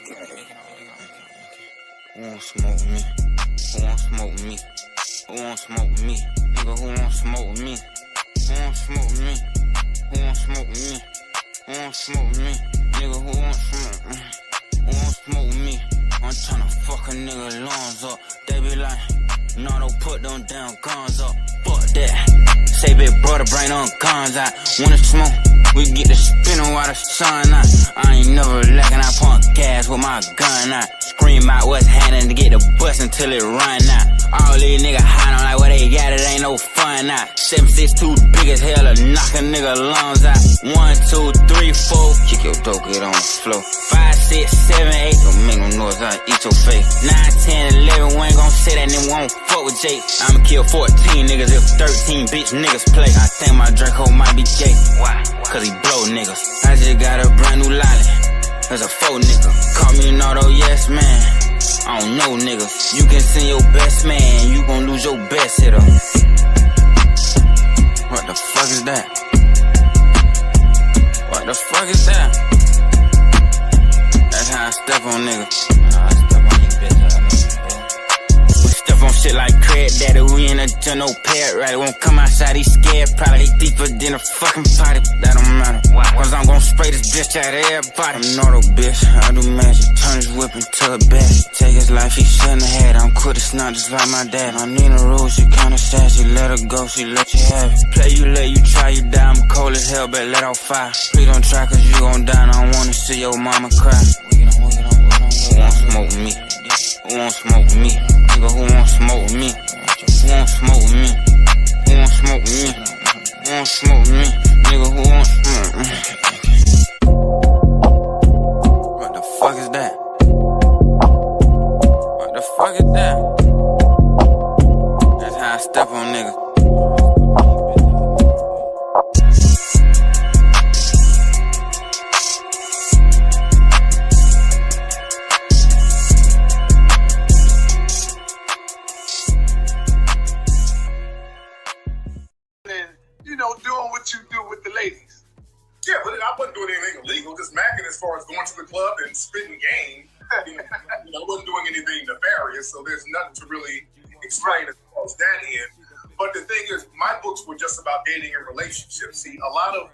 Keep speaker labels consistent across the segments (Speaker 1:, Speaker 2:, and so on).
Speaker 1: Who won't smoke with me? Who won't smoke with me? Who won't smoke with me? Nigga, who won't smoke with me? Who won't smoke with me? Who won't smoke with me? Who won't smoke with me? Nigga, who won't smoke with me? Who won't smoke with me? I'm tryna fuck a nigga lungs up. They be like, no, don't put them damn guns up. Fuck that. Say big brother, bring them guns out. Wanna smoke? We get the spinning while the sun out. I ain't never lacking, I pump gas with my gun out. Scream out what's happening to get the bus until it run out. All these niggas hiding like what they got, it ain't no fun out. 7'6" too big as hell to knock a nigga lungs out. 1, 2, 3, 4, kick your dope, get on the floor. 5, 6, 7, 8, don't make no noise, I'll eat your face. 9, 10, 11, we ain't gon' say that nigga won't fuck with Jake. I'ma kill 14 niggas if 13 bitch niggas play. I think my Draco might be gay. Why? Cause he blow niggas. I just got a brand new lolly. That's a faux nigga. Call me an auto yes man. I don't know niggas. You can send your best man, you gon' lose your best hitter. What the fuck is that? What the fuck is that? That's how I step on niggas. I step on you bitch, I know. We step on shit like Craig Daddy, we in a general pet, right? Won't come outside, he scared, probably deeper than a fucking potty. That don't matter. Cause I'm gon' spray this bitch out of everybody. I'm not a bitch, I do magic. Turn his whip into a bat. Take his life, he shouldn't have had. I'm quit, it's not just like my dad. My Nina Rose, she kinda sad. She let her go, she let you have it. Play you, let you try, you die. I'm cold as hell, but let off fire. Please don't try, cause you gon' die. And I don't wanna see your mama cry. Who won't smoke with me? Who won't smoke with me? Nigga, who won't smoke with me? Who won't smoke with me? Who won't smoke with me? Who won't smoke with me? Nigga, who won't smoke with me? What the fuck is that? What the fuck is that? That's how I step on niggas.
Speaker 2: Doing what you do with the ladies.
Speaker 3: Yeah, but I wasn't doing anything illegal, just macking as far as going to the club and spitting game. I wasn't doing anything nefarious, so there's nothing to really explain as far as that end. But the thing is, my books were just about dating and relationships. See, a lot of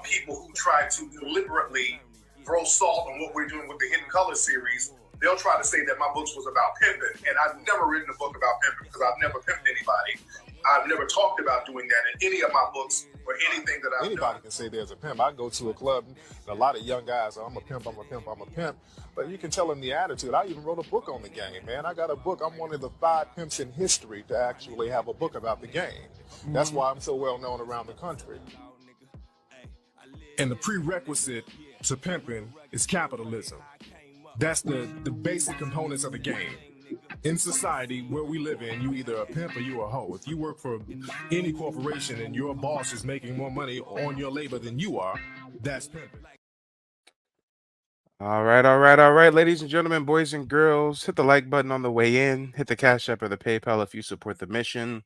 Speaker 3: people who try to deliberately throw salt on what we're doing with the Hidden Color series, they'll try to say that my books was about pimping. And I've never written a book about pimping because I've never pimped anybody. I've never talked about doing that in any of my books or anything that I've done.
Speaker 4: Anybody can say there's a pimp. I go to a club, and a lot of young guys, I'm a pimp. But you can tell them the attitude. I even wrote a book on the game, man. I got a book. I'm one of the 5 pimps in history to actually have a book about the game. That's why I'm so well known around the country.
Speaker 5: And the prerequisite to pimping is capitalism. That's the basic components of the game. In society where we live in, you either a pimp or you a hoe. If you work for any corporation and your boss is making more money on your labor than you are, that's pimping.
Speaker 6: All right, ladies and gentlemen, boys and girls, hit the like button on the way in, hit the Cash App or the PayPal if you support the mission,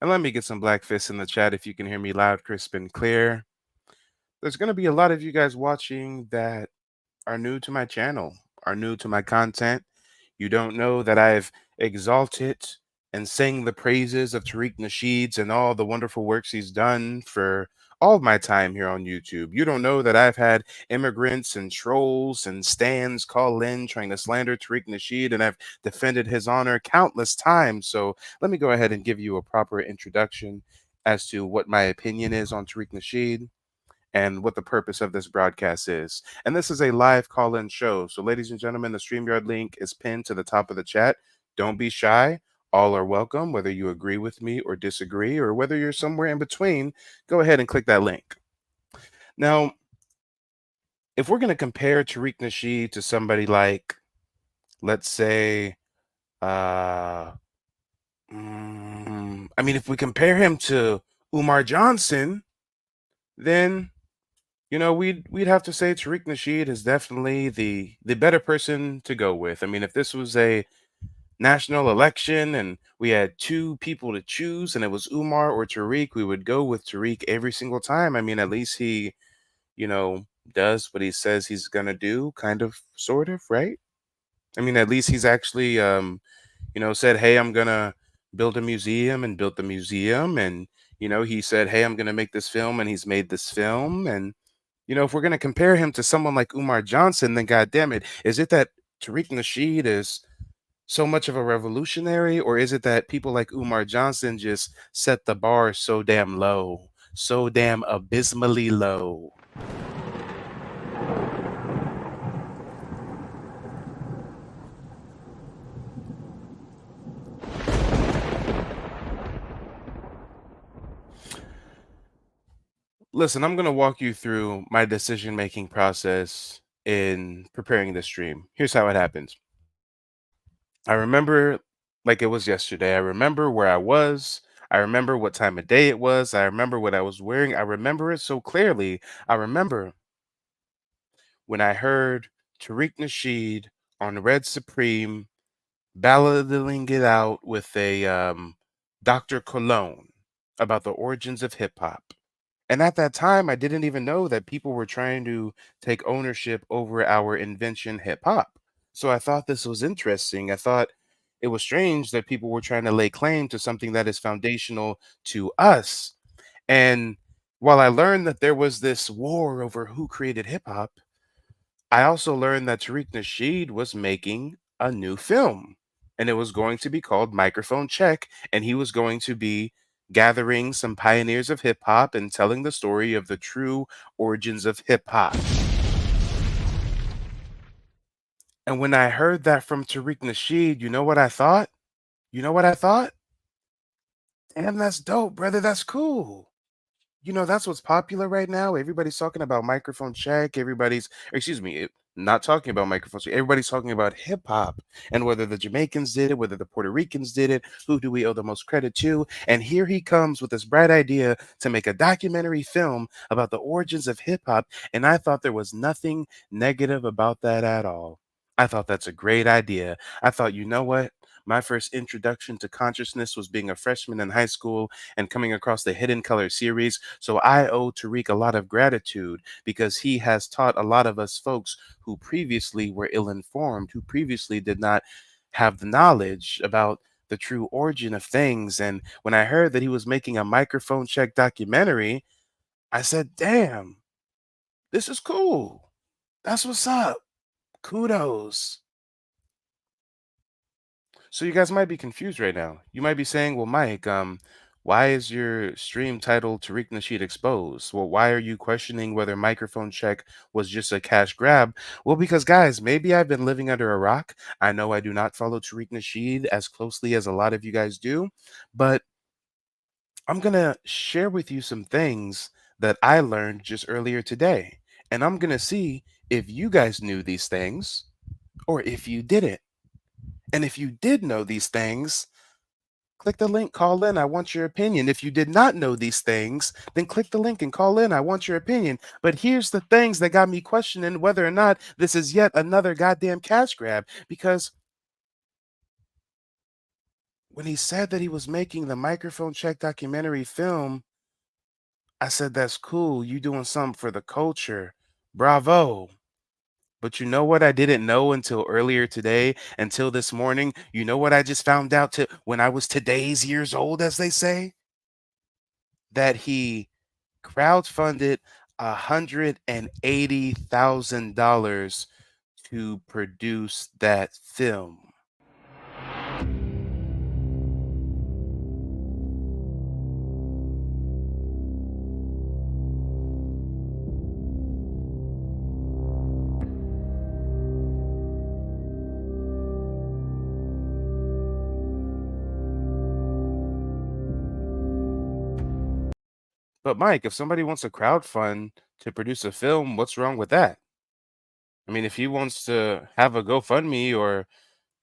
Speaker 6: and let me get some black fists in the chat if you can hear me loud, crisp, and clear. There's going to be a lot of you guys watching that are new to my channel, are new to my content. You don't know that I've exalted and sang the praises of Tariq Nasheed and all the wonderful works he's done for all of my time here on YouTube. You don't know that I've had immigrants and trolls and stans call in trying to slander Tariq Nasheed, and I've defended his honor countless times. So let me go ahead and give you a proper introduction as to what my opinion is on Tariq Nasheed and what the purpose of this broadcast is. And this is a live call-in show. So ladies and gentlemen, the StreamYard link is pinned to the top of the chat. Don't be shy. All are welcome, whether you agree with me or disagree, or whether you're somewhere in between, go ahead and click that link. Now, if we're going to compare Tariq Nasheed to somebody like, let's say, if we compare him to Umar Johnson, then we'd have to say Tariq Nasheed is definitely the better person to go with. I mean, if this was a national election and we had 2 people to choose and it was Umar or Tariq, we would go with Tariq every single time. I mean, at least he, does what he says he's gonna do, kind of, sort of, right? I mean, at least he's actually, said, "Hey, I'm gonna build a museum," and built the museum, and he said, "Hey, I'm gonna make this film," and he's made this film, and if we're gonna compare him to someone like Umar Johnson, then goddamn it, is it that Tariq Nasheed is so much of a revolutionary, or is it that people like Umar Johnson just set the bar so damn low, so damn abysmally low? Listen, I'm going to walk you through my decision making process in preparing this stream. Here's how it happens. I remember like it was yesterday. I remember where I was. I remember what time of day it was. I remember what I was wearing. I remember it so clearly. I remember when I heard Tariq Nasheed on Red Supreme ballading it out with a Dr. Cologne about the origins of hip hop. And at that time, I didn't even know that people were trying to take ownership over our invention, hip hop. So I thought this was interesting. I thought it was strange that people were trying to lay claim to something that is foundational to us. And while I learned that there was this war over who created hip hop, I also learned that Tariq Nasheed was making a new film, and it was going to be called Microphone Check, and he was going to be gathering some pioneers of hip hop and telling the story of the true origins of hip hop. And when I heard that from Tariq Nasheed, you know what I thought? You know what I thought? Damn, that's dope, brother. That's cool. That's what's popular right now. Everybody's talking about microphone check. Excuse me, not talking about microphone check. Everybody's talking about hip hop and whether the Jamaicans did it, whether the Puerto Ricans did it, who do we owe the most credit to? And here he comes with this bright idea to make a documentary film about the origins of hip hop. And I thought there was nothing negative about that at all. I thought that's a great idea. I thought, you know what? My first introduction to consciousness was being a freshman in high school and coming across the Hidden Color series. So I owe Tariq a lot of gratitude because he has taught a lot of us folks who previously were ill informed, who previously did not have the knowledge about the true origin of things. And when I heard that he was making a microphone check documentary, I said, damn, this is cool. That's what's up. Kudos. So you guys might be confused right now. You might be saying, "Well, Mike, why is your stream titled Tariq Nasheed Exposed? Well, why are you questioning whether microphone check was just a cash grab?" Well, because guys, maybe I've been living under a rock. I know I do not follow Tariq Nasheed as closely as a lot of you guys do, but I'm gonna share with you some things that I learned just earlier today, and I'm gonna see if you guys knew these things or if you didn't. And if you did know these things, click the link, call in. I want your opinion. If you did not know these things, then click the link and call in. I want your opinion. But here's the things that got me questioning whether or not this is yet another goddamn cash grab. Because when he said that he was making the microphone check documentary film, I said, that's cool. You doing something for the culture. Bravo. But you know what I didn't know until earlier today, until this morning? You know what I just found out to when I was today's years old, as they say? That he crowdfunded $180,000 to produce that film. But Mike, if somebody wants to crowdfund to produce a film, what's wrong with that? I mean, if he wants to have a GoFundMe or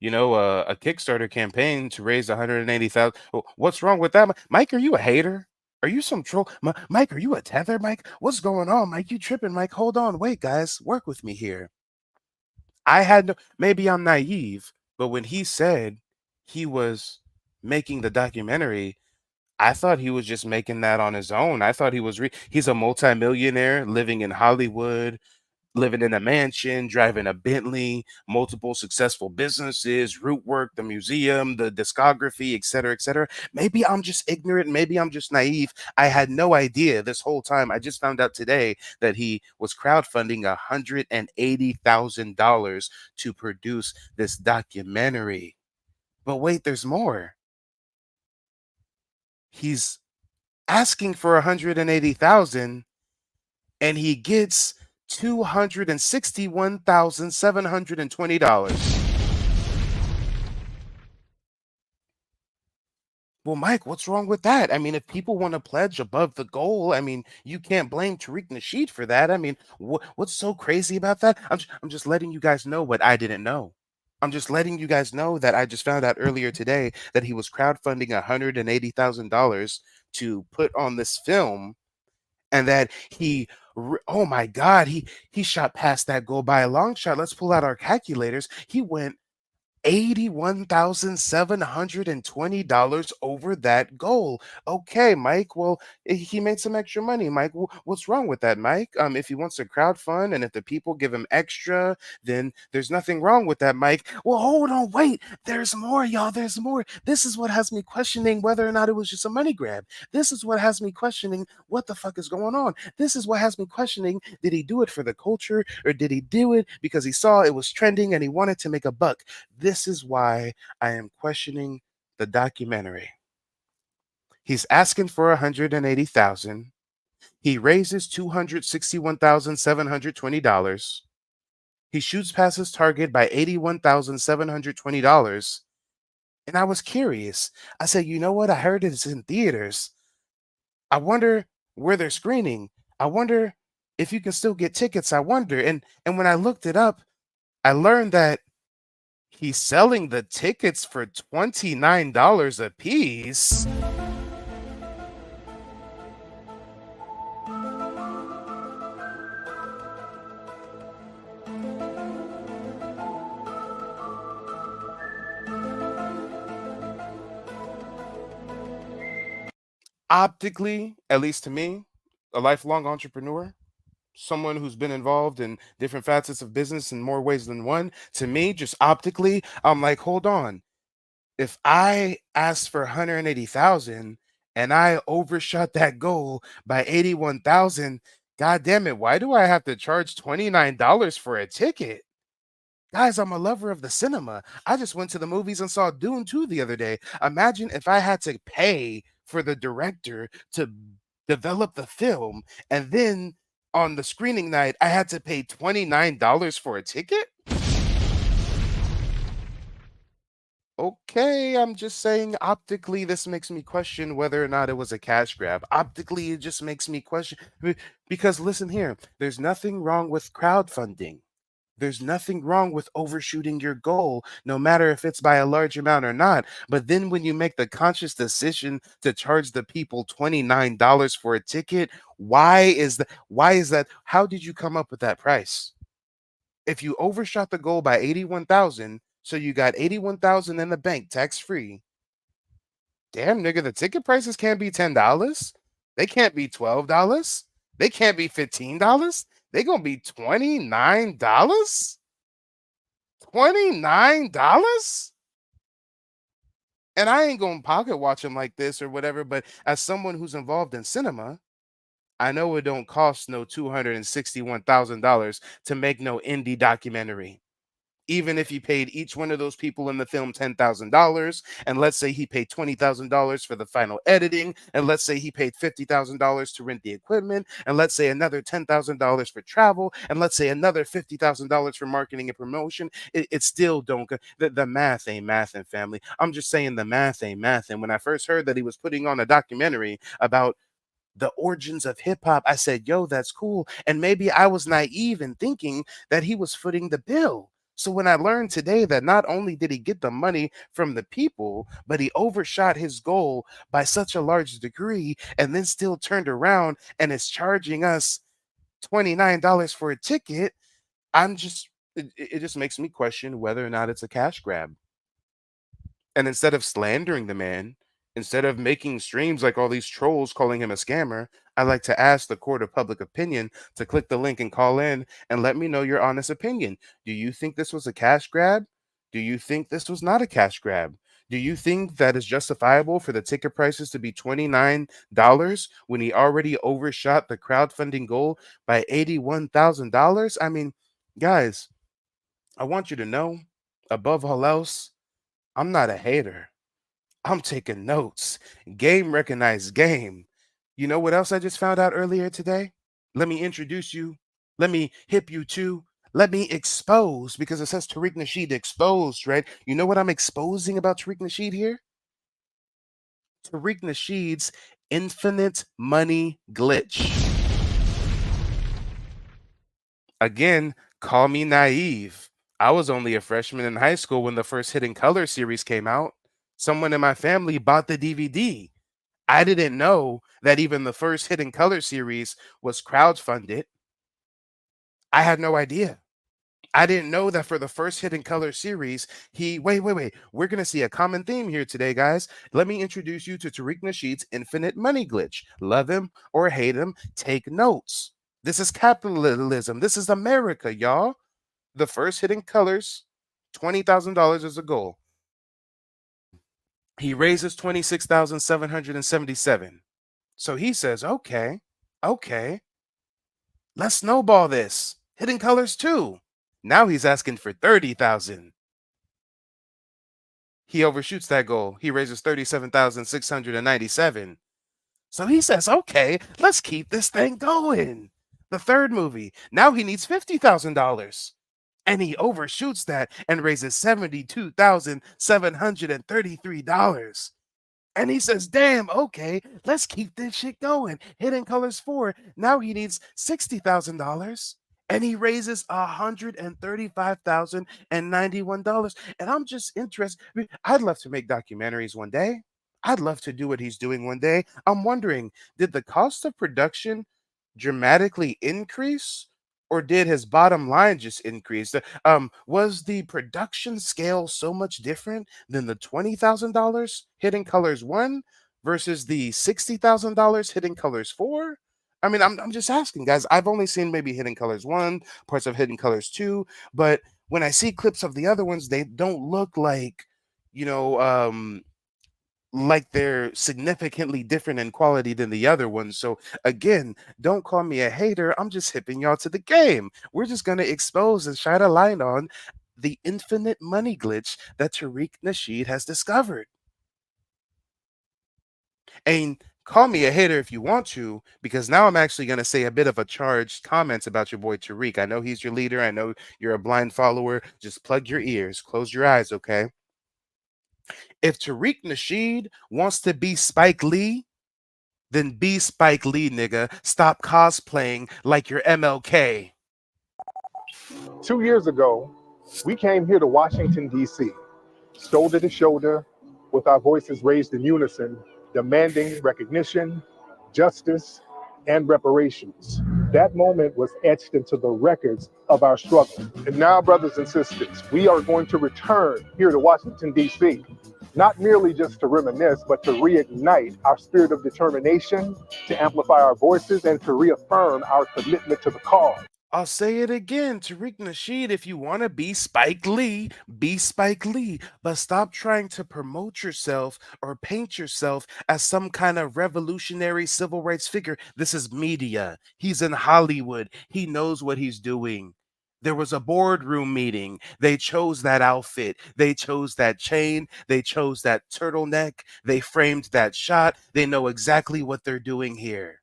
Speaker 6: a Kickstarter campaign to raise 180,000, what's wrong with that? Mike, are you a hater? Are you some troll? Mike, are you a tether, Mike? What's going on, Mike? You tripping, Mike? Hold on, wait, guys, work with me here. I had no, maybe I'm naive, but when he said he was making the documentary, I thought he was just making that on his own. I thought he's a multimillionaire living in Hollywood, living in a mansion, driving a Bentley, multiple successful businesses, root work, the museum, the discography, et cetera, et cetera. Maybe I'm just ignorant. Maybe I'm just naive. I had no idea this whole time. I just found out today that he was crowdfunding $180,000 to produce this documentary. But wait, there's more. He's asking for 180,000 and he gets $261,720. Well, Mike, what's wrong with that? I mean, if people want to pledge above the goal, I mean, you can't blame Tariq Nasheed for that. I mean, what's so crazy about that? I'm just letting you guys know what I didn't know. I'm just letting you guys know that I just found out earlier today that he was crowdfunding $180,000 to put on this film, and that oh my God, he shot past that goal by a long shot. Let's pull out our calculators. He went $81,720 over that goal. Okay, Mike. Well, he made some extra money, Mike. What's wrong with that, Mike? If he wants to crowdfund and if the people give him extra, then there's nothing wrong with that, Mike. Well, hold on, wait. There's more, y'all. There's more. This is what has me questioning whether or not it was just a money grab. This is what has me questioning what the fuck is going on. This is what has me questioning, did he do it for the culture or did he do it because he saw it was trending and he wanted to make a buck? This is why I am questioning the documentary. He's asking for 180,000. He raises $261,720. He shoots past his target by $81,720. And I was curious. I said, you know what? I heard it's in theaters. I wonder where they're screening. I wonder if you can still get tickets. I wonder. And when I looked it up, I learned that he's selling the tickets for $29 a piece. Optically, at least to me, a lifelong entrepreneur, someone who's been involved in different facets of business in more ways than one, to me, just optically, I'm like, hold on. If I asked for 180,000 and I overshot that goal by 81,000, god damn it, why do I have to charge $29 for a ticket? Guys, I'm a lover of the cinema. I just went to the movies and saw Dune 2 the other day. Imagine if I had to pay for the director to develop the film and then on the screening night I had to pay $29 for a ticket? Okay, I'm just saying optically this makes me question whether or not it was a cash grab. Optically, it just makes me question because listen here, there's nothing wrong with crowdfunding. There's nothing wrong with overshooting your goal, no matter if it's by a large amount or not. But then when you make the conscious decision to charge the people $29 for a ticket, why is that? Why is that? How did you come up with that price? If you overshot the goal by 81,000, so you got 81,000 in the bank tax free. Damn, nigga, the ticket prices can't be $10. They can't be $12. They can't be $15. They gonna be $29? $29? And I ain't gonna pocket watch them like this or whatever, but as someone who's involved in cinema, I know it don't cost no $261,000 to make no indie documentary. Even if you paid each one of those people in the film $10,000, and let's say he paid $20,000 for the final editing, and let's say he paid $50,000 to rent the equipment, and let's say another $10,000 for travel, and let's say another $50,000 for marketing and promotion, it still don't go. The math ain't mathing, family. I'm just saying the math ain't mathing. When I first heard that he was putting on a documentary about the origins of hip hop, I said, yo, that's cool. And maybe I was naive in thinking that he was footing the bill. So when I learned today that not only did he get the money from the people, but he overshot his goal by such a large degree and then still turned around and is charging us $29 for a ticket, it just makes me question whether or not it's a cash grab. And instead of slandering the man, Instead of making streams like all these trolls calling him a scammer, I like to ask the court of public opinion to click the link and call in and let me know your honest opinion. Do you think this was a cash grab? Do you think this was not a cash grab? Do you think that is justifiable for the ticket prices to be $29 when he already overshot the crowdfunding goal by $81,000? I mean, guys, I want you to know, above all else, I'm not a hater. I'm taking notes. Game recognized game. You know what else I just found out earlier today? Let me introduce you. Let me hip you to. Let me expose, because it says Tariq Nasheed exposed, right? You know what I'm exposing about Tariq Nasheed here? Tariq Nasheed's infinite money glitch. Again, call me naive. I was only a freshman in high school when the first Hidden Color series came out. Someone in my family bought the DVD. I didn't know that even the first Hidden Color series was crowdfunded. I had no idea. I didn't know that for the first Hidden Color series, wait. We're going to see a common theme here today, guys. Let me introduce you to Tariq Nasheed's infinite money glitch. Love him or hate him, take notes. This is capitalism. This is America, y'all. The first Hidden Colors, $20,000 is a goal. He raises 26,777. So he says, okay, let's snowball this. Hidden Colors 2. Now he's asking for 30,000. He overshoots that goal. He raises 37,697. So he says, okay, let's keep this thing going. The third movie. Now he needs $50,000. And he overshoots that and raises $72,733. And he says, damn, okay, let's keep this shit going. Hidden Colors 4. Now he needs $60,000. And he raises $135,091. And I'm just interested. I'd love to make documentaries one day. I'd love to do what he's doing one day. I'm wondering, did the cost of production dramatically increase? Or did his bottom line just increase? Was the production scale so much different than the $20,000 Hidden Colors 1 versus the $60,000 Hidden Colors 4? I mean, I'm just asking, guys. I've only seen maybe Hidden Colors 1, parts of Hidden Colors 2, but when I see clips of the other ones, they don't look like, you know, like they're significantly different in quality than the other ones. So again, don't call me a hater. I'm just hipping y'all to the game. We're just going to expose and shine a light on the infinite money glitch that Tariq Nasheed has discovered. And call me a hater if you want to, because now I'm actually going to say a bit of a charged comments about your boy Tariq. I know he's your leader. I know you're a blind follower. Just plug your ears, close your eyes, okay? If Tariq Nasheed wants to be Spike Lee, then be Spike Lee, nigga. Stop cosplaying like you're MLK.
Speaker 5: 2 years ago, we came here to Washington, D.C., shoulder to shoulder, with our voices raised in unison, demanding recognition, justice, and reparations. That moment was etched into the records of our struggle. And now, brothers and sisters, we are going to return here to Washington, D.C., not merely just to reminisce, but to reignite our spirit of determination, to amplify our voices, and to reaffirm our commitment to the cause.
Speaker 6: I'll say it again, Tariq Nasheed, if you want to be Spike Lee, be Spike Lee, but stop trying to promote yourself or paint yourself as some kind of revolutionary civil rights figure. This is media. He's in Hollywood. He knows what he's doing. There was a boardroom meeting. They chose that outfit. They chose that chain. They chose that turtleneck. They framed that shot. They know exactly what they're doing here.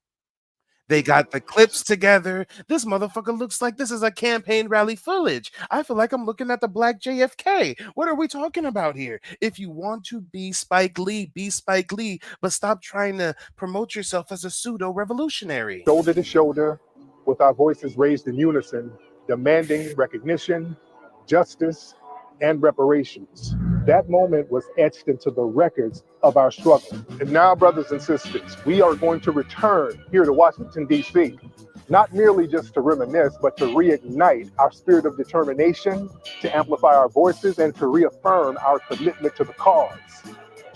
Speaker 6: They got the clips together. This motherfucker looks like this is a campaign rally footage. I feel like I'm looking at the Black JFK. What are we talking about here? If you want to be Spike Lee, be Spike Lee, but stop trying to promote yourself as a pseudo-revolutionary.
Speaker 5: Shoulder to shoulder, with our voices raised in unison, demanding recognition, justice, and reparations. That moment was etched into the records of our struggle. And now, brothers and sisters, we are going to return here to Washington, D.C., not merely just to reminisce, but to reignite our spirit of determination, to amplify our voices, and to reaffirm our commitment to the cause.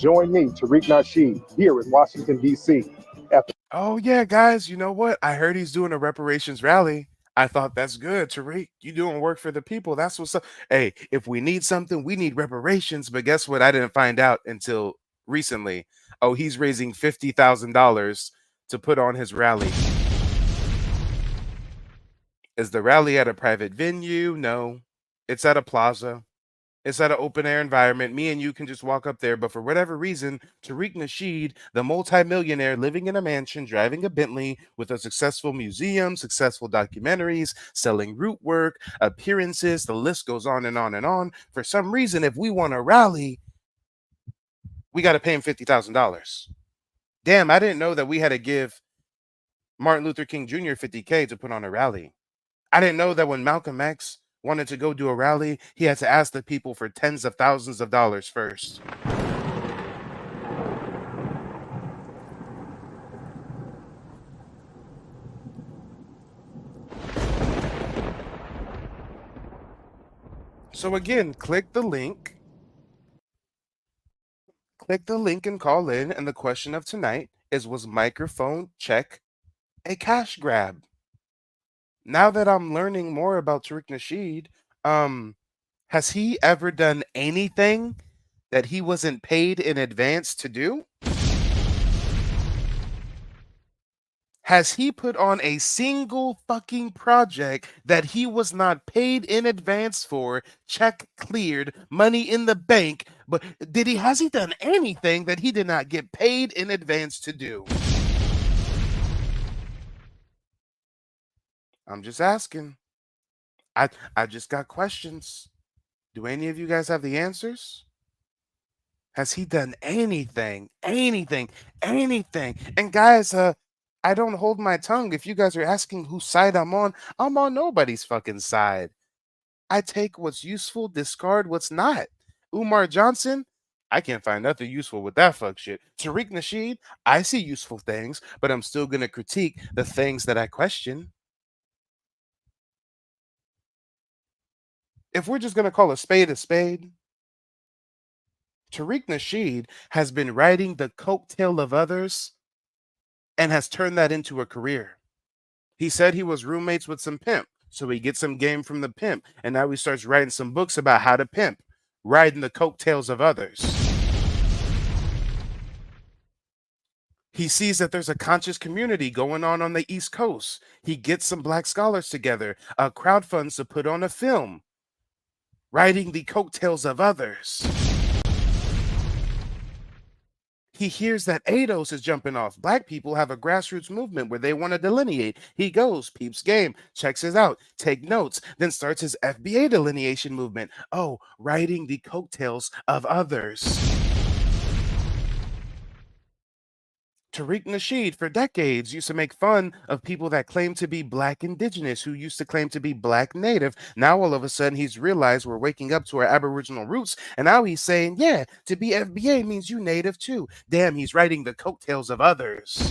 Speaker 7: Join me, Tariq Nasheed, here in Washington, D.C. at the
Speaker 6: Oh yeah, guys, you know what? I heard he's doing a reparations rally. I thought that's good, Tariq. You doing work for the people. That's what's up. Hey, if we need something, we need reparations. But guess what? I didn't find out until recently. Oh, he's raising $50,000 to put on his rally. Is the rally at a private venue? No. It's at a plaza. It's at an open air environment. Me and you can just walk up there. But for whatever reason, Tariq Nasheed, the multimillionaire living in a mansion, driving a Bentley with a successful museum, successful documentaries, selling root work, appearances, the list goes on and on and on. For some reason, if we want to rally, we got to pay him $50,000. Damn, I didn't know that we had to give Martin Luther King Jr. $50K to put on a rally. I didn't know that when Malcolm X wanted to go do a rally, he had to ask the people for tens of thousands of dollars first. So again, click the link. Click the link and call in. And the question of tonight is, was microphone check a cash grab? Now that I'm learning more about Tariq Nasheed, has he ever done anything that he wasn't paid in advance to do? Has he put on a single fucking project that he was not paid in advance for, check cleared, money in the bank, but has he done anything that he did not get paid in advance to do? I'm just asking. I just got questions. Do any of you guys have the answers? Has he done anything? Anything? Anything? And guys, I don't hold my tongue. If you guys are asking whose side I'm on nobody's fucking side. I take what's useful, discard what's not. Umar Johnson, I can't find nothing useful with that fuck shit. Tariq Nasheed, I see useful things, but I'm still gonna critique the things that I question. If we're just gonna call a spade, Tariq Nasheed has been riding the coattail of others and has turned that into a career. He said he was roommates with some pimp, so he gets some game from the pimp, and now he starts writing some books about how to pimp, riding the coattails of others. He sees that there's a conscious community going on the East Coast. He gets some black scholars together, crowdfunds to put on a film, riding the coattails of others. He hears that ADOS is jumping off. Black people have a grassroots movement where they want to delineate. He goes, peeps game, checks it out, take notes, then starts his FBA delineation movement. Oh, riding the coattails of others. Tariq Nasheed, for decades, used to make fun of people that claim to be black indigenous, who used to claim to be black native. Now, all of a sudden, he's realized we're waking up to our Aboriginal roots, and now he's saying, yeah, to be FBA means you native too. Damn, he's riding the coattails of others.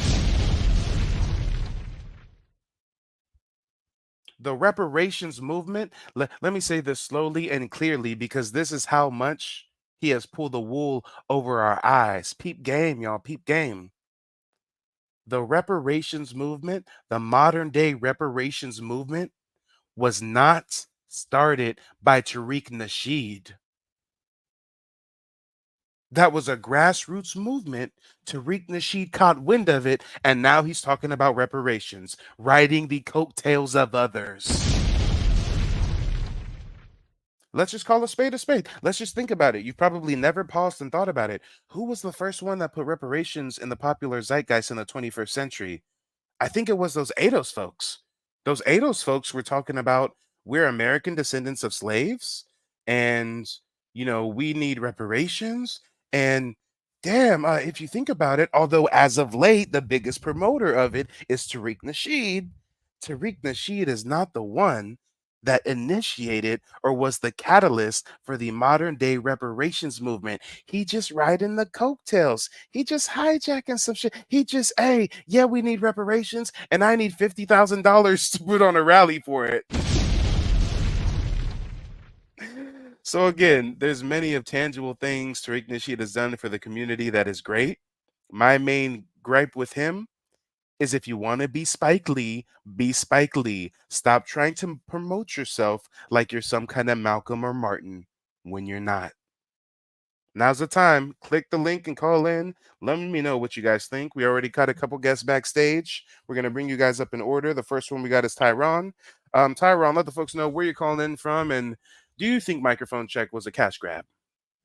Speaker 6: The reparations movement, let me say this slowly and clearly, because this is how much he has pulled the wool over our eyes. Peep game, y'all, peep game. The reparations movement, the modern day reparations movement, was not started by Tariq Nasheed. That was a grassroots movement. Tariq Nasheed caught wind of it, and now he's talking about reparations, riding the coattails of others. Let's just call a spade a spade. Let's just think about it. You've probably never paused and thought about it. Who was the first one that put reparations in the popular zeitgeist in the 21st century? I think it was those ADOS folks. Those ADOS folks were talking about, we're American descendants of slaves, and we need reparations. And damn, if you think about it, although as of late the biggest promoter of it is Tariq Nasheed, Tariq Nasheed is not the one that initiated or was the catalyst for the modern day reparations movement. He just riding the coattails. He just hijacking some shit. He just, hey, yeah, we need reparations, and I need $50,000 to put on a rally for it. So again, there's many of tangible things Tariq Nasheed has done for the community that is great. My main gripe with him is if you want to be Spike Lee, be Spike Lee. Stop trying to promote yourself like you're some kind of Malcolm or Martin when you're not. Now's the time. Click the link and call in. Let me know what you guys think. We already got a couple guests backstage. We're going to bring you guys up in order. The first one we got is Tyron. Tyron, let the folks know where you're calling in from, and do you think microphone check was a cash grab?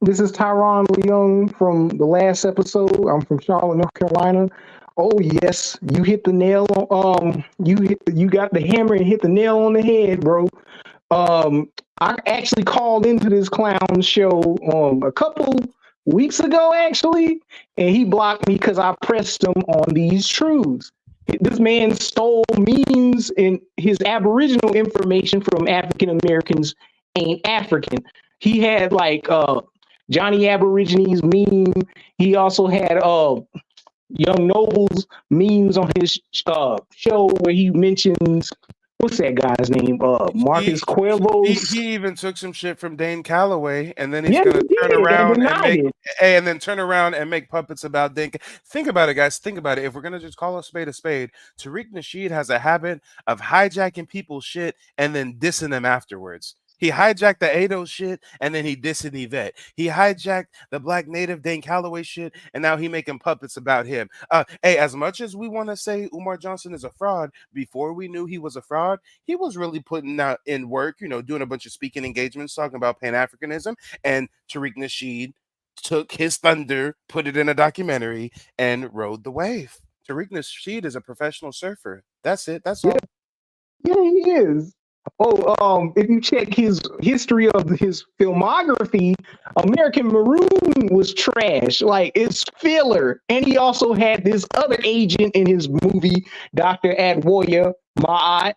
Speaker 8: This is Tyron Leung from the last episode. I'm from Charlotte, North Carolina. Oh yes, you hit the nail on you got the hammer and hit the nail on the head, bro. I actually called into this clown show a couple weeks ago, actually, and he blocked me because I pressed him on these truths. This man stole memes and his Aboriginal information from African Americans ain't African. He had like Johnny Aborigines meme. He also had Young Noble's memes on his show where he mentions, what's that guy's name? Marcus Cuervo's.
Speaker 6: He even took some shit from Dane Calloway, and then he's
Speaker 8: Yeah,
Speaker 6: gonna
Speaker 8: he
Speaker 6: turn
Speaker 8: did,
Speaker 6: around
Speaker 8: and
Speaker 6: and make
Speaker 8: denied it.
Speaker 6: and then turn around and make puppets about Dane. Think about it, guys. Think about it. If we're gonna just call a spade, Tariq Nasheed has a habit of hijacking people's shit and then dissing them afterwards. He hijacked the Ado shit and then he dissed Yvette. He hijacked the Black Native Dane Calloway shit and now he making puppets about him. Hey, as much as we want to say Umar Johnson is a fraud, before we knew he was a fraud, he was really putting out in work, doing a bunch of speaking engagements, talking about Pan-Africanism, and Tariq Nasheed took his thunder, put it in a documentary, and rode the wave. Tariq Nasheed is a professional surfer. That's it. That's all.
Speaker 8: Yeah, he is. Oh, if you check his history of his filmography, American Maroon was trash. Like, it's filler. And he also had this other agent in his movie, Dr. Adwoya Ma'at.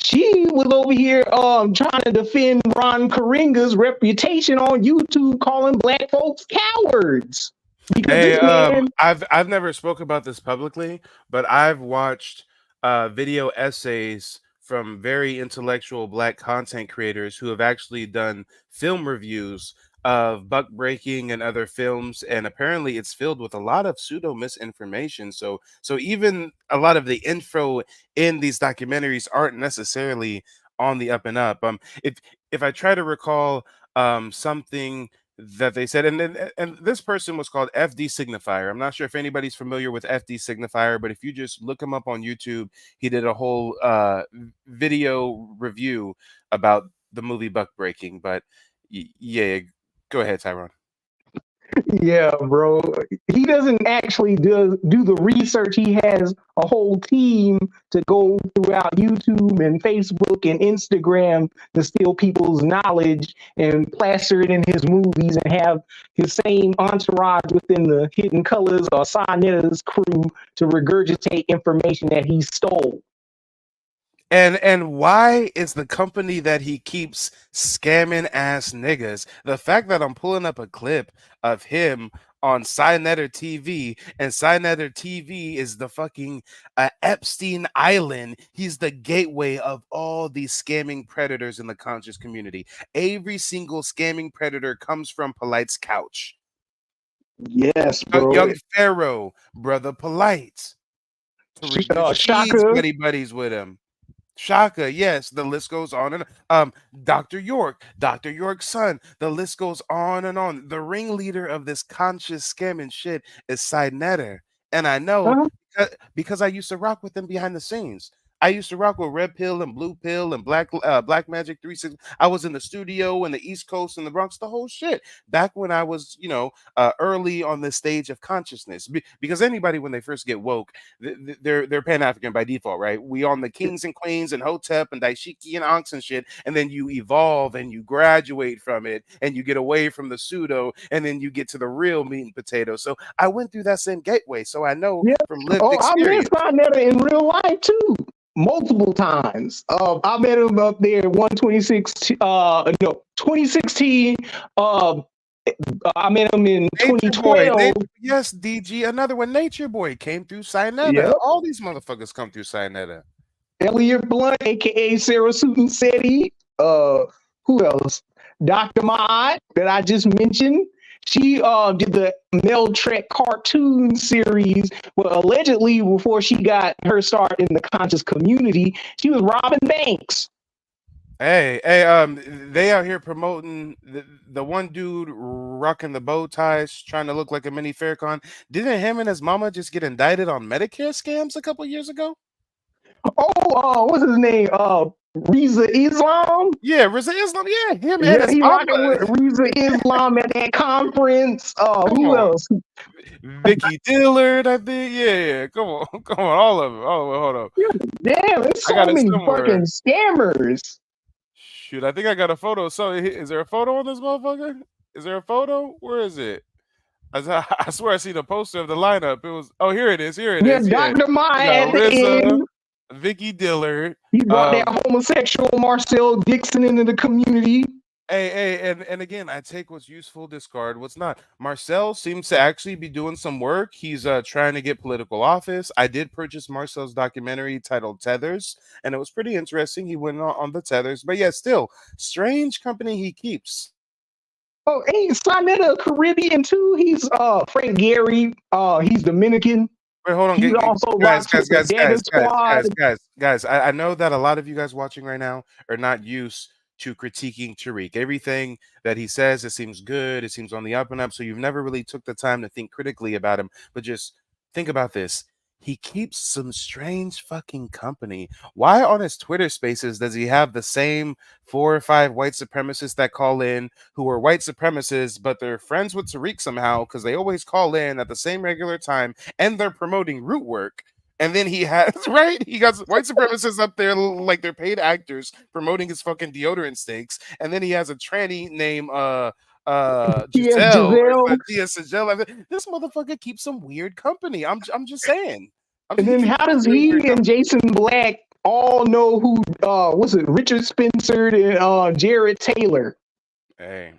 Speaker 8: She was over here trying to defend Ron Karinga's reputation on YouTube, calling black folks cowards. Because
Speaker 6: Hey,
Speaker 8: this man,
Speaker 6: I've never spoke about this publicly, but I've watched video essays from very intellectual black content creators who have actually done film reviews of buck breaking and other films, and apparently it's filled with a lot of pseudo misinformation. So even a lot of the info in these documentaries aren't necessarily on the up and up. If I try to recall something that they said, and this person was called FD Signifier. I'm not sure if anybody's familiar with FD Signifier, but if you just look him up on YouTube, he did a whole video review about the movie Buck Breaking. But yeah, go ahead, Tyrone.
Speaker 8: yeah, bro. He doesn't actually do the research. He has a whole team to go throughout YouTube and Facebook and Instagram to steal people's knowledge and plaster it in his movies and have his same entourage within the Hidden Colors or Sonetta's crew to regurgitate information that he stole.
Speaker 6: And why is the company that he keeps scamming ass niggas? The fact that I'm pulling up a clip of him on Cynetter TV, and Cynetter TV is the fucking Epstein Island. He's the gateway of all these scamming predators in the conscious community. Every single scamming predator comes from Polite's couch.
Speaker 8: Yes, bro.
Speaker 6: Young Pharaoh, Brother Polite. She's buddies with him. Shaka, yes, the list goes on and Dr. York's son, the list goes on and on. The ringleader of this conscious scamming shit is Cynetter. And I know because I used to rock with them behind the scenes. I used to rock with Red Pill and Blue Pill and Black Magic 360. I was in the studio in the East Coast and the Bronx, the whole shit. Back when I was, early on the stage of consciousness. Because anybody, when they first get woke, they're Pan-African by default, right? We on the kings and queens and Hotep and Daishiki and Ankhs and shit. And then you evolve and you graduate from it and you get away from the pseudo and then you get to the real meat and potatoes. So I went through that same gateway. So I know from lived experience.
Speaker 8: I met Cynetter in real life too. Multiple times. I met him up there 2016. I met him in 2012.
Speaker 6: Yes, DG, another one. Nature Boy came through Cynetter. Yep. All these motherfuckers come through Cynetter.
Speaker 8: Elliot Blunt, aka Sarah Susan Seti. Who else? Dr. Maad that I just mentioned. She did the Mel Trek cartoon series. Well, allegedly, before she got her start in the conscious community, she was robbing banks.
Speaker 6: Hey, they out here promoting the one dude rocking the bow ties, trying to look like a mini Farrakhan. Didn't him and his mama just get indicted on Medicare scams a couple years ago?
Speaker 8: Oh, what's his name? Reza Islam.
Speaker 6: Yeah, Rizza Islam. Yeah, him and
Speaker 8: Yeah,
Speaker 6: his
Speaker 8: he rocking
Speaker 6: mama.
Speaker 8: with Reza Islam at that conference.
Speaker 6: Come
Speaker 8: Who
Speaker 6: on.
Speaker 8: else?
Speaker 6: Vicky Dillard, I think. Yeah. Come on, all of them. Oh, hold up.
Speaker 8: Damn, there's
Speaker 6: I
Speaker 8: so
Speaker 6: got it
Speaker 8: many
Speaker 6: somewhere.
Speaker 8: fucking scammers.
Speaker 6: Shoot, I think I got a photo. So, is there a photo on this motherfucker? Is there a photo? Where is it? I swear I seen a poster of the lineup. It was. Oh, here it is. Here it is. Yeah,
Speaker 8: Dr. Maya
Speaker 6: we got
Speaker 8: at the
Speaker 6: RZA,
Speaker 8: end.
Speaker 6: Vicky Dillard.
Speaker 8: He brought that homosexual Marcel Dixon into the community.
Speaker 6: Hey, and again, I take what's useful, discard what's not. Marcel seems to actually be doing some work. He's trying to get political office. I did purchase Marcel's documentary titled Tethers, and it was pretty interesting. He went on the Tethers, but yeah, still, strange company he keeps.
Speaker 8: Oh, ain't Sonetta Caribbean too? He's Frank Gehry. He's Dominican.
Speaker 6: Wait, hold on,
Speaker 8: He's also
Speaker 6: guys. I know that a lot of you guys watching right now are not used to critiquing Tariq. Everything that he says, it seems good, it seems on the up and up, so you've never really took the time to think critically about him. But just think about this. He keeps some strange fucking company. Why on his Twitter spaces does he have the same 4 or 5 white supremacists that call in who are white supremacists, but they're friends with Tariq somehow because they always call in at the same regular time and they're promoting root work? And then he has, right? He got white supremacists up there like they're paid actors promoting his fucking deodorant stinks. And then he has a tranny named Giselle. This motherfucker keeps some weird company. I'm just saying.
Speaker 8: And then how does he and Jason Black all know who was it Richard Spencer and Jared Taylor?
Speaker 6: Hey.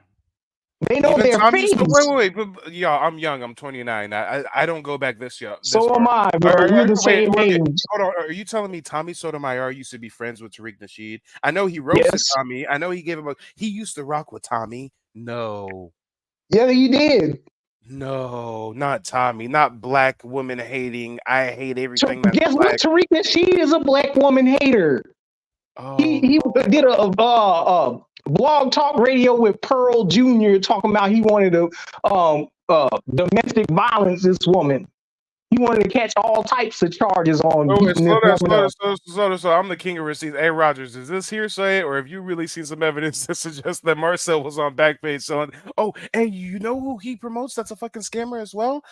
Speaker 8: They know their face.
Speaker 6: Wait. But, y'all, I'm young. I'm 29. I don't go back this year.
Speaker 8: So am I, bro. We're the same age.
Speaker 6: Hold on. Are you telling me Tommy Sotomayor used to be friends with Tariq Nasheed? I know he roasted Tommy. I know he gave him he used to rock with Tommy. No.
Speaker 8: Yeah, he did.
Speaker 6: No, not Tommy. Not black woman hating. I hate everything.
Speaker 8: Guess what? Tariq Nasheed is a black woman hater. Oh. He did a blog talk radio with Pearl Jr. talking about he wanted to domestic violence this woman. He wanted to catch all types of charges on.
Speaker 6: So I'm the king of receipts. Hey, Rogers, is this hearsay, or have you really seen some evidence to suggest that Marcel was on Backpage selling? Oh, hey, you know who he promotes? That's a fucking scammer as well.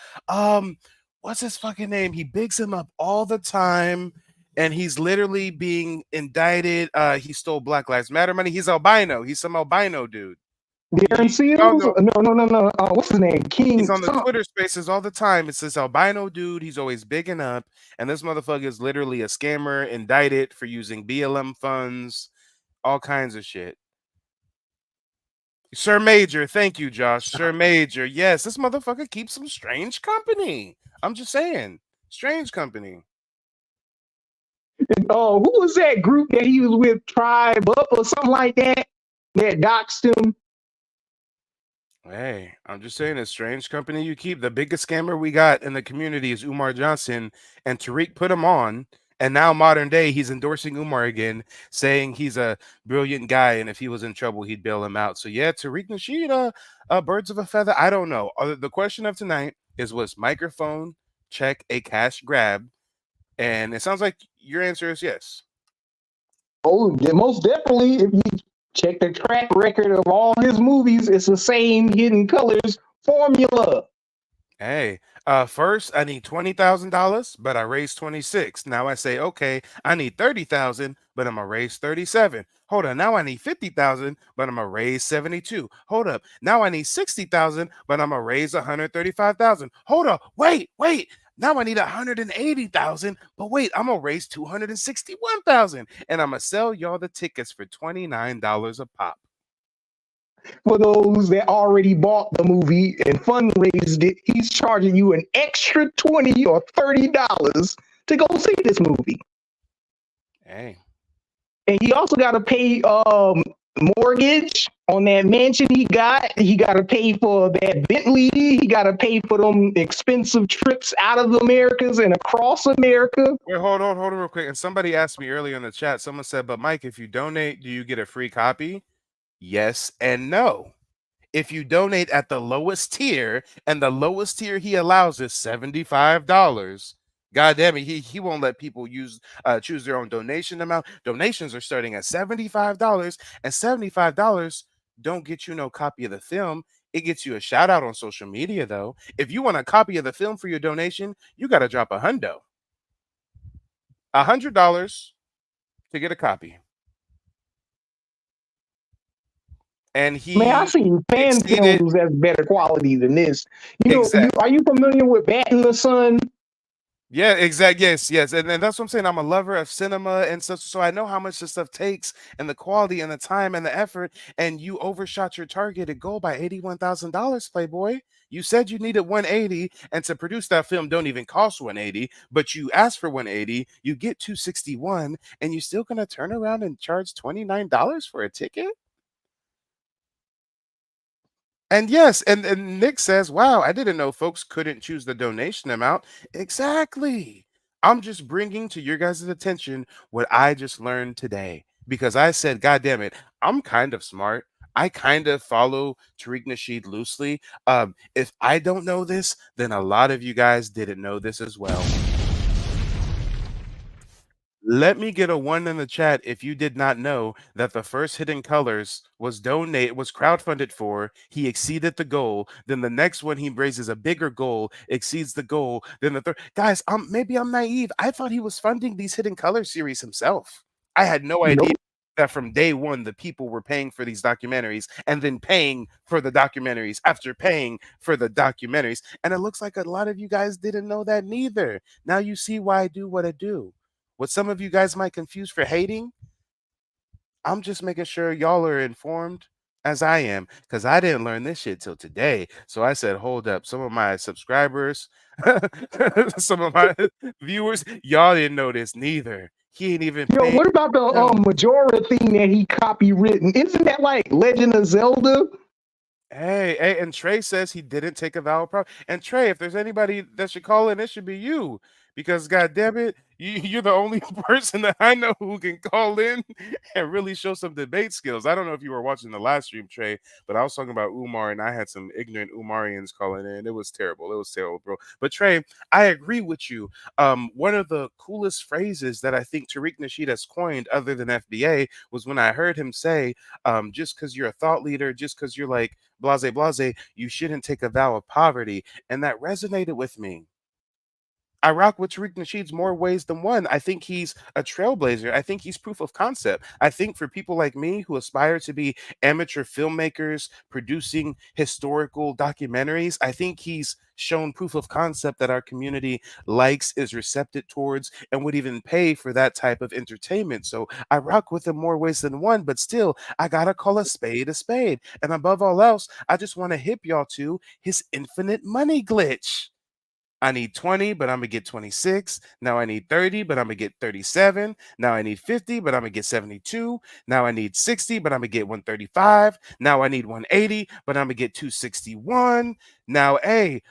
Speaker 6: What's his fucking name? He bigs him up all the time. And he's literally being indicted. He stole Black Lives Matter money. He's albino. He's some albino dude.
Speaker 8: Darren Seals? No. What's his name? King.
Speaker 6: He's on the Twitter spaces all the time. It's this albino dude. He's always bigging up. And this motherfucker is literally a scammer, indicted for using BLM funds, all kinds of shit. Sir Major. Thank you, Josh. Sir Major. Yes, this motherfucker keeps some strange company. I'm just saying. Strange company.
Speaker 8: Who was that group that he was with, Tribe Up or something like that, that doxed him?
Speaker 6: Hey, I'm just saying, a strange company you keep. The biggest scammer we got in the community is Umar Johnson, and Tariq put him on, and now modern day, he's endorsing Umar again, saying he's a brilliant guy, and if he was in trouble, he'd bail him out. So yeah, Tariq Nasheed, birds of a feather. I don't know. The question of tonight is, was microphone check a cash grab? And it sounds like your answer is yes.
Speaker 8: Oh, most definitely. If you check the track record of all his movies, it's the same Hidden Colors formula.
Speaker 6: Hey, first I need $20,000, but I raised 26. Now I say, okay, I need 30,000, but I'm gonna raise 37. Hold on, now I need 50,000, but I'm gonna raise 72. Hold up, now I need 60,000, but I'm gonna raise 135,000. Hold up, wait. Now I need 180,000, but wait, I'm gonna raise 261,000, and I'm gonna sell y'all the tickets for $29 a pop.
Speaker 8: For those that already bought the movie and fundraised it, he's charging you an extra $20 or $30 to go see this movie.
Speaker 6: Hey.
Speaker 8: And he also got to pay mortgage on that mansion he got to pay for that Bentley, he got to pay for them expensive trips out of the Americas and across America.
Speaker 6: Wait, hold on real quick. And somebody asked me earlier in the chat, someone said, but Mike, if you donate, do you get a free copy? Yes and no. If you donate at the lowest tier, and the lowest tier he allows is $75. God damn it, he won't let people choose their own donation amount. Donations are starting at $75, and $75 don't get you no copy of the film. It gets you a shout out on social media, though. If you want a copy of the film for your donation, you got to drop $100 to get a copy. And
Speaker 8: Man, I
Speaker 6: he
Speaker 8: seen fan
Speaker 6: exceeded
Speaker 8: films that's better quality than this. You know,
Speaker 6: exactly.
Speaker 8: are you familiar with Bat in the Sun?
Speaker 6: Yeah, exactly. Yes. And that's what I'm saying. I'm a lover of cinema and stuff. So I know how much this stuff takes and the quality and the time and the effort. And you overshot your targeted goal by $81,000, Playboy. You said you needed 180, and to produce that film don't even cost 180, but you asked for 180, you get 261, and you're still gonna turn around and charge $29 for a ticket? And yes, and Nick says, "Wow, I didn't know folks couldn't choose the donation amount." Exactly. I'm just bringing to your guys' attention what I just learned today because I said, "God damn it, I'm kind of smart. I kind of follow Tariq Nasheed loosely. If I don't know this, then a lot of you guys didn't know this as well." Let me get a one in the chat if you did not know that the first Hidden Colors was crowdfunded for. He exceeded the goal. Then the next one he raises a bigger goal, exceeds the goal. Then the third. Guys, maybe I'm naive. I thought he was funding these Hidden Colors series himself. I had no idea
Speaker 8: Nope.
Speaker 6: that from day one the people were paying for these documentaries and then paying for the documentaries after paying for the documentaries. And it looks like a lot of you guys didn't know that neither. Now you see why I do what I do. What some of you guys might confuse for hating, I'm just making sure y'all are informed as I am, because I didn't learn this shit till today. So I said, hold up, some of my subscribers, some of my viewers, y'all didn't know this neither. He ain't even
Speaker 8: Yo,
Speaker 6: paying.
Speaker 8: what about the Majora thing that he copywritten? Isn't that like Legend of Zelda?
Speaker 6: Hey, and Trey says he didn't take a vowel prop. And Trey, if there's anybody that should call in, it should be you. Because God damn it, you're the only person that I know who can call in and really show some debate skills. I don't know if you were watching the last stream, Trey, but I was talking about Umar and I had some ignorant Umarians calling in. It was terrible. It was terrible, bro. But Trey, I agree with you. One of the coolest phrases that I think Tariq Nasheed has coined, other than FBA, was when I heard him say, just because you're a thought leader, just because you're like blase, you shouldn't take a vow of poverty. And that resonated with me. I rock with Tariq Nasheed's more ways than one. I think he's a trailblazer. I think he's proof of concept. I think for people like me who aspire to be amateur filmmakers producing historical documentaries, I think he's shown proof of concept that our community likes, is receptive towards, and would even pay for that type of entertainment. So I rock with him more ways than one, but still, I gotta call a spade a spade. And above all else, I just want to hip y'all to his infinite money glitch. I need 20, but I'm gonna get 26. Now I need 30, but I'm gonna get 37. Now I need 50, but I'm gonna get 72. Now I need 60, but I'm gonna get 135. Now I need 180, but I'm gonna get 261. Now, hey,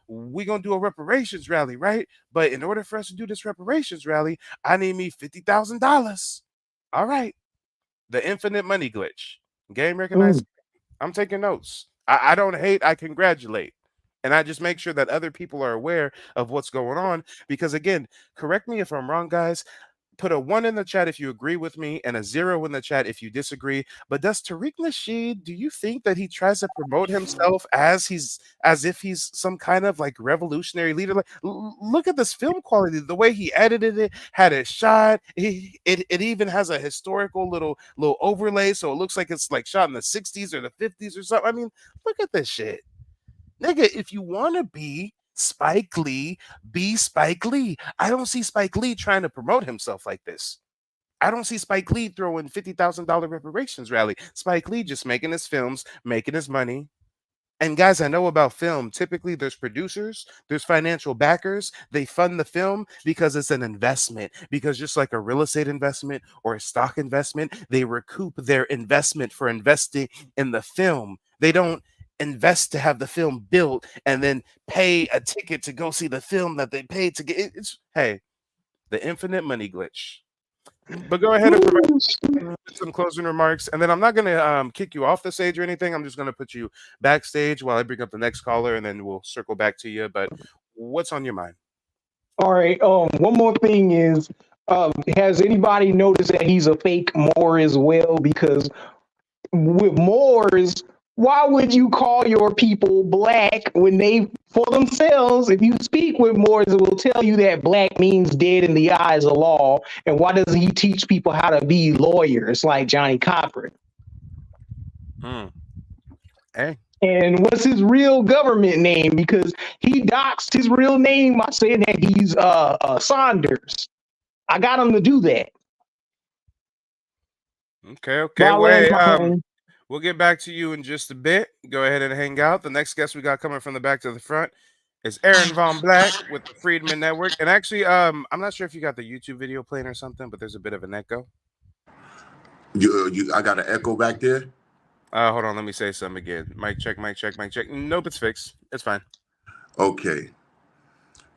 Speaker 6: we're gonna do a reparations rally, right? But in order for us to do this reparations rally, I need me $50,000. All right, the infinite money glitch. Game recognized. I'm taking notes. I don't hate, I congratulate. And I just make sure that other people are aware of what's going on. Because again, correct me if I'm wrong, guys. Put a 1 in the chat if you agree with me and a 0 in the chat if you disagree. But does Tariq Nasheed, do you think that he tries to promote himself as if he's some kind of like revolutionary leader? Like, look at this film quality, the way he edited it, had it shot. It even has a historical little overlay, so it looks like it's like shot in the 60s or the 50s or something. I mean, look at this shit. Nigga, if you want to be Spike Lee, be Spike Lee. I don't see Spike Lee trying to promote himself like this. I don't see Spike Lee throwing $50,000 reparations rally. Spike Lee just making his films, making his money, And guys, I know about film. Typically, there's producers, there's financial backers. They fund the film because it's an investment. Because just like a real estate investment or a stock investment, they recoup their investment for investing in the film. They don't invest to have the film built and then pay a ticket to go see the film that they paid to get. It's hey, the infinite money glitch. But go ahead and provide some closing remarks, and then I'm not going to kick you off the stage or anything. I'm just going to put you backstage while I bring up the next caller, and then we'll circle back to you. But what's on your mind?
Speaker 8: All right. One more thing is, has anybody noticed that he's a fake Moor as well? Because with Moors, why would you call your people black when they, for themselves, if you speak with Moors, it will tell you that black means dead in the eyes of law. And why doesn't he teach people how to be lawyers like Johnny Cochran?
Speaker 6: Hey.
Speaker 8: And what's his real government name? Because he doxed his real name by saying that he's Saunders. I got him to do that.
Speaker 6: Okay. We'll get back to you in just a bit. Go ahead and hang out. The next guest we got coming from the back to the front is Aaron Von Black with the Freedman Network. And actually, I'm not sure if you got the YouTube video playing or something, but there's a bit of an echo.
Speaker 9: I got an echo back there.
Speaker 6: Hold on, let me say something again. Mic check. Nope, it's fixed. It's fine.
Speaker 9: Okay.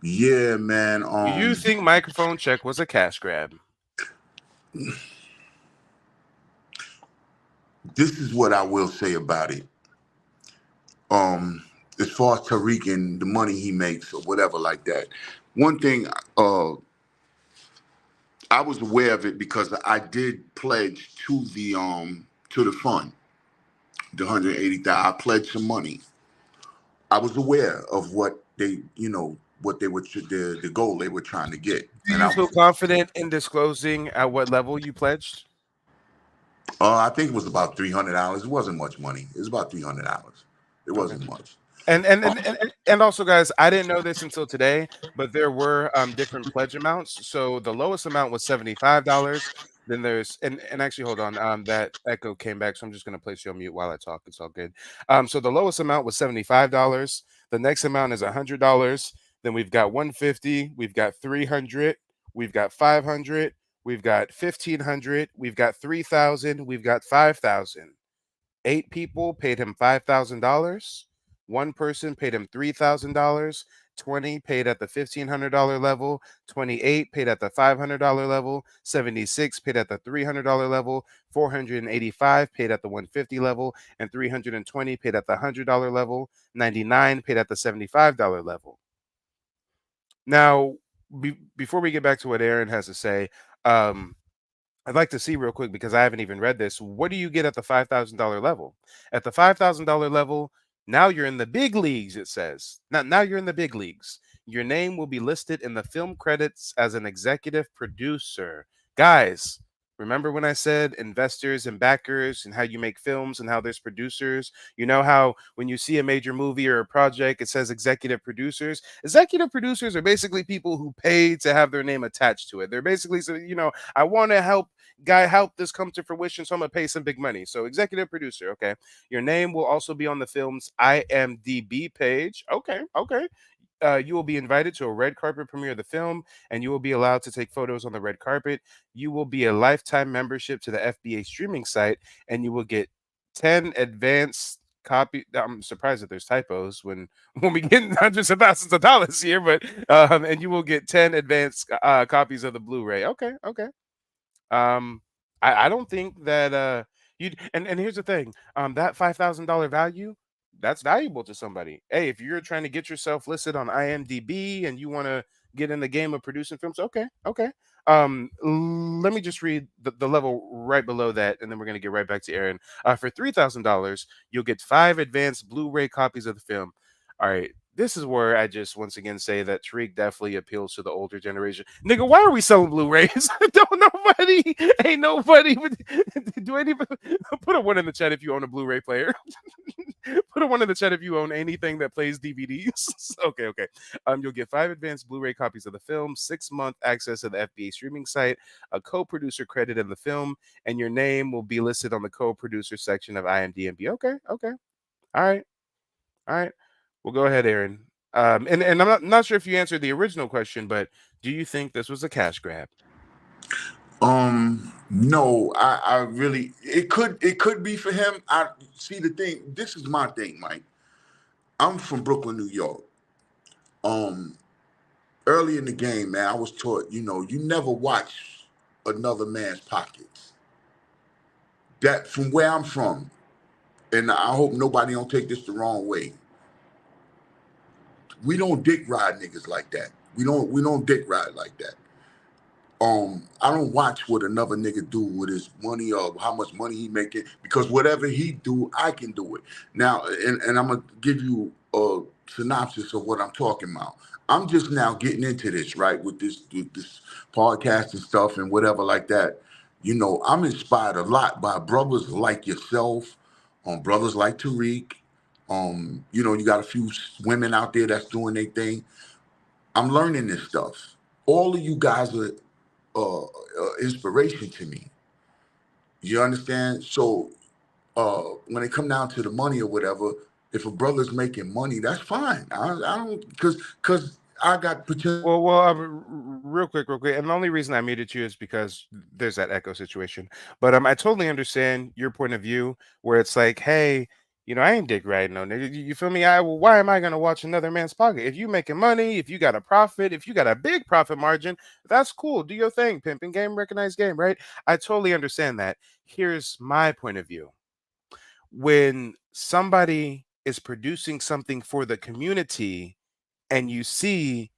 Speaker 9: Yeah, man.
Speaker 6: You think microphone check was a cash grab?
Speaker 9: This is what I will say about it. As far as Tariq and the money he makes or whatever like that. One thing, I was aware of it because I did pledge to the fund, the 180,000. I pledged some money. I was aware of what they, what they were, the goal they were trying to get.
Speaker 6: Do you feel confident in disclosing at what level you pledged?
Speaker 9: I think it was about $300. It wasn't much money. It was about $300. It wasn't much.
Speaker 6: And also, guys, I didn't know this until today, but there were different pledge amounts. So the lowest amount was $75. Then there's and actually, hold on, that echo came back, so I'm just gonna place you on mute while I talk. It's all good. So the lowest amount was $75. The next amount is $100. Then we've got 150. We've got 300. We've got 500. We've got 1,500. We've got 3,000. We've got 5,000. 8 people paid him $5,000. One person paid him $3,000. 20 paid at the $1,500 level. 28 paid at the $500 level. 76 paid at the $300 level. 485 paid at the $150 level, and 320 paid at the $100 level. 99 paid at the $75 level. Now, before we get back to what Aaron has to say, I'd like to see real quick, because I haven't even read this. What do you get at the $5,000 level? At the $5,000 level, now you're in the big leagues, it says. Now you're in the big leagues. Your name will be listed in the film credits as an executive producer. Guys, remember when I said investors and backers and how you make films and how there's producers? You know how when you see a major movie or a project, it says executive producers? Executive producers are basically people who pay to have their name attached to it. They're basically, I want to help this come to fruition, so I'm going to pay some big money. So executive producer, okay. Your name will also be on the film's IMDb page. Okay. You will be invited to a red carpet premiere of the film, and you will be allowed to take photos on the red carpet. You will be a lifetime membership to the FBA streaming site, and you will get 10 advanced copy. I'm surprised that there's typos when we get hundreds of thousands of dollars here, but and you will get 10 advanced copies of the Blu-ray. Okay. I don't think that you and here's the thing. That $5,000 value, that's valuable to somebody. Hey, if you're trying to get yourself listed on IMDb and you want to get in the game of producing films, okay. Let me just read the level right below that, and then we're gonna get right back to Aaron. For $3,000, you'll get 5 advanced Blu-ray copies of the film. All right. This is where I just once again say that Tariq definitely appeals to the older generation. Nigga, why are we selling Blu-rays? Ain't nobody do anything. Put a 1 in the chat if you own a Blu-ray player. Put a 1 in the chat if you own anything that plays DVDs. Okay. You'll get 5 advanced Blu-ray copies of the film, 6-month access to the FBA streaming site, a co-producer credit in the film, and your name will be listed on the co-producer section of IMDb. Okay. All right. All right. Well, go ahead, Aaron. And I'm not sure if you answered the original question, but do you think this was a cash grab?
Speaker 9: No, I really it could be for him. I see the thing. This is my thing, Mike. I'm from Brooklyn, New York. Um, Early in the game, man, I was taught, you never watch another man's pockets. That from where I'm from, and I hope nobody don't take this the wrong way. We don't dick ride niggas like that. We don't dick ride like that. I don't watch what another nigga do with his money or how much money he making because whatever he do, I can do it. Now, and I'm gonna give you a synopsis of what I'm talking about. I'm just now getting into this, right, with this podcast and stuff and whatever like that. I'm inspired a lot by brothers like yourself, brothers like Tariq. You got a few women out there that's doing their thing. I'm learning this stuff. All of you guys are inspiration to me. You understand? So when it come down to the money or whatever, if a brother's making money, that's fine. I don't because I got potential.
Speaker 6: Well, real quick, and the only reason I muted you is because there's that echo situation. But I totally understand your point of view, where it's like, hey, I ain't dick riding no nigga. You feel me? Why am I gonna watch another man's pocket? If you making money, if you got a profit, if you got a big profit margin, that's cool. Do your thing, pimping game, recognized game, right? I totally understand that. Here's my point of view: when somebody is producing something for the community, and you see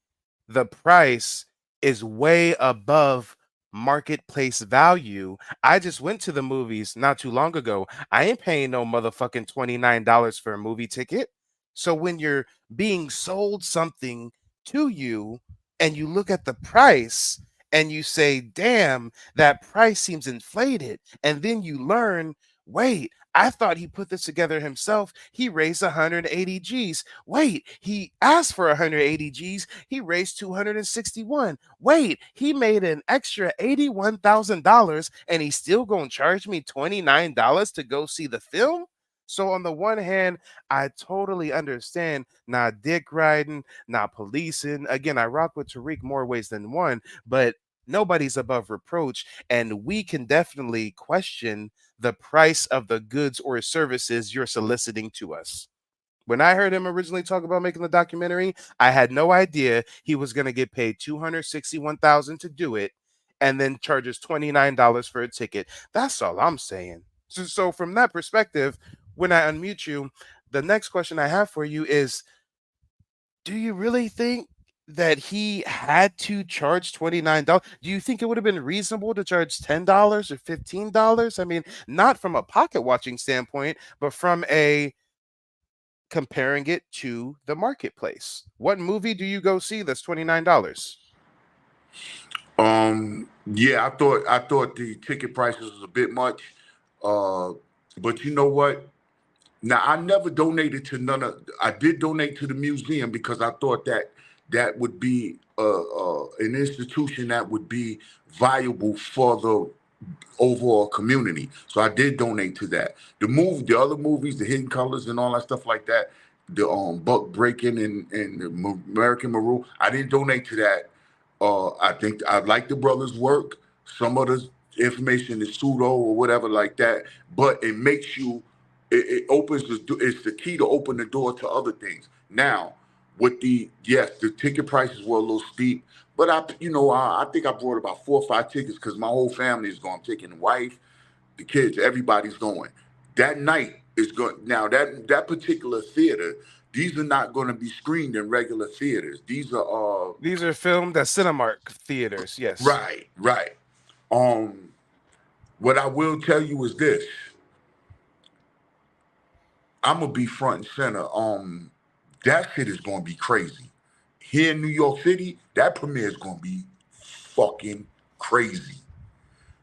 Speaker 6: the price is way above marketplace value. I just went to the movies not too long ago. I ain't paying no motherfucking $29 for a movie ticket. So when you're being sold something to you and you look at the price and you say, damn, that price seems inflated. And then you learn, wait, I thought he put this together himself. He raised 180 G's. Wait, he asked for 180 G's. He raised 261. Wait, he made an extra $81,000 and he's still going to charge me $29 to go see the film? So on the one hand, I totally understand not dick riding, not policing. Again, I rock with Tariq more ways than one, but nobody's above reproach. And we can definitely question the price of the goods or services you're soliciting to us. When I heard him originally talk about making the documentary, I had no idea he was going to get paid $261,000 to do it and then charges $29 for a ticket. That's all I'm saying. So from that perspective, when I unmute you, the next question I have for you is, do you really think that he had to charge $29? Do you think it would have been reasonable to charge $10 or $15? I mean, not from a pocket watching standpoint, but from a comparing it to the marketplace. What movie do you go see that's $29?
Speaker 9: Yeah, I thought the ticket prices was a bit much. Uh, but you know what? Now I never donated to none of. I did donate to the museum because I thought that would be an institution that would be viable for the overall community. So I did donate to that. The other movies, the Hidden Colors and all that stuff like that, the Buck Breaking and the American Maroon, I didn't donate to that. I think I like the brothers' work. Some of the information is pseudo or whatever like that, but it makes you. It opens it's the key to open the door to other things. Now, with the ticket prices were a little steep, but I think I brought about 4 or 5 tickets because my whole family is going. I'm taking the wife, the kids, everybody's going. That night is going. Now that particular theater, these are not going to be screened in regular theaters.
Speaker 6: These are filmed at Cinemark theaters, yes.
Speaker 9: Right. Um, what I will tell you is this: I'm gonna be front and center. That shit is gonna be crazy. Here in New York City, that premiere is gonna be fucking crazy.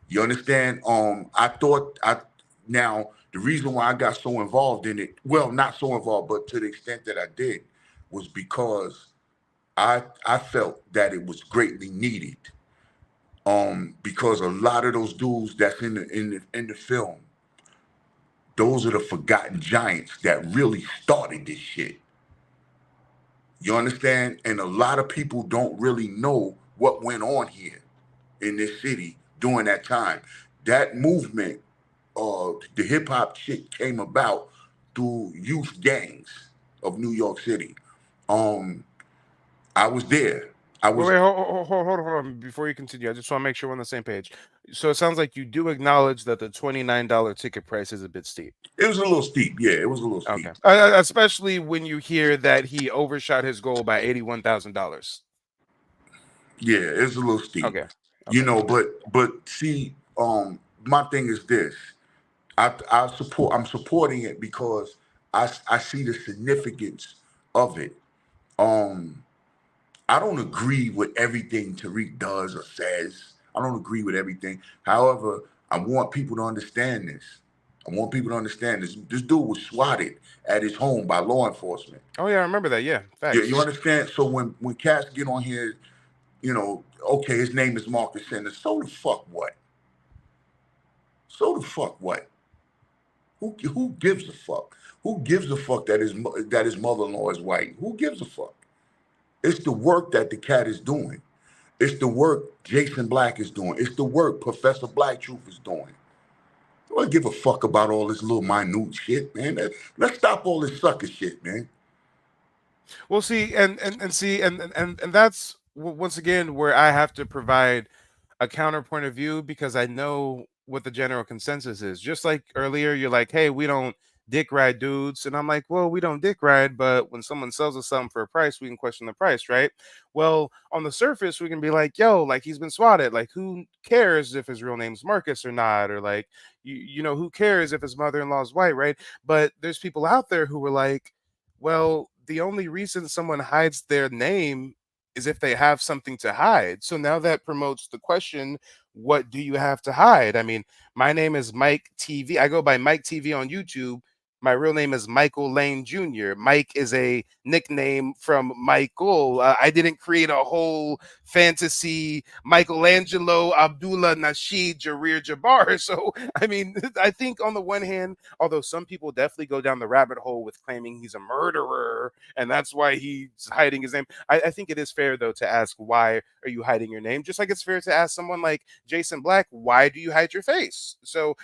Speaker 9: You understand? I thought I now the reason why I got so involved in it, well, not so involved, but to the extent that I did, was because I felt that it was greatly needed. Because a lot of those dudes that's in the film, Those are the forgotten giants that really started this shit. You understand? And a lot of people don't really know what went on here in this city during that time. That movement, the hip hop shit came about through youth gangs of New York City. I was there. I was.
Speaker 6: Wait, hold on. Before you continue, I just want to make sure we're on the same page. So it sounds like you do acknowledge that the $29 ticket price is a bit steep.
Speaker 9: It was a little steep. Yeah, it was a little
Speaker 6: Okay.
Speaker 9: steep.
Speaker 6: Especially when you hear that he overshot his goal by $81,000.
Speaker 9: Yeah, it's a little steep.
Speaker 6: Okay.
Speaker 9: You know, but see, my thing is this. I'm supporting it because I see the significance of it. I don't agree with everything Tariq does or says. I don't agree with everything. However, I want people to understand this. I want people to understand this. This dude was swatted at his home by law enforcement.
Speaker 6: Oh yeah, I remember that. Yeah, facts.
Speaker 9: You understand? So when cats get on here, you know, okay, his name is Marcus Sanders. So the fuck what? So the fuck what? Who gives a fuck? Who gives a fuck that his mother-in-law is white? Who gives a fuck? It's the work that the cat is doing. It's the work Jason Black is doing. It's the work Professor Black Truth is doing. I don't give a fuck about all this little minute shit, man. Let's stop all this sucker shit, man.
Speaker 6: Well, see, and that's once again where I have to provide a counterpoint of view because I know what the general consensus is. Just like earlier, you're like, "Hey, we don't dick ride dudes," and I'm like, "Well, we don't dick ride, but when someone sells us something for a price, we can question the price, right?" Well, on the surface, we can be like, "Yo, like he's been swatted. Like, who cares if his real name's Marcus or not? Or like, you know, who cares if his mother-in-law is white, right?" But there's people out there who were like, well, the only reason someone hides their name is if they have something to hide. So now that promotes the question, what do you have to hide? I mean, my name is Mike TV. I go by Mike TV on YouTube. My real name is Michael Lane Jr. Mike is a nickname from Michael. I didn't create a whole fantasy Michelangelo, Abdullah Nasheed, Jarir Jabbar. So, I mean, I think on the one hand, although some people definitely go down the rabbit hole with claiming he's a murderer and that's why he's hiding his name, I think it is fair, though, to ask, why are you hiding your name? Just like it's fair to ask someone like Jason Black, why do you hide your face? So,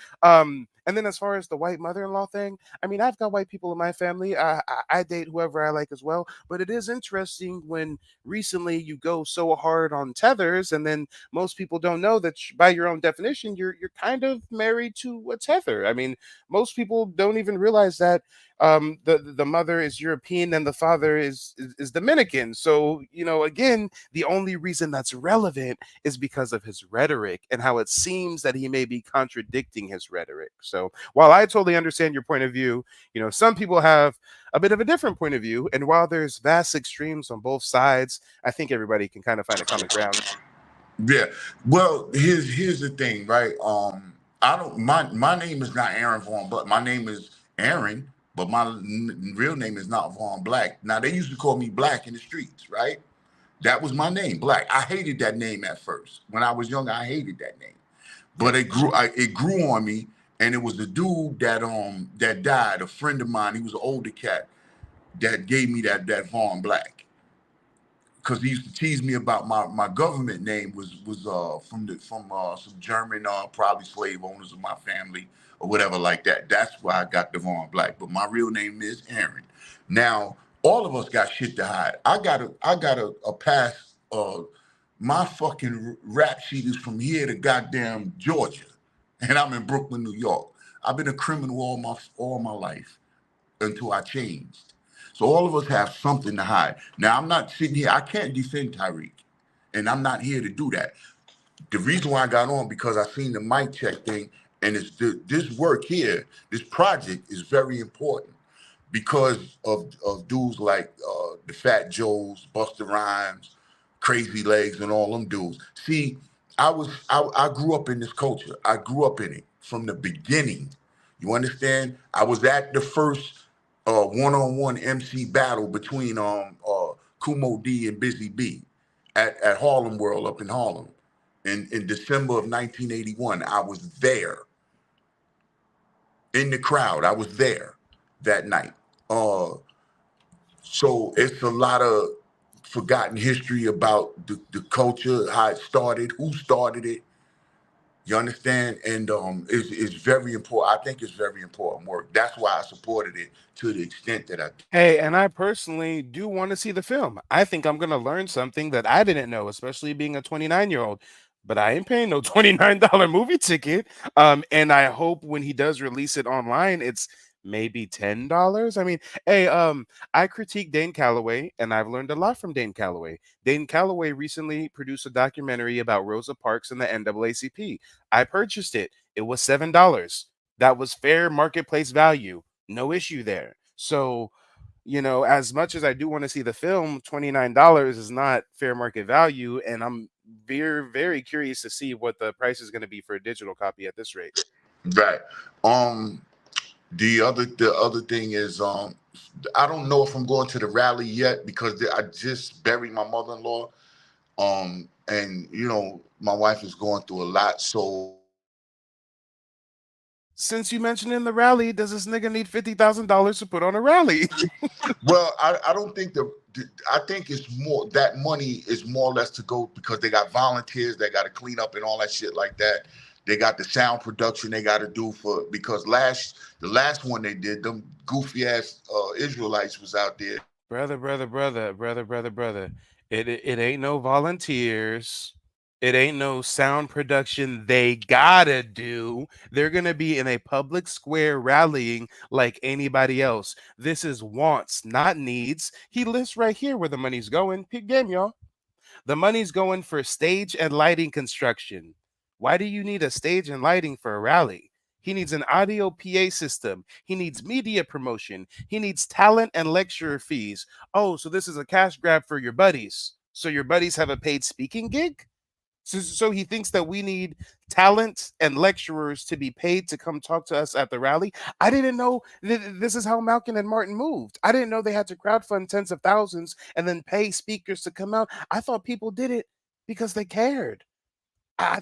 Speaker 6: and then as far as the white mother-in-law thing, I mean, I've got white people in my family. I date whoever I like as well. But it is interesting when recently you go so hard on tethers, and then most people don't know that by your own definition, you're kind of married to a tether. I mean, most people don't even realize that the mother is European and the father is Dominican. So, you know, again, the only reason that's relevant is because of his rhetoric and how it seems that he may be contradicting his rhetoric. So while I totally understand your point of view, you know, some people have a bit of a different point of view. And while there's vast extremes on both sides, I think everybody can kind of find a common ground.
Speaker 9: Yeah. Well, here's the thing, right? I don't my name is not Aaron Vaughn, but my name is Aaron, but my real name is not Vaughn Black. Now they used to call me Black in the streets, right? That was my name, Black. I hated that name at first. When I was younger, I hated that name. But it grew on me, and it was the dude that died, a friend of mine. He was an older cat that gave me that Vaughn Black. Because he used to tease me about my government name was from some German probably slave owners of my family or whatever like that. That's why I got Devon Black. But my real name is Aaron. Now all of us got shit to hide. I got a pass. My fucking rap sheet is from here to goddamn Georgia, and I'm in Brooklyn, New York. I've been a criminal all my life until I changed. So all of us have something to hide. Now, I'm not sitting here. I can't defend Tariq, and I'm not here to do that. The reason why I got on, because I seen the mic check thing, and it's this work here, this project is very important because of dudes like the Fat Joes, Busta Rhymes, Crazy Legs, and all them dudes. See, I grew up in this culture. I grew up in it from the beginning. You understand? I was at the first one-on-one MC battle between Kumo D and Busy B at Harlem World up in Harlem in December of 1981. I was there. in the crowd. I was there that night. So it's a lot of forgotten history about the culture, how it started, who started it. You understand? And it's very important. I think it's very important work. That's why I supported it to the extent that I did.
Speaker 6: Hey, and I personally do want to see the film. I think I'm going to learn something that I didn't know, especially being a 29-year-old. But I ain't paying no $29 movie ticket. And I hope when he does release it online, it's maybe $10. I mean, hey, I critique Dane Calloway, and I've learned a lot from Dane Calloway. Dane Calloway recently produced a documentary about Rosa Parks and the NAACP. I purchased it. It was $7. That was fair marketplace value. No issue there. So, as much as I do want to see the film, $29 is not fair market value, and I'm very, very curious to see what the price is going to be for a digital copy at this rate.
Speaker 9: Right. Um, the other thing is I don't know if I'm going to the rally yet because I just buried my mother-in-law. And my wife is going through a lot, so
Speaker 6: Since you mentioned in the rally, does this nigga need $50,000 to put on a rally?
Speaker 9: well, I don't think I think it's more that money is more or less to go because they got volunteers, they got to clean up and all that shit like that. They got the sound production they got to do because the last one they did, them goofy ass Israelites was out there.
Speaker 6: Brother. It ain't no volunteers. It ain't no sound production they gotta do. They're gonna be in a public square rallying like anybody else. This is wants, not needs. He lists right here where the money's going. Peep game, y'all. The money's going for stage and lighting construction. Why do you need a stage and lighting for a rally? He needs an audio PA system. He needs media promotion. He needs talent and lecturer fees. Oh, so this is a cash grab for your buddies. So your buddies have a paid speaking gig? So he thinks that we need talent and lecturers to be paid to come talk to us at the rally. I didn't know this is how Malcolm and Martin moved. I didn't know they had to crowdfund tens of thousands and then pay speakers to come out. I thought people did it because they cared. I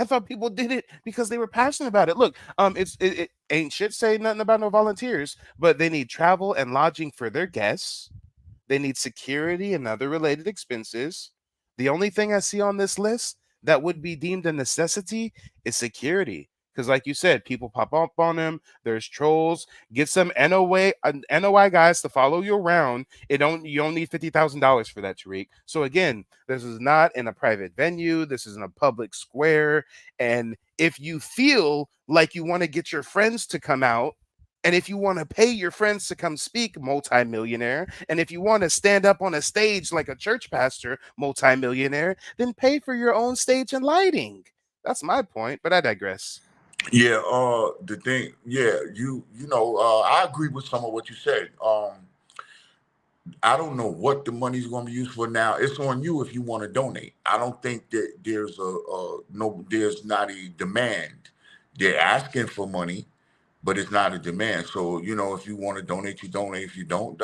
Speaker 6: thought people did it because they were passionate about it. Look, it ain't shit saying nothing about no volunteers, but they need travel and lodging for their guests. They need security and other related expenses. The only thing I see on this list that would be deemed a necessity is security. Because, like you said, people pop up on them. There's trolls. Get some NOI guys to follow you around. You don't need $50,000 for that, Tariq. So again, this is not in a private venue. This is in a public square. And if you feel like you want to get your friends to come out, and if you want to pay your friends to come speak, multimillionaire, and if you want to stand up on a stage like a church pastor, multimillionaire, then pay for your own stage and lighting. That's my point, but I digress.
Speaker 9: Yeah, the thing, yeah, I agree with some of what you said. I don't know what the money's going to be used for now. It's on you if you want to donate. I don't think that there's not a demand. They're asking for money, but it's not a demand. So, if you want to donate, you donate. If you don't.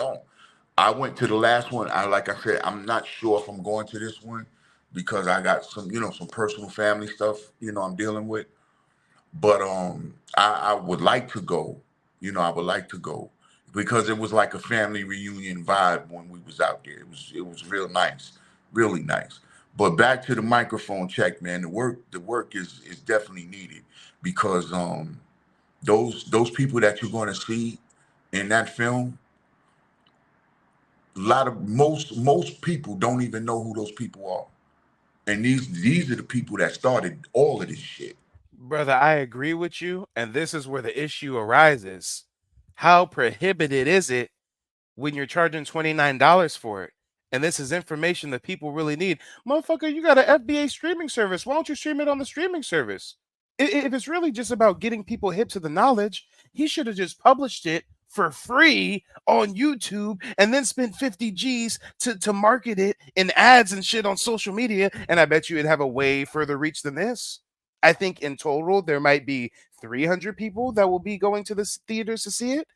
Speaker 9: I went to the last one. Like I said, I'm not sure if I'm going to this one because I got some personal family stuff, I'm dealing with. But I would like to go. I would like to go because it was like a family reunion vibe when we was out there. It was real nice, really nice. But back to the microphone check, man. The work is definitely needed because those people that you're going to see in that film, most people don't even know who those people are, and these are the people that started all of this shit.
Speaker 6: Brother, I agree with you, and this is where the issue arises. How prohibited is it when you're charging $29 for it? And this is information that people really need. Motherfucker, you got an FBA streaming service. Why don't you stream it on the streaming service? If it's really just about getting people hip to the knowledge, he should have just published it for free on YouTube and then spent 50 G's to market it in ads and shit on social media. And I bet you it'd have a way further reach than this. I think in total, there might be 300 people that will be going to the theaters to see it,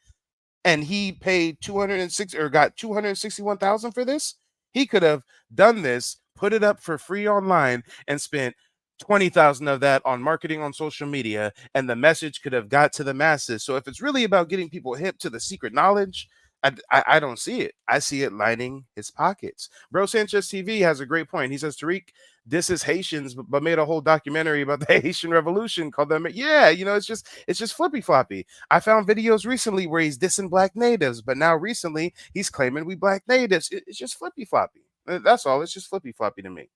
Speaker 6: and he paid 206 or got 261,000 for this. He could have done this, put it up for free online, and spent 20,000 of that on marketing on social media, and the message could have got to the masses. So if it's really about getting people hip to the secret knowledge, I don't see it. I see it lining his pockets. Bro Sanchez TV has a great point. He says, Tariq, this is Haitians, but made a whole documentary about the Haitian Revolution called them. Yeah, it's just flippy floppy. I found videos recently where he's dissing black natives, but now recently he's claiming we black natives. It's just flippy floppy. That's all. It's just flippy floppy to me.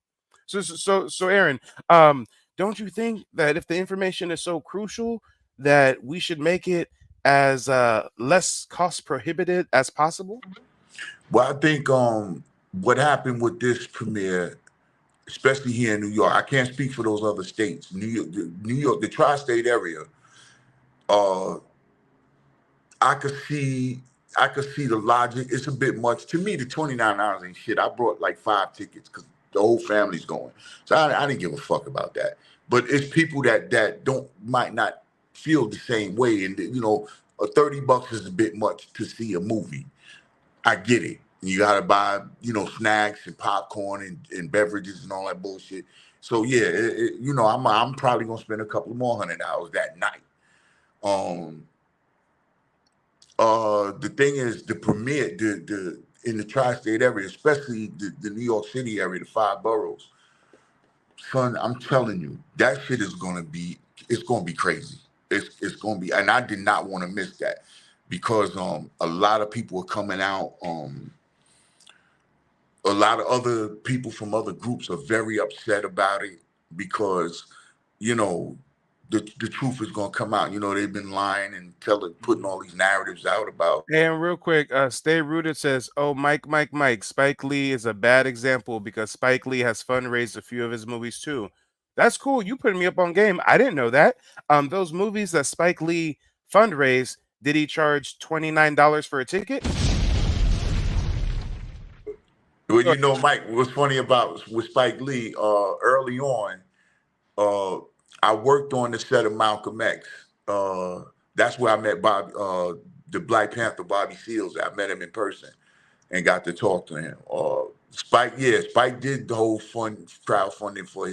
Speaker 6: So Aaron, don't you think that if the information is so crucial that we should make it as less cost prohibited as possible?
Speaker 9: Well, I think what happened with this premiere, especially here in New York, I can't speak for those other states. New York, the tri-state area. I could see the logic. It's a bit much to me. The $29 ain't shit. I brought like 5 tickets because the whole family's going, so I didn't give a fuck about that. But it's people that might not feel the same way, and $30 is a bit much to see a movie. I get it. You gotta buy snacks and popcorn and beverages and all that bullshit. So yeah, I'm probably gonna spend a couple more $100 that night. The thing is, the premiere, the in the tri-state area, especially the New York City area, the 5 boroughs, son, I'm telling you, that shit is gonna be crazy. It's gonna be, and I did not want to miss that because a lot of people are coming out. A lot of other people from other groups are very upset about it because, the truth is gonna come out. They've been lying and putting all these narratives out about.
Speaker 6: And real quick, Stay Rooted says, "Oh, Mike, Spike Lee is a bad example because Spike Lee has fundraised a few of his movies too." That's cool. You putting me up on game. I didn't know that. Those movies that Spike Lee fundraised, did he charge $29 for a ticket?
Speaker 9: Well, Mike, what's funny with Spike Lee, early on, I worked on the set of Malcolm X. That's where I met the Black Panther, Bobby Seals. I met him in person and got to talk to him. Spike did the whole crowdfunding for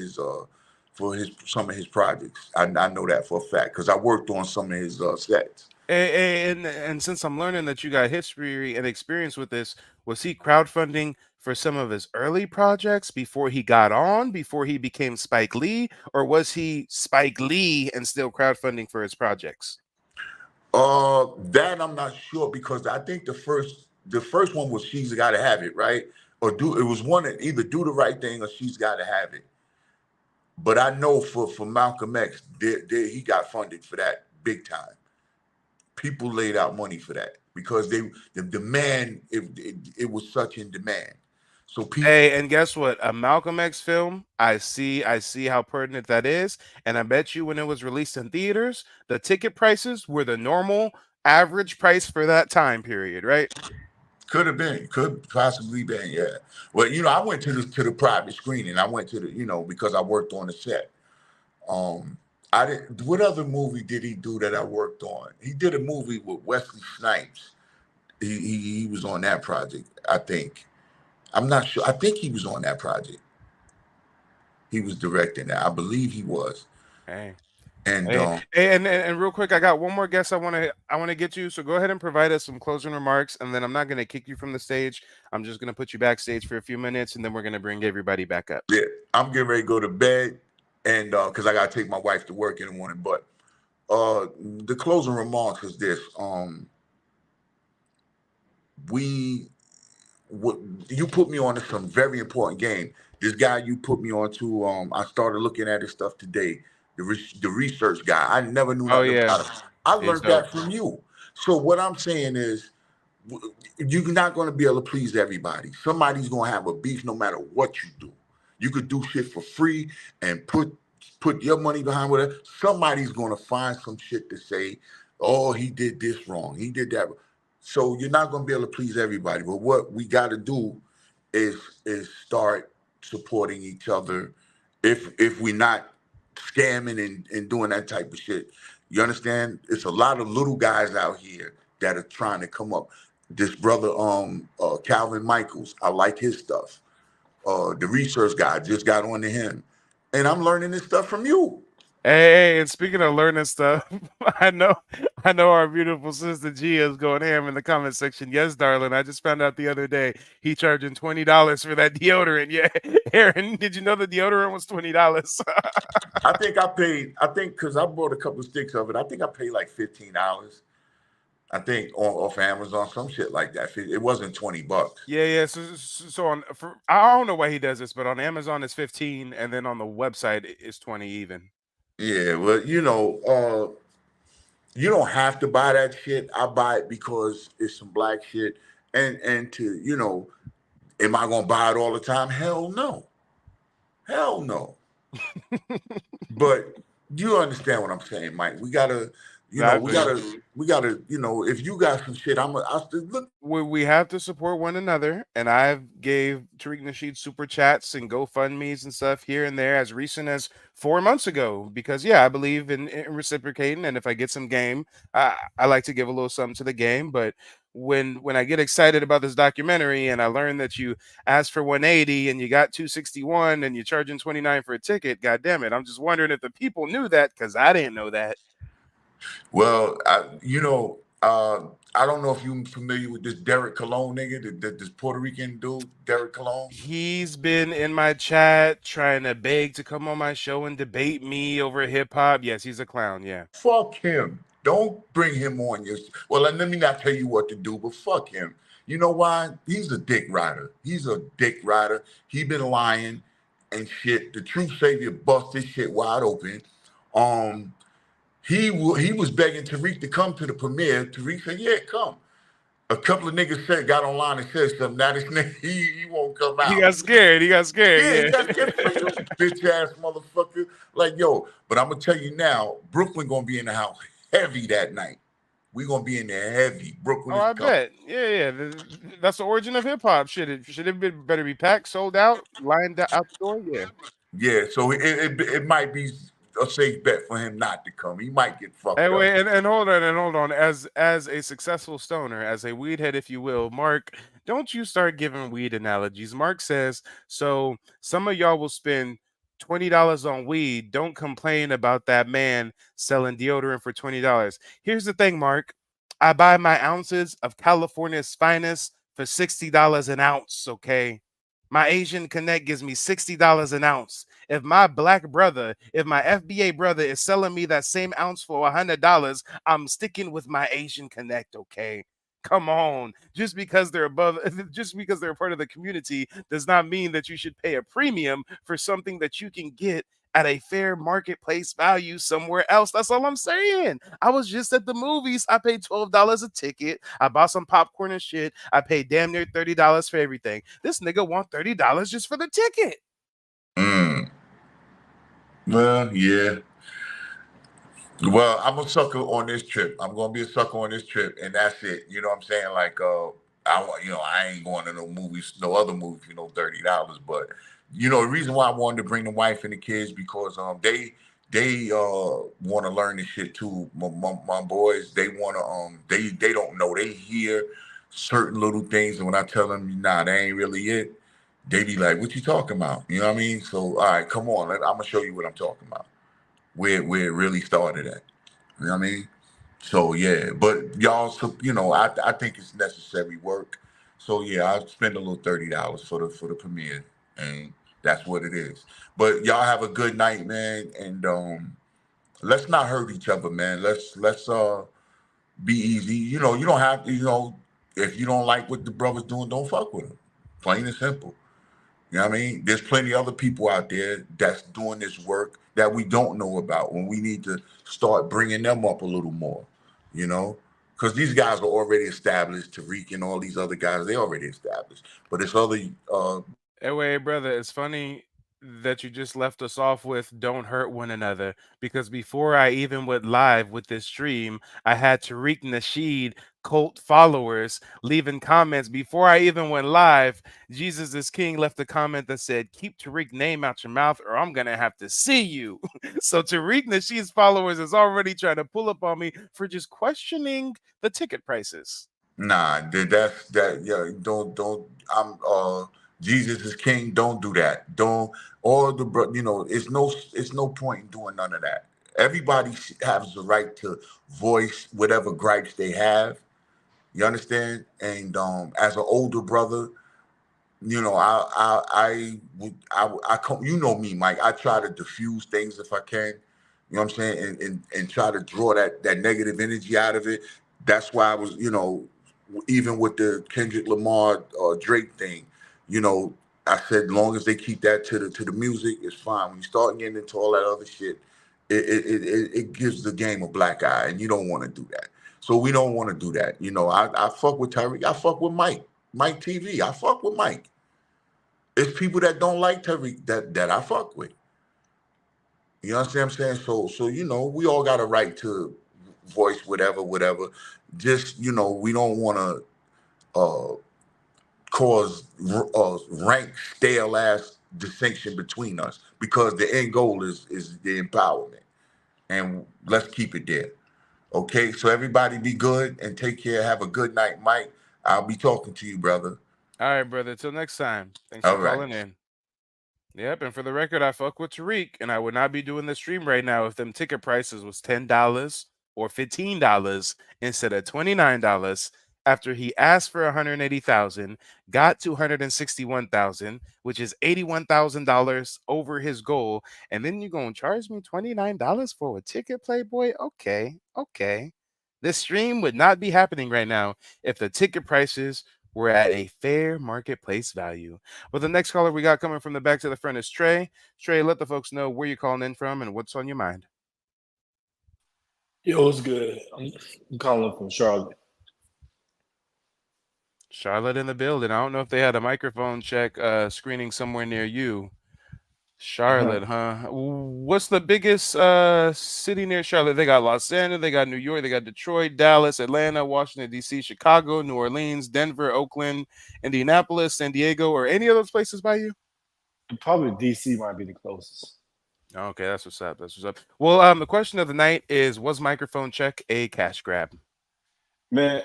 Speaker 9: some of his projects. I know that for a fact because I worked on some of his sets.
Speaker 6: And since I'm learning that you got history and experience with this, was he crowdfunding for some of his early projects before he became Spike Lee, or was he Spike Lee and still crowdfunding for his projects?
Speaker 9: That I'm not sure because I think the first one was She's Gotta Have It, right? It was one that either Do the Right Thing or She's Gotta Have It. But I know for Malcolm X, he got funded for that big time. People laid out money for that because the demand, it was such in demand. So people.
Speaker 6: Hey, and guess what? A Malcolm X film, I see how pertinent that is. And I bet you when it was released in theaters, the ticket prices were the normal average price for that time period, right?
Speaker 9: Could possibly been, yeah. Well, I went to the private screening. I went to because I worked on the set. What other movie did he do that I worked on? He did a movie with Wesley Snipes. He was on that project, I think. I'm not sure. I think he was on that project. He was directing that. I believe he was.
Speaker 6: Hey.
Speaker 9: And
Speaker 6: and real quick, I got one more guest I want to get to. So go ahead and provide us some closing remarks, and then I'm not going to kick you from the stage. I'm just going to put you backstage for a few minutes, and then we're going to bring everybody back up.
Speaker 9: Yeah, I'm getting ready to go to bed, and because I got to take my wife to work in the morning. But the closing remarks is this: you put me on to some very important game. This guy you put me on to, I started looking at his stuff today. The research guy. I never knew nothing about him. I learned that from you. So what I'm saying is, you're not going to be able to please everybody. Somebody's going to have a beef no matter what you do. You could do shit for free and put your money behind whatever. Somebody's going to find some shit to say, oh, he did this wrong. He did that. So you're not going to be able to please everybody. But what we got to do is start supporting each other. If we're not scamming and doing that type of shit, you understand? It's a lot of little guys out here that are trying to come up. This brother, Calvin Michaels, I like his stuff. The research guy, just got on to him. and I'm learning this stuff from you.
Speaker 6: Hey, and speaking of learning stuff, I know our beautiful sister Gia is going ham in the comment section. Yes, darling. I just found out the other day he charging $20 for that deodorant. Yeah, Aaron, did you know the deodorant was $20?
Speaker 9: I think because I bought a couple of sticks of it, I think I paid like $15. I think off Amazon, some shit like that. It wasn't $20.
Speaker 6: Yeah. So I don't know why he does this, but on Amazon it's 15, and then on the website it's 20 even.
Speaker 9: Yeah, well, you don't have to buy that shit. I buy it because it's some black shit, and to am I gonna buy it all the time? Hell no. But you understand what I'm saying, Mike? We gotta,
Speaker 6: Exactly.
Speaker 9: we gotta, if you got some shit, I'll still look.
Speaker 6: We have to support one another, and I've gave Tariq Nasheed super chats and GoFundMe's and stuff here and there as recent as 4 months ago, because I believe in reciprocating, and if I get some game, I like to give a little something to the game. But when I get excited about this documentary and I learn that you asked for 180 and you got 261 and you're charging 29 for a ticket, god damn it, I'm just wondering if the people knew that, because I didn't know that.
Speaker 9: Well, I don't know if you're familiar with this Derek Colon nigga, this Puerto Rican dude, Derek Colon.
Speaker 6: He's been in my chat trying to beg to come on my show and debate me over hip hop. Yes, he's a clown. Yeah.
Speaker 9: Fuck him. Don't bring him on your. Well, let me not tell you what to do, but fuck him. You know why? He's a dick rider. He been lying and shit. The Truth Savior bust this shit wide open. He was begging Tariq to come to the premiere. Tariq said, "Yeah, come." A couple of niggas got online and said something. Now this nigga, he won't come out.
Speaker 6: He got scared.
Speaker 9: Yeah, he got scared for you, bitch ass motherfucker. Like, yo, but I'm gonna tell you now, Brooklyn gonna be in the house heavy that night. We gonna be in there heavy. Brooklyn.
Speaker 6: Oh, I bet. Yeah. That's the origin of hip hop. Should it better be packed, sold out, lined out the door? Yeah.
Speaker 9: Yeah. So it might be a safe bet for him not to come. He might get fucked up.
Speaker 6: Wait, and hold on. As a successful stoner, as a weed head, if you will, Mark, don't you start giving weed analogies. Mark says, so some of y'all will spend $20 on weed. Don't complain about that man selling deodorant for $20. Here's the thing, Mark. I buy my ounces of California's finest for $60 an ounce, okay? My Asian Connect gives me $60 an ounce. If my black brother, if my FBA brother is selling me that same ounce for $100, I'm sticking with my Asian Connect, okay? Come on. Just because they're just because they're a part of the community does not mean that you should pay a premium for something that you can get at a fair marketplace value somewhere else. That's all I'm saying. I was just at the movies. I paid $12 a ticket. I bought some popcorn and shit. I paid damn near $30 for everything. This nigga want $30 just for the ticket.
Speaker 9: Well, yeah. Well, I'm a sucker on this trip. I'm gonna be a sucker on this trip, and that's it. You know what I'm saying? Like, I ain't going to no other movies for no $30. But the reason why I wanted to bring the wife and the kids because they want to learn this shit too. My boys, they want to they don't know. They hear certain little things, and when I tell them, nah, that ain't really it, they be like, "What you talking about?" You know what I mean? So, all right, come on, I'm gonna show you what I'm talking about. Where it really started at. You know what I mean? So yeah, but y'all, I think it's necessary work. So yeah, I'll spend a little $30 for the premiere, and that's what it is. But y'all have a good night, man, and let's not hurt each other, man. Let's be easy. You don't have to. If you don't like what the brother's doing, don't fuck with him. Plain and simple. You know what I mean? There's plenty of other people out there that's doing this work that we don't know about when we need to start bringing them up a little more, because these guys are already established. Tariq and all these other guys, they already established. But it's other.
Speaker 6: Anyway, brother, it's funny that you just left us off with "Don't hurt one another," because before I even went live with this stream, I had Tariq Nasheed cult followers leaving comments before I even went live. Jesus is King left a comment that said, "Keep Tariq name out your mouth or I'm gonna have to see you." So Tariq Nasheed's followers is already trying to pull up on me for just questioning the ticket prices.
Speaker 9: Nah, that's that. Yeah, don't. I'm Jesus is king. Don't do that. Don't all the it's no point in doing none of that. Everybody has the right to voice whatever gripes they have. You understand? And as an older brother, you know me, Mike. I try to diffuse things if I can. You know what I'm saying, and try to draw that negative energy out of it. That's why I was, even with the Kendrick Lamar Drake thing, you know, I said long as they keep that to the music, it's fine. When you start getting into all that other shit, it gives the game a black eye, and you don't want to do that. So we don't want to do that. I fuck with Tariq. I fuck with Mike TV. I fuck with Mike. It's people that don't like Tariq that I fuck with. You understand what I'm saying? So we all got a right to voice whatever. Just we don't want to cause rank stale ass distinction between us because the end goal is the empowerment, and let's keep it there. Okay, so everybody be good and take care. Have a good night, Mike. I'll be talking to you, brother.
Speaker 6: All right, brother. Till next time. Thanks for
Speaker 9: All right.
Speaker 6: calling in. Yep, and for the record, I fuck with Tariq, and I would not be doing the stream right now if them ticket prices was $10 or $15 instead of $29. After he asked for 180,000, got 261,000, which is $81,000 over his goal, and then you gonna charge me $29 for a ticket, Playboy? Okay. This stream would not be happening right now if the ticket prices were at a fair marketplace value. Well, the next caller we got coming from the back to the front is Trey. Trey, let the folks know where you're calling in from and what's on your mind.
Speaker 10: Yo, what's good? I'm calling from Charlotte.
Speaker 6: Charlotte in the building. I don't know if they had a microphone check screening somewhere near you. Charlotte, huh? What's the biggest city near Charlotte? They got Los Angeles, they got New York, they got Detroit, Dallas, Atlanta, Washington, D.C., Chicago, New Orleans, Denver, Oakland, Indianapolis, San Diego, or any of those places by you?
Speaker 10: Probably DC might be the closest.
Speaker 6: Okay, that's what's up. Well, the question of the night is, was microphone check a cash grab?
Speaker 10: Man,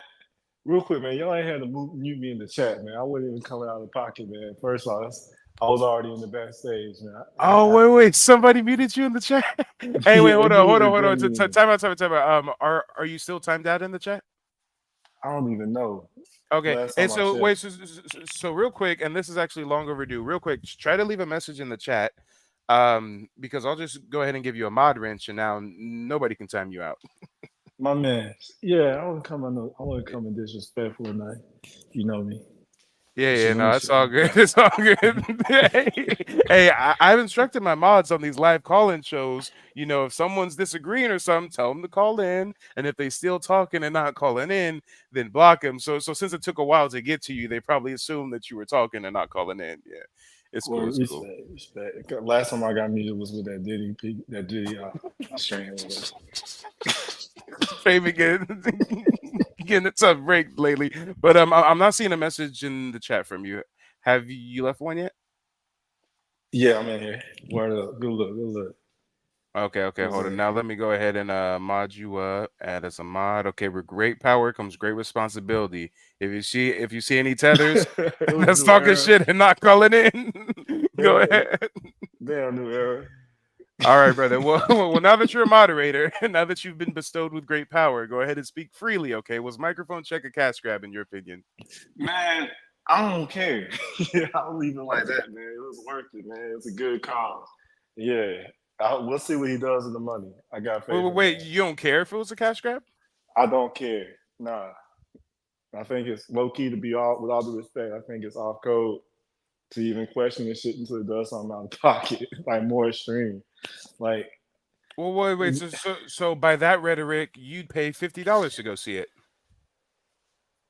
Speaker 10: real quick, man, y'all ain't had to mute me in the chat, man. I wasn't even coming out of the pocket, man. First off, I was already in the backstage, man.
Speaker 6: Wait. Somebody muted you in the chat? Hey, wait, hold on. Time out. Are you still timed out in the chat?
Speaker 10: I don't even know.
Speaker 6: Okay. Hey, so wait, so real quick, and this is actually long overdue. Real quick, try to leave a message in the chat, because I'll just go ahead and give you a mod wrench, and now nobody can time you out.
Speaker 10: My man, yeah, I wouldn't come in disrespectful tonight. You know me.
Speaker 6: Yeah, no, it's all good. It's all good. Hey, I've instructed my mods on these live call-in shows. If someone's disagreeing or something, tell them to call in. And if they still talking and not calling in, then block them. So since it took a while to get to you, they probably assumed that you were talking and not calling in. Yeah, it's cool.
Speaker 10: Respect. Last time I got muted was with that Diddy stream.
Speaker 6: Baby, getting a tough break lately, but I'm not seeing a message in the chat from you. Have you left one yet?
Speaker 10: Yeah, I'm in here. Word up. Good look.
Speaker 6: Okay, hold on. Now let me go ahead and mod you up. Add as a mod. Okay, with great power comes great responsibility. If you see any tethers that's talking shit and not calling in, go ahead.
Speaker 10: Damn, new era.
Speaker 6: All right, brother. Well, now that you're a moderator, now that you've been bestowed with great power, go ahead and speak freely, okay? Was microphone check a cash grab in your opinion?
Speaker 10: Man, I don't care. I'll leave it like that, man. It was worth it, man. It's a good cause. Yeah. We'll see what he does with the money. I got faith.
Speaker 6: Wait, you don't care if it was a cash grab?
Speaker 10: I don't care. Nah. I think it's low-key to be with all due respect, I think it's off code to even question this shit until it does something out of pocket, like more extreme. Like,
Speaker 6: well, wait. So by that rhetoric, you'd pay $50 to go see it.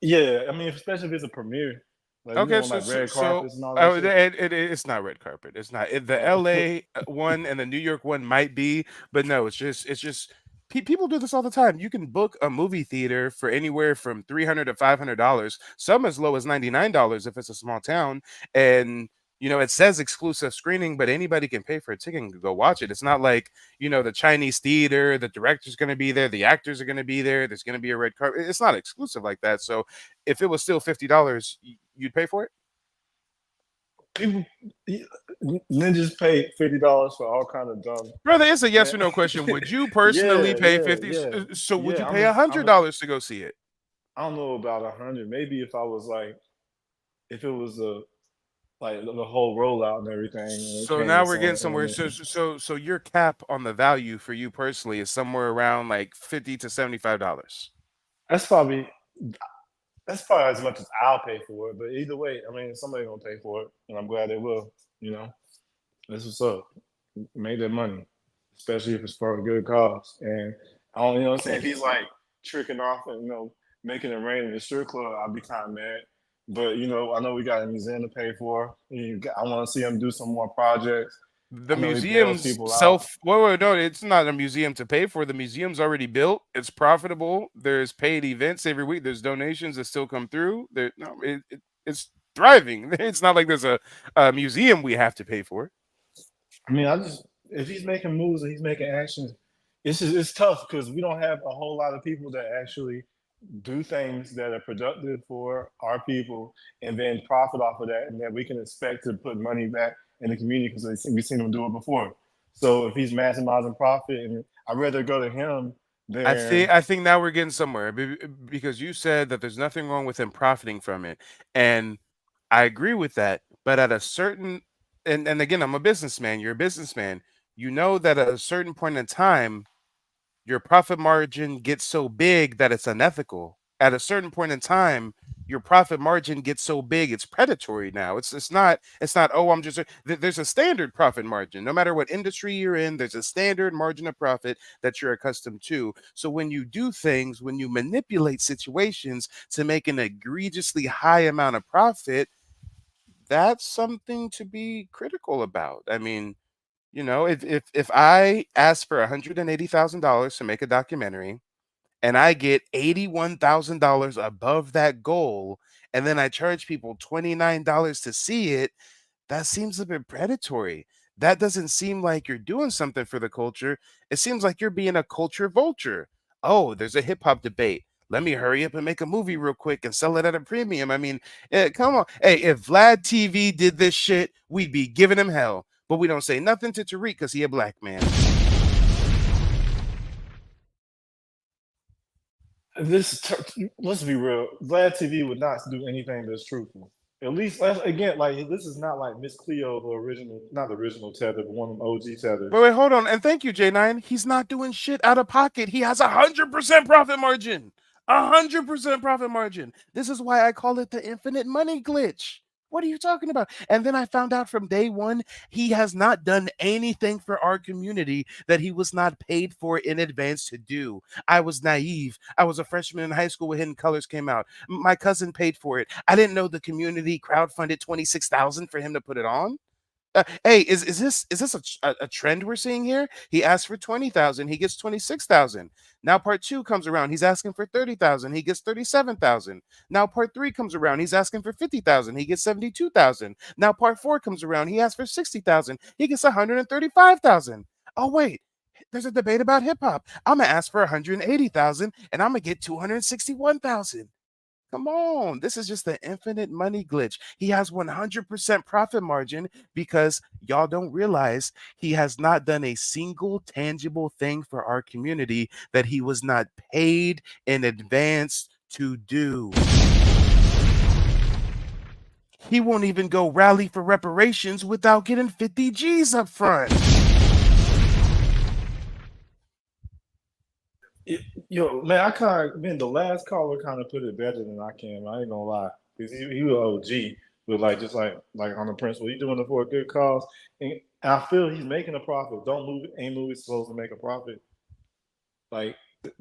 Speaker 10: Yeah, I mean, especially if it's a premiere. Like,
Speaker 6: okay,
Speaker 10: like red carpets and all that
Speaker 6: shit. It's not red carpet. It's not. The LA one and the New York one might be, but no, it's just. People do this all the time. You can book a movie theater for anywhere from $300 to $500, some as low as $99 if it's a small town, and it says exclusive screening, but anybody can pay for a ticket and go watch it. It's not like, the Chinese theater, the director's going to be there, the actors are going to be there, there's going to be a red carpet. It's not exclusive like that. So if it was still $50, you'd pay for it?
Speaker 10: People, ninjas pay $50 for all kind of dumb.
Speaker 6: Brother, it's a yes
Speaker 10: Man.
Speaker 6: or no question. Would you personally pay 50?
Speaker 10: Yeah.
Speaker 6: So would you
Speaker 10: Yeah,
Speaker 6: pay $100 to go see it?
Speaker 10: I don't know about 100. Maybe if I was like, if it was like the whole rollout and everything, and it
Speaker 6: So
Speaker 10: came
Speaker 6: now
Speaker 10: with
Speaker 6: we're
Speaker 10: some
Speaker 6: getting somewhere.
Speaker 10: ammunition.
Speaker 6: So your cap on the value for you personally is somewhere around like $50 to $75.
Speaker 10: That's probably as much as I'll pay for it. But either way, I mean, somebody gonna pay for it, and I'm glad they will. You know, that's what's up. Made their money, especially if it's for a good cause. And I don't, you know what I'm saying? If he's like tricking off and making it rain in the strip club, I'd be kind of mad. But I know we got a museum to pay for. I want to see him do some more projects.
Speaker 6: The
Speaker 10: I know he bails
Speaker 6: museum's
Speaker 10: people out.
Speaker 6: wait, no, it's not a museum to pay for. The museum's already built. It's profitable. There's paid events every week. There's donations that still come through. It's thriving. It's not like there's a museum we have to pay for.
Speaker 10: I mean, if he's making moves and he's making actions, it's tough because we don't have a whole lot of people that actually do things that are productive for our people and then profit off of that, and that we can expect to put money back in the community because we've seen him do it before. So if he's maximizing profit, and I'd rather go to him than
Speaker 6: I think now we're getting somewhere because you said that there's nothing wrong with him profiting from it, and I agree with that. But at a certain and again, I'm a businessman. You're a businessman. You know that at a certain point in time, your profit margin gets so big that it's unethical. At a certain point in time, your profit margin gets so big it's predatory now. It's not oh I'm just there's a standard profit margin. No matter what industry you're in, there's a standard margin of profit that you're accustomed to. So when you do things, when you manipulate situations to make an egregiously high amount of profit, that's something to be critical about. I mean, if I ask for $180,000 to make a documentary and I get $81,000 above that goal, and then I charge people $29 to see it, that seems a bit predatory. That doesn't seem like you're doing something for the culture. It seems like you're being a culture vulture. Oh, there's a hip hop debate. Let me hurry up and make a movie real quick and sell it at a premium. I mean, come on. Hey, if Vlad TV did this shit, we'd be giving him hell. But we don't say nothing to Tariq because he a black man.
Speaker 10: Let's be real. Vlad TV would not do anything that's truthful. At least, again, like this is not like Miss Cleo, the original, not the original tether, but one of them OG tethers.
Speaker 6: Wait, hold on. And thank you, J9. He's not doing shit out of pocket. He has 100% profit margin. 100% profit margin. This is why I call it the infinite money glitch. What are you talking about? And then I found out from day one, he has not done anything for our community that he was not paid for in advance to do. I was naive. I was a freshman in high school when Hidden Colors came out. My cousin paid for it. I didn't know the community crowdfunded $26,000 for him to put it on. Hey, is this a trend we're seeing here? He asked for 20,000, he gets 26,000. Now part 2 comes around, he's asking for 30,000, he gets 37,000. Now part 3 comes around, he's asking for 50,000, he gets 72,000. Now part 4 comes around, he asks for 60,000, he gets 135,000. Oh wait, there's a debate about hip hop. I'm gonna ask for 180,000, and I'm gonna get 261,000. Come on, this is just the infinite money glitch. He has 100% profit margin because y'all don't realize he has not done a single tangible thing for our community that he was not paid in advance to do. He won't even go rally for reparations without getting 50 G's up front.
Speaker 10: Yo, man, the last caller kind of put it better than I can. I ain't gonna lie, because he was OG, but just like on the principle, he doing it for a good cause, and I feel he's making a profit. Ain't movies supposed to make a profit? Like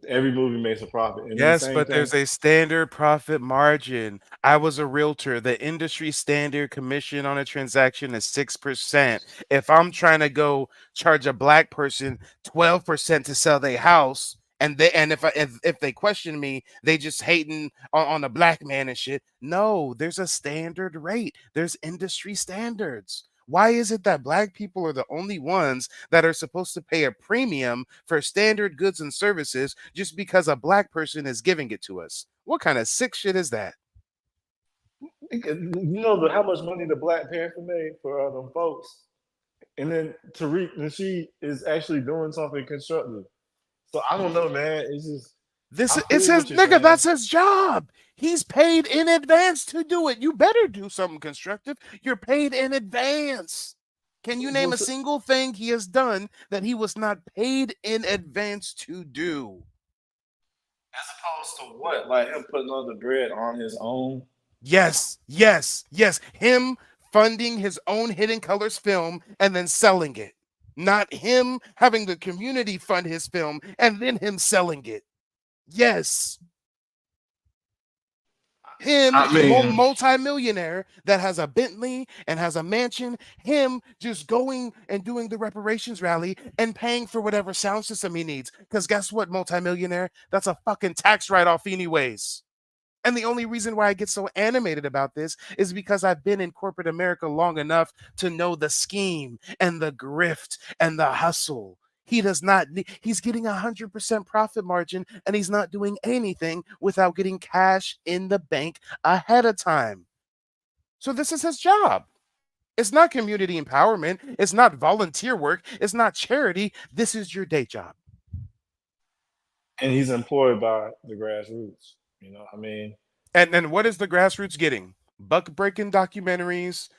Speaker 10: every movie makes a profit. And
Speaker 6: Yes, but there's a standard profit margin. I was a realtor. The industry standard commission on a transaction is 6%. If I'm trying to go charge a black person 12% to sell their house, and if they question me, they just hating on a black man and shit. No, there's a standard rate. There's industry standards. Why is it that black people are the only ones that are supposed to pay a premium for standard goods and services just because a black person is giving it to us? What kind of sick shit is that?
Speaker 10: You know how much money the Black Panther made for them folks, and then Tariq Nasheed is actually doing something constructive. So I don't know, man. It's just I
Speaker 6: It's
Speaker 10: feel
Speaker 6: his
Speaker 10: what you're
Speaker 6: nigga.
Speaker 10: saying.
Speaker 6: That's his job. He's paid in advance to do it. You better do something constructive. You're paid in advance. Can you name a single thing he has done that he was not paid in advance to do?
Speaker 10: As opposed to what? Like him putting all the bread on his own?
Speaker 6: Yes. Him funding his own Hidden Colors film and then selling it. Not him having the community fund his film and then him selling it. Yes. Him, multi-millionaire that has a Bentley and has a mansion, him just going and doing the reparations rally and paying for whatever sound system he needs. Because guess what, multi-millionaire? That's a fucking tax write-off anyways. And the only reason why I get so animated about this is because I've been in corporate America long enough to know the scheme and the grift and the hustle. He does not, he's getting 100% profit margin and he's not doing anything without getting cash in the bank ahead of time. So this is his job. It's not community empowerment. It's not volunteer work. It's not charity. This is your day job.
Speaker 10: And he's employed by the grassroots. You know, I mean,
Speaker 6: and what is the grassroots getting? Buck breaking documentaries,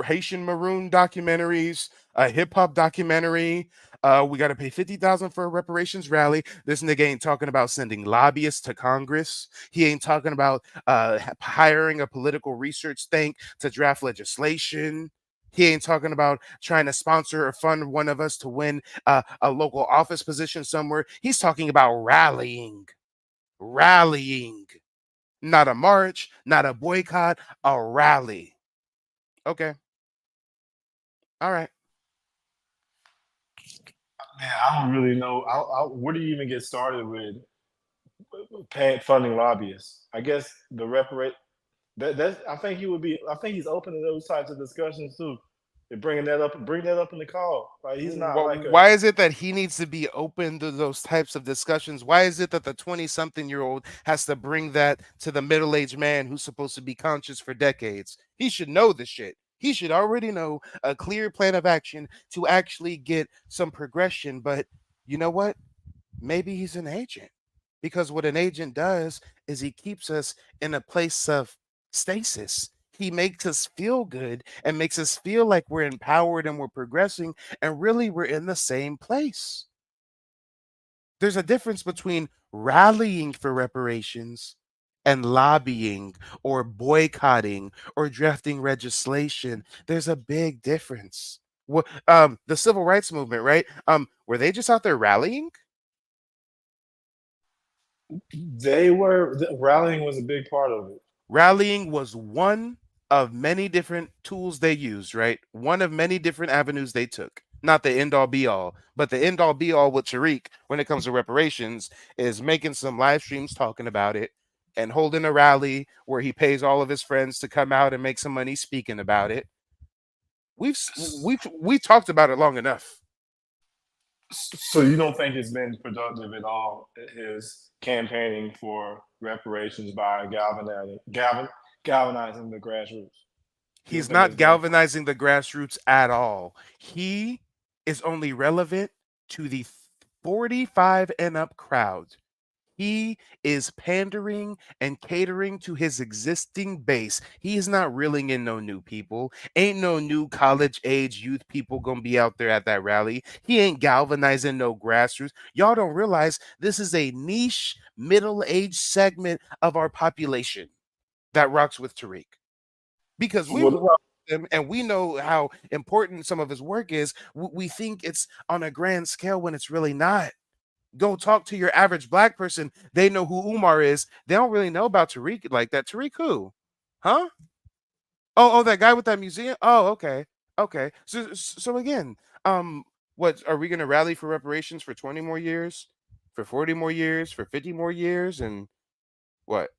Speaker 6: Haitian maroon documentaries, a hip hop documentary. We got to pay $50,000 for a reparations rally. This nigga ain't talking about sending lobbyists to Congress. He ain't talking about hiring a political research think to draft legislation. He ain't talking about trying to sponsor or fund one of us to win a local office position somewhere. He's talking about rallying. Not a march, not a boycott, a rally. Okay. All right.
Speaker 10: Man, I don't really know. Where do you even get started with funding lobbyists? I guess the reparate. That's. I think he would be. I think he's open to those types of discussions too. Bring that up in the call. Right? He's not
Speaker 6: why is it that he needs to be open to those types of discussions? Why is it that the 20-something-year-old has to bring that to the middle-aged man who's supposed to be conscious for decades? He should know the shit. He should already know a clear plan of action to actually get some progression. But you know what? Maybe he's an agent. Because what an agent does is he keeps us in a place of stasis. He makes us feel good and makes us feel like we're empowered and we're progressing, and really we're in the same place. There's a difference between rallying for reparations and lobbying or boycotting or drafting legislation. There's a big difference. The civil rights movement, right? Were they just out there rallying?
Speaker 10: They were. Rallying was a big part of it.
Speaker 6: Rallying was one of many different tools they used, right? One of many different avenues they took. Not the end all be all, but the end all be all with Tariq when it comes to reparations is making some live streams talking about it and holding a rally where he pays all of his friends to come out and make some money speaking about it. We've talked about it long enough.
Speaker 10: So you don't think it's been productive at all, his campaigning for reparations by galvanizing the grassroots?
Speaker 6: He's not galvanizing the grassroots at all. He is only relevant to the 45 and up crowd. He is pandering and catering to his existing base. He's not reeling in no new people. Ain't no new college age youth people gonna be out there at that rally. He ain't galvanizing no grassroots. Y'all don't realize this is a niche middle-aged segment of our population that rocks with Tariq. Because we him and we know how important some of his work is. We think it's on a grand scale when it's really not. Go talk to your average black person. They know who Umar is. They don't really know about Tariq like that. Tariq who? Huh? Oh, that guy with that museum? Oh, okay. Okay. So again, what are we gonna rally for reparations for 20 more years? For 40 more years? For 50 more years? And what?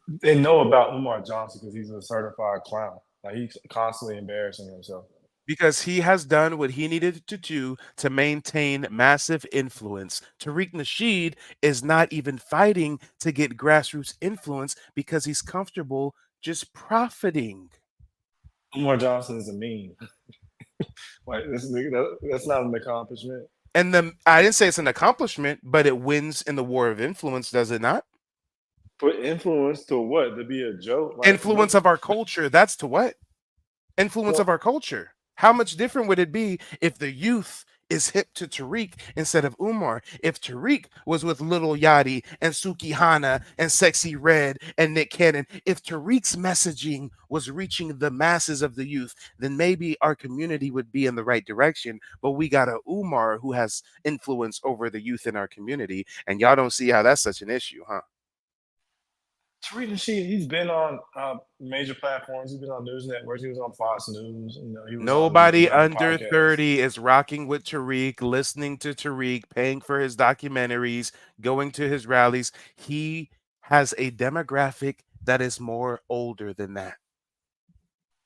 Speaker 10: They know about Umar Johnson because he's a certified clown. Like he's constantly embarrassing himself.
Speaker 6: Because he has done what he needed to do to maintain massive influence. Tariq Nasheed is not even fighting to get grassroots influence because he's comfortable just profiting.
Speaker 10: Umar Johnson is a meme. Like that's not an accomplishment.
Speaker 6: And then I didn't say it's an accomplishment, but it wins in the war of influence, does it not?
Speaker 10: Put influence to what? To be a joke? Like
Speaker 6: Influence of our culture. That's to what? Influence of
Speaker 10: well,
Speaker 6: our culture. How much different would it be if the youth is hip to Tariq instead of Umar? If Tariq was with Little Yachty and Suki Hana and Sexy Red and Nick Cannon, if Tariq's messaging was reaching the masses of the youth, then maybe our community would be in the right direction. But we got a Umar who has influence over the youth in our community, and y'all don't see how that's such an issue, huh?
Speaker 10: Tariq Nasheed, he's been on major platforms. He's been on news networks. He was on Fox News. You know, he was on
Speaker 6: Nobody
Speaker 10: these other
Speaker 6: under
Speaker 10: podcasts.
Speaker 6: 30 is rocking with Tariq, listening to Tariq, paying for his documentaries, going to his rallies. He has a demographic that is more older than that.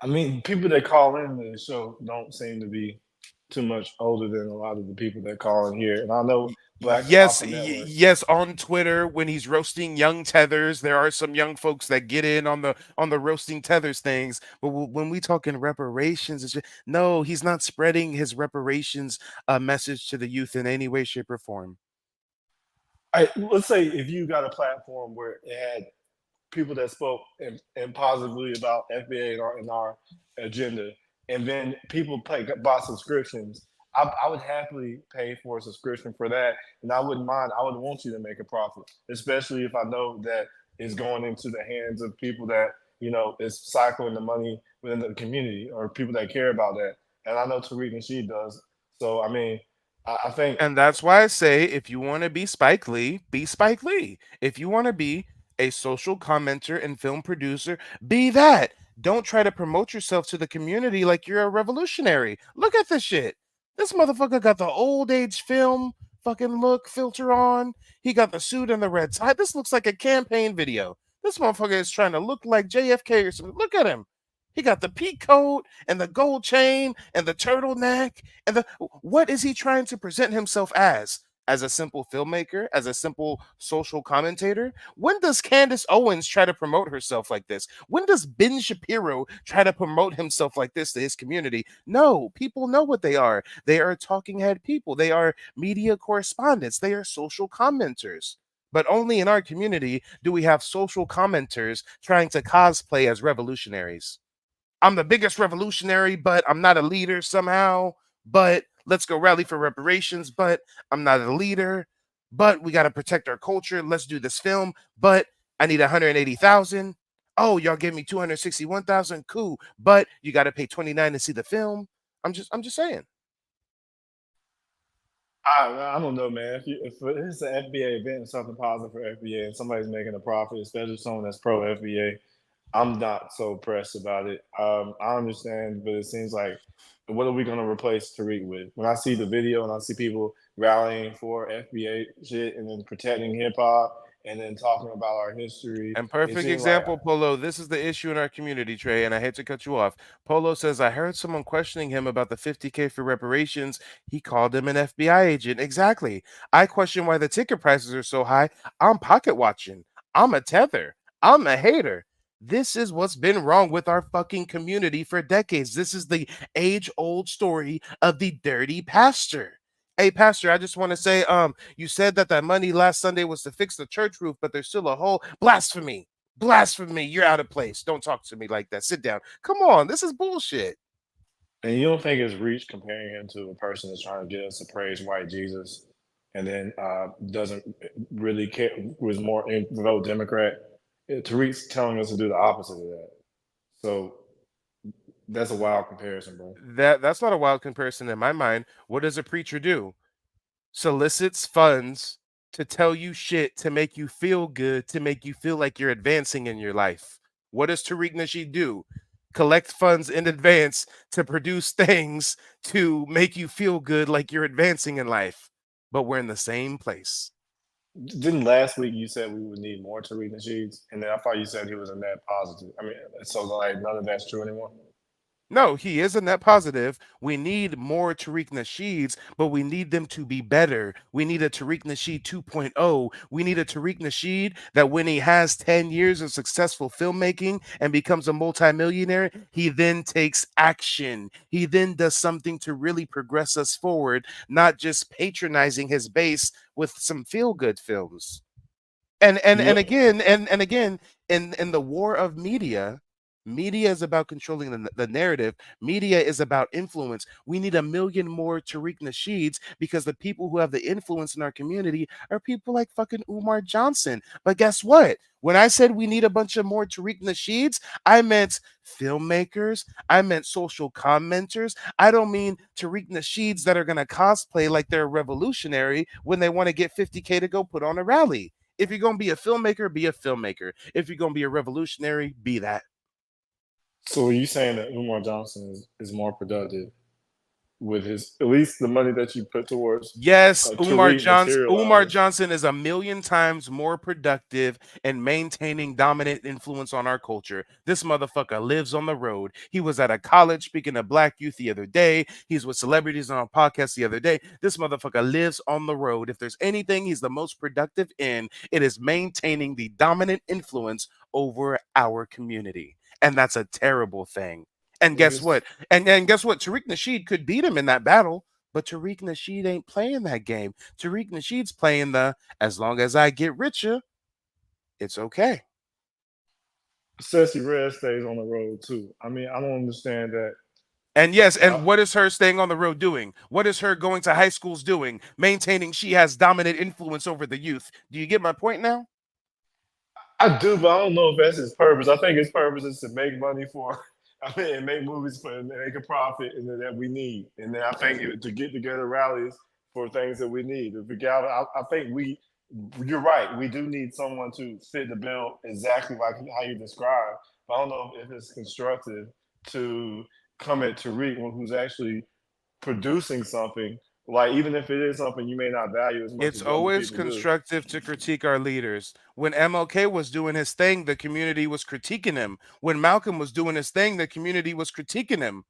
Speaker 10: I mean, people that call in the show don't seem to be too much older than a lot of the people that call in here. And I know Black
Speaker 6: Yes,
Speaker 10: Alpha Network.
Speaker 6: yes, on Twitter when he's roasting young tethers, there are some young folks that get in on the roasting tethers things. But when we talk in reparations, it's just, no, he's not spreading his reparations message to the youth in any way, shape, or form.
Speaker 10: Let's say if you got a platform where it had people that spoke and positively about FBA and our agenda, and then people bought subscriptions. I would happily pay for a subscription for that, and I wouldn't mind. I would want you to make a profit, especially if I know that it's going into the hands of people that is cycling the money within the community or people that care about that. And I know Tariq Nasheed does. So I mean, I think
Speaker 6: And that's why I say if you want to be Spike Lee, be Spike Lee. If you want to be a social commenter and film producer, be that. Don't try to promote yourself to the community like you're a revolutionary. Look at this shit. This motherfucker got the old age film fucking look filter on. He got the suit and the red tie. This looks like a campaign video. This motherfucker is trying to look like JFK or something. Look at him. He got the peak coat and the gold chain and the turtleneck and the what is he trying to present himself as? As a simple filmmaker, as a simple social commentator? When does Candace Owens try to promote herself like this? When does Ben Shapiro try to promote himself like this to his community? No, people know what they are. They are talking head people. They are media correspondents. They are social commenters. But only in our community do we have social commenters trying to cosplay as revolutionaries. I'm the biggest revolutionary, but I'm not a leader somehow. But let's go rally for reparations, but I'm not a leader. But we got to protect our culture. Let's do this film, but I need 180,000. Oh, y'all gave me 261,000. Cool. But you got to pay 29 to see the film. I'm just saying.
Speaker 10: I don't know, man. If it's an FBA event and something positive for FBA and somebody's making a profit, especially someone that's pro FBA, I'm not so pressed about it. I understand, but it seems like what are we going to replace Tariq with? When I see the video and I see people rallying for FBA shit and then protecting hip hop and then talking about our history,
Speaker 6: And
Speaker 10: it
Speaker 6: perfect
Speaker 10: seems like
Speaker 6: example, Polo. This is the issue in our community, Trey, and I hate to cut you off. Polo says, I heard someone questioning him about the 50K for reparations. He called him an FBI agent. Exactly. I question why the ticket prices are so high. I'm pocket watching. I'm a tether. I'm a hater. This is what's been wrong with our fucking community for decades. This is the age old story of the dirty pastor. Hey, Pastor, I just want to say, you said that money last Sunday was to fix the church roof, but there's still a hole. Blasphemy. Blasphemy. You're out of place. Don't talk to me like that. Sit down. Come on. This is bullshit.
Speaker 10: and you don't think it's reach comparing him to a person that's trying to get us to praise white Jesus and then doesn't really care, was more in vote Democrat. Tariq's telling us to do the opposite of that. So that's a wild comparison, bro.
Speaker 6: That's not a wild comparison in my mind. What does a preacher do? Solicits funds to tell you shit to make you feel good, to make you feel like you're advancing in your life. What does Tariq Nasheed do? Collect funds in advance to produce things to make you feel good like you're advancing in life. But we're in the same place.
Speaker 10: Didn't last week you said we would need more Tariq Nasheeds, and then I thought you said he was a net positive. I mean, so like none of that's true anymore.
Speaker 6: No, he is a net positive. We need more Tariq Nasheeds, but we need them to be better. We need a Tariq Nasheed 2.0. We need a Tariq Nasheed that when he has 10 years of successful filmmaking and becomes a multimillionaire, he then takes action. He then does something to really progress us forward, not just patronizing his base with some feel-good films. And
Speaker 10: Yeah.
Speaker 6: again and again in the war of media, media is about controlling the narrative. Media is about influence. We need a million more Tariq Nasheeds because the people who have the influence in our community are people like fucking Umar Johnson. But guess what? When I said we need a bunch of more Tariq Nasheeds, I meant filmmakers, I meant social commenters. I don't mean Tariq Nasheeds that are going to cosplay like they're a revolutionary when they want to get 50K to go put on a rally. If you're gonna be a filmmaker, be a filmmaker. If you're gonna be a revolutionary, be that.
Speaker 10: So are you saying that Umar Johnson is more productive with his at least the money that you put towards
Speaker 6: Yes,
Speaker 10: Tariq
Speaker 6: Umar
Speaker 10: materializing?
Speaker 6: Johnson is a million times more productive and maintaining dominant influence on our culture. This motherfucker lives on the road. He was at a college speaking to black youth the other day. He's with celebrities on a podcast the other day. This motherfucker lives on the road. If there's anything he's the most productive in, it is maintaining the dominant influence over our community. And that's a terrible thing. And guess
Speaker 10: Niggas,
Speaker 6: what? And guess what? Tariq Nasheed could beat him in that battle. But Tariq Nasheed ain't playing that game. Tariq Nasheed's playing the as long as I get richer, it's okay.
Speaker 10: Ceci Red stays on the road too. I mean, I don't understand that.
Speaker 6: And yes,
Speaker 10: I,
Speaker 6: and what is her staying on the road doing? What is her going to high schools doing? Maintaining she has dominant influence over the youth. Do you get my point now?
Speaker 10: I do, but I don't know if that's his purpose. I think his purpose is to make money for, I mean, and make movies for, and make a profit, and that we need. And then I think to get together rallies for things that we need. If we gather, I think you're right. We do need someone to fit the bill exactly like how you described. But I don't know if it's constructive to come at Tariq, who's actually producing something. Like even if it is something you may not value as much
Speaker 6: It's
Speaker 10: as other
Speaker 6: always
Speaker 10: people do.
Speaker 6: constructive to critique our leaders. When MLK was doing his thing, the community was critiquing him. When Malcolm was doing his thing, the community was critiquing him.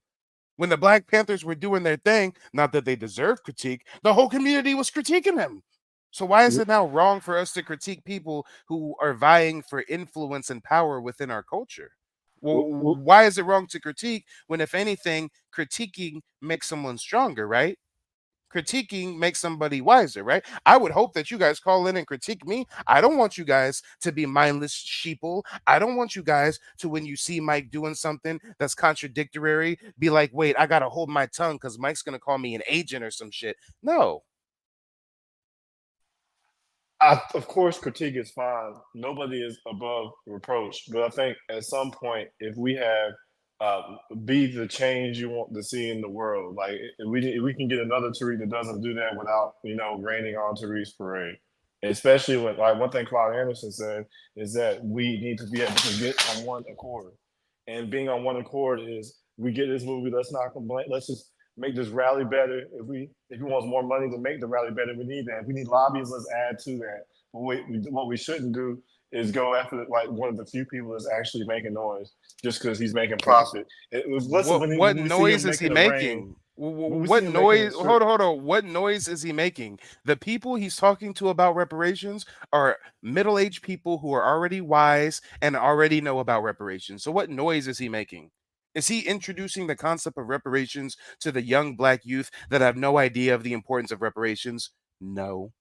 Speaker 6: When the Black Panthers were doing their thing, not that they deserve critique, the whole community was critiquing them. So why is it now wrong for us to critique people who are vying for influence and power within our culture? Well, why is it wrong to critique when, if anything, critiquing makes someone stronger, right? Critiquing makes somebody wiser, right? I would hope that you guys call in and critique me. I don't want you guys to be mindless sheeple. I don't want you guys to, when you see Mike doing something that's contradictory, be like, wait, I gotta hold my tongue because Mike's gonna call me an agent or some shit. No.
Speaker 10: Of course, critique is fine. Nobody is above reproach. But I think at some point, if we have be the change you want to see in the world, like if we can get another Tariq that doesn't do that without raining on Tariq's parade. Especially when like one thing Claude Anderson said is that we need to be able to get on one accord. And being on one accord is we get this movie. Let's not complain. Let's just make this rally better. If he wants more money to make the rally better, we need that. If we need lobbies, let's add to that. But what we shouldn't do is go after like one of the few people that's actually making noise just because he's making profit. Listen,
Speaker 6: What
Speaker 10: when we see
Speaker 6: noise
Speaker 10: him
Speaker 6: is he
Speaker 10: making a rain,
Speaker 6: making?
Speaker 10: when we see
Speaker 6: What
Speaker 10: him making
Speaker 6: noise?
Speaker 10: a strip,
Speaker 6: Hold on. What noise is he making? The people he's talking to about reparations are middle-aged people who are already wise and already know about reparations. So what noise is he making? Is he introducing the concept of reparations to the young black youth that have no idea of the importance of reparations? No.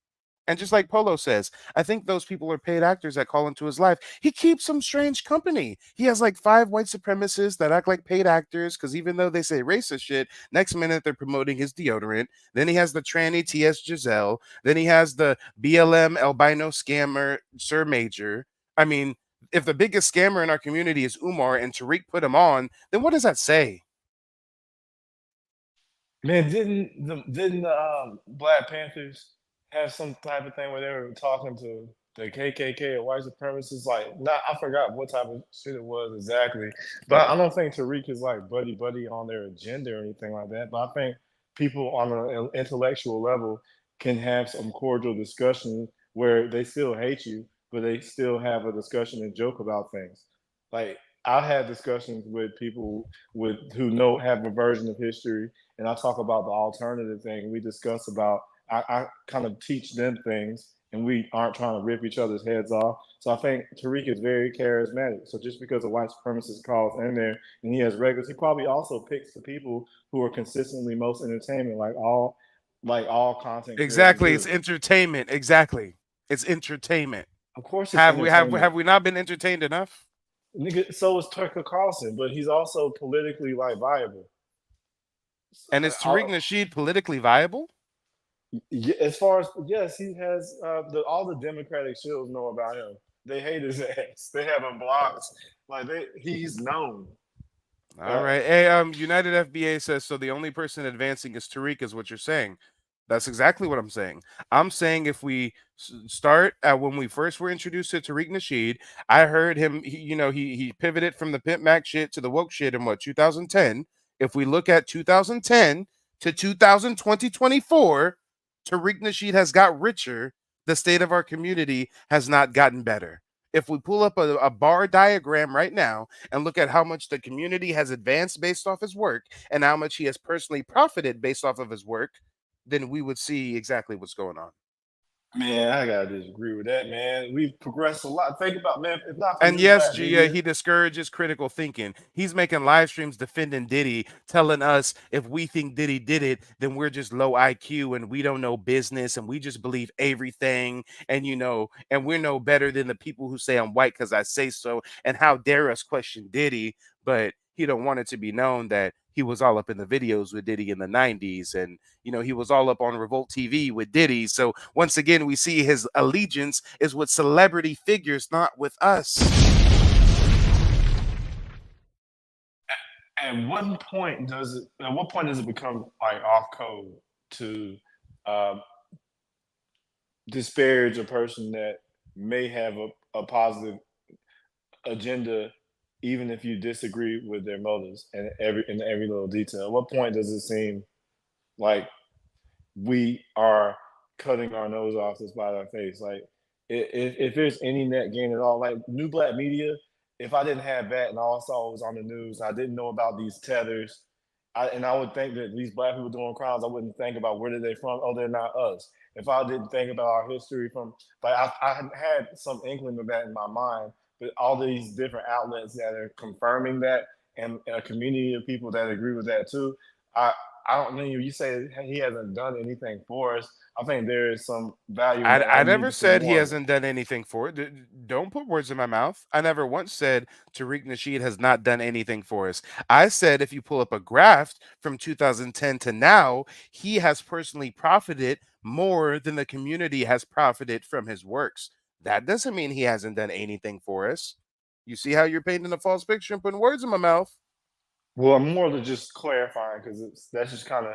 Speaker 6: And just like Polo says, I think those people are paid actors that call into his life. He keeps some strange company. He has like 5 white supremacists that act like paid actors because even though they say racist shit, next minute they're promoting his deodorant. Then he has the tranny TS Giselle. Then he has the BLM albino scammer Sir Major. I mean, if the biggest scammer in our community is Umar and Tariq put him on, then what does that say?
Speaker 10: man, didn't the Black Panthers have some type of thing where they were talking to the KKK or white supremacists? Like, not I forgot what type of shit it was exactly, but I don't think Tariq is like buddy on their agenda or anything like that. But I think people on an intellectual level can have some cordial discussion where they still hate you, but they still have a discussion and joke about things. Like I've had discussions with people who have a version of history, and I talk about the alternative thing. We discuss about I kind of teach them things, and we aren't trying to rip each other's heads off. So I think Tariq is very charismatic. So just because a white supremacist calls in there and he has regulars, he probably also picks the people who are consistently most entertainment, like all content creators
Speaker 6: Exactly. It's
Speaker 10: do.
Speaker 6: entertainment. Exactly. It's entertainment.
Speaker 10: Of course, it's
Speaker 6: Have we not been entertained enough?
Speaker 10: Nigga, so is Tucker Carlson, but he's also politically like viable.
Speaker 6: And is Tariq Nasheed politically viable?
Speaker 10: As far as yes, he has all the Democratic shills know about him. They hate his ass. They have him blocked. He's known.
Speaker 6: All right. Hey, United FBA says so. The only person advancing is Tariq, is what you're saying. That's exactly what I'm saying. I'm saying if we start at when we first were introduced to Tariq Nasheed, I heard him. He pivoted from the Pimp Mac shit to the woke shit in what 2010. If we look at 2010 to 2024, Tariq Nasheed has got richer. The state of our community has not gotten better. If we pull up a bar diagram right now and look at how much the community has advanced based off his work and how much he has personally profited based off of his work, then we would see exactly what's going on.
Speaker 10: Man, I gotta disagree with that, man. We've progressed a lot. Think about, man, if not for
Speaker 6: And
Speaker 10: new
Speaker 6: yes,
Speaker 10: black
Speaker 6: Gia,
Speaker 10: media,
Speaker 6: he discourages critical thinking. He's making live streams defending Diddy, telling us if we think Diddy did it, then we're just low IQ and we don't know business and we just believe everything. And, and we're no better than the people who say I'm white because I say so. And how dare us question Diddy? But he don't want it to be known that he was all up in the videos with Diddy in the 90s. And, he was all up on Revolt TV with Diddy. So once again, we see his allegiance is with celebrity figures, not with us.
Speaker 10: at what point does it become like off code to disparage a person that may have a positive agenda, even if you disagree with their motives and in every little detail? At what point does it seem like we are cutting our nose off to spite our face? Like, if there's any net gain at all, like new black media, if I didn't have that and all I saw was on the news, I didn't know about these tethers, I would think that these black people doing crimes, I wouldn't think about where did they from? Oh, they're not us. If I didn't think about our history from, like I had some inkling of that in my mind, but all these different outlets that are confirming that, and a community of people that agree with that too, I don't mean you say he hasn't done anything for us. I think there is some value in that.
Speaker 6: I never said he hasn't done anything for it. Don't put words in my mouth. I never once said Tariq Nasheed has not done anything for us. I said if you pull up a graph from 2010 to now, he has personally profited more than the community has profited from his works. That doesn't mean he hasn't done anything for us. You see how you're painting a false picture and putting words in my mouth?
Speaker 10: Well, I'm more than just clarifying because that's just kind of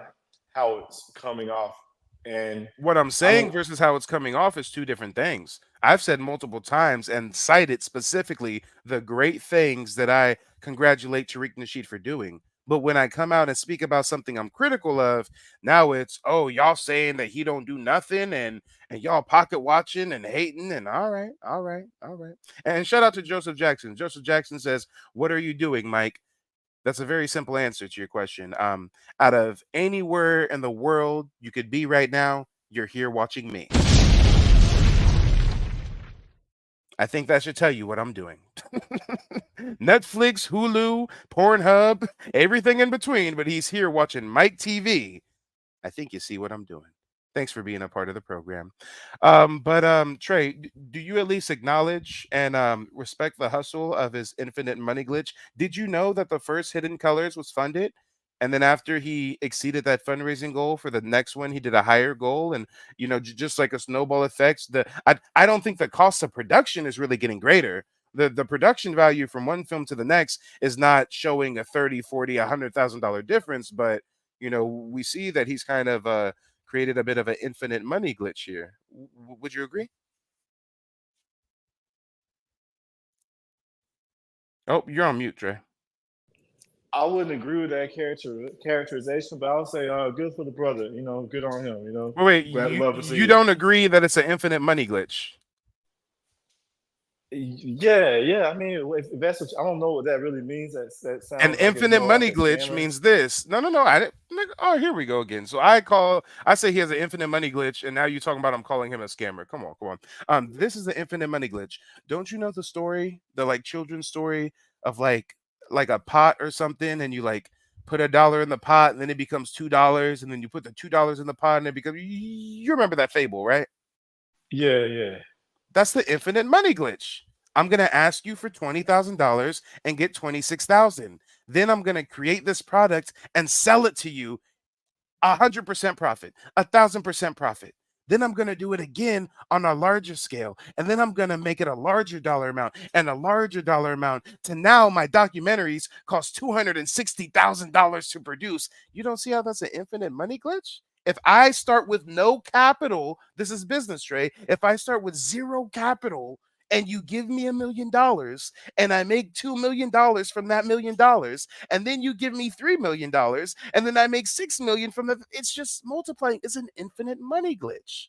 Speaker 10: how it's coming off. And
Speaker 6: what I'm saying versus how it's coming off is two different things. I've said multiple times and cited specifically the great things that I congratulate Tariq Nasheed for doing. But when I come out and speak about something I'm critical of, now it's, oh, y'all saying that he don't do nothing and y'all pocket watching and hating and all right. And shout out to Joseph Jackson. Joseph Jackson says, what are you doing, Mike? That's a very simple answer to your question. Out of anywhere in the world you could be right now, you're here watching me. I think that should tell you what I'm doing. Netflix, Hulu, Pornhub, everything in between, but he's here watching Mike TV. I think you see what I'm doing. Thanks for being a part of the program. But Trey, do you at least acknowledge and respect the hustle of his infinite money glitch? Did you know that the first Hidden Colors was funded? And then after he exceeded that fundraising goal for the next one, he did a higher goal. And, just like a snowball effect, I don't think the cost of production is really getting greater. The production value from one film to the next is not showing a 30, 40, $100,000 difference. But, we see that he's kind of created a bit of an infinite money glitch here. Would you agree? Oh, you're on mute, Trey.
Speaker 10: I wouldn't agree with that characterization, but I would say, good for the brother. Good on him.
Speaker 6: Wait, you don't agree that it's an infinite money glitch?
Speaker 10: Yeah. I mean, if that's what I don't know what that really means. That sounds
Speaker 6: An
Speaker 10: like it's
Speaker 6: infinite
Speaker 10: more like
Speaker 6: money
Speaker 10: a
Speaker 6: glitch
Speaker 10: scammer.
Speaker 6: means this. No. I didn't. Oh, here we go again. So I say he has an infinite money glitch, and now you're talking about I'm calling him a scammer. Come on. This is the infinite money glitch. Don't you know the story, the like children's story of like a pot or something, and you like put $1 in the pot, and then it becomes $2, and then you put the $2 in the pot, and it becomes. You remember that fable, right?
Speaker 10: Yeah.
Speaker 6: That's the infinite money glitch. I'm gonna ask you for $20,000 and get 26,000. Then I'm gonna create this product and sell it to you 100% profit, 1,000% profit. Then I'm going to do it again on a larger scale. And then I'm going to make it a larger dollar amount and a larger dollar amount to now my documentaries cost $260,000 to produce. You don't see how that's an infinite money glitch? If I start with no capital, this is business, Trey. If I start with zero capital and you give me $1 million and I make $2 million from that $1 million, and then you give me $3 million, and then I make $6 million from the. It's just multiplying. It's an infinite money glitch.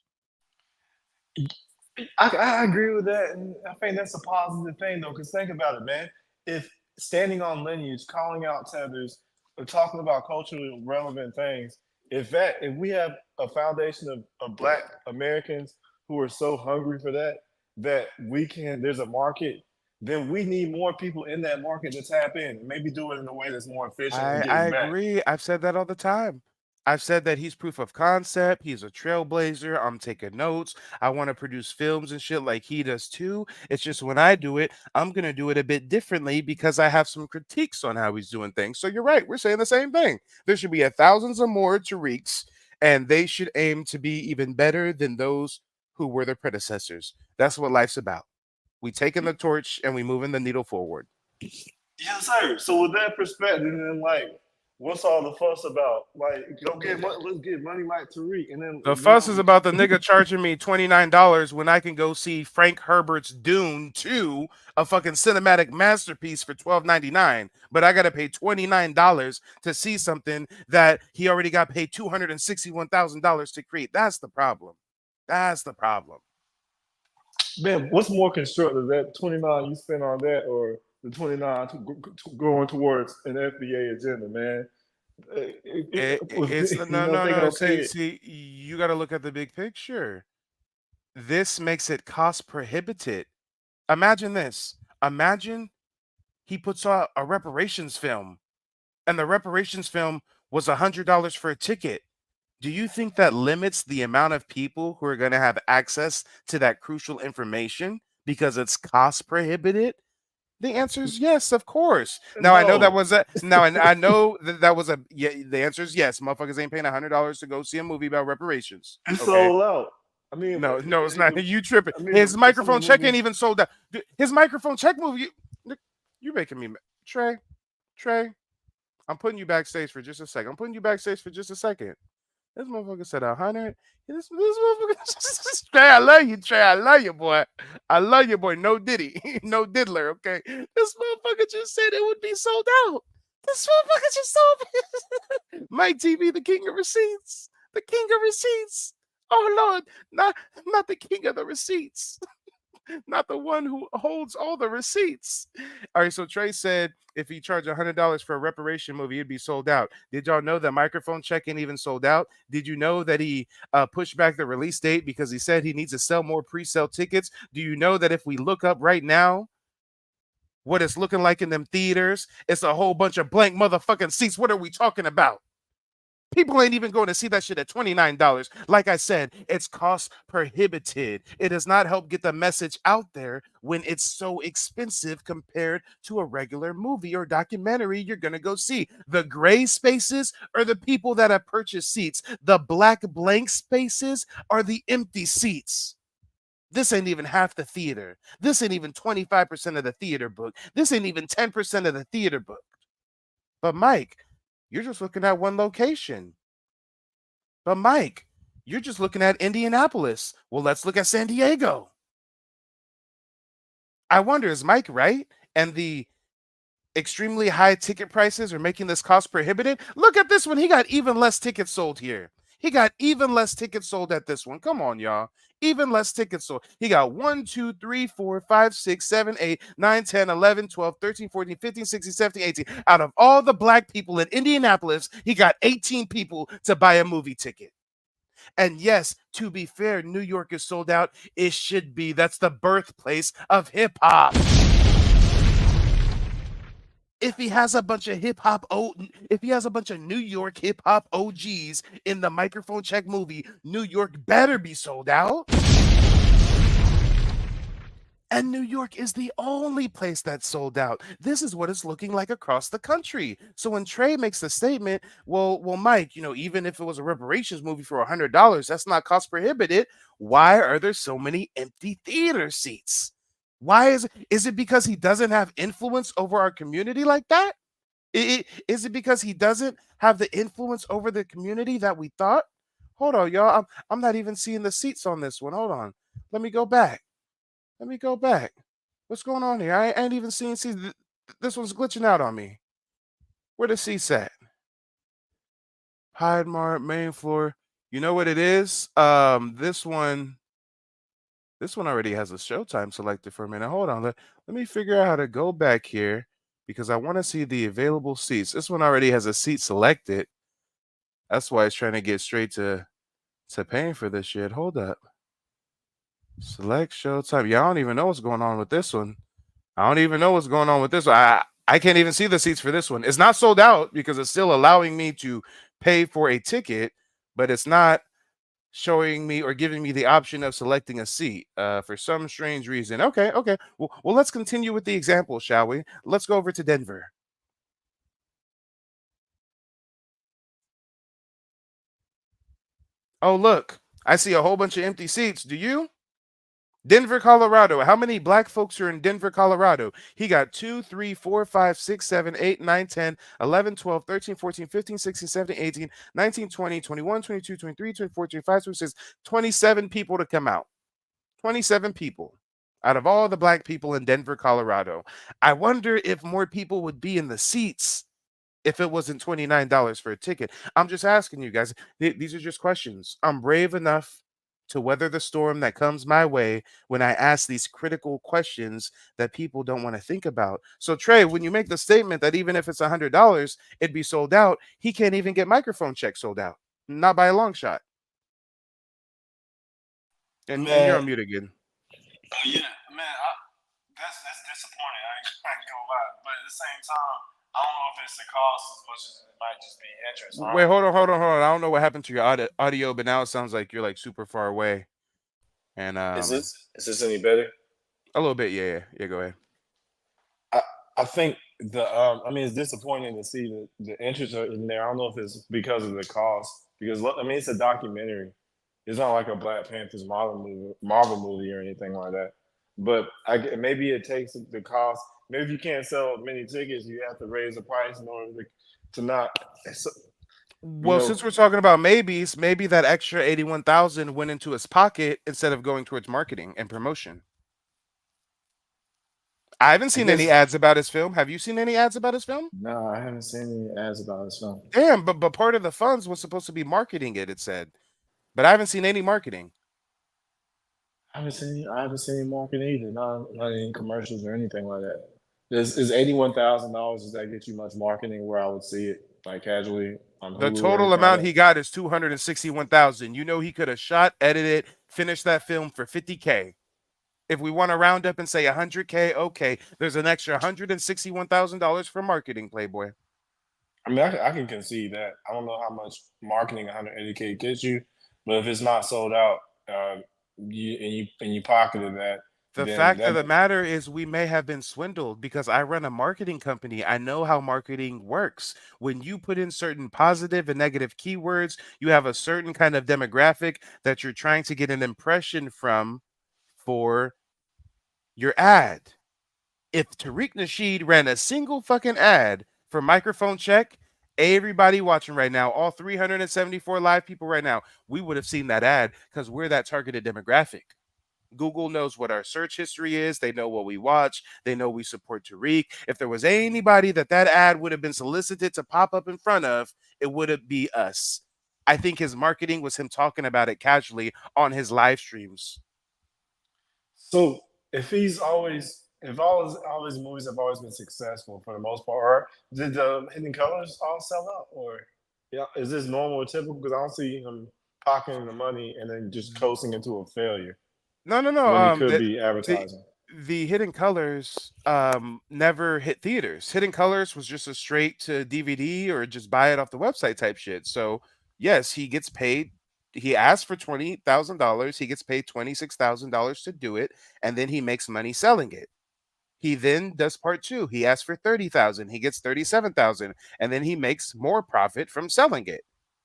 Speaker 10: I agree with that, and I think that's a positive thing though. Because think about it, man. If standing on lineage, calling out tethers, or talking about culturally relevant things, if we have a foundation of Black Americans who are so hungry for that there's a market, then we need more people in that market to tap in. Maybe do it in a way that's more efficient and
Speaker 6: I
Speaker 10: getting back.
Speaker 6: agree. I've said that all the time. I've said that he's proof of concept. He's a trailblazer. I'm taking notes. I want to produce films and shit like he does too. It's just when I do it, I'm going to do it a bit differently because I have some critiques on how he's doing things. So you're right. We're saying the same thing. There should be thousands of more Tariqs, and they should aim to be even better than those who were their predecessors. That's what life's about. We taking the torch and we moving the needle forward.
Speaker 10: Yes, sir. So with that perspective, then like, what's all the fuss about? Like, let's get money like Tariq, and then
Speaker 6: The fuss is about the nigga charging me $29 when I can go see Frank Herbert's Dune 2, a fucking cinematic masterpiece for $12.99. But I gotta pay $29 to see something that he already got paid $261,000 to create. That's the problem. That's the problem.
Speaker 10: Man, what's more constructive, that 29 you spent on that, or the 29 going towards an FBA agenda, man?
Speaker 6: It's no. See, you got to look at the big picture. This makes it cost prohibitive. Imagine this. Imagine he puts out a reparations film, and the reparations film was $100 for a ticket. Do you think that limits the amount of people who are going to have access to that crucial information because it's cost prohibitive? The answer is yes, of course. Now I know that
Speaker 10: No.
Speaker 6: was a now and I know that was a yeah. The answer is yes. Motherfuckers ain't paying $100 to go see a movie about reparations.
Speaker 10: It's
Speaker 6: Okay.
Speaker 10: sold out. I mean,
Speaker 6: No, it's not. You tripping?
Speaker 10: I mean,
Speaker 6: His
Speaker 10: some
Speaker 6: microphone
Speaker 10: of the
Speaker 6: check ain't
Speaker 10: movies.
Speaker 6: even sold out. His microphone check movie. You making me Trey? I'm putting you backstage for just a second. This motherfucker said 100. This motherfucker. Trey, I love you, Trey. I love you, boy. No Diddy, no diddler. Okay. This motherfucker just said it would be sold out. This motherfucker just sold. Mike TV, the king of receipts. The king of receipts. Oh Lord, not the king of the receipts. Not the one who holds all the receipts. All right, so Trey said if he charged $100 for a reparation movie, it'd be sold out. Did y'all know that microphone check ain't even sold out? Did you know that he pushed back the release date because he said he needs to sell more pre-sale tickets? Do you know that if we look up right now what it's looking like in them theaters, it's a whole bunch of blank motherfucking seats? What are we talking about? People ain't even going to see that shit at $29. Like I said, it's cost prohibitive. It does not help get the message out there when it's so expensive compared to a regular movie or documentary you're going to go see. The gray spaces are the people that have purchased seats. The black blank spaces are the empty seats. This ain't even half the theater. This ain't even 25% of the theater book. This ain't even 10% of the theater book. But Mike, you're just looking at one location. But Mike, you're just looking at Indianapolis. Well, let's look at San Diego. I wonder, is Mike right? And the extremely high ticket prices are making this cost prohibitive? Look at this one. He got even less tickets sold here. He got even less tickets sold at this one. Come on, y'all. Even less tickets sold. He got 1, 2, 3, 4, 5, 6, 7, 8, 9, 10, 11, 12, 13, 14, 15, 16, 17, 18. Out of all the black people in Indianapolis, he got 18 people to buy a movie ticket. And yes, to be fair, New York is sold out. It should be. That's the birthplace of hip hop. If he has a bunch of if he has a bunch of New York hip hop OGs in the Microphone Check movie, New York better be sold out. And New York is the only place that's sold out. This is what it's looking like across the country. So when Trey makes the statement, well, Mike, even if it was a reparations movie for $100, that's not cost prohibited. Why are there so many empty theater seats? Why is it because he doesn't have influence over our community like that? Is it because he doesn't have the influence over the community that we thought? Hold on, y'all. I'm not even seeing the seats on this one. Hold on. Let me go back. What's going on here? I ain't even seeing seats. This one's glitching out on me. Where the seats at? Hyde Mart, main floor. You know what it is? This one already has a showtime selected for a minute. Hold on. Let me figure out how to go back here because I want to see the available seats. This one already has a seat selected. That's why it's trying to get straight to paying for this shit. Hold up. Select showtime. Yeah, I don't even know what's going on with this one. I can't even see the seats for this one. It's not sold out because it's still allowing me to pay for a ticket, but it's not showing me or giving me the option of selecting a seat for some strange reason. Okay. Well, let's continue with the example, shall we? Let's go over to Denver. Oh, look, I see a whole bunch of empty seats. Do you? Denver, Colorado. How many black folks are in Denver, Colorado? He got 2, 3, 4, 5, 6, 7, 8, 9, 10, 11, 12, 13, 14, 15, 16, 17, 18, 19, 20, 21, 22, 23, 24, 25, 26, 27 people to come out. 27 people out of all the black people in Denver, Colorado. I wonder if more people would be in the seats if it wasn't $29 for a ticket. I'm just asking you guys. These are just questions. I'm brave enough to weather the storm that comes my way when I ask these critical questions that people don't want to think about. So, Trey, when you make the statement that even if it's $100, it'd be sold out, he can't even get Microphone Check sold out. Not by a long shot. And you're on mute again.
Speaker 10: Yeah, man, that's disappointing. I ain't gonna lie, but at the same time, I don't know if it's the cost as much as it might just be interest.
Speaker 6: Wait, hold on. I don't know what happened to your audio, but now it sounds like you're like super far away. And
Speaker 10: is this any better?
Speaker 6: A little bit, yeah. Go ahead.
Speaker 10: I think it's disappointing to see the interest in there. I don't know if it's because of the cost, because it's a documentary. It's not like a Black Panthers Marvel movie or anything like that. But maybe it takes the cost. Maybe if you can't sell many tickets, you have to raise the price in order to not.
Speaker 6: Well, since we're talking about maybes, maybe that extra 81,000 went into his pocket instead of going towards marketing and promotion. I haven't seen any ads about his film. Have you seen any ads about his film?
Speaker 10: No, I haven't seen any ads about his film.
Speaker 6: Damn, but part of the funds was supposed to be marketing it said. But I haven't seen any marketing.
Speaker 10: I haven't seen any marketing either. Not any commercials or anything like that. Is $81,000? Does that get you much marketing where I would see it like casually on Hulu?
Speaker 6: The total amount he got is $261,000. You know, he could have shot, edited, finished that film for $50K. If we want to round up and say $100K, okay, there's an extra $161,000 for marketing, Playboy.
Speaker 10: I mean, I can concede that. I don't know how much marketing $180K gets you, but if it's not sold out, you pocketed that.
Speaker 6: The fact of the matter is we may have been swindled because I run a marketing company. I know how marketing works. When you put in certain positive and negative keywords, you have a certain kind of demographic that you're trying to get an impression from for your ad. If Tariq Nasheed ran a single fucking ad for Microphone Check, everybody watching right now, all 374 live people right now, we would have seen that ad because we're that targeted demographic. Google knows what our search history is. They know what we watch. They know we support Tariq. If there was anybody that ad would have been solicited to pop up in front of, it would be us. I think his marketing was him talking about it casually on his live streams.
Speaker 10: So if all his movies have always been successful for the most part, did the Hidden Colors all sell out, or yeah, is this normal or typical? Because I don't see him pocketing the money and then just coasting into a failure
Speaker 6: No, no, no.
Speaker 10: when he could be
Speaker 6: The
Speaker 10: advertising.
Speaker 6: the Hidden Colors never hit theaters. Hidden Colors was just a straight to DVD or just buy it off the website type shit. So yes, he gets paid. He asked for $20,000. He gets paid $26,000 to do it, and then he makes money selling it. He then does part two. He asks for 30,000. He gets 37,000, and then he makes more profit from selling it.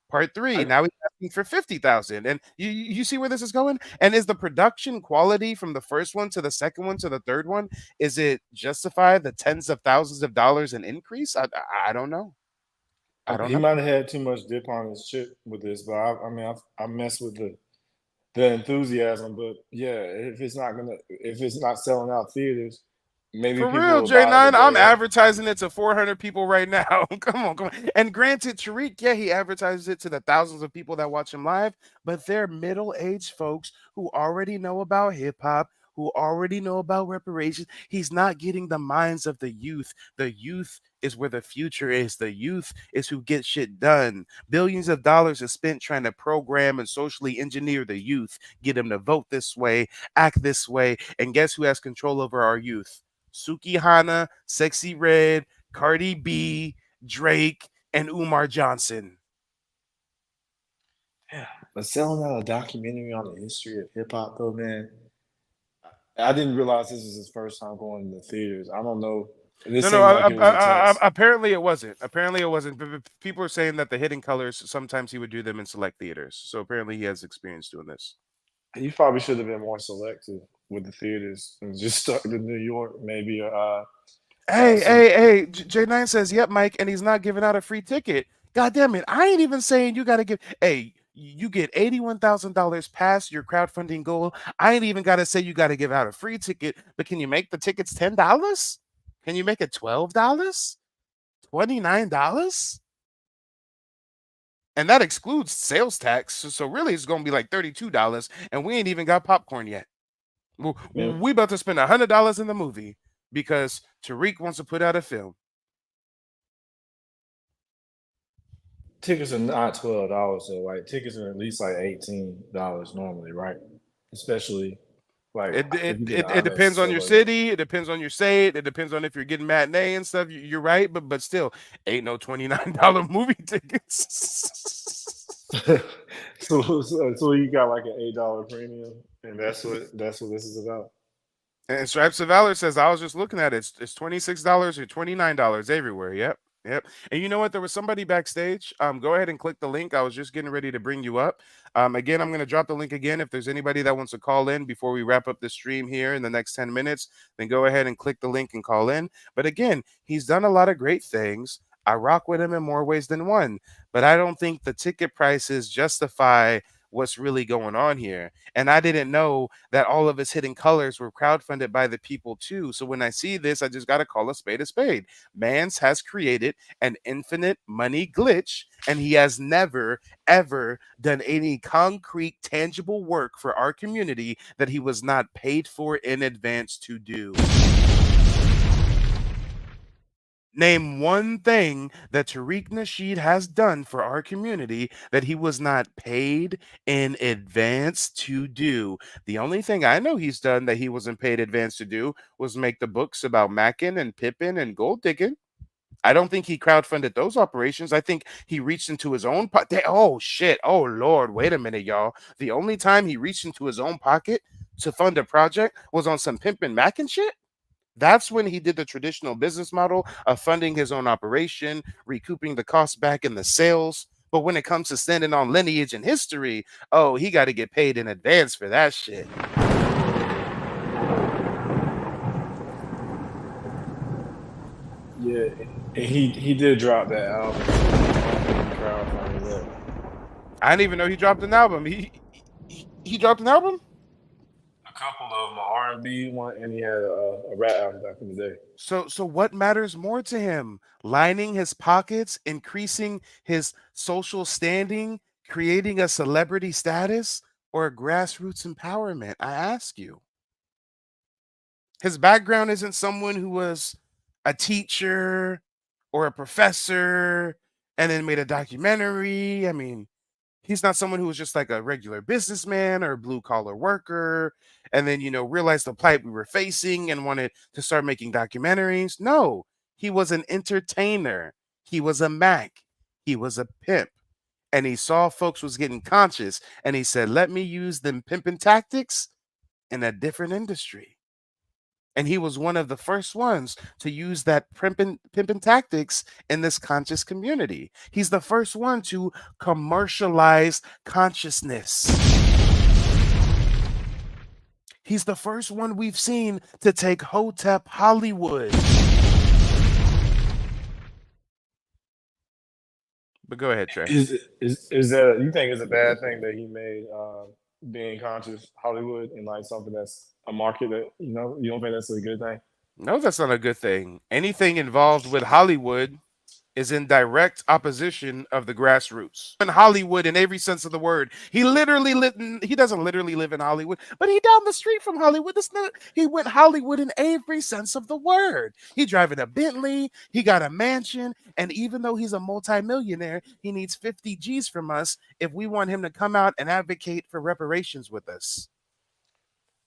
Speaker 6: Part three.
Speaker 10: I,
Speaker 6: Now he's asking for 50,000, and you see where this is going. And is the production quality from the first one to the second one to the third one, is it justify the tens of thousands of dollars in increase? I don't know. I don't
Speaker 10: he
Speaker 6: know.
Speaker 10: might have had too much dip on his chip with this, but I mess with the enthusiasm. But yeah, if it's not selling out theaters, maybe
Speaker 6: For
Speaker 10: people
Speaker 6: real,
Speaker 10: will buy it
Speaker 6: J9,
Speaker 10: the
Speaker 6: I'm
Speaker 10: day of.
Speaker 6: advertising it to 400 people right now. Come on, come on. And granted, Tariq, yeah, he advertises it to the thousands of people that watch him live, but they're middle-aged folks who already know about hip hop, who already know about reparations. He's not getting the minds of the youth. The youth is where the future is. The youth is who gets shit done. Billions of dollars are spent trying to program and socially engineer the youth, get them to vote this way, act this way, and guess who has control over our youth? Suki Hana, Sexy Red, Cardi B, Drake, and Umar Johnson.
Speaker 10: Yeah, but selling out a documentary on the history of hip hop, though, man, I didn't realize this was his first time going to the theaters. I don't know. This
Speaker 6: No, no.
Speaker 10: seemed like it was a test.
Speaker 6: Apparently, it wasn't. Apparently, it wasn't. People are saying that the Hidden Colors sometimes he would do them in select theaters. So apparently, he has experience doing this.
Speaker 10: You probably should have been more selective with the theaters and just stuck to New York, maybe. Some
Speaker 6: Hey, J9 says, yep, Mike, and he's not giving out a free ticket. God damn it. I ain't even saying you got to give. Hey, you get $81,000 past your crowdfunding goal. I ain't even got to say you got to give out a free ticket, but can you make the tickets $10? Can you make it $12? $29? And that excludes sales tax. So really, it's going to be like $32, and we ain't even got popcorn yet.
Speaker 10: man,
Speaker 6: We about to spend $100 in the movie because Tariq wants to put out a film.
Speaker 10: tickets are not $12 though. Like tickets are at least like $18 normally, right? Especially like if you get
Speaker 6: It
Speaker 10: an
Speaker 6: depends
Speaker 10: IMAX
Speaker 6: on your
Speaker 10: or
Speaker 6: city. It depends on your state. It depends on if you're getting matinee and stuff. You're right, but still, ain't no $29 movie tickets.
Speaker 10: so you got like an $8 premium, and that's what this is about.
Speaker 6: And Stripes of Valor says, I was just looking at it. It's $26 or $29 everywhere. Yep. Yep. And you know what? There was somebody backstage. Go ahead and click the link. I was just getting ready to bring you up. Again, I'm going to drop the link again. If there's anybody that wants to call in before we wrap up the stream here in the next 10 minutes, then go ahead and click the link and call in. But again, he's done a lot of great things. I rock with him in more ways than one, but I don't think the ticket prices justify what's really going on here. And I didn't know that all of his Hidden Colors were crowdfunded by the people too. So when I see this, I just got to call a spade a spade. Mans has created an infinite money glitch, and he has never, ever done any concrete, tangible work for our community that he was not paid for in advance to do. Name one thing that Tariq Nasheed has done for our community that he was not paid in advance to do. The only thing I know he's done that he wasn't paid advance to do was make the books about macking and pipping and gold digging. I don't think he crowdfunded those operations. I think he reached into his own pocket. Oh, shit. Oh, Lord. Wait a minute, y'all. The only time he reached into his own pocket to fund a project was on some pimping macking shit. That's when he did the traditional business model of funding his own operation, recouping the costs back in the sales. But when it comes to standing on lineage and history, oh, he got to get paid in advance for that shit.
Speaker 10: Yeah, and he did drop that album. Crowdfunding that.
Speaker 6: I didn't even know he dropped an album. He dropped an album?
Speaker 10: A couple of them, R&B one, and he had a rap album back in the day.
Speaker 6: So what matters more to him? Lining his pockets, increasing his social standing, Creating a celebrity status or grassroots empowerment? I ask you. His background isn't someone who was a teacher or a professor and then made a documentary. I mean, he's not someone who was just like a regular businessman or blue collar worker and then, realized the plight we were facing and wanted to start making documentaries. No, he was an entertainer. He was a Mac. He was a pimp. And he saw folks was getting conscious and he said, let me use them pimping tactics in a different industry. And he was one of the first ones to use that pimping tactics in this conscious community. He's the first one to commercialize consciousness. He's the first one we've seen to take Hotep Hollywood. But go ahead, Trey.
Speaker 10: Is that you think it's a bad thing that he made being conscious Hollywood and like something that's a market that you don't think that's a good thing?
Speaker 6: No, that's not a good thing. Anything involved with Hollywood is in direct opposition of the grassroots. In Hollywood, in every sense of the word, he doesn't literally live in Hollywood, but he down the street from Hollywood. He went Hollywood in every sense of the word. He driving a Bentley, he got a mansion, and even though he's a multimillionaire, he needs 50 G's from us if we want him to come out and advocate for reparations with us.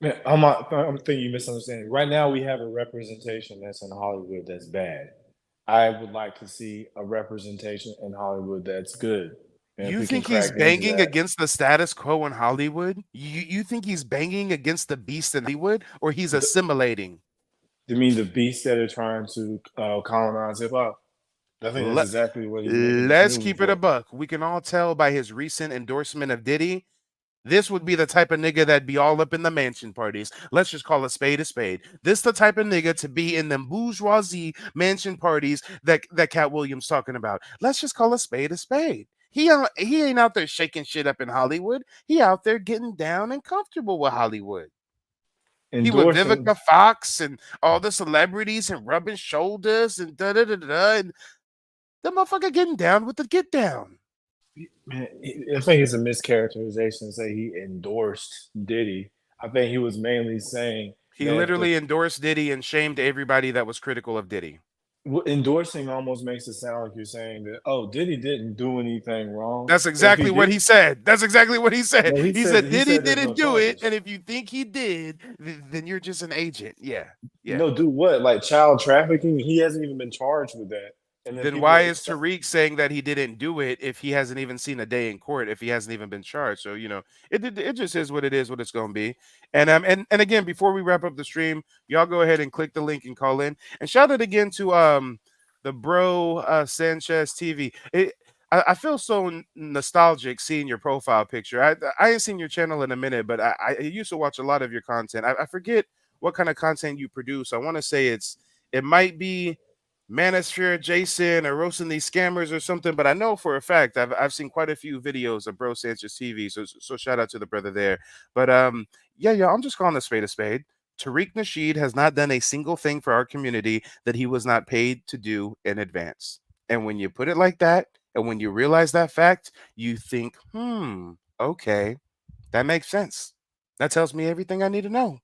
Speaker 10: Man, I'm thinking you misunderstanding. Right now, we have a representation that's in Hollywood that's bad. I would like to see a representation in Hollywood that's good. And
Speaker 6: you think he's banging against the status quo in Hollywood? You think he's banging against the beast in Hollywood, or he's assimilating?
Speaker 10: You mean the beast that are trying to colonize hip hop? I think that's exactly what he's making.
Speaker 6: Let's keep it a buck. We can all tell by his recent endorsement of Diddy. This would be the type of nigga that'd be all up in the mansion parties. Let's just call a spade a spade. This the type of nigga to be in them bourgeoisie mansion parties that Cat Williams talking about. Let's just call a spade a spade. He ain't out there shaking shit up in Hollywood. He out there getting down and comfortable with Hollywood. He with Vivica Fox and all the celebrities and rubbing shoulders and da-da-da-da. And the motherfucker getting down with the get down.
Speaker 10: Man, I think it's a mischaracterization to say he endorsed Diddy. I think he was mainly saying
Speaker 6: he literally endorsed Diddy and shamed everybody that was critical of Diddy.
Speaker 10: Endorsing almost makes it sound like you're saying that, Diddy didn't do anything wrong.
Speaker 6: That's exactly what he said. That's exactly what he said. No, he said Diddy didn't do it, and if you think he did, then you're just an agent. Yeah.
Speaker 10: No, do what? Like child trafficking? He hasn't even been charged with that.
Speaker 6: And then why is Tariq saying that he didn't do it if he hasn't even seen a day in court, if he hasn't even been charged? So, it just is what it is, what it's going to be. And again, before we wrap up the stream, y'all go ahead and click the link and call in. And shout out again to the bro Sanchez TV. I feel so nostalgic seeing your profile picture. I ain't seen your channel in a minute, but I used to watch a lot of your content. I forget what kind of content you produce. I want to say it might be Manosphere Jason or roasting these scammers or something, but I know for a fact I've seen quite a few videos of Bro Sanchez TV, so shout out to the brother there. But yeah, I'm just calling a spade a spade. Tariq Nasheed has not done a single thing for our community that he was not paid to do in advance. And when you put it like that, and when you realize that fact, you think, okay, that makes sense. That tells me everything I need to know.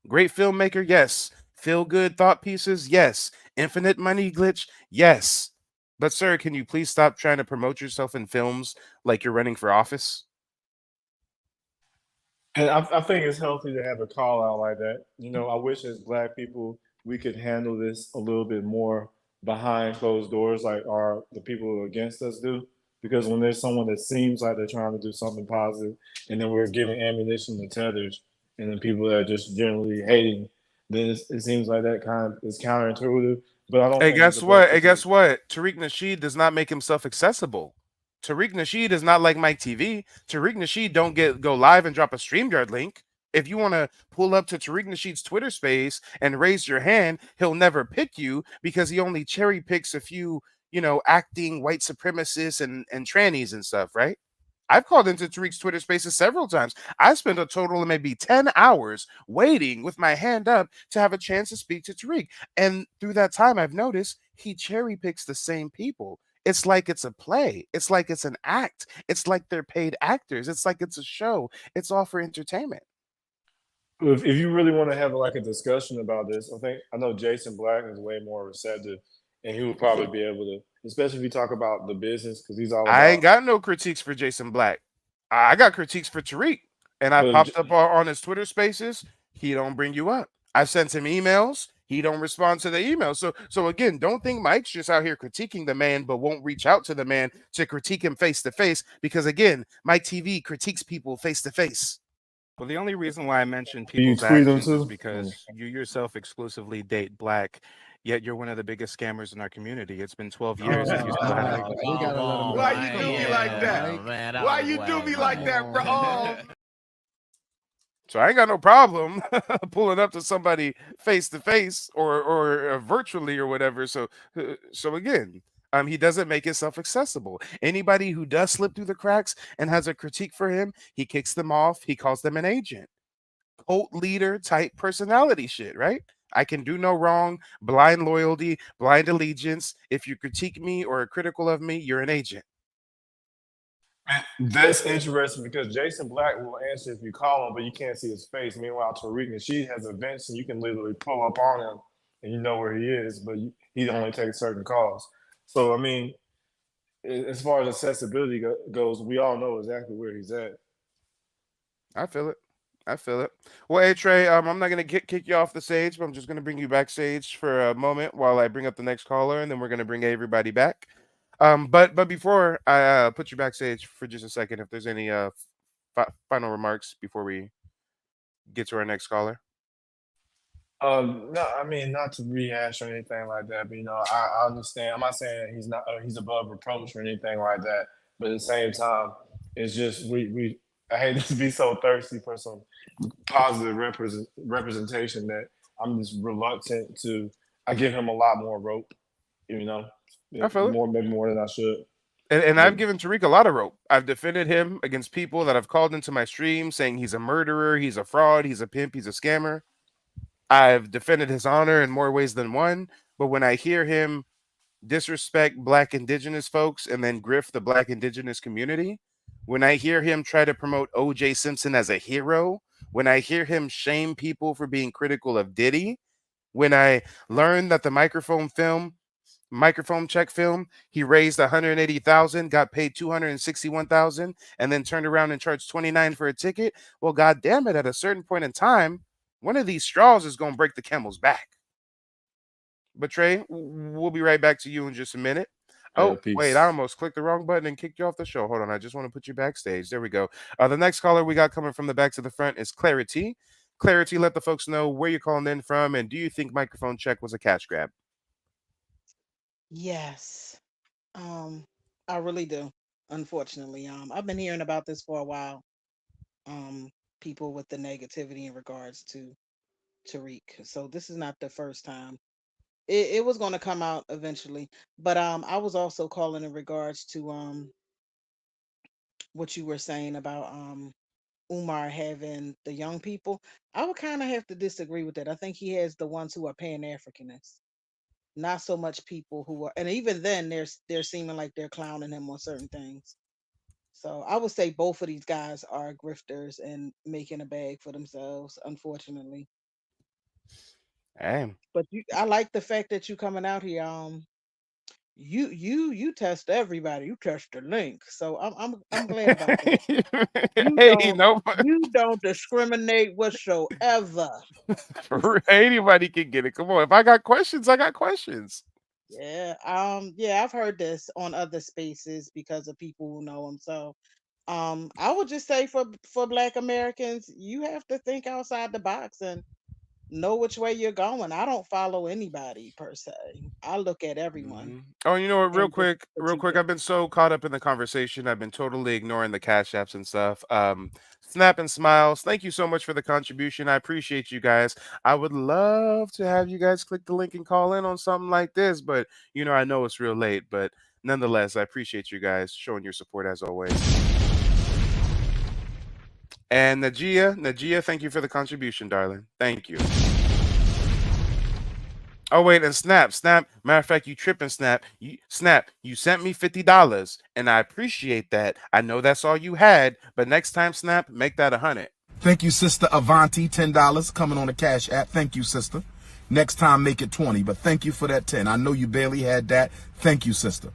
Speaker 6: Great filmmaker, yes. Feel good thought pieces, yes. Infinite money glitch, yes. But sir, can you please stop trying to promote yourself in films like you're running for office?
Speaker 10: And I think it's healthy to have a call out like that. I wish as Black people we could handle this a little bit more behind closed doors, like the people against us do. Because when there's someone that seems like they're trying to do something positive, and then we're giving ammunition to tethers, and then people that are just generally hating, then it seems like that kind of is counterintuitive. But I don't.
Speaker 6: Hey, guess what? Tariq Nasheed does not make himself accessible. Tariq Nasheed is not like Mike TV. Tariq Nasheed don't go live and drop a StreamYard link. If you want to pull up to Tariq Nasheed's Twitter space and raise your hand, he'll never pick you because he only cherry picks a few, acting white supremacists and trannies and stuff, right? I've called into Tariq's Twitter spaces several times. I spent a total of maybe 10 hours waiting with my hand up to have a chance to speak to Tariq. And through that time, I've noticed he cherry picks the same people. It's like it's a play. It's like it's an act. It's like they're paid actors. It's like it's a show. It's all for entertainment.
Speaker 10: If you really want to have like a discussion about this, I know Jason Black is way more receptive, and he would probably be able to, especially if you talk about the business, because he's all
Speaker 6: I ain't
Speaker 10: about.
Speaker 6: got no critiques for Jason Black. I got critiques for Tariq, and I
Speaker 10: But
Speaker 6: popped up on his Twitter Spaces. He don't bring you up. I sent him emails. He don't respond to the emails. So again, don't think Mike's just out here critiquing the man, but won't reach out to the man to critique him face to face. Because again, Mike TV critiques people face to face.
Speaker 11: Well, the only reason why I mentioned
Speaker 10: do you
Speaker 11: people's
Speaker 10: tweet him
Speaker 11: actions is
Speaker 10: too?
Speaker 11: because you yourself exclusively date black, yet you're one of the biggest scammers in our community. It's been 12 years and you still haven't.
Speaker 12: We gotta let him.
Speaker 9: Why you do me like that?
Speaker 12: Man,
Speaker 9: Why you do me like that, bro? Oh.
Speaker 6: So I ain't got no problem pulling up to somebody face to face or virtually or whatever. So again, he doesn't make himself accessible. Anybody who does slip through the cracks and has a critique for him, he kicks them off. He calls them an agent, cult leader type personality shit, right? I can do no wrong, blind loyalty, blind allegiance. If you critique me or are critical of me, you're an agent.
Speaker 10: That's interesting because Jason Black will answer if you call him, but you can't see his face. Meanwhile, Tariq Nasheed has events and you can literally pull up on him and you know where he is, but he only takes certain calls. So, I mean, as far as accessibility goes, we all know exactly where he's at.
Speaker 6: I feel it. Well, hey, Trey, I'm not going to kick you off the stage, but I'm just going to bring you backstage for a moment while I bring up the next caller, and then we're going to bring everybody back. But before I put you backstage for just a second, if there's any final remarks before we get to our next caller.
Speaker 10: No, I mean, not to rehash or anything like that, but I understand. I'm not saying he's above reproach or anything like that, but at the same time, it's just I hate to be so thirsty for some positive representation that I'm just reluctant to. I give him a lot more rope,
Speaker 6: I feel it.
Speaker 10: Maybe more than I should.
Speaker 6: And I've given Tariq a lot of rope. I've defended him against people that I've called into my stream saying he's a murderer, he's a fraud, he's a pimp, he's a scammer. I've defended his honor in more ways than one. But when I hear him disrespect Black Indigenous folks and then grift the Black Indigenous community, when I hear him try to promote O.J. Simpson as a hero, when I hear him shame people for being critical of Diddy, when I learn that the microphone check film, he raised $180,000, got paid $261,000, and then turned around and charged $29 for a ticket. Well, God damn it! At a certain point in time, one of these straws is going to break the camel's back. But Trey, we'll be right back to you in just a minute. Oh, wait, I almost clicked the wrong button and kicked you off the show. Hold on, I just want to put you backstage. There we go. The next caller we got coming from the back to the front is Clarity. Clarity, let the folks know where you're calling in from, and do you think microphone check was a cash grab?
Speaker 13: Yes. I really do. Unfortunately, I've been hearing about this for a while. People with the negativity in regards to Tariq. So this is not the first time. It was going to come out eventually, but I was also calling in regards to what you were saying about Umar having the young people. I would kind of have to disagree with that. I think he has the ones who are Pan-Africanists, not so much people who are, and even then they're seeming like they're clowning him on certain things. So I would say both of these guys are grifters and making a bag for themselves, unfortunately.
Speaker 6: Hey.
Speaker 13: But I like the fact that you coming out here. You test everybody. You test the link. So I'm glad about that. You don't discriminate whatsoever.
Speaker 6: Anybody can get it. Come on. If I got questions, I got questions.
Speaker 13: Yeah. I've heard this on other spaces because of people who know him. So I would just say for Black Americans, you have to think outside the box and know which way you're going. I don't follow anybody per se. I look at everyone.
Speaker 6: Oh, you know what? Real quick. I've been so caught up in the conversation. I've been totally ignoring the cash apps and stuff. Snap and Smiles, thank you so much for the contribution. I appreciate you guys. I would love to have you guys click the link and call in on something like this, but I know it's real late. But nonetheless, I appreciate you guys showing your support as always. And Najia, thank you for the contribution, darling. Thank you. Oh wait, and Snap. Matter of fact, you tripping, Snap. You sent me $50, and I appreciate that. I know that's all you had, but next time, Snap, make that 100.
Speaker 12: Thank you, Sister Avanti, $10 coming on the Cash App. Thank you, sister. Next time, make it 20, but thank you for that 10. I know you barely had that. Thank you, sister.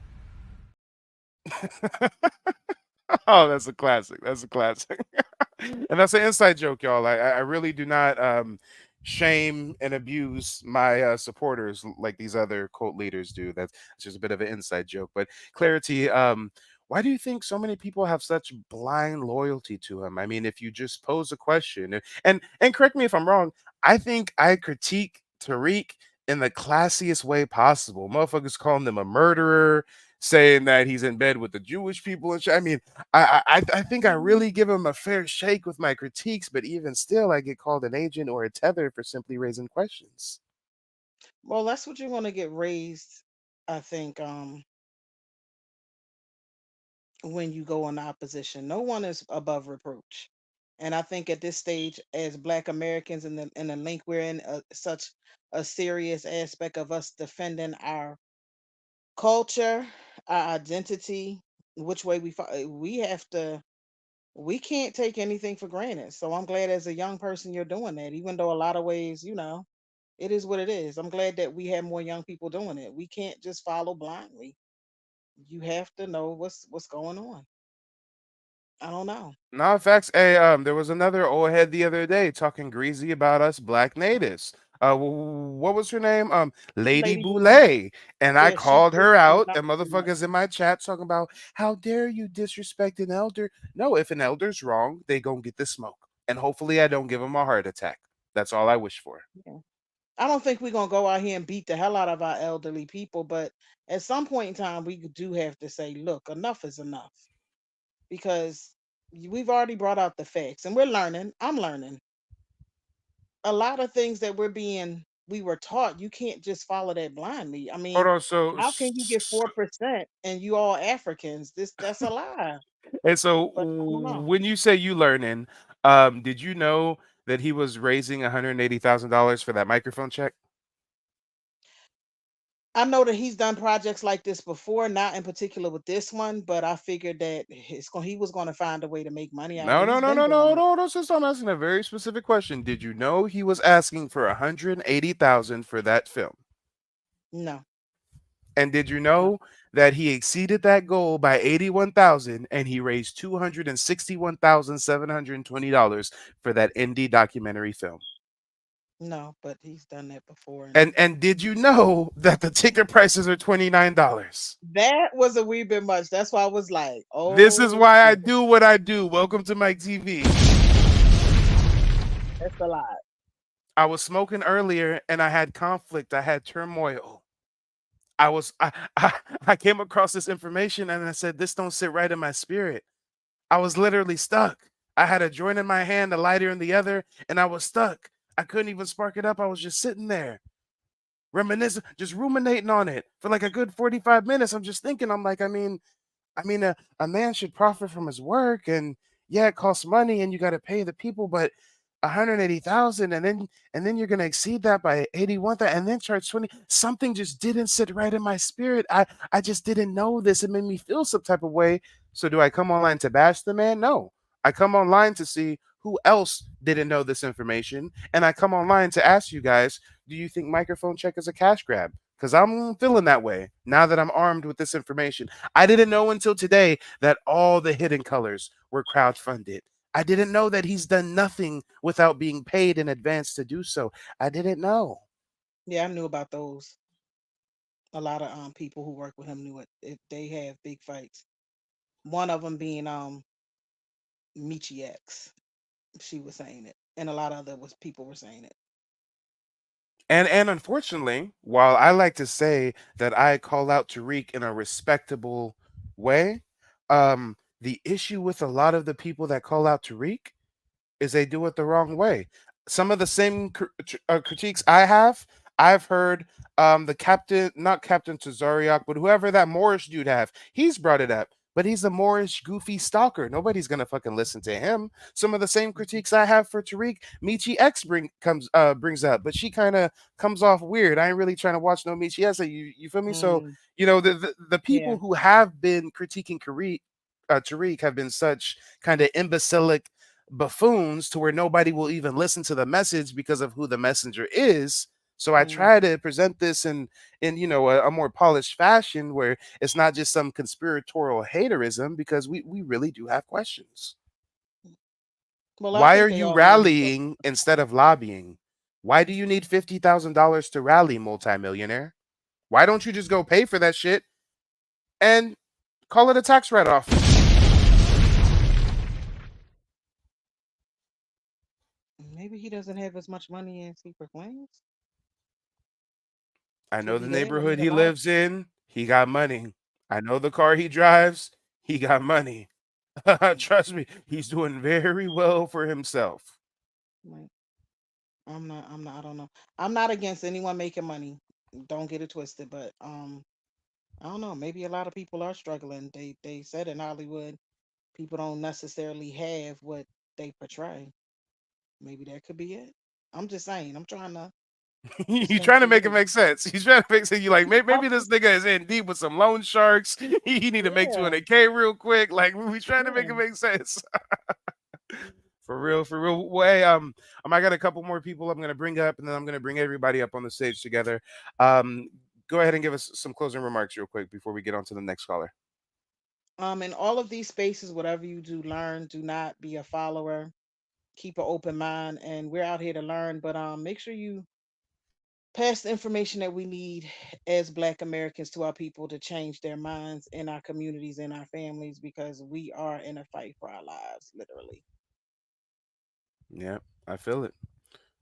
Speaker 6: Oh, that's a classic. That's a classic. And that's an inside joke, y'all. I really do not shame and abuse my supporters like these other cult leaders do. That's just a bit of an inside joke. But Clarity, why do you think so many people have such blind loyalty to him? I mean, if you just pose a question and correct me if I'm wrong, I think I critique Tariq in the classiest way possible. Motherfuckers calling him a murderer, saying that he's in bed with the Jewish people and shit. I mean, I think I really give him a fair shake with my critiques, but even still, I get called an agent or a tether for simply raising questions.
Speaker 13: Well, that's what you're gonna get raised, I think, when you go in opposition. No one is above reproach. And I think at this stage, as Black Americans in the link we're in, such a serious aspect of us defending our culture, our identity, which way we have to. We can't take anything for granted. So I'm glad as a young person you're doing that, even though a lot of ways, it is what it is. I'm glad that we have more young people doing it. We can't just follow blindly. You have to know what's going on. I don't know.
Speaker 6: No, facts. Hey, there was another old head the other day talking greasy about us black natives. What was her name? Lady
Speaker 13: Lady Boulay.
Speaker 6: Boulay. And I
Speaker 13: Yeah, she
Speaker 6: called
Speaker 13: is
Speaker 6: her out, and
Speaker 13: obnoxious.
Speaker 6: motherfuckers in my chat talking about how dare you disrespect an elder. No, if an elder's wrong, they gonna get the smoke, and hopefully I don't give them a heart attack. That's all I wish for.
Speaker 13: Yeah. I don't think we're gonna go out here and beat the hell out of our elderly people, but at some point in time, we do have to say, look, enough is enough, because we've already brought out the facts, and we're learning. I'm learning a lot of things that we were taught. You can't just follow that blindly. I
Speaker 6: Hold
Speaker 13: mean,
Speaker 6: on, so,
Speaker 13: how can you get 4% and you all Africans? That's a lie.
Speaker 6: and so
Speaker 13: But I don't know.
Speaker 6: when you say you learning, did you know that he was raising $180,000 for that microphone check?
Speaker 13: I know that he's done projects like this before, not in particular with this one, but I figured that he was going to find a way to make money out of
Speaker 6: No,
Speaker 13: it.
Speaker 6: no,
Speaker 13: He's
Speaker 6: no,
Speaker 13: been
Speaker 6: no, no,
Speaker 13: doing it.
Speaker 6: no, no, sister. I'm asking a very specific question. Did you know he was asking for 180,000 for that film?
Speaker 13: No,
Speaker 6: And did you
Speaker 13: no,
Speaker 6: know that he exceeded that goal by 81,000 and he raised $261,720 for that indie documentary film?
Speaker 13: no, but he's done that before, and
Speaker 6: And did you know that the ticket prices are $29?
Speaker 13: that was a wee bit much. That's why I was like,
Speaker 6: This is
Speaker 13: oh,
Speaker 6: why I
Speaker 13: shit,
Speaker 6: do what I do. Welcome to my TV.
Speaker 13: that's a lot.
Speaker 6: I was smoking earlier and I had conflict. I had turmoil. I was I came across this information and I said, this don't sit right in my spirit. I was literally stuck. I had a joint in my hand, a lighter in the other, and I was stuck. I couldn't even spark it up. I was just sitting there, reminiscing, just ruminating on it for like a good 45 minutes. I'm just thinking, I'm like, a man should profit from his work, and yeah, it costs money, and you got to pay the people, but 180,000, and then you're gonna exceed that by 81,000, and then charge 20. Something just didn't sit right in my spirit. I just didn't know this. It made me feel some type of way. So do I come online to bash the man? No. I come online to see who else didn't know this information, and I come online to ask you guys, do you think microphone check is a cash grab? Because I'm feeling that way now that I'm armed with this information. I didn't know until today that all the hidden colors were crowdfunded. I didn't know that he's done nothing without being paid in advance to do so. I didn't know.
Speaker 13: Yeah, I knew about those. A lot of people who work with him knew they have big fights. One of them being Michi X. She was saying it, and a lot of other was people were saying it.
Speaker 6: And unfortunately, while I like to say that I call out Tariq in a respectable way, the issue with a lot of the people that call out Tariq is they do it the wrong way. Some of the same critiques I've heard the captain, not Captain Tazariak, but whoever that Moorish dude have, he's brought it up. but he's a Moorish, goofy stalker. Nobody's gonna fucking listen to him. Some of the same critiques I have for Tariq, Michi X brings up, but she kind of comes off weird. I ain't really trying to watch no Michi X. You feel me? So
Speaker 13: Mm,
Speaker 6: the
Speaker 13: yeah.
Speaker 6: people who have been critiquing Tariq have been such kind of imbecilic buffoons to where nobody will even listen to the message because of who the messenger is. So I
Speaker 13: Mm.
Speaker 6: try to present this in a more polished fashion where it's not just some conspiratorial haterism, because we really do have questions.
Speaker 13: Well, I
Speaker 6: Why are
Speaker 13: think they
Speaker 6: you
Speaker 13: all need to.
Speaker 6: rallying instead of lobbying? Why do you need $50,000 to rally, multimillionaire? Why don't you just go pay for that shit and call it a tax write-off?
Speaker 13: Maybe he doesn't have as much money as he proclaims.
Speaker 6: I know
Speaker 13: Could
Speaker 6: the
Speaker 13: be that. I mean,
Speaker 6: neighborhood
Speaker 13: a
Speaker 6: he
Speaker 13: lot of
Speaker 6: lives in, he got money. I know the car he drives, he got money. Trust me, he's doing very well for himself.
Speaker 13: like, I don't know. I'm not against anyone making money. Don't get it twisted, but I don't know. Maybe a lot of people are struggling. They said in Hollywood, people don't necessarily have what they portray. Maybe that could be it. I'm just saying. I'm trying to just
Speaker 6: You
Speaker 13: think
Speaker 6: trying to make it
Speaker 13: creative.
Speaker 6: make sense. He's trying to make sense. You like,
Speaker 13: I'm
Speaker 6: maybe this nigga is in deep with some loan sharks. He need to make
Speaker 13: yeah,
Speaker 6: 200K real quick. Like, we trying to make
Speaker 13: yeah.
Speaker 6: it make sense. For real, for real. Well, hey, I got a couple more people I'm gonna bring up, and then I'm gonna bring everybody up on the stage together. Um, Go ahead and give us some closing remarks real quick before we get on to the next caller.
Speaker 13: In all of these spaces, whatever you do, learn. Do not be a follower. Keep an open mind, and we're out here to learn. But make sure you pass the information that we need as Black Americans to our people to change their minds in our communities, in our families, because we are in a fight for our lives, literally.
Speaker 6: Yeah, I feel it.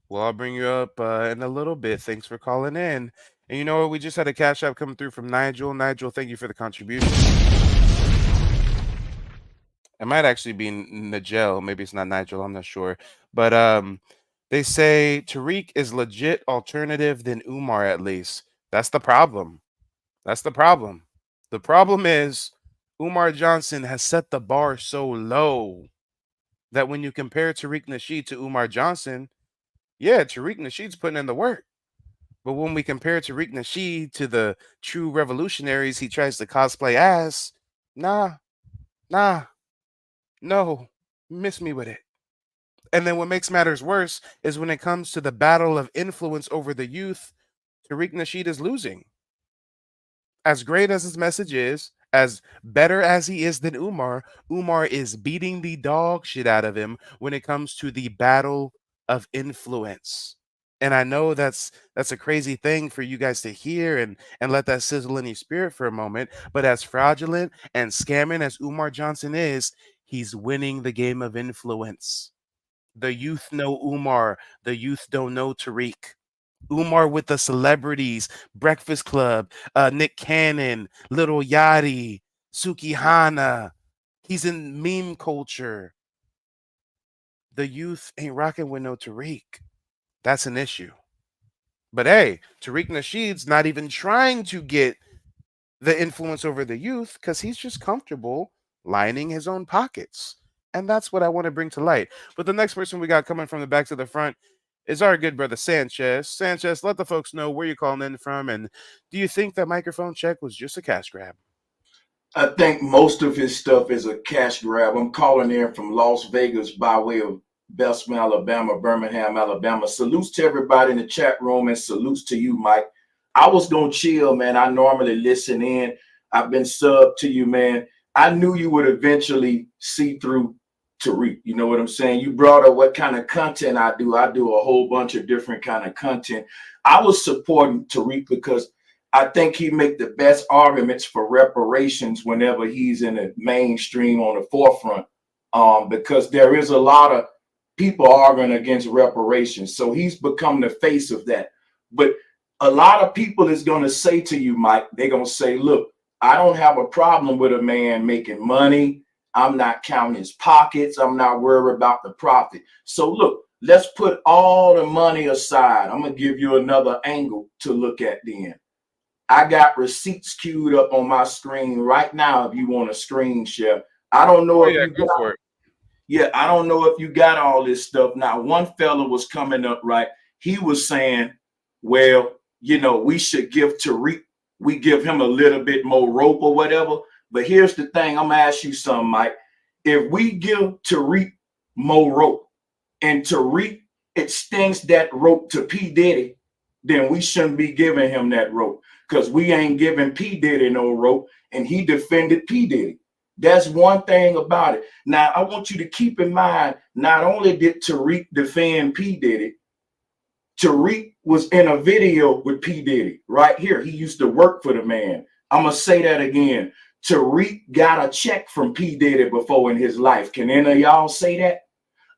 Speaker 6: Well, I'll bring you up in a little bit. Thanks for calling in. And you know what? We just had a cash app coming through from Nigel. Nigel, thank you for the contribution. It might actually be Nigel. Maybe it's not Nigel. I'm not sure. But they say Tariq is legit alternative than Umar, at least. That's the problem. That's the problem. The problem is Umar Johnson has set the bar so low that when you compare Tariq Nasheed to Umar Johnson, yeah, Tariq Nasheed's putting in the work. But when we compare Tariq Nasheed to the true revolutionaries he tries to cosplay as, nah, nah, no, miss me with it. And then what makes matters worse is when it comes to the battle of influence over the youth, Tariq Nasheed is losing. As great as his message is, as better as he is than Umar, Umar is beating the dog shit out of him when it comes to the battle of influence. And I know that's a crazy thing for you guys to hear and let that sizzle in your spirit for a moment. But as fraudulent and scamming as Umar Johnson is, he's winning the game of influence. The youth know Umar. The youth don't know Tariq. Umar with the celebrities, Breakfast Club, Nick Cannon, Little Yachty, Sukihana. He's in meme culture. The youth ain't rocking with no Tariq. That's an issue. But hey, Tariq Nasheed's not even trying to get the influence over the youth because he's just comfortable lining his own pockets. And that's what I want to bring to light. But the next person we got coming from the back to the front is our good brother Sanchez. Sanchez, let the folks know where you're calling in from. And do you think that microphone check was just a cash grab?
Speaker 12: I think most of his stuff is a cash grab. I'm calling in from Las Vegas by way of Bessemer, Alabama, Birmingham, Alabama. Salutes to everybody in the chat room and salutes to you, Mike. I was going to chill, man. I normally listen in. I've been sub to you, man. I knew you would eventually see through Tariq. You know what I'm saying? You brought up what kind of content I do. I do a whole bunch of different kind of content. I was supporting Tariq because I think he make the best arguments for reparations whenever he's in the mainstream on the forefront, because there is a lot of people arguing against reparations. So he's become the face of that. But a lot of people is going to say to you, Mike, they're going to say, look, I don't have a problem with a man making money. I'm not counting his pockets. I'm not worried about the profit. So look, let's put all the money aside. I'm going to give you another angle to look at then. I got receipts queued up on my screen right now if you want a screen share. I don't know
Speaker 6: Oh
Speaker 12: if
Speaker 6: yeah,
Speaker 12: you
Speaker 6: go
Speaker 12: got
Speaker 6: for it.
Speaker 12: Yeah, I don't know if you got all this stuff. Now, one fella was coming up, right? He was saying, well, you know, we should give Tariq, we give him a little bit more rope or whatever. But here's the thing, I'm gonna ask you something, Mike. If we give Tariq more rope and Tariq extends that rope to P. Diddy, then we shouldn't be giving him that rope because we ain't giving P. Diddy no rope and he defended P. Diddy. That's one thing about it. Now, I want you to keep in mind, not only did Tariq defend P. Diddy, Tariq was in a video with P. Diddy right here. He used to work for the man. I'm going to say that again. Tariq got a check from P. Diddy before in his life. Can any of y'all say that?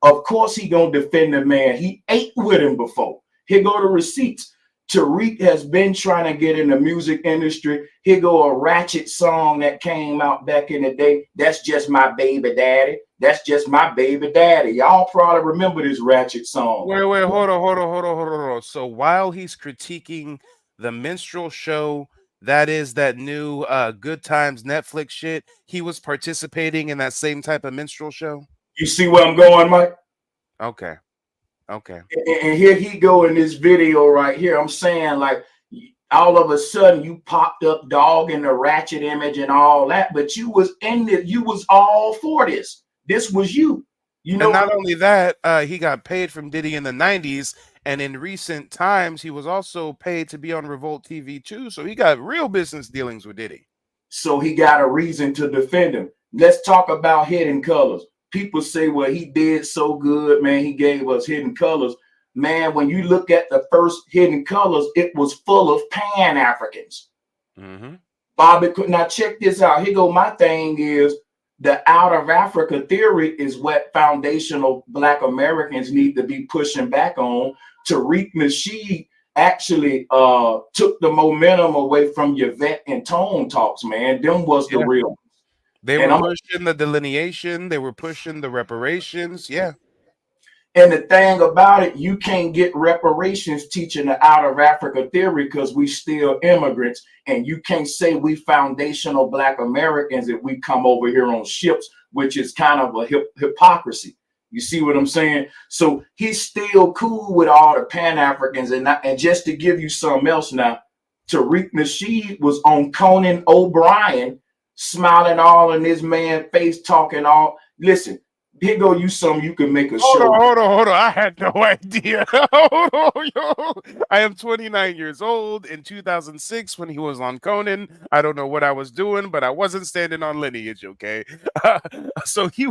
Speaker 12: Of course he gonna defend the man. He ate with him before. Here go the receipts. Tariq has been trying to get in the music industry. Here go a ratchet song that came out back in the day. That's just my baby daddy. That's just my baby daddy. Y'all probably remember this ratchet song.
Speaker 6: Wait, hold on. So while he's critiquing the minstrel show, that is that new Good Times Netflix shit, he was participating in that same type of minstrel show.
Speaker 12: You see where I'm going, Mike?
Speaker 6: Okay.
Speaker 12: And here he go in this video right here. I'm saying, like, all of a sudden you popped up dog in the ratchet image and all that, but you was in it, you was all for this. This was you. You know,
Speaker 6: and not only that, he got paid from Diddy in the 90s, and in recent times he was also paid to be on Revolt TV too, so he got real business dealings with Diddy.
Speaker 12: So he got a reason to defend him. Let's talk about Hidden Colors. People say, well, he did so good, man. He gave us Hidden Colors. Man, when you look at the first Hidden Colors, it was full of Pan-Africans. Bobby could not check this out. Here go my thing is the out of Africa theory is what foundational Black Americans need to be pushing back on. Tariq Nasheed actually took the momentum away from Yvette and Tone Talks, man. Them was the real.
Speaker 6: They were pushing the delineation. They were pushing the reparations. Yeah.
Speaker 12: And the thing about it, you can't get reparations teaching the out of Africa theory because we still immigrants. And you can't say we foundational Black Americans if we come over here on ships, which is kind of a hypocrisy. You see what I'm saying? So he's still cool with all the Pan-Africans. And just to give you something else now, Tariq Nasheed was on Conan O'Brien, smiling all in this man's face, talking all. Listen, here go you something you can make a show.
Speaker 6: Hold on. I had no idea. Hold on, yo. I am 29 years old. In 2006, when he was on Conan, I don't know what I was doing, but I wasn't standing on lineage, okay? So he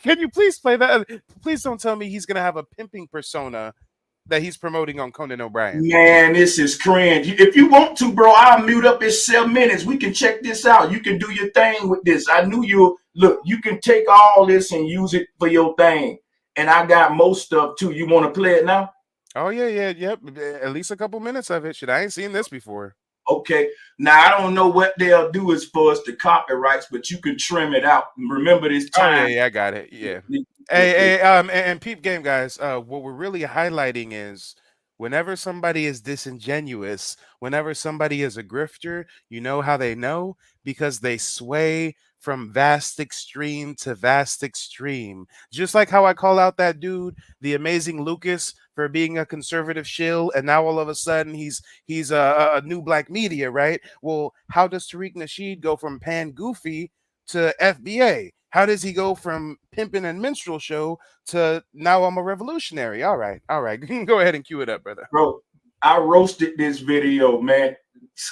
Speaker 6: can you please play that? Please don't tell me he's going to have a pimping persona that he's promoting on Conan O'Brien.
Speaker 12: Man, this is cringe. If you want to, bro, I'll mute up in 7 minutes. We can check this out. You can do your thing with this. I knew you. Look, you can take all this and use it for your thing. And I got most stuff too. You want to play it now?
Speaker 6: Oh, yep. At least a couple minutes of it. Shit, I ain't seen this before.
Speaker 12: Okay. Now, I don't know what they'll do as far as the copyrights, but you can trim it out. Remember this time.
Speaker 6: Oh, yeah, I got it. Yeah. Hey, and peep game, guys. What we're really highlighting is whenever somebody is disingenuous, whenever somebody is a grifter, you know how they know? Because they sway from vast extreme to vast extreme. Just like how I call out that dude, the amazing Lucas, for being a conservative shill, and now all of a sudden he's a new black media, right? Well, how does Tariq Nasheed go from Pan Goofy to FBA? How does he go from pimping and minstrel show to now I'm a revolutionary? All right. Go ahead and cue it up, brother.
Speaker 12: Bro, I roasted this video, man,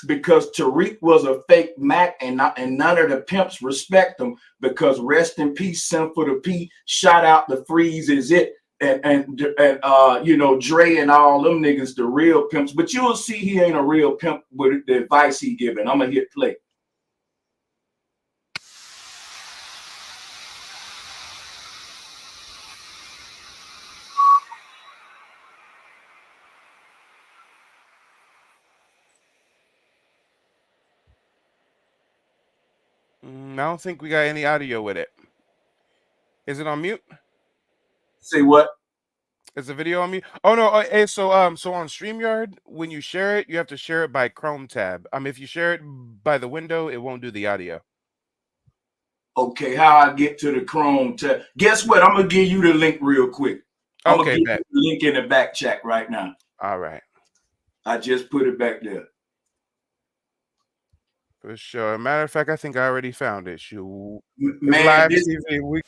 Speaker 12: because Tariq was a fake Mac, and none of the pimps respect him because rest in peace, Sinful the P, shout out the Freeze is it, and you know, Dre and all them niggas, the real pimps. But you'll see he ain't a real pimp with the advice he giving. I'm gonna hit play.
Speaker 6: I don't think we got any audio with it. Is it on mute?
Speaker 12: Say what?
Speaker 6: Is the video on me? Oh no. Hey, so on StreamYard, when you share it, you have to share it by Chrome tab. If you share it by the window, it won't do the audio.
Speaker 12: Okay, how I get to the Chrome tab? Guess what? I'm gonna give you the link real quick. I'm gonna give you the link in the back chat right now.
Speaker 6: All right.
Speaker 12: I just put it back there.
Speaker 6: For sure. Matter of fact, I think I already found it. Shoot.
Speaker 12: Man,
Speaker 6: Live
Speaker 12: this,
Speaker 6: TV.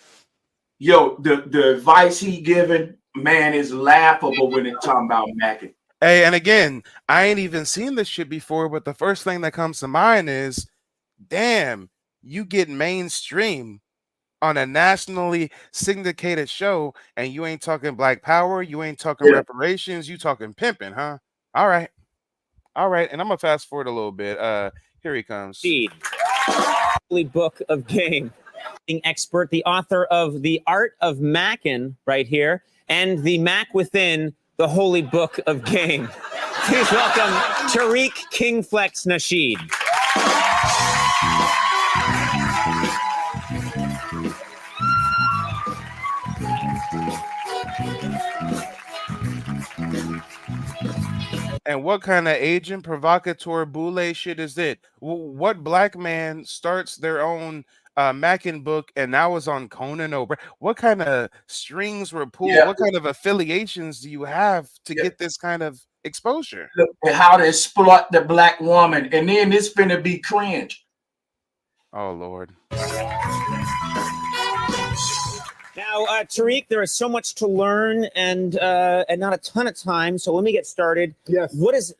Speaker 12: yo, the advice he giving, man, is laughable when it's talking about macking.
Speaker 6: Hey, and again, I ain't even seen this shit before, but the first thing that comes to mind is, damn, you get mainstream on a nationally syndicated show, and you ain't talking Black Power, you ain't talking reparations, you talking pimping, huh? All right. All right. And I'm gonna fast forward a little bit. Here he comes.
Speaker 14: Holy Book of Game. Expert, the author of The Art of Mackin' right here, and the Mac Within, the Holy Book of Game. Please welcome Tariq Kingflex Nasheed.
Speaker 6: And what kind of agent provocateur boule shit is it? What black man starts their own Mackin book and now is on Conan O'Brien? What kind of strings were pulled?
Speaker 12: Yeah.
Speaker 6: What kind of affiliations do you have to get this kind of exposure?
Speaker 12: Look at how to exploit the black woman, and then it's finna be cringe.
Speaker 6: Oh Lord.
Speaker 14: Now, Tariq, there is so much to learn and not a ton of time. So let me get started.
Speaker 7: Yes.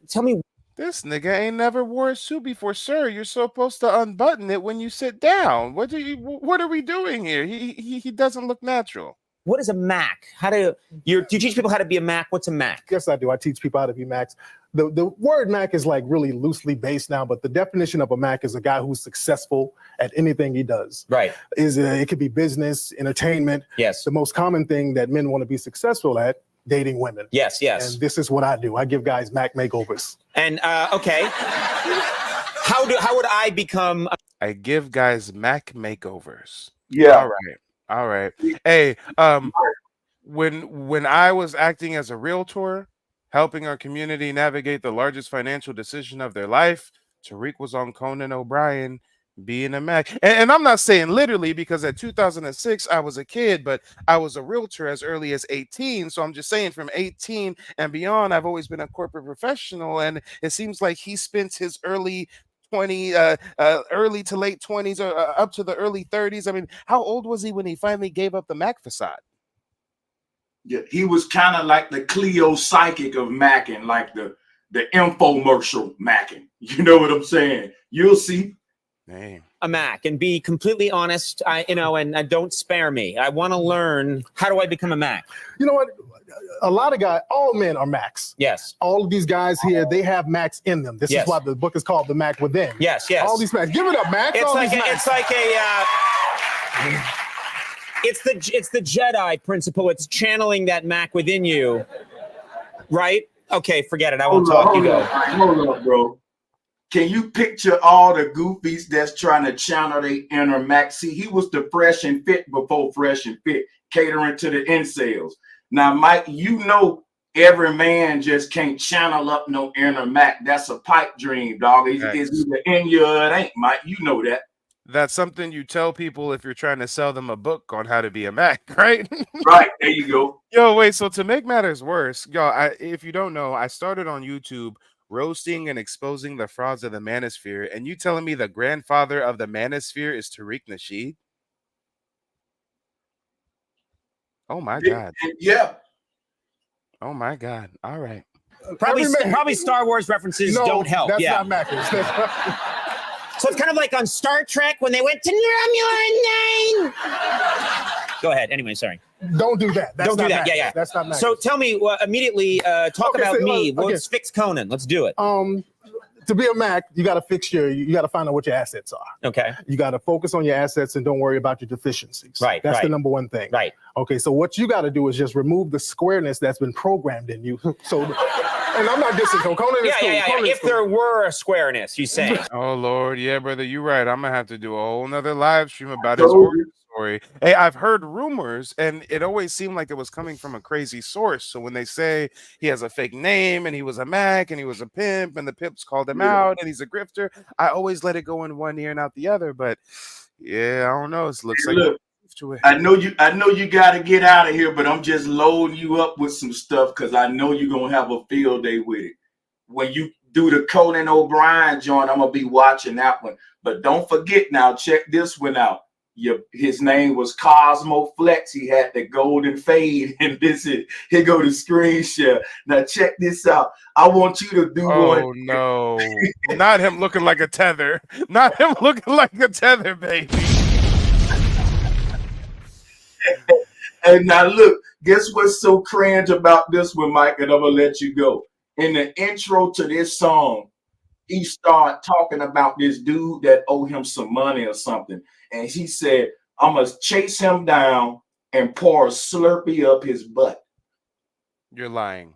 Speaker 14: Tell me.
Speaker 6: This nigga ain't never wore a suit before, sir. You're supposed to unbutton it when you sit down. What are we doing here? He doesn't look natural.
Speaker 14: What is a Mac? Do you teach people how to be a Mac? What's a Mac?
Speaker 7: Yes, I do. I teach people how to be Macs. The word Mac is like really loosely based now, but the definition of a Mac is a guy who's successful at anything he does.
Speaker 14: Right.
Speaker 7: It could be business, entertainment.
Speaker 14: Yes.
Speaker 7: The most common thing that men want to be successful at, dating women.
Speaker 14: Yes, yes.
Speaker 7: And this is what I do. I give guys Mac makeovers.
Speaker 14: And okay. How would I become?
Speaker 6: I give guys Mac makeovers.
Speaker 12: Yeah.
Speaker 6: All right. All right. Hey, when I was acting as a realtor, helping our community navigate the largest financial decision of their life, Tariq was on Conan O'Brien being a Mac. And I'm not saying literally, because at 2006, I was a kid, but I was a realtor as early as 18. So I'm just saying from 18 and beyond, I've always been a corporate professional. And it seems like he spent his early to late 20s or up to the early 30s. I mean, how old was he when he finally gave up the Mac facade?
Speaker 12: Yeah, he was kind of like the Cleo psychic of macking, like the infomercial macking. You know what I'm saying? You'll see.
Speaker 6: Damn.
Speaker 14: A Mac, and be completely honest, and don't spare me. I want to learn, how do I become a Mac?
Speaker 7: You know what? A lot of guys, all men are Macs.
Speaker 14: Yes.
Speaker 7: All of these guys here, they have Macs in them. This is why the book is called The Mac Within.
Speaker 14: Yes, yes.
Speaker 7: All these Macs. Give it up, Macs.
Speaker 14: It's the Jedi principle. It's channeling that Mac within you, right? Okay, forget it. I won't talk. You go.
Speaker 12: Hold up, bro. Can you picture all the goofies that's trying to channel their inner Mac? See, he was the Fresh and Fit before Fresh and Fit, catering to the incels. Now, Mike, you know every man just can't channel up no inner Mac. That's a pipe dream, dog. It's either in you or it ain't, Mike. You know that.
Speaker 6: That's something you tell people if you're trying to sell them a book on how to be a Mac, right?
Speaker 12: Right, there you go.
Speaker 6: Yo, wait, so to make matters worse, if you don't know, I started on YouTube roasting and exposing the frauds of the manosphere, and you telling me the grandfather of the manosphere is Tariq Nasheed? Oh my God.
Speaker 12: Yeah.
Speaker 6: Oh my God. All right.
Speaker 14: Probably Star Wars references don't help.
Speaker 7: That's
Speaker 14: yeah.
Speaker 7: not Mac.
Speaker 14: So it's kind of like on Star Trek when they went to Romulan 9. Go ahead. Anyway, sorry.
Speaker 7: Don't do that. Don't do that.
Speaker 14: Yeah, yeah.
Speaker 7: That's not Mac.
Speaker 14: So tell me immediately. Talk about me. Let's fix Conan. Let's do it.
Speaker 7: To be a Mac, you got to you got to find out what your assets are.
Speaker 14: Okay.
Speaker 7: You got to focus on your assets and don't worry about your deficiencies.
Speaker 14: Right.
Speaker 7: That's the number one thing.
Speaker 14: Right.
Speaker 7: Okay. So what you got to do is just remove the squareness that's been programmed in you. So, and I'm not dissing Conan.
Speaker 14: Yeah. If there were a squareness, you say.
Speaker 6: Oh Lord, yeah, brother, you're right. I'm gonna have to do a whole nother live stream about his origin story. Hey, I've heard rumors, and it always seemed like it was coming from a crazy source. So when they say he has a fake name and he was a Mac and he was a pimp and the pimps called him
Speaker 12: Yeah.
Speaker 6: out and he's a grifter, I always let it go in one ear and out the other. But yeah, I don't know. It looks
Speaker 12: Hey,
Speaker 6: like
Speaker 12: look,
Speaker 6: to it.
Speaker 12: I know you got to get out of here, but I'm just loading you up with some stuff because I know you're gonna have a field day with it. When you do the Conan O'Brien joint, I'm gonna be watching that one. But don't forget now, check this one out. His name was Cosmo Flex. He had the golden fade, and here go the screen share. Now check this out. I want you to do one.
Speaker 6: Oh no, not him looking like a tether. Not him looking like a tether, baby.
Speaker 12: And now look, guess what's so cringe about this one, Mike? And I'm gonna let you go. In the intro to this song, he started talking about this dude that owed him some money or something. And he said, I'm gonna chase him down and pour a Slurpee up his butt.
Speaker 6: You're lying.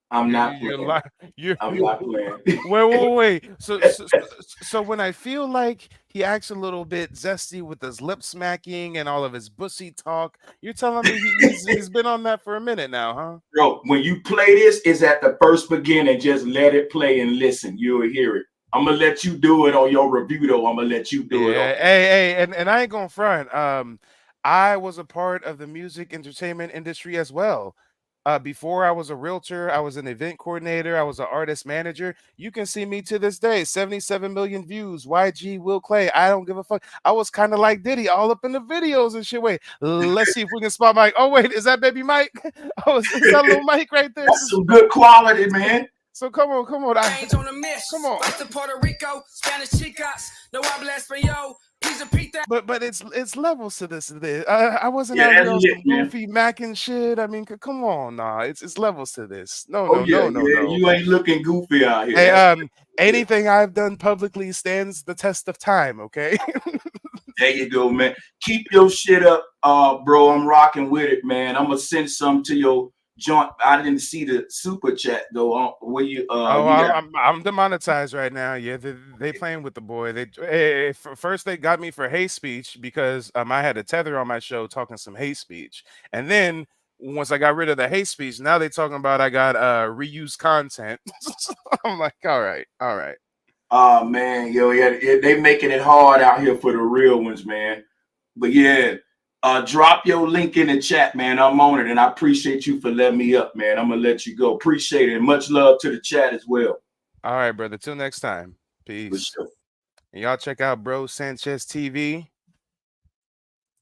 Speaker 12: I'm not
Speaker 6: You're
Speaker 12: playing.
Speaker 6: lying.
Speaker 12: I'm not playing.
Speaker 6: Wait. So when I feel like he acts a little bit zesty with his lip smacking and all of his bussy talk, you're telling me he's been on that for a minute now, huh?
Speaker 12: Bro, when you play this, it's at the first beginning. Just let it play and listen. You'll hear it. I'm gonna let you do it on your review, though. I'm gonna let you do it.
Speaker 6: Hey, and I ain't gonna front. I was a part of the music entertainment industry as well. Before I was a realtor, I was an event coordinator, I was an artist manager. You can see me to this day, 77 million views. YG, Will Clay, I don't give a fuck. I was kind of like Diddy, all up in the videos and shit. Wait, let's see if we can spot Mike. Oh, wait, is that baby Mike? Oh, is that little Mike right there?
Speaker 12: That's some good quality, man.
Speaker 6: So come on. Come on.
Speaker 15: West of Puerto Rico, Spanish chicas, no habla español. Please repeat that.
Speaker 6: But it's levels to this. I wasn't out here on some goofy macking shit. I mean, come on, nah. It's levels to this. No.
Speaker 12: You ain't looking goofy out here.
Speaker 6: Hey, anything I've done publicly stands the test of time. Okay.
Speaker 12: There you go, man. Keep your shit up, bro. I'm rocking with it, man. I'm gonna send some to your joint. I didn't see the super chat though. Where you?
Speaker 6: I'm demonetized right now. Yeah, they playing with the boy. First they got me for hate speech because I had a tether on my show talking some hate speech, and then once I got rid of the hate speech, now they talking about I got reused content. I'm like, all right.
Speaker 12: Oh man, they making it hard out here for the real ones, man. But yeah, drop your link in the chat, man. I'm on it, and I appreciate you for letting me up, man. I'm gonna let you go. Appreciate it, and much love to the chat as well.
Speaker 6: All right, brother. Till next time. Peace.
Speaker 12: Sure.
Speaker 6: And y'all check out Bro Sanchez TV.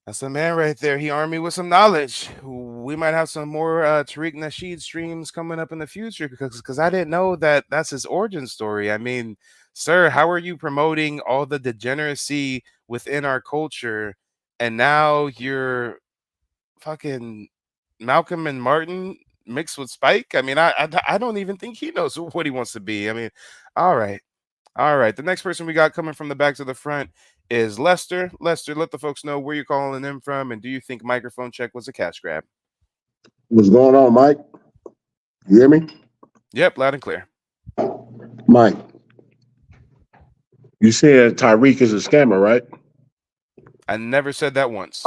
Speaker 6: That's the man right there. He armed me with some knowledge. We might have some more Tariq Nasheed streams coming up in the future because I didn't know that's his origin story. I mean, sir, how are you promoting all the degeneracy within our culture, and now you're fucking Malcolm and Martin mixed with Spike? I mean, I don't even think he knows what he wants to be. I mean, all right. The next person we got coming from the back to the front is Lester. Lester, let the folks know where you're calling them from, and do you think microphone check was a cash grab?
Speaker 16: What's going on, Mike? You hear me?
Speaker 6: Yep, loud and clear.
Speaker 16: Mike, you said Tariq is a scammer, right?
Speaker 6: I never said that once.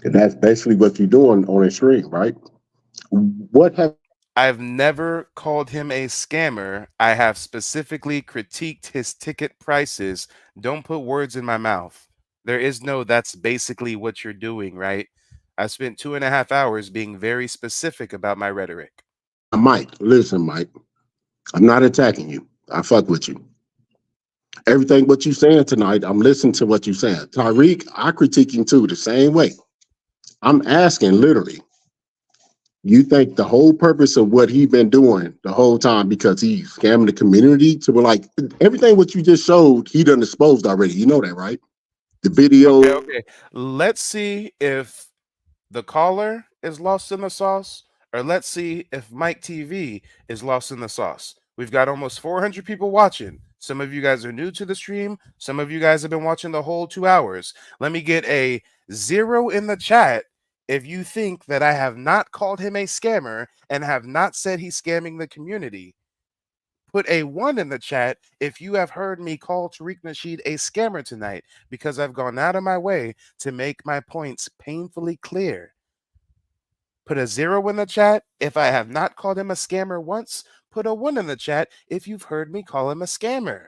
Speaker 16: And that's basically what you're doing on a stream, right?
Speaker 6: I've never called him a scammer. I have specifically critiqued his ticket prices. Don't put words in my mouth. There is no, that's basically what you're doing, right? I spent 2.5 hours being very specific about my rhetoric.
Speaker 16: Mike, listen, Mike. I'm not attacking you. I fuck with you. Everything what you saying tonight, I'm listening to what you saying. Tariq, I critique him too the same way. I'm asking literally, you think the whole purpose of what he been doing the whole time because he's scamming the community to like everything what you just showed, he done exposed already. You know that, right? The video.
Speaker 6: Okay. Let's see if the caller is lost in the sauce, or let's see if Mike TV is lost in the sauce. We've got almost 400 people watching. Some of you guys are new to the stream. Some of you guys have been watching the whole 2 hours. Let me get a 0 in the chat if you think that I have not called him a scammer and have not said he's scamming the community. Put a 1 in the chat if you have heard me call Tariq Nasheed a scammer tonight, because I've gone out of my way to make my points painfully clear. Put a 0 in the chat if I have not called him a scammer once. Put a 1 in the chat if you've heard me call him a scammer.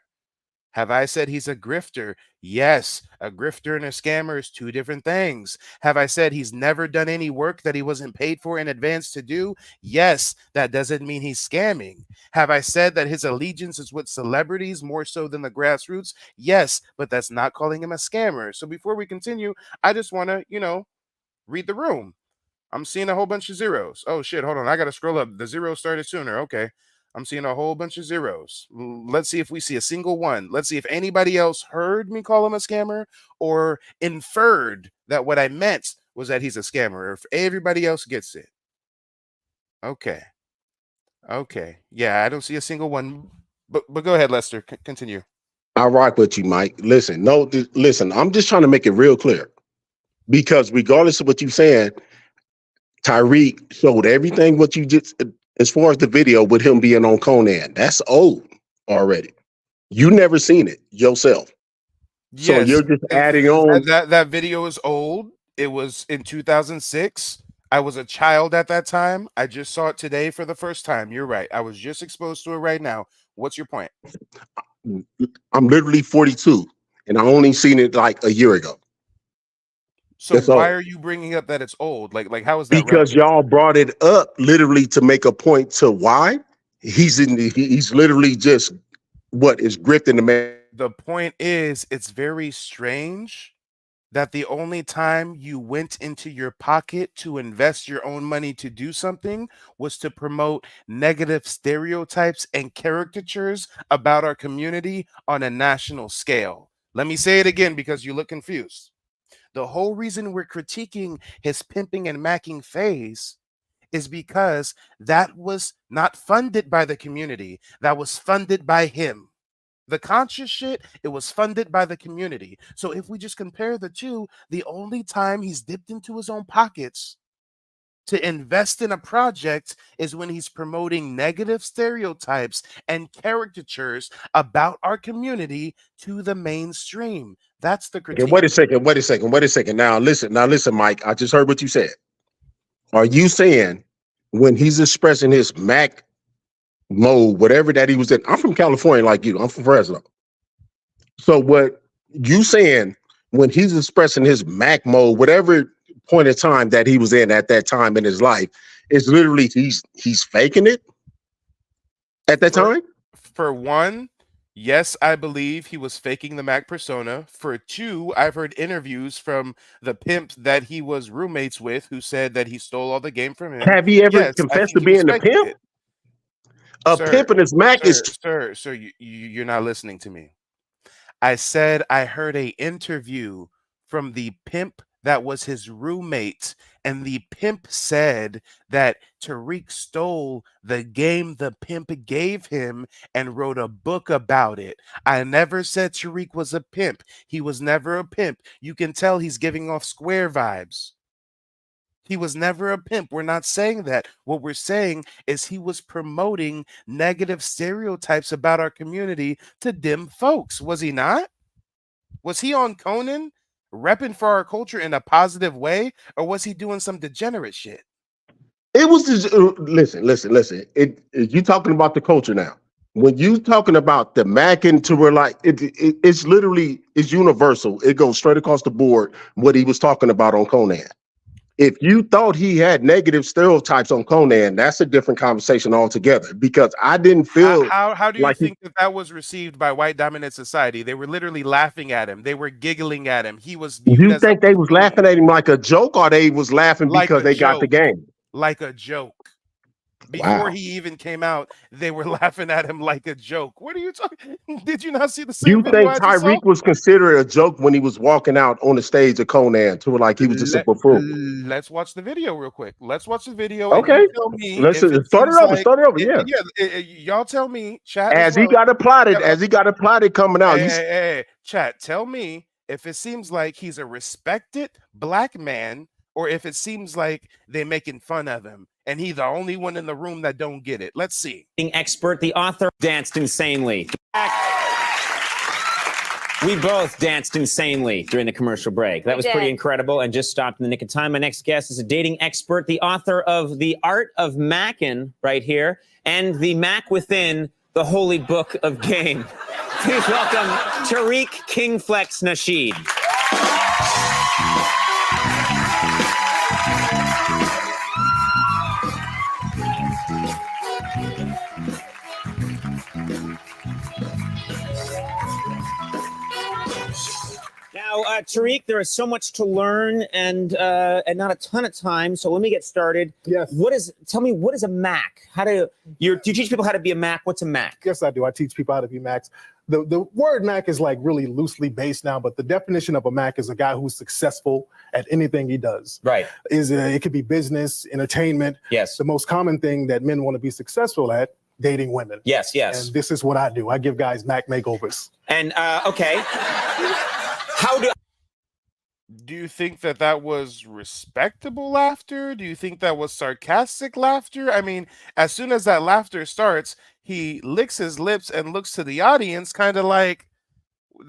Speaker 6: Have I said he's a grifter? Yes, a grifter and a scammer is two different things. Have I said he's never done any work that he wasn't paid for in advance to do? Yes, that doesn't mean he's scamming. Have I said that his allegiance is with celebrities more so than the grassroots? Yes, but that's not calling him a scammer. So before we continue, I just want to, read the room. I'm seeing a whole bunch of zeros. Oh, shit, hold on. I got to scroll up. The zeros started sooner. Okay. I'm seeing a whole bunch of zeros. Let's see if we see a single one. Let's see if anybody else heard me call him a scammer or inferred that what I meant was that he's a scammer, or if everybody else gets it. Okay. Okay. Yeah, I don't see a single one. But go ahead, Lester. Continue.
Speaker 16: I rock with you, Mike. Listen, I'm just trying to make it real clear. Because regardless of what you're saying, Tariq showed everything what you just, as far as the video with him being on Conan. That's old already. You never seen it yourself. So
Speaker 6: Yes,
Speaker 16: you're just adding on.
Speaker 6: that video is old. It was in 2006. I was a child at that time. I just saw it today for the first time. You're right. I was just exposed to it right now. What's your point?
Speaker 16: I'm literally 42, and I only seen it like a year ago.
Speaker 6: So why are you bringing up that it's old? Like how is that
Speaker 16: because
Speaker 6: relevant?
Speaker 16: y'all brought it up literally to make a point to why he's literally just what is grifting the man.
Speaker 6: The point is, it's very strange that the only time you went into your pocket to invest your own money to do something was to promote negative stereotypes and caricatures about our community on a national scale. Let me say it again because you look confused. The whole reason we're critiquing his pimping and macking phase is because that was not funded by the community. That was funded by him. The conscious shit, it was funded by the community. So if we just compare the two, the only time he's dipped into his own pockets to invest in a project is when he's promoting negative stereotypes and caricatures about our community to the mainstream. That's the critique.
Speaker 16: Okay, wait a second. Now listen, Mike. I just heard what you said. Are you saying when he's expressing his Mac mode, whatever that he was in? I'm from California, like you. I'm from Fresno. So what you saying when he's expressing his Mac mode, whatever point of time that he was in at that time in his life, is literally he's faking it at that time?
Speaker 6: For one, yes, I believe he was faking the Mac persona. For two, I've heard interviews from the pimp that he was roommates with who said that he stole all the game from him.
Speaker 16: Have he ever
Speaker 6: Yes, I
Speaker 16: confessed
Speaker 6: think
Speaker 16: to
Speaker 6: he was
Speaker 16: being a
Speaker 6: faking
Speaker 16: pimp?
Speaker 6: it.
Speaker 16: A pimp and his Mac is.
Speaker 6: Sir, you're not listening to me. I said I heard a interview from the pimp that was his roommate, and the pimp said that Tariq stole the game the pimp gave him and wrote a book about it. I never said Tariq was a pimp. He was never a pimp. You can tell he's giving off Square vibes. He was never a pimp. We're not saying that. What we're saying is he was promoting negative stereotypes about our community to dim folks. Was he not? Was he on Conan repping for our culture in a positive way, or was he doing some degenerate shit?
Speaker 16: It was just, listen. You talking about the culture now. When you talking about the macking to where like it's literally it's universal. It goes straight across the board what he was talking about on Conan. If you thought he had negative stereotypes on Conan, that's a different conversation altogether. Because I didn't feel
Speaker 6: how do you
Speaker 16: like
Speaker 6: think that was received by white dominant society? They were literally laughing at him. They were giggling at him. He was viewed
Speaker 16: you
Speaker 6: as
Speaker 16: think they was laughing at him like a joke, or they was laughing
Speaker 6: like
Speaker 16: because
Speaker 6: a
Speaker 16: they got the
Speaker 6: joke.
Speaker 16: game?
Speaker 6: Like a joke. Before
Speaker 16: Wow.
Speaker 6: he even came out, they were laughing at him like a joke. What are you talking? Did you not see the same
Speaker 16: You
Speaker 6: video
Speaker 16: think
Speaker 6: I just saw?
Speaker 16: Tariq was considered a joke when he was walking out on the stage of Conan to like he was just a buffoon?
Speaker 6: Let's watch the video real quick. Let's watch the video and
Speaker 16: Okay,
Speaker 6: you tell me
Speaker 16: let's
Speaker 6: if it
Speaker 16: start
Speaker 6: seems
Speaker 16: it over.
Speaker 6: like
Speaker 16: Start it over. Yeah.
Speaker 6: y'all tell me, chat
Speaker 16: As
Speaker 6: as
Speaker 16: he
Speaker 6: well.
Speaker 16: got applauded coming out.
Speaker 6: Hey, chat, tell me if it seems like he's a respected black man or if it seems like they're making fun of him. and he's the only one in the room that don't get it. Let's see.
Speaker 14: Expert, the author, danced insanely. We both danced insanely during the commercial break. That was pretty incredible and just stopped in the nick of time. My next guest is a dating expert, the author of The Art of Macking, right here, and The Mac Within, the Holy Book of Game. Please welcome Tariq Kingflex Nasheed. Now, Tariq, there is so much to learn and not a ton of time. So let me get started.
Speaker 7: Yes.
Speaker 14: Tell me, what is a Mac? Do you teach people how to be a Mac? What's a Mac?
Speaker 7: Yes, I do. I teach people how to be Macs. The word Mac is like really loosely based now, but the definition of a Mac is a guy who's successful at anything he does.
Speaker 14: Right.
Speaker 7: It could be business, entertainment.
Speaker 14: Yes.
Speaker 7: The most common thing that men want to be successful at, dating women.
Speaker 14: Yes, yes.
Speaker 7: And this is what I do. I give guys Mac makeovers.
Speaker 14: And okay.
Speaker 6: Do you think that was respectable laughter? Do you think that was sarcastic laughter? I mean, as soon as that laughter starts, he licks his lips and looks to the audience, kind of like,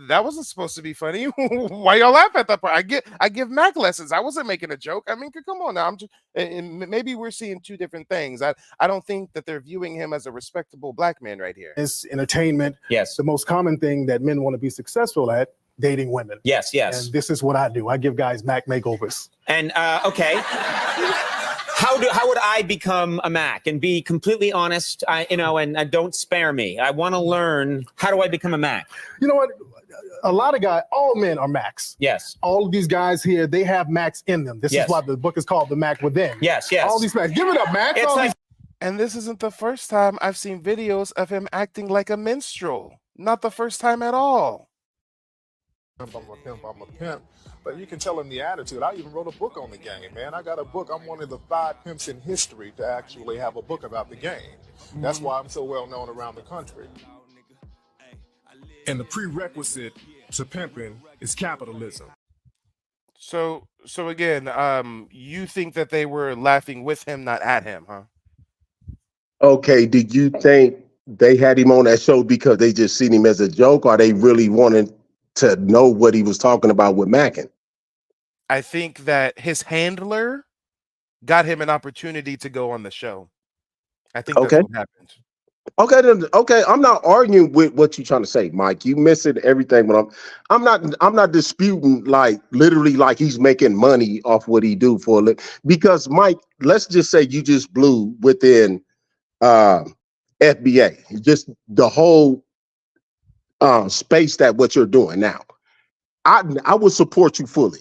Speaker 6: that wasn't supposed to be funny. Why y'all laugh at that part? I give Mac lessons. I wasn't making a joke. I mean, come on now. Maybe we're seeing two different things. I don't think that they're viewing him as a respectable black man right here.
Speaker 7: It's entertainment.
Speaker 14: Yes.
Speaker 7: The most common thing that men want to be successful at, dating women.
Speaker 14: Yes, yes.
Speaker 7: And this is what I do. I give guys Mac makeovers.
Speaker 14: And okay. How would I become a Mac and be completely honest? And don't spare me. I want to learn. How do I become a Mac?
Speaker 7: You know what? A lot of guys, all men are Macs.
Speaker 14: Yes.
Speaker 7: All of these guys here, they have Macs in them. This is why the book is called The Mac Within.
Speaker 14: Yes, yes.
Speaker 7: All these Macs. Give it up, Mac.
Speaker 6: And this isn't the first time I've seen videos of him acting like a minstrel. Not the first time at all.
Speaker 4: I'm a pimp. But you can tell him the attitude. I even wrote a book on the game, man. I got a book. I'm one of the 5 pimps in history to actually have a book about the game. That's why I'm so well known around the country.
Speaker 5: And the prerequisite to pimping is capitalism.
Speaker 6: So again, you think that they were laughing with him, not at him, huh?
Speaker 16: Okay, did you think they had him on that show because they just seen him as a joke, or they really wanted to know what he was talking about with Mackin?
Speaker 6: I think that his handler got him an opportunity to go on the show. I think that's what happened.
Speaker 16: Okay, then, okay. I'm not arguing with what you're trying to say, Mike. You missing everything, but I'm not disputing like literally like he's making money off what he do for a living. Because Mike, let's just say you just blew within FBA, just the whole space that what you're doing now. I would support you fully,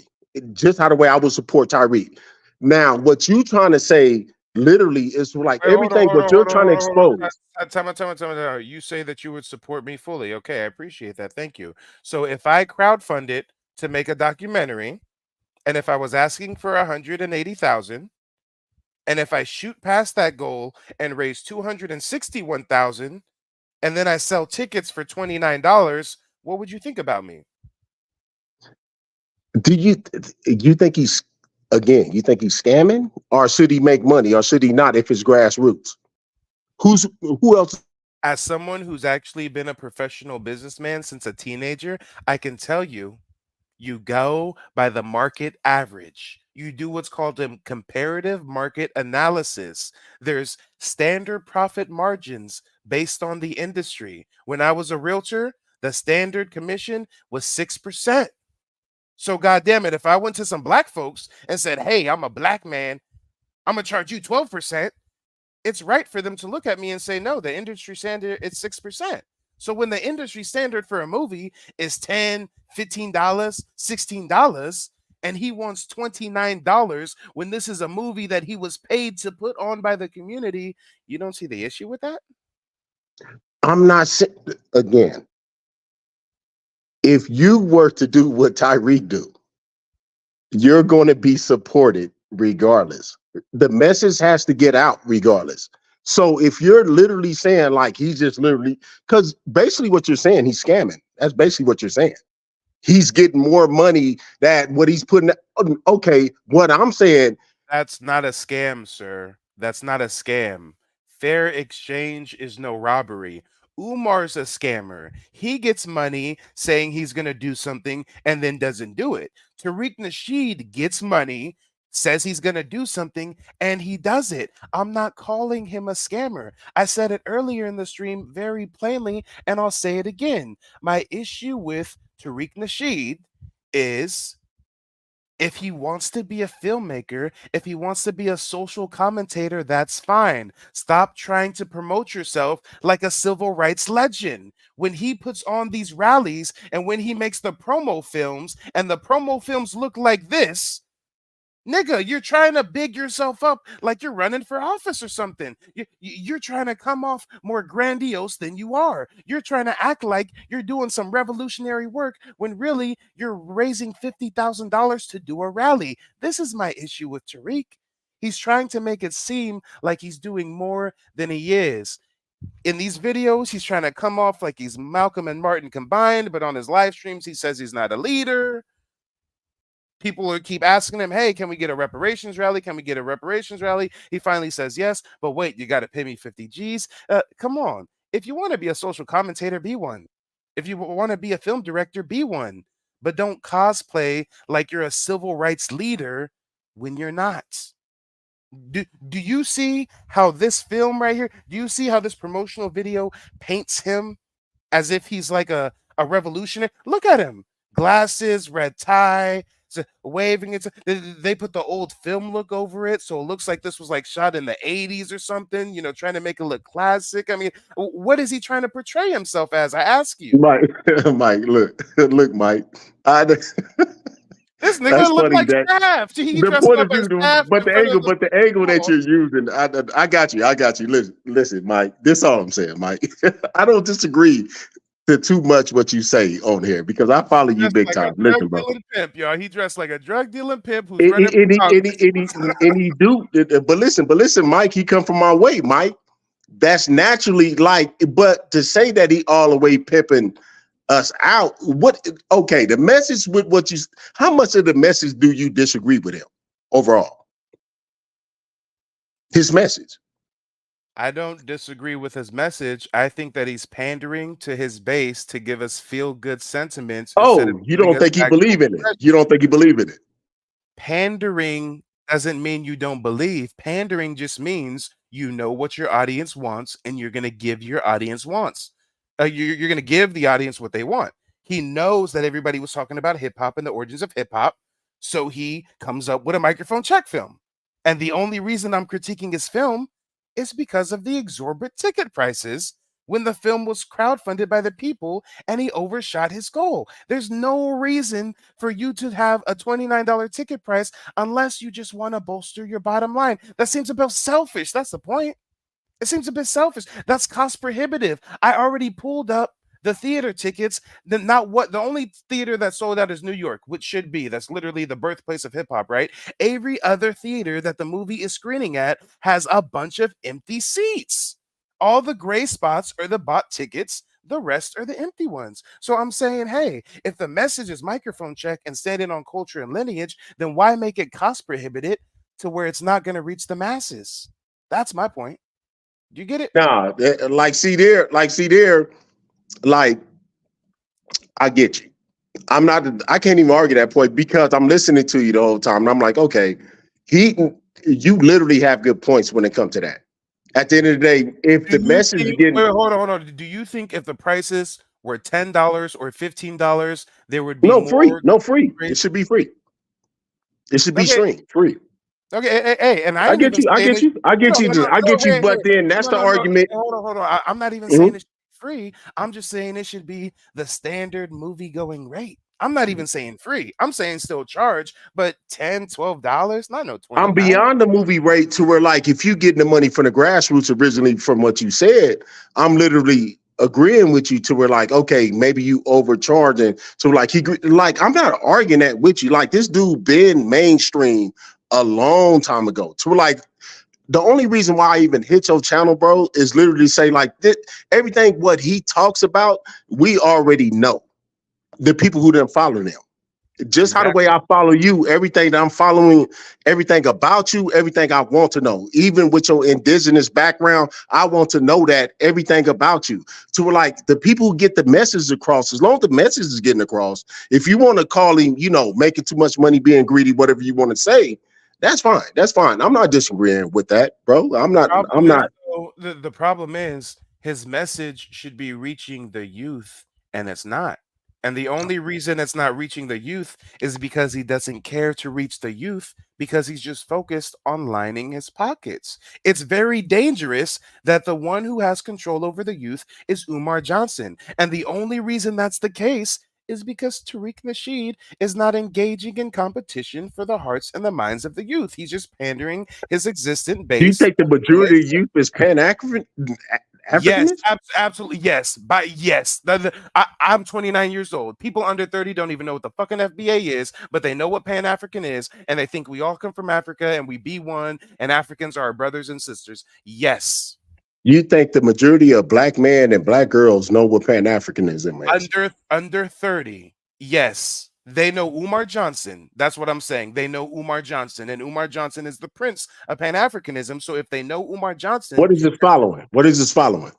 Speaker 16: just how the way I would support Tariq. Now, what you trying to say literally is like everything what you're trying to expose.
Speaker 6: Time. You say that you would support me fully. Okay, I appreciate that. Thank you. So if I crowdfunded to make a documentary, and if I was asking for 180,000, and if I shoot past that goal and raise 261,000, and then I sell tickets for $29, what would you think about me?
Speaker 16: Do you think he's you think he's scamming, or should he make money, or should he not if it's grassroots? Who else?
Speaker 6: As someone who's actually been a professional businessman since a teenager, I can tell you, you go by the market average. You do what's called a comparative market analysis. There's standard profit margins based on the industry. When I was a realtor, the standard commission was 6%. So goddamn it, if I went to some black folks and said, hey, I'm a black man, I'm gonna charge you 12%, it's right for them to look at me and say, no, the industry standard is 6%. So when the industry standard for a movie is $10, $15, $16, and he wants $29 when this is a movie that he was paid to put on by the community, you don't see the issue with that?
Speaker 16: I'm not saying, again, if you were to do what Tariq do, you're going to be supported regardless. The message has to get out regardless. So if you're literally saying like he's just literally, because basically what you're saying, he's scamming. That's basically what you're saying. He's getting more money than what he's putting. Okay, what I'm saying.
Speaker 6: That's not a scam, sir. That's not a scam. Fair exchange is no robbery. Umar's a scammer. He gets money saying he's going to do something and then doesn't do it. Tariq Nasheed gets money, says he's going to do something, and he does it. I'm not calling him a scammer. I said it earlier in the stream very plainly, and I'll say it again. My issue with Tariq Nasheed is if he wants to be a filmmaker, if he wants to be a social commentator, that's fine. Stop trying to promote yourself like a civil rights legend. When he puts on these rallies and when he makes the promo films and the promo films look like this, nigga, you're trying to big yourself up like you're running for office or something. You're trying to come off more grandiose than you are. You're trying to act like you're doing some revolutionary work when really you're raising $50,000 to do a rally. This is my issue with Tariq. He's trying to make it seem like he's doing more than he is. In these videos, he's trying to come off like he's Malcolm and Martin combined, but on his live streams, he says he's not a leader. People will keep asking him, hey, can we get a reparations rally? Can we get a reparations rally? He finally says yes, but wait, you got to pay me 50 G's. Come on. If you want to be a social commentator, be one. If you want to be a film director, be one. But don't cosplay like you're a civil rights leader when you're not. Do you see how this film right here, do you see how this promotional video paints him as if he's like a revolutionary? Look at him. Glasses, red tie, waving it. They put the old film look over it, so it looks like this was like shot in the 80s or something, you know, trying to make it look classic. I mean, what is he trying to portray himself as? I ask you.
Speaker 16: Mike, look, Mike.
Speaker 6: This nigga
Speaker 16: That's
Speaker 6: look
Speaker 16: funny
Speaker 6: like
Speaker 16: that
Speaker 6: Shaft. He
Speaker 16: the
Speaker 6: dressed
Speaker 16: point
Speaker 6: up
Speaker 16: of
Speaker 6: as
Speaker 16: view,
Speaker 6: Shaft
Speaker 16: but
Speaker 6: in front of
Speaker 16: the angle that you're using, I got you. Listen, Mike. This is all I'm saying, Mike. I don't disagree to too much what you say on here because I follow you
Speaker 6: dressed
Speaker 16: big
Speaker 6: like a
Speaker 16: time.
Speaker 6: drug
Speaker 16: Listen, bro.
Speaker 6: dealing pimp, y'all. He dressed like a drug dealing pimp who's running for Congress.
Speaker 16: And he do, but listen, Mike. He come from my way, Mike. That's naturally like, but to say that he all the way pimping us out, what? Okay, the message with what you, how much of the message do you disagree with him overall? His message.
Speaker 6: I don't disagree with his message. I think that he's pandering to his base to give us feel-good sentiments instead of
Speaker 16: Oh, you
Speaker 6: giving
Speaker 16: don't
Speaker 6: us
Speaker 16: think he
Speaker 6: actual
Speaker 16: believe in it?
Speaker 6: treasure.
Speaker 16: You don't think he believe in it?
Speaker 6: Pandering doesn't mean you don't believe. Pandering just means you know what your audience wants and you're going to give your audience wants. You're going to give the audience what they want. He knows that everybody was talking about hip hop and the origins of hip hop, so he comes up with a microphone check film. And the only reason I'm critiquing his film is because of the exorbitant ticket prices when the film was crowdfunded by the people and he overshot his goal. There's no reason for you to have a $29 ticket price unless you just want to bolster your bottom line. That seems a bit selfish. That's the point. It seems a bit selfish. That's cost prohibitive. I already pulled up the theater tickets. The only theater that sold out is New York, which should be. That's literally the birthplace of hip hop, right? Every other theater that the movie is screening at has a bunch of empty seats. All the gray spots are the bought tickets. The rest are the empty ones. So I'm saying, hey, if the message is microphone check and standing on culture and lineage, then why make it cost prohibited to where it's not going to reach the masses? That's my point. Do you get it?
Speaker 16: Nah, see there, like I get you. I can't even argue that point because I'm listening to you the whole time. And I'm like, okay, you literally have good points when it comes to that. At the end of the day, if the message is getting,
Speaker 6: wait, hold on. Do you think if the prices were $10 or $15, there would be
Speaker 16: free. It should be free. It should be free.
Speaker 6: Okay, hey, and I
Speaker 16: get you. I get you. But then that's the argument.
Speaker 6: Hold on. I'm not even saying it should be free. I'm just saying it should be the standard movie going rate. I'm not even saying free. I'm saying still charge, but $10, $12, not no $20.
Speaker 16: I'm beyond the movie rate to where, like, if you getting the money from the grassroots originally from what you said, I'm literally agreeing with you to where, like, okay, maybe you overcharging. So like I'm not arguing that with you. Like, this dude been mainstream a long time ago. To where, like, the only reason why I even hit your channel, bro, is literally say like everything what he talks about, we already know. The people who didn't follow them. Just how the way I follow you, everything that I'm following, everything about you, everything I want to know, even with your indigenous background, I want to know that everything about you. To like the people who get the message across, as long as the message is getting across, if you want to call him, making too much money, being greedy, whatever you want to say, that's fine. That's fine. I'm not disagreeing with that, bro. I'm not.
Speaker 6: The problem is his message should be reaching the youth, and it's not. And the only reason it's not reaching the youth is because he doesn't care to reach the youth because he's just focused on lining his pockets. It's very dangerous that the one who has control over the youth is Umar Johnson. And the only reason that's the case is because Tariq Nasheed is not engaging in competition for the hearts and the minds of the youth. He's just pandering his existent base.
Speaker 16: Do you think the majority of youth is Pan-African?
Speaker 6: Yes, absolutely. Yes. I'm 29 years old. People under 30 don't even know what the fucking FBA is, but they know what Pan-African is, and they think we all come from Africa and we be one, and Africans are our brothers and sisters. Yes.
Speaker 16: You think the majority of black men and black girls know what Pan-Africanism is?
Speaker 6: Under 30, yes. They know Umar Johnson. That's what I'm saying. They know Umar Johnson, and Umar Johnson is the prince of Pan-Africanism. So if they know Umar Johnson,
Speaker 16: what is this following? What is this following?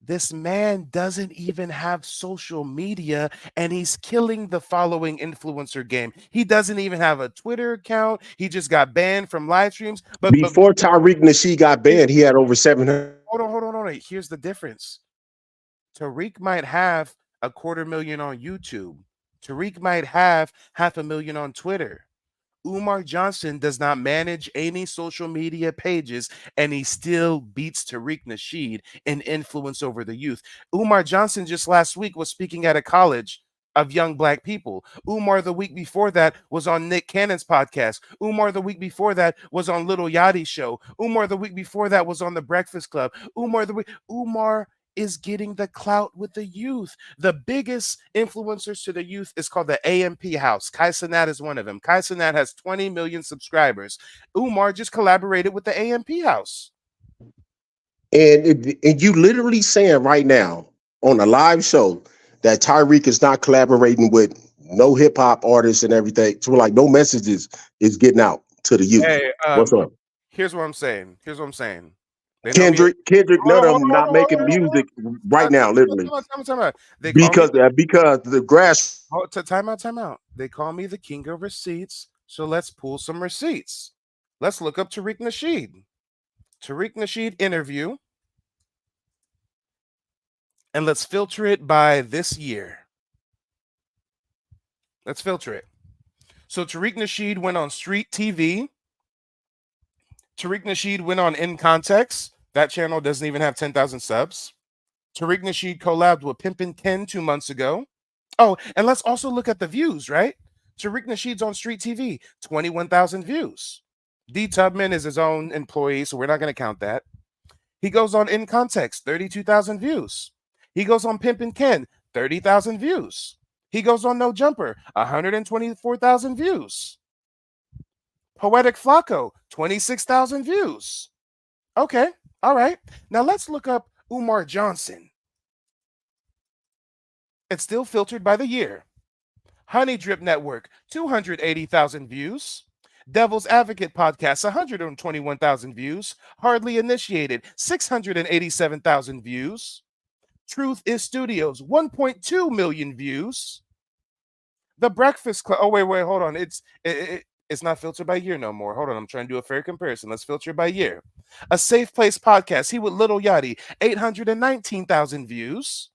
Speaker 6: This man doesn't even have social media, and he's killing the following influencer game. He doesn't even have a Twitter account. He just got banned from live streams. But
Speaker 16: before Tariq Nasheed got banned, he had over 700.
Speaker 6: Hold on. Here's the difference. Tariq might have 250,000 on YouTube. Tariq might have 500,000 on Twitter. Umar Johnson does not manage any social media pages, and he still beats Tariq Nasheed in influence over the youth. Umar Johnson just last week was speaking at a college of young black people. Umar the week before that was on Nick Cannon's podcast. Umar the week before that was on Little Yachty's show. Umar the week before that was on The Breakfast Club. Umar is getting the clout with the youth. The biggest influencers to the youth is called the AMP House. Kai Cenat is one of them. Kai Cenat has 20 million subscribers. Umar just collaborated with the AMP House.
Speaker 16: And you literally saying right now on a live show that Tariq is not collaborating with no hip hop artists and everything. So like no messages is getting out to the youth.
Speaker 6: Hey,
Speaker 16: what's up?
Speaker 6: Here's what I'm saying.
Speaker 16: Kendrick, none of them not making music right now, literally. Because the grass.
Speaker 6: Time out. They call me the king of receipts, so let's pull some receipts. Let's look up Tariq Nasheed. Tariq Nasheed interview, and let's filter it by this year. Let's filter it. So Tariq Nasheed went on Street TV. Tariq Nasheed went on In Context. That channel doesn't even have 10,000 subs. Tariq Nasheed collabed with Pimping 2 months ago. Oh, and let's also look at the views, right? Tariq Nasheed's on Street TV, 21,000 views. D. Tubman is his own employee, so we're not going to count that. He goes on In Context, 32,000 views. He goes on Pimping 30,000 views. He goes on No Jumper, 124,000 views. Poetic Flacco, 26,000 views. Okay, all right. Now let's look up Umar Johnson. It's still filtered by the year. Honey Drip Network, 280,000 views. Devil's Advocate Podcast, 121,000 views. Hardly Initiated, 687,000 views. Truth is Studios, 1.2 million views. The Breakfast Club. Oh, wait, hold on. It's not filtered by year no more. Hold on, I'm trying to do a fair comparison. Let's filter it by year. A Safe Place Podcast, he with Little Yachty, 819,000 views.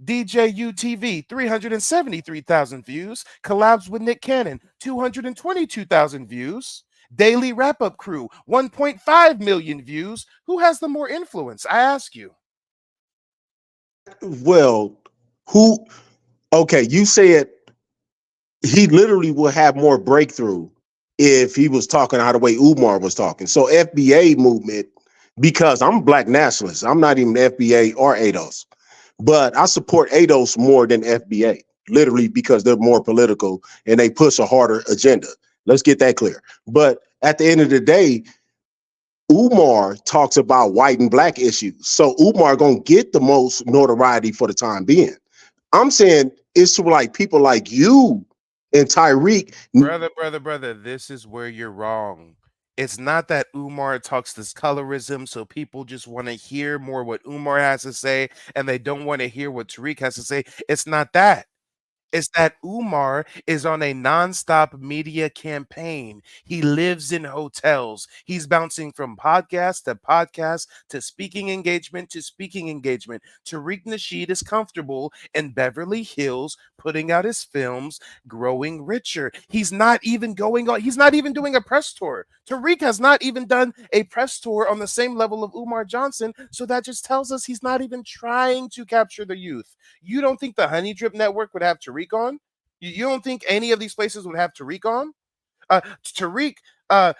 Speaker 6: DJ UTV, 373,000 views. Collabs with Nick Cannon, 222,000 views. Daily Wrap-Up Crew, 1.5 million views. Who has the more influence? I ask you.
Speaker 16: Well, okay, you said he literally will have more breakthrough if he was talking how the way Umar was talking. So FBA movement, because I'm a black nationalist, I'm not even FBA or ADOS, but I support ADOS more than FBA, literally because they're more political and they push a harder agenda. Let's get that clear. But at the end of the day, Umar talks about white and black issues. So Umar gonna get the most notoriety for the time being. I'm saying is to like people like you and Tariq.
Speaker 6: Brother, this is where you're wrong. It's not that Umar talks this colorism, so people just want to hear more what Umar has to say, and they don't want to hear what Tariq has to say. It's not that. Is that Umar is on a nonstop media campaign. He lives in hotels. He's bouncing from podcast to speaking engagement to speaking engagement. Tariq Nasheed is comfortable in Beverly Hills, putting out his films, growing richer. He's not even doing a press tour. Tariq has not even done a press tour on the same level of Umar Johnson. So that just tells us he's not even trying to capture the youth. You don't think the Honey Drip Network would have Tariq on? You don't think any of these places would have Tariq on? Tariq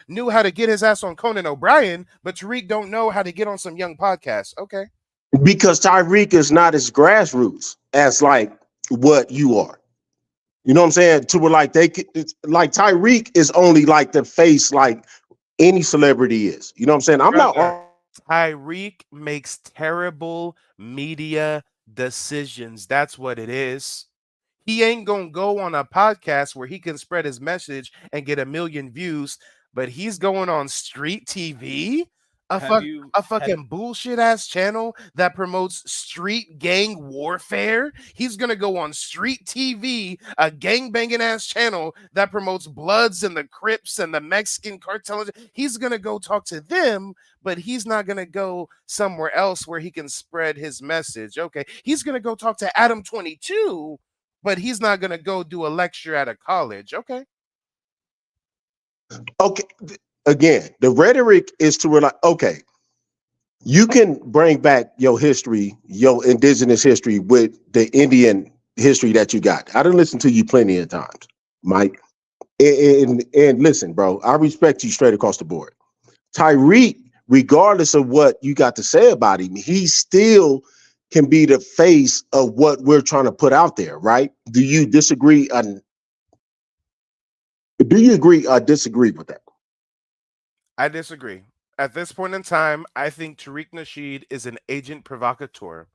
Speaker 6: knew how to get his ass on Conan O'Brien, but Tariq don't know how to get on some young podcasts. Okay.
Speaker 16: Because Tariq is not as grassroots as like what you are. You know what I'm saying? To where like it's like Tariq is only like the face like any celebrity is. You know what I'm saying? I'm not.
Speaker 6: Tariq makes terrible media decisions. That's what it is. He ain't gonna go on a podcast where he can spread his message and get 1 million views, but he's going on street TV, a fucking bullshit ass channel that promotes street gang warfare. He's gonna go on street TV, a gang banging ass channel that promotes Bloods and the Crips and the Mexican cartel. He's gonna go talk to them, but he's not gonna go somewhere else where he can spread his message. Okay, he's gonna go talk to Adam 22. But he's not going to go do a lecture at a college. Okay.
Speaker 16: Again, the rhetoric is to like, okay, you can bring back your history, your indigenous history with the Indian history that you got. I done listened to you plenty of times, Mike. And listen, bro, I respect you straight across the board. Tariq, regardless of what you got to say about him, he still can be the face of what we're trying to put out there, right? Do you disagree? Do you agree or disagree with that?
Speaker 6: I disagree. At this point in time, I think Tariq Nasheed is an agent provocateur.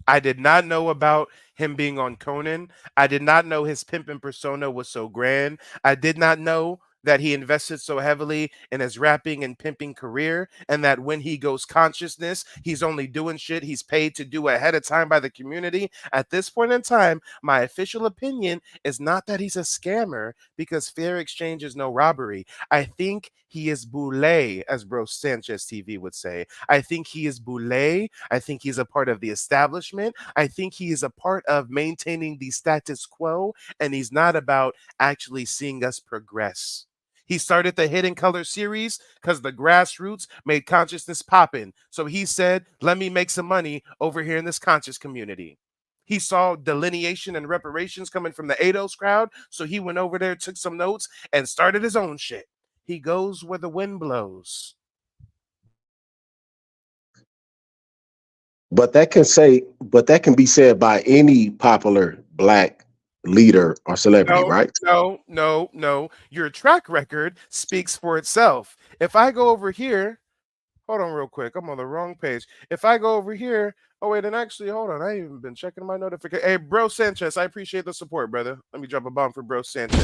Speaker 6: I did not know about him being on Conan. I did not know his pimping persona was so grand. I did not know that he invested so heavily in his rapping and pimping career, and that when he goes consciousness, he's only doing shit he's paid to do ahead of time by the community. At this point in time, my official opinion is not that he's a scammer, because fair exchange is no robbery. I think he is boule, as Bro Sanchez TV would say. I think he is boule. I think he's a part of the establishment. I think he is a part of maintaining the status quo, and he's not about actually seeing us progress. He started the Hidden Color series because the grassroots made consciousness poppin'. So he said, let me make some money over here in this conscious community. He saw delineation and reparations coming from the ADOS crowd. So he went over there, took some notes, and started his own shit. He goes where the wind blows.
Speaker 16: But that can be said by any popular black leader or celebrity, right?
Speaker 6: No. Your track record speaks for itself. If I go over here, hold on real quick. I'm on the wrong page. If I go over here, oh wait, and actually, hold on. I ain't even been checking my notification. Hey, Bro Sanchez, I appreciate the support, brother. Let me drop a bomb for Bro Sanchez.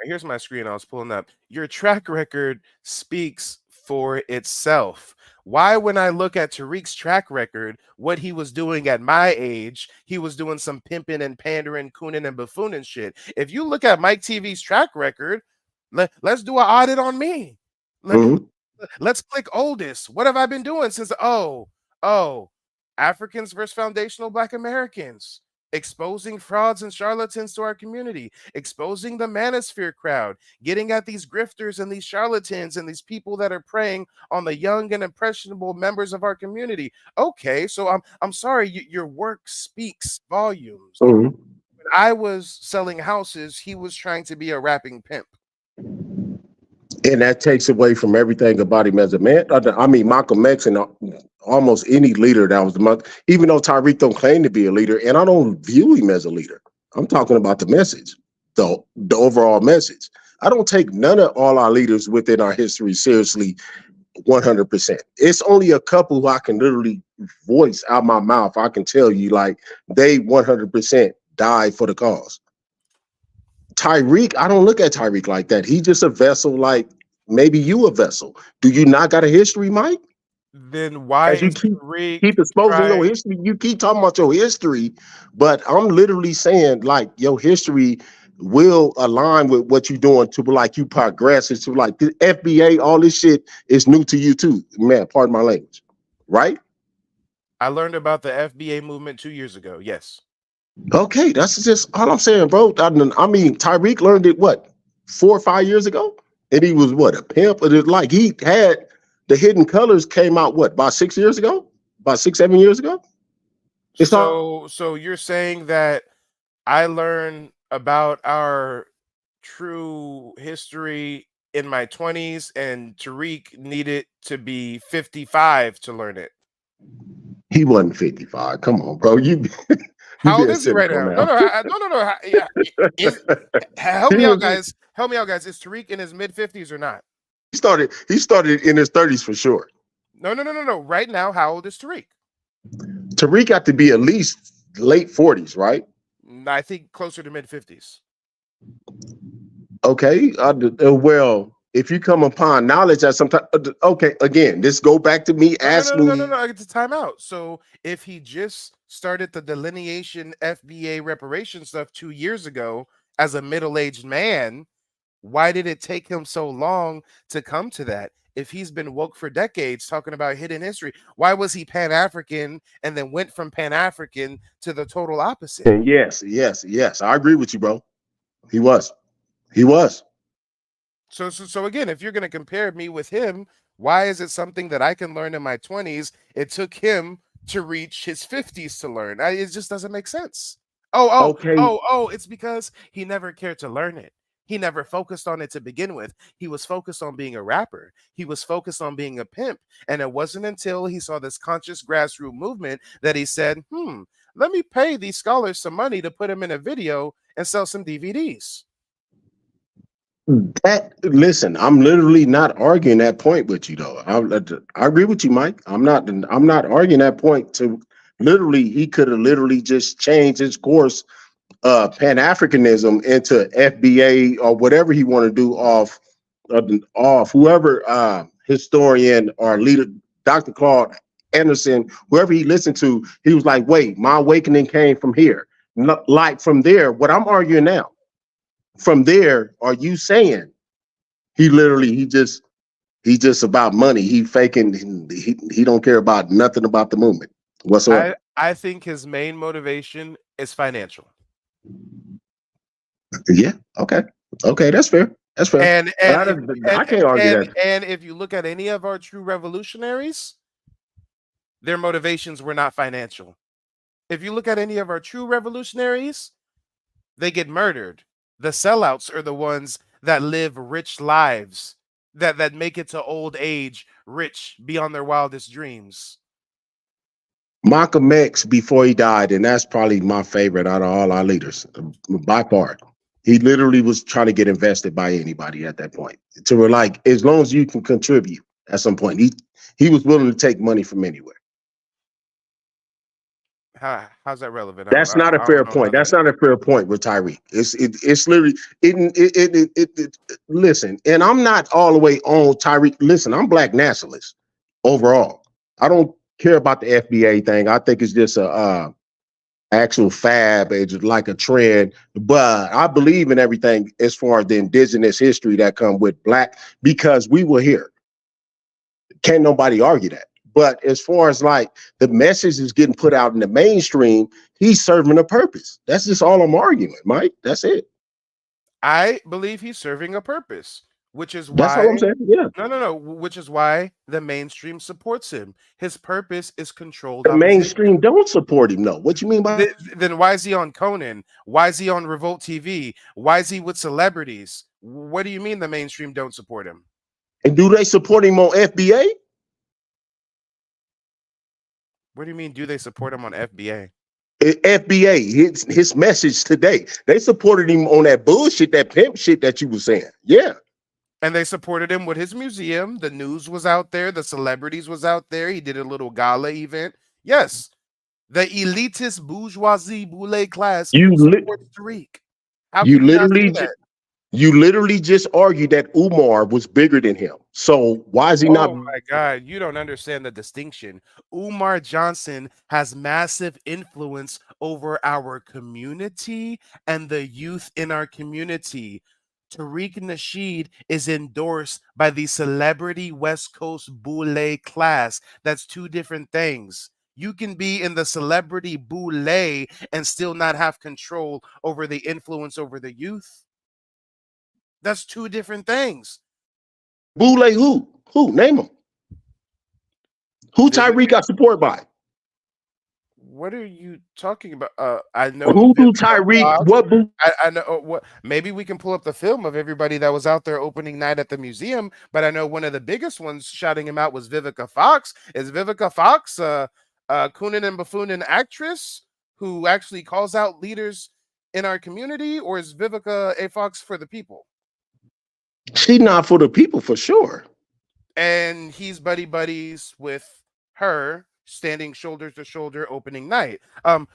Speaker 6: Here's my screen I was pulling up. Your track record speaks for itself. Why, when I look at Tariq's track record, what he was doing at my age, he was doing some pimping and pandering, cooning and buffooning shit. If you look at Mike TV's track record, let's do an audit on me. Let's click oldest. What have I been doing since? Africans versus foundational Black Americans. Exposing frauds and charlatans to our community, exposing the manosphere crowd, getting at these grifters and these charlatans and these people that are preying on the young and impressionable members of our community. Okay, so I'm sorry, your work speaks volumes. When I was selling houses, he was trying to be a rapping pimp.
Speaker 16: And that takes away from everything about him as a man. I mean, Malcolm X and almost any leader that was the month, even though Tariq don't claim to be a leader, and I don't view him as a leader. I'm talking about the message, the overall message. I don't take none of all our leaders within our history seriously 100%. It's only a couple who I can literally voice out my mouth. I can tell you, like, they 100% died for the cause. Tariq, I don't look at Tariq like that. He just a vessel, like maybe you a vessel. Do you not got a history, Mike?
Speaker 6: Then why
Speaker 16: As you
Speaker 6: is Tariq
Speaker 16: keep exposing your
Speaker 6: trying?
Speaker 16: history, you keep talking about your history, but I'm literally saying like your history will align with what you're doing to like you progress. It's to like the FBA, all this shit is new to you too, man. Pardon my language, right?
Speaker 6: I learned about the FBA movement 2 years ago. Yes.
Speaker 16: Okay, that's just all I'm saying, bro. I mean, Tariq learned it what 4 or 5 years ago, and he was what a pimp. It is like he had the Hidden Colors came out what about 6 years ago, about 6, 7 years ago. It's all
Speaker 6: So you're saying that I learned about our true history in my 20s, and Tariq needed to be 55 to learn it.
Speaker 16: he wasn't 55. Come on, bro. You
Speaker 6: How old
Speaker 16: being
Speaker 6: is he right
Speaker 16: cynical
Speaker 6: now?
Speaker 16: now.
Speaker 6: No. Yeah, help
Speaker 16: He
Speaker 6: me out,
Speaker 16: was
Speaker 6: guys. Help me out, guys. Is Tariq in his mid 50s or not?
Speaker 16: he started in his 30s for sure.
Speaker 6: No. Right now, how old is Tariq?
Speaker 16: Tariq got to be at least late 40s, right?
Speaker 6: I think closer to mid 50s.
Speaker 16: Okay. Well, if you come upon knowledge at some time, okay, again, this go back to me asking.
Speaker 6: I get to time out. So if he just started the delineation FBA reparation stuff 2 years ago as a middle-aged man, why did it take him so long to come to that? If he's been woke for decades talking about hidden history, why was he Pan-African and then went from Pan-African to the total opposite?
Speaker 16: And yes. I agree with you, bro. He was.
Speaker 6: So again, if you're going to compare me with him, why is it something that I can learn in my 20s? It took him to reach his 50s to learn. It just doesn't make sense.
Speaker 16: Okay.
Speaker 6: It's because he never cared to learn it. He never focused on it to begin with. He was focused on being a rapper. He was focused on being a pimp. And it wasn't until he saw this conscious grassroots movement that he said, let me pay these scholars some money to put him in a video and sell some DVDs.
Speaker 16: Listen, I'm literally not arguing that point with you though. I agree with you, Mike. I'm not arguing that point. To literally, he could have literally just changed his course, Pan-Africanism into FBA or whatever he want to do off whoever historian or leader, Dr. Claude Anderson, whoever he listened to. He was like, wait, my awakening came from here. Like from there, what I'm arguing now. From there, are you saying he just about money? He faking. He don't care about nothing about the movement whatsoever.
Speaker 6: I think his main motivation is financial.
Speaker 16: Yeah. Okay. That's fair.
Speaker 6: And
Speaker 16: I can't argue that.
Speaker 6: And if you look at any of our true revolutionaries, their motivations were not financial. If you look at any of our true revolutionaries, they get murdered. The sellouts are the ones that live rich lives, that make it to old age rich beyond their wildest dreams.
Speaker 16: Malcolm X, before he died, and that's probably my favorite out of all our leaders by far. He literally was trying to get invested by anybody at that point. To where, like, as long as you can contribute at some point, he was willing to take money from anywhere.
Speaker 6: How's that relevant?
Speaker 16: That's not a fair point. That's not a fair point with Tariq. It's literally listen, and I'm not all the way on Tariq. Listen, I'm black nationalist overall. I don't care about the FBA thing. I think it's just a actual fab, it's like a trend. But I believe in everything as far as the indigenous history that come with black, because we were here. Can't nobody argue that. But as far as like the message is getting put out in the mainstream, he's serving a purpose. That's just all I'm arguing, Mike. That's it.
Speaker 6: I believe he's serving a purpose, which is why.
Speaker 16: That's all I'm saying. Yeah.
Speaker 6: No. Which is why the mainstream supports him. His purpose is controlled.
Speaker 16: The mainstream don't support him. No. What you mean by
Speaker 6: then? Why is he on Conan? Why is he on Revolt TV? Why is he with celebrities? What do you mean the mainstream don't support him?
Speaker 16: And do they support him on FBA?
Speaker 6: What do you mean? Do they support him on FBA?
Speaker 16: FBA, his message today. They supported him on that bullshit, that pimp shit that you were saying. Yeah.
Speaker 6: And they supported him with his museum. The news was out there. The celebrities was out there. He did a little gala event. Yes, the elitist bourgeoisie boule class
Speaker 16: You li-
Speaker 6: supports Tariq. How
Speaker 16: you
Speaker 6: can you not say
Speaker 16: literally
Speaker 6: that?
Speaker 16: you literally just argued that Umar was bigger than him. So why is he not?
Speaker 6: Oh my God, you don't understand the distinction. Umar Johnson has massive influence over our community and the youth in our community. Tariq Nasheed is endorsed by the celebrity West Coast boule class. That's two different things. You can be in the celebrity boule and still not have control over the influence over the youth. That's two different things.
Speaker 16: Boule who? Who? Name him. Who Tyreek got support by?
Speaker 6: What are you talking about? I know
Speaker 16: Who do
Speaker 6: Vivica
Speaker 16: Tyreek?
Speaker 6: Fox.
Speaker 16: What?
Speaker 6: I know what. Maybe we can pull up the film of everybody that was out there opening night at the museum. But I know one of the biggest ones shouting him out was Vivica Fox. Is Vivica Fox Conan and buffoon actress who actually calls out leaders in our community, or is Vivica a Fox for the people?
Speaker 16: She not for the people for sure.
Speaker 6: And he's buddies with her, standing shoulder to shoulder opening night.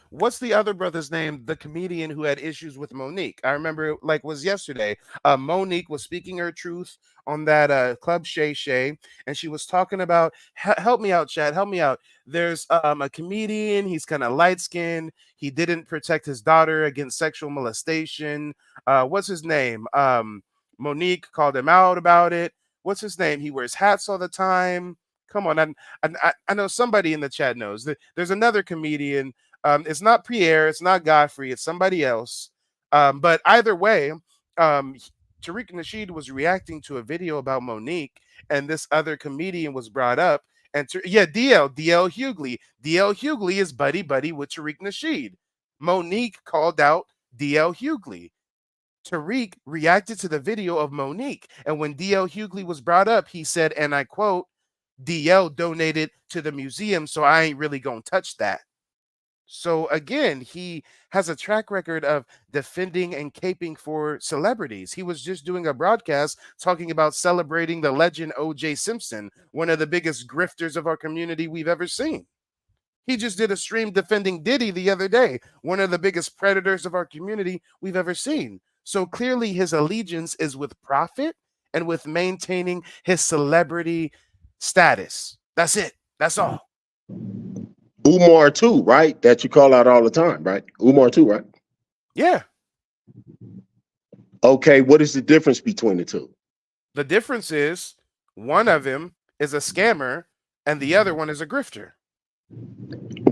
Speaker 6: What's the other brother's name? The comedian who had issues with Monique. I remember it like was yesterday. Monique was speaking her truth on that Club Shay Shay, and she was talking about help me out, Chad, help me out. There's a comedian, he's kind of light skinned, he didn't protect his daughter against sexual molestation. What's his name? Monique called him out about it. What's his name? He wears hats all the time. Come on, I know somebody in the chat knows that there's another comedian. It's not Pierre, it's not Godfrey, it's somebody else. But either way, Tariq Nasheed was reacting to a video about Monique, and this other comedian was brought up. And DL Hughley. DL Hughley is buddy with Tariq Nasheed. Monique called out DL Hughley. Tariq reacted to the video of Monique, and when DL Hughley was brought up, he said, and I quote, DL donated to the museum, so I ain't really gonna touch that. So again, he has a track record of defending and caping for celebrities. He was just doing a broadcast talking about celebrating the legend O.J. Simpson, one of the biggest grifters of our community we've ever seen. He just did a stream defending Diddy the other day, one of the biggest predators of our community we've ever seen. So clearly his allegiance is with profit and with maintaining his celebrity status. That's it. That's all.
Speaker 16: Umar too, right? That you call out all the time, right? Umar too, right?
Speaker 6: Yeah.
Speaker 16: Okay, what is the difference between the two?
Speaker 6: The difference is one of them is a scammer and the other one is a grifter.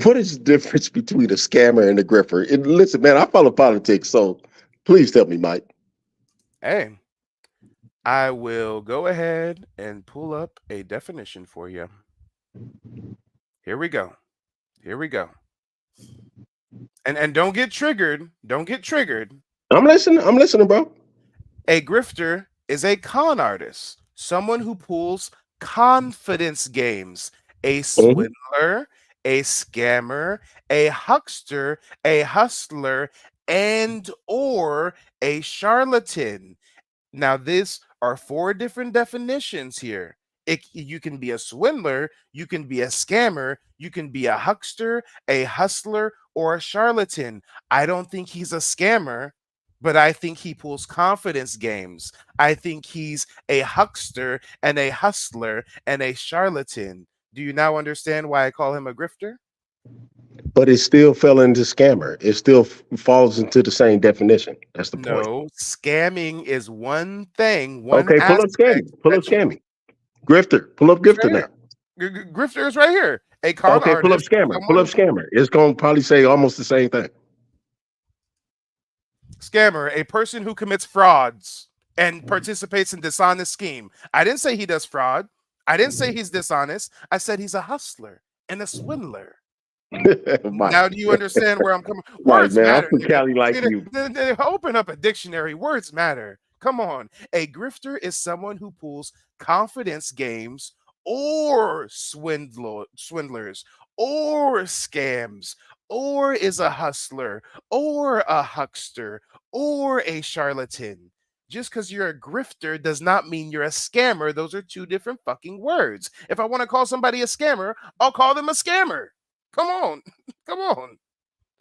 Speaker 16: What is the difference between a scammer and a grifter? And listen, man, I follow politics, so please tell me, Mike.
Speaker 6: Hey, I will go ahead and pull up a definition for you. Here we go. Here we go. And don't get triggered. Don't get triggered.
Speaker 16: I'm listening, bro.
Speaker 6: A grifter is a con artist, someone who pulls confidence games, a swindler, a scammer, a huckster, a hustler, and or a charlatan. Now, these are four different definitions here. You can be a swindler, you can be a scammer, you can be a huckster, a hustler, or a charlatan. I don't think he's a scammer, but I think he pulls confidence games. I think he's a huckster and a hustler and a charlatan. Do you now understand why I call him a grifter?
Speaker 16: But it still fell into scammer. It still falls into the same definition. That's the point.
Speaker 6: No, scamming is one thing.
Speaker 16: Okay, pull up scamming. Pull up scamming. Grifter. Pull up grifter now.
Speaker 6: Grifter is right here. A con
Speaker 16: okay, pull up
Speaker 6: artist.
Speaker 16: scammer. Pull up scammer. It's going to probably say almost the same thing.
Speaker 6: Scammer, a person who commits frauds and participates in dishonest scheme. I didn't say he does fraud. I didn't say he's dishonest. I said he's a hustler and a swindler. Now do you understand where I'm coming? Words
Speaker 16: man,
Speaker 6: matter.
Speaker 16: I'm from Cali like you.
Speaker 6: Open up a dictionary. Words matter. Come on. A grifter is someone who pulls confidence games or swindlers or scams or is a hustler or a huckster or a charlatan. Just because you're a grifter does not mean you're a scammer. Those are two different fucking words. If I want to call somebody a scammer, I'll call them a scammer. Come on. Come on.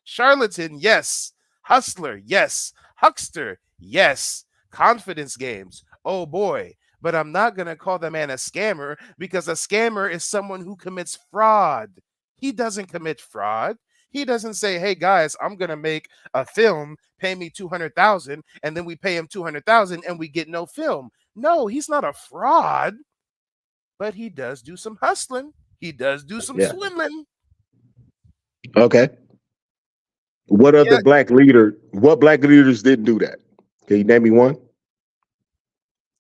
Speaker 6: Charlatan, yes. Hustler, yes. Huckster, yes. Confidence games, oh boy. But I'm not going to call the man a scammer because a scammer is someone who commits fraud. He doesn't commit fraud. He doesn't say, "Hey guys, I'm going to make a film, pay me 200,000 and then we pay him 200,000 and we get no film." No, he's not a fraud. But he does do some hustling. He does do some
Speaker 16: Yeah.
Speaker 6: swindling.
Speaker 16: Okay. What other black leader? What black leaders didn't do that? Can you name me one?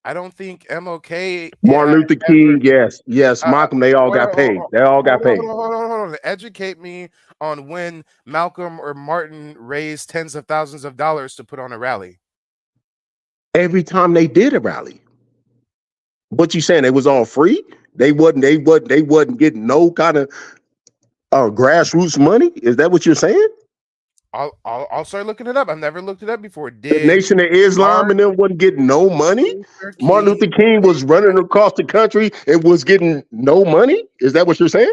Speaker 6: I don't think MLK
Speaker 16: Martin Luther King, yes. Malcolm, they all got paid. They all got paid.
Speaker 6: Hold on. Educate me on when Malcolm or Martin raised tens of thousands of dollars to put on a rally.
Speaker 16: Every time they did a rally. What you saying? It was all free? They wasn't getting no kind of grassroots money? Is that what you're saying?
Speaker 6: I'll start looking it up. I've never looked it up before.
Speaker 16: The Nation of Islam and them wasn't getting no money. Martin Luther King was running across the country and was getting no money. Is that what you're saying?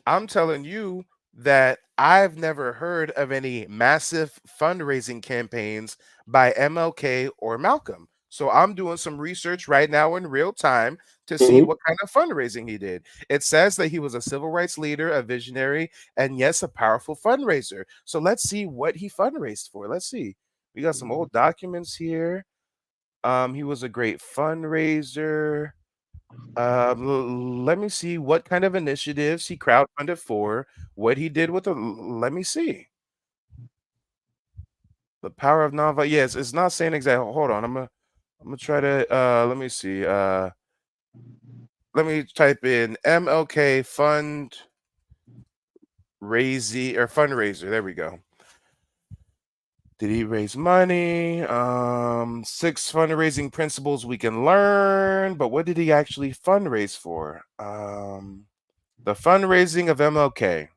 Speaker 6: I'm telling you that I've never heard of any massive fundraising campaigns by MLK or Malcolm. So I'm doing some research right now in real time to see what kind of fundraising he did. It says that he was a civil rights leader, a visionary, and yes, a powerful fundraiser. So let's see what he fundraised for. Let's see. We got some old documents here. He was a great fundraiser. Let me see what kind of initiatives he crowdfunded for, what he did with the. Let me see. The power of nonviolence. Yes, it's not saying exactly. Hold on, I'm gonna try to. Let me see. Let me type in MLK fundraiser. There we go. Did he raise money? 6 fundraising principles we can learn. But what did he actually fundraise for? The fundraising of MLK.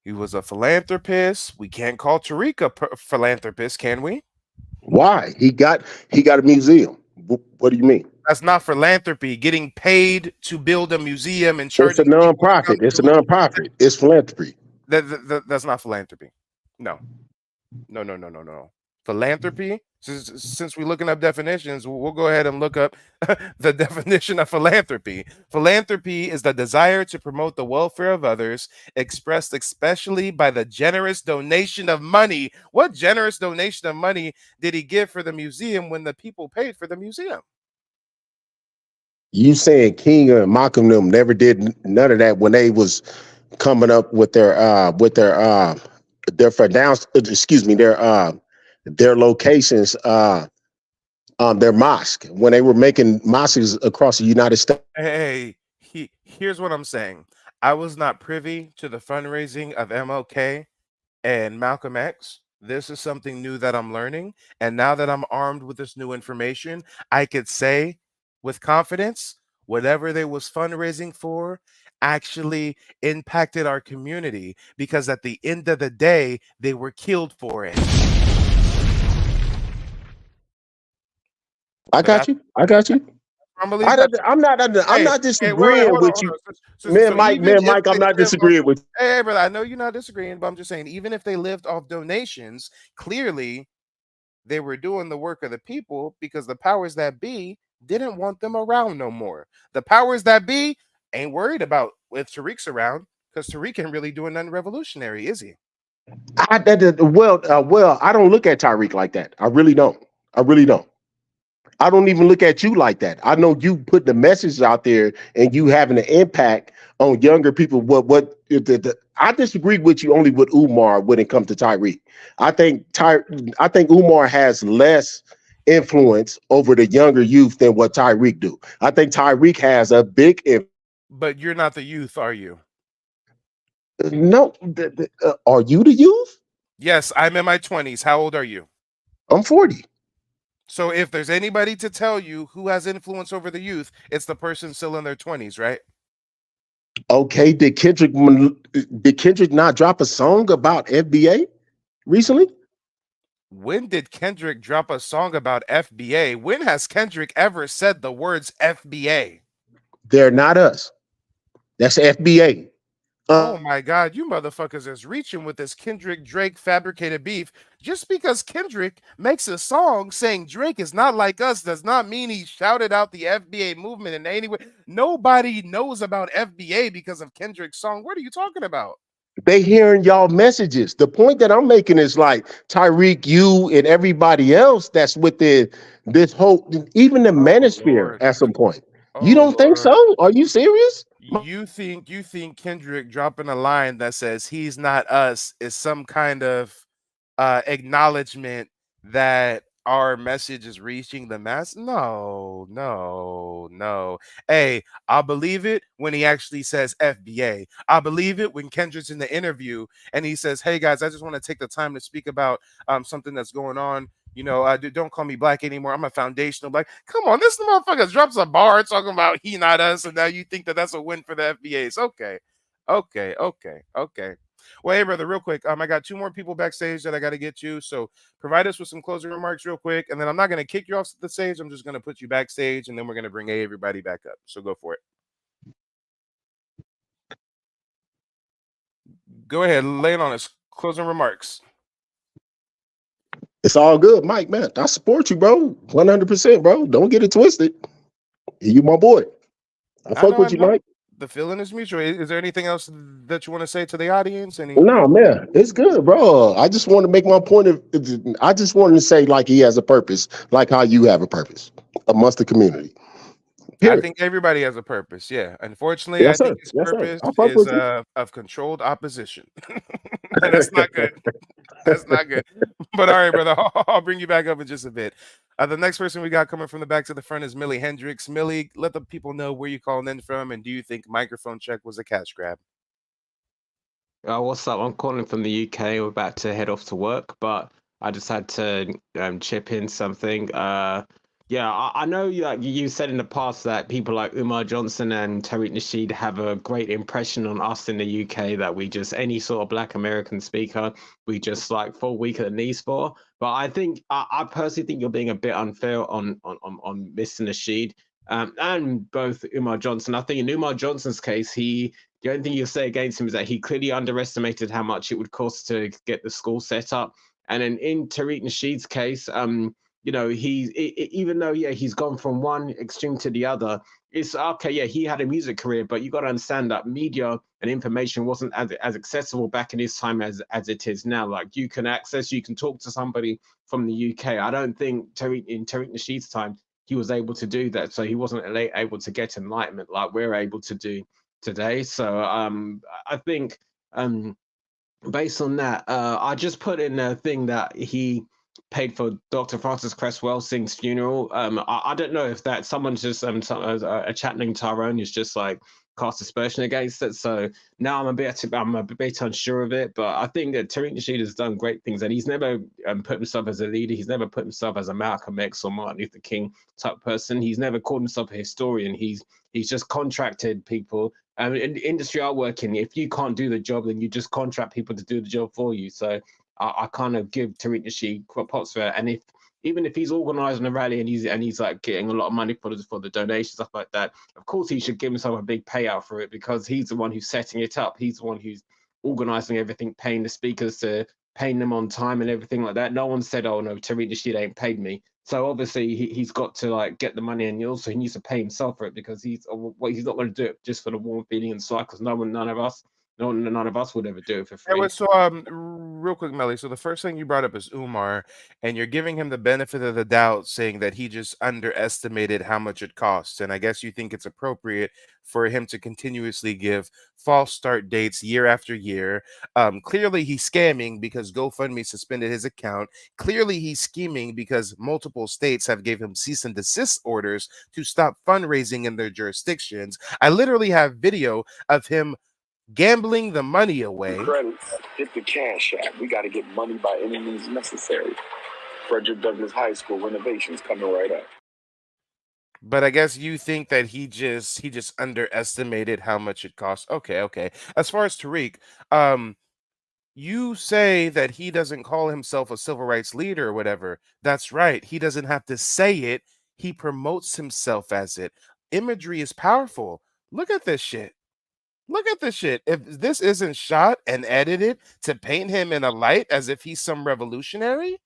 Speaker 6: He was a philanthropist. We can't call Tariq a philanthropist, can we?
Speaker 16: Why? He got a museum. What do you mean?
Speaker 6: That's not philanthropy. Getting paid to build a museum and charging.
Speaker 16: It's a nonprofit. It's a nonprofit. It's philanthropy.
Speaker 6: That's not philanthropy. No. Philanthropy. Since we're looking up definitions, we'll go ahead and look up the definition of philanthropy. Philanthropy is the desire to promote the welfare of others, expressed especially by the generous donation of money. What generous donation of money did he give for the museum when the people paid for the museum?
Speaker 16: You saying King and Malcolm them never did none of that when they was coming up with their locations, their mosque, when they were making mosques across the United States.
Speaker 6: Hey, here's what I'm saying. I was not privy to the fundraising of MLK and Malcolm X. This is something new that I'm learning. And now that I'm armed with this new information, I could say with confidence, whatever they was fundraising for actually impacted our community, because at the end of the day, they were killed for it.
Speaker 16: I got you. I'm not disagreeing with you. Mike, I'm not disagreeing with you.
Speaker 6: Hey, brother, I know you're not disagreeing, but I'm just saying, even if they lived off donations, clearly they were doing the work of the people because the powers that be didn't want them around no more. The powers that be ain't worried about if Tariq's around, because Tariq ain't really doing nothing revolutionary, is he?
Speaker 16: I don't look at Tariq like that. I really don't. I don't even look at you like that. I know you put the message out there and you having an impact on younger people. I disagree with you only with Umar when it comes to Tariq. I think Umar has less influence over the younger youth than what Tariq do. I think Tariq has a big influence.
Speaker 6: But you're not the youth, are you?
Speaker 16: No. Are you the youth?
Speaker 6: Yes, I'm in my 20s. How old are you?
Speaker 16: I'm 40.
Speaker 6: So if there's anybody to tell you who has influence over the youth, it's the person still in their 20s, right?
Speaker 16: Okay, did Kendrick not drop a song about FBA recently?
Speaker 6: When did Kendrick drop a song about FBA? When has Kendrick ever said the words FBA?
Speaker 16: They're not us. That's FBA.
Speaker 6: Oh my God, you motherfuckers is reaching with this Kendrick Drake fabricated beef. Just because Kendrick makes a song saying Drake is not like us does not mean he shouted out the FBA movement in any way. Nobody knows about FBA because of Kendrick's song. What are you talking about?
Speaker 16: They hearing y'all messages. The point that I'm making is like Tariq, you, and everybody else that's within this whole, even the manosphere
Speaker 6: Lord.
Speaker 16: at some point. You
Speaker 6: Oh
Speaker 16: don't think
Speaker 6: Lord.
Speaker 16: so? Are you serious?
Speaker 6: You think Kendrick dropping a line that says he's not us is some kind of acknowledgement that our message is reaching the mass? No, no, no. Hey, I'll believe it when he actually says FBA. I believe it when Kendrick's in the interview and he says, "Hey guys, I just want to take the time to speak about something that's going on. You know, don't call me black anymore. I'm a foundational black." Come on, this motherfucker drops a bar talking about he not us, and now you think that that's a win for the FBAs. Okay, okay. Well, hey, brother, real quick. I got 2 more people backstage that I got to get to. So provide us with some closing remarks real quick. And then I'm not going to kick you off the stage. I'm just going to put you backstage and then we're going to bring everybody back up. So go for it. Go ahead. Lay it on us. Closing remarks.
Speaker 16: It's all good, Mike, man. I support you, bro. 100%, bro. Don't get it twisted. You my boy. I fuck with you, Mike.
Speaker 6: The feeling is mutual. Is there anything else that you want to say to the audience?
Speaker 16: No, man, it's good, bro. I just want to make my point of. I just wanted to say, like, he has a purpose, like how you have a purpose amongst the community. Period.
Speaker 6: I think everybody has a purpose. Yeah. Unfortunately,
Speaker 16: Yes,
Speaker 6: I think
Speaker 16: sir.
Speaker 6: his
Speaker 16: Yes, sir.
Speaker 6: purpose
Speaker 16: I fuck
Speaker 6: is
Speaker 16: with you.
Speaker 6: of controlled opposition. And that's not good. That's not good. But all right, brother, I'll bring you back up in just a bit. The next person we got coming from the back to the front is Millie Hendricks. Millie, let the people know where you calling in from, and do you think microphone check was a cash grab?
Speaker 17: What's up? I'm calling from the UK. We're about to head off to work, but I just had to chip in something. Yeah, I know you said in the past that people like Umar Johnson and Tariq Nasheed have a great impression on us in the UK, that we just, any sort of Black American speaker, we just like fall weak at the knees for. But I think, I personally think you're being a bit unfair on Mr. Nasheed. And both Umar Johnson. I think in Umar Johnson's case, the only thing you say against him is that he clearly underestimated how much it would cost to get the school set up. And then in Tariq Nasheed's case, you know, even though he's gone from one extreme to the other, it's okay. Yeah, he had a music career, but you got to understand that media and information wasn't as accessible back in his time as it is now. Like you can talk to somebody from the UK. I don't think in Tariq Nasheed's time he was able to do that, so he wasn't able to get enlightenment like we're able to do today. So I think based on that, I just put in a thing that he paid for Dr. Francis Cresswell Singh's funeral. I don't know if that someone's just a chatting Tyrone is just like cast aspersion against it. So now I'm a bit unsure of it. But I think that Tariq Nasheed has done great things, and he's never put himself as a leader. He's never put himself as a Malcolm X or Martin Luther King type person. He's never called himself a historian. He's just contracted people. In the industry I work in, if you can't do the job, then you just contract people to do the job for you. So I kind of give Tariq Nasheed props for it. And even if he's organising a rally and he's like getting a lot of money for the donations, stuff like that, of course he should give himself a big payout for it, because he's the one who's setting it up. He's the one who's organising everything, paying the speakers, paying them on time and everything like that. No one said, "Oh no, Tariq Nasheed ain't paid me." So obviously he's got to like get the money, and also he needs to pay himself for it, because he's not going to do it just for the warm feeling and swag, because none of us would ever do it for free.
Speaker 6: Anyway, so real quick, Melly. So the first thing you brought up is Umar, and you're giving him the benefit of the doubt, saying that he just underestimated how much it costs. And I guess you think it's appropriate for him to continuously give false start dates year after year. Clearly, he's scamming because GoFundMe suspended his account. Clearly, he's scheming because multiple states have gave him cease and desist orders to stop fundraising in their jurisdictions. I literally have video of him gambling the money away.
Speaker 18: Credits, hit the cash app. We got to get money by any means necessary. Frederick Douglass High School renovations coming right up.
Speaker 6: But I guess you think that he just underestimated how much it costs. Okay. As far as Tariq, You say that he doesn't call himself a civil rights leader or whatever. That's right. He doesn't have to say it. He promotes himself as it. Imagery is powerful. Look at this shit. Look at this shit. If this isn't shot and edited to paint him in a light as if he's some revolutionary,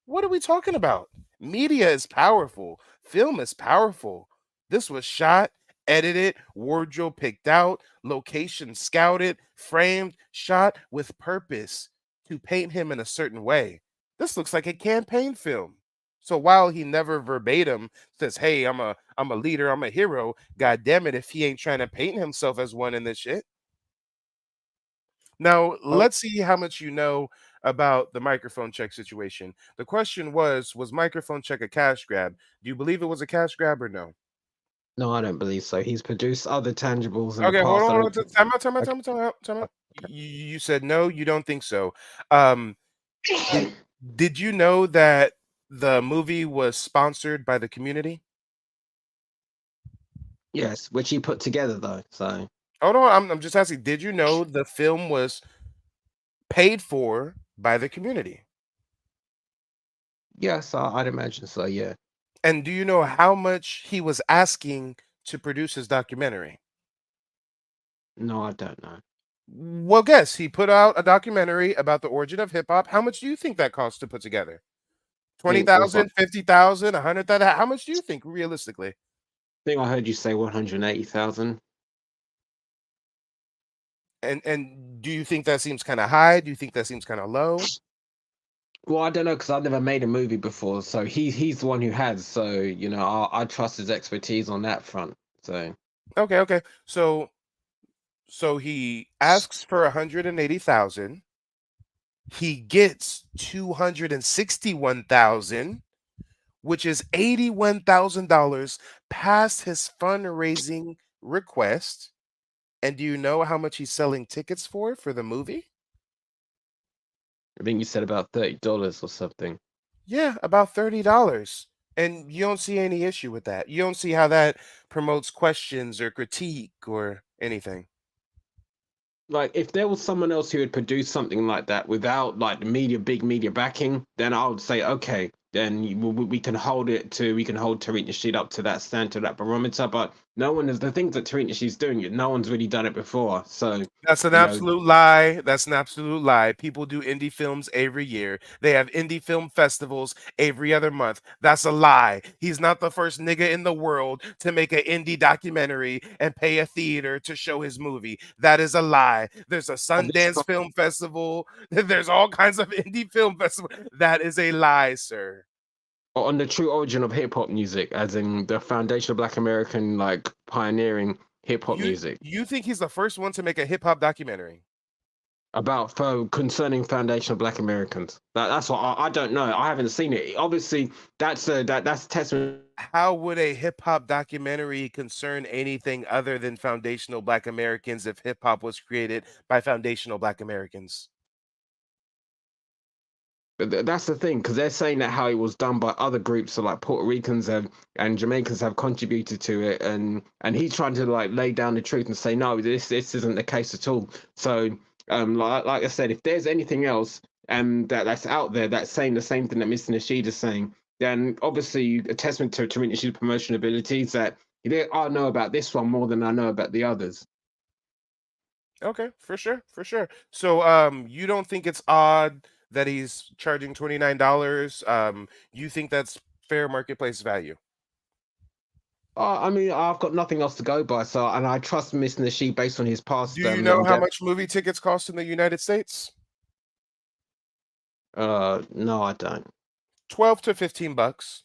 Speaker 6: what are we talking about? Media is powerful. Film is powerful. This was shot, edited, wardrobe picked out, location scouted, framed, shot with purpose to paint him in a certain way. This looks like a campaign film. So while he never verbatim says, "Hey, I'm a leader, I'm a hero," god damn it if he ain't trying to paint himself as one in this shit. Now, let's see how much you know about the microphone check situation. The question was microphone check a cash grab? Do you believe it was a cash grab or no?
Speaker 17: No, I don't believe so. He's produced other tangibles in the
Speaker 6: Okay, hold
Speaker 17: past.
Speaker 6: on,
Speaker 17: I
Speaker 6: hold
Speaker 17: don't
Speaker 6: on.
Speaker 17: think.
Speaker 6: Time out. You said no, you don't think so. Um, did you know that the movie was sponsored by the community?
Speaker 17: Yes, which he put together though. So
Speaker 6: Hold on, I'm just asking, did you know the film was paid for by the community?
Speaker 17: yes, I'd imagine so. Yeah.
Speaker 6: And do you know how much he was asking to produce his documentary?
Speaker 17: No, I don't know.
Speaker 6: Well, guess he put out a documentary about the origin of hip hop. How much do you think that cost to put together?
Speaker 17: I think it was like,
Speaker 6: 20,000, 50,000, 100,000. How much do you think realistically?
Speaker 17: I think I heard you say 180,000.
Speaker 6: And do you think that seems kind of high? Do you think that seems kind of low?
Speaker 17: Well, I don't know because I've never made a movie before, so he's the one who has. So I trust his expertise on that front. So
Speaker 6: Okay. So he asks for 180,000. He gets 261,000, which is $81,000 past his fundraising request. And do you know how much he's selling tickets for the movie?
Speaker 17: I think you said about $30 or something.
Speaker 6: Yeah, about $30. And you don't see any issue with that. You don't see how that promotes questions or critique or anything.
Speaker 17: Like if there was someone else who had produced something like that without like the big media backing, then I would say okay, then we can hold Tariq Nasheed up to that standard, to that barometer. But no one is the things that Tariq Nasheed's doing. No one's really done it before, so
Speaker 6: That's an
Speaker 17: you know.
Speaker 6: absolute lie. That's an absolute lie. People do indie films every year. They have indie film festivals every other month. That's a lie. He's not the first nigga in the world to make an indie documentary and pay a theater to show his movie. That is a lie. There's a Sundance Film Festival. There's all kinds of indie film festivals. That is a lie, sir.
Speaker 17: On the true origin of hip hop music, as in the foundation of Black American like pioneering hip hop music.
Speaker 6: You think he's the first one to make a hip hop documentary?
Speaker 17: About concerning foundation of Black Americans. That's what I don't know. I haven't seen it. Obviously, that's testament.
Speaker 6: How would a hip hop documentary concern anything other than foundational Black Americans if hip hop was created by foundational Black Americans?
Speaker 17: But that's the thing, because they're saying that how it was done by other groups, so like Puerto Ricans and Jamaicans have contributed to it, and he's trying to like lay down the truth and say no, this isn't the case at all. So like I said, if there's anything else that's out there that's saying the same thing that Mr. Nasheed is saying, then obviously a testament to Tariq Nasheed's promotion abilities that I know about this one more than I know about the others.
Speaker 6: Okay, for sure. So you don't think it's odd that he's charging $29? You think that's fair marketplace value?
Speaker 17: I mean, I've got nothing else to go by, and I trust Mr. Nasheed based on his past.
Speaker 6: Do you know how much movie tickets cost in the United States?
Speaker 17: No, I don't.
Speaker 6: 12 to 15 bucks.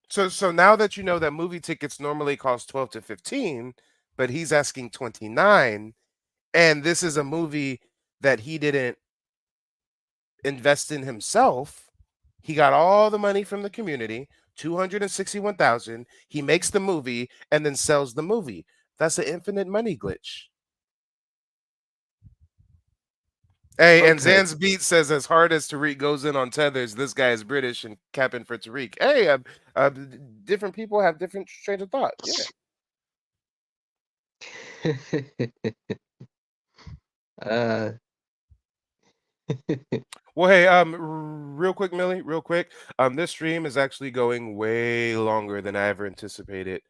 Speaker 6: So now that you know that movie tickets normally cost 12 to 15, but he's asking 29, and this is a movie that he didn't invest in himself. He got all the money from the community, 261,000. He makes the movie and then sells the movie. That's an infinite money glitch. Hey,
Speaker 17: Okay.
Speaker 6: and Zan's Beat says, as hard as Tariq goes in on tethers, this guy is British and capping for Tariq. Hey, different people have different trains of thought. Yeah. Well, hey, real quick, Millie, real quick. This stream is actually going way longer than I ever anticipated.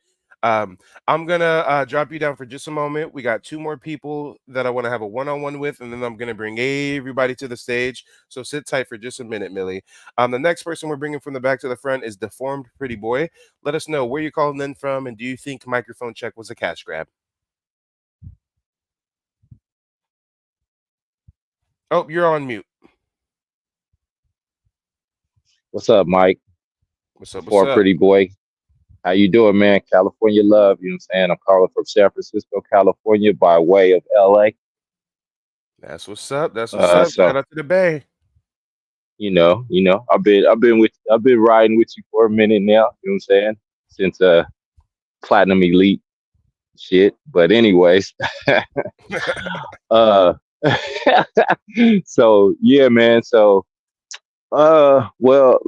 Speaker 6: Um, I'm gonna drop you down for just a moment. We got two more people that I want to have a one-on-one with, and then I'm gonna bring everybody to the stage. So sit tight for just a minute, Millie. The next person we're bringing from the back to the front is Deformed Pretty Boy. Let us know where you're calling in from, and do you think microphone check was a cash grab? Oh, you're on mute.
Speaker 19: What's up, Mike?
Speaker 6: What's up? What's
Speaker 19: For
Speaker 6: up?
Speaker 19: Pretty Boy. How you doing, man? California love, you know what I'm saying? I'm calling from San Francisco, California by way of LA.
Speaker 6: That's what's up. That's what's up.
Speaker 19: So
Speaker 6: Shout out to the Bay.
Speaker 19: I've been riding with you for a minute now, you know what I'm saying? Since Platinum Elite shit. But anyways, uh so yeah, man. So well,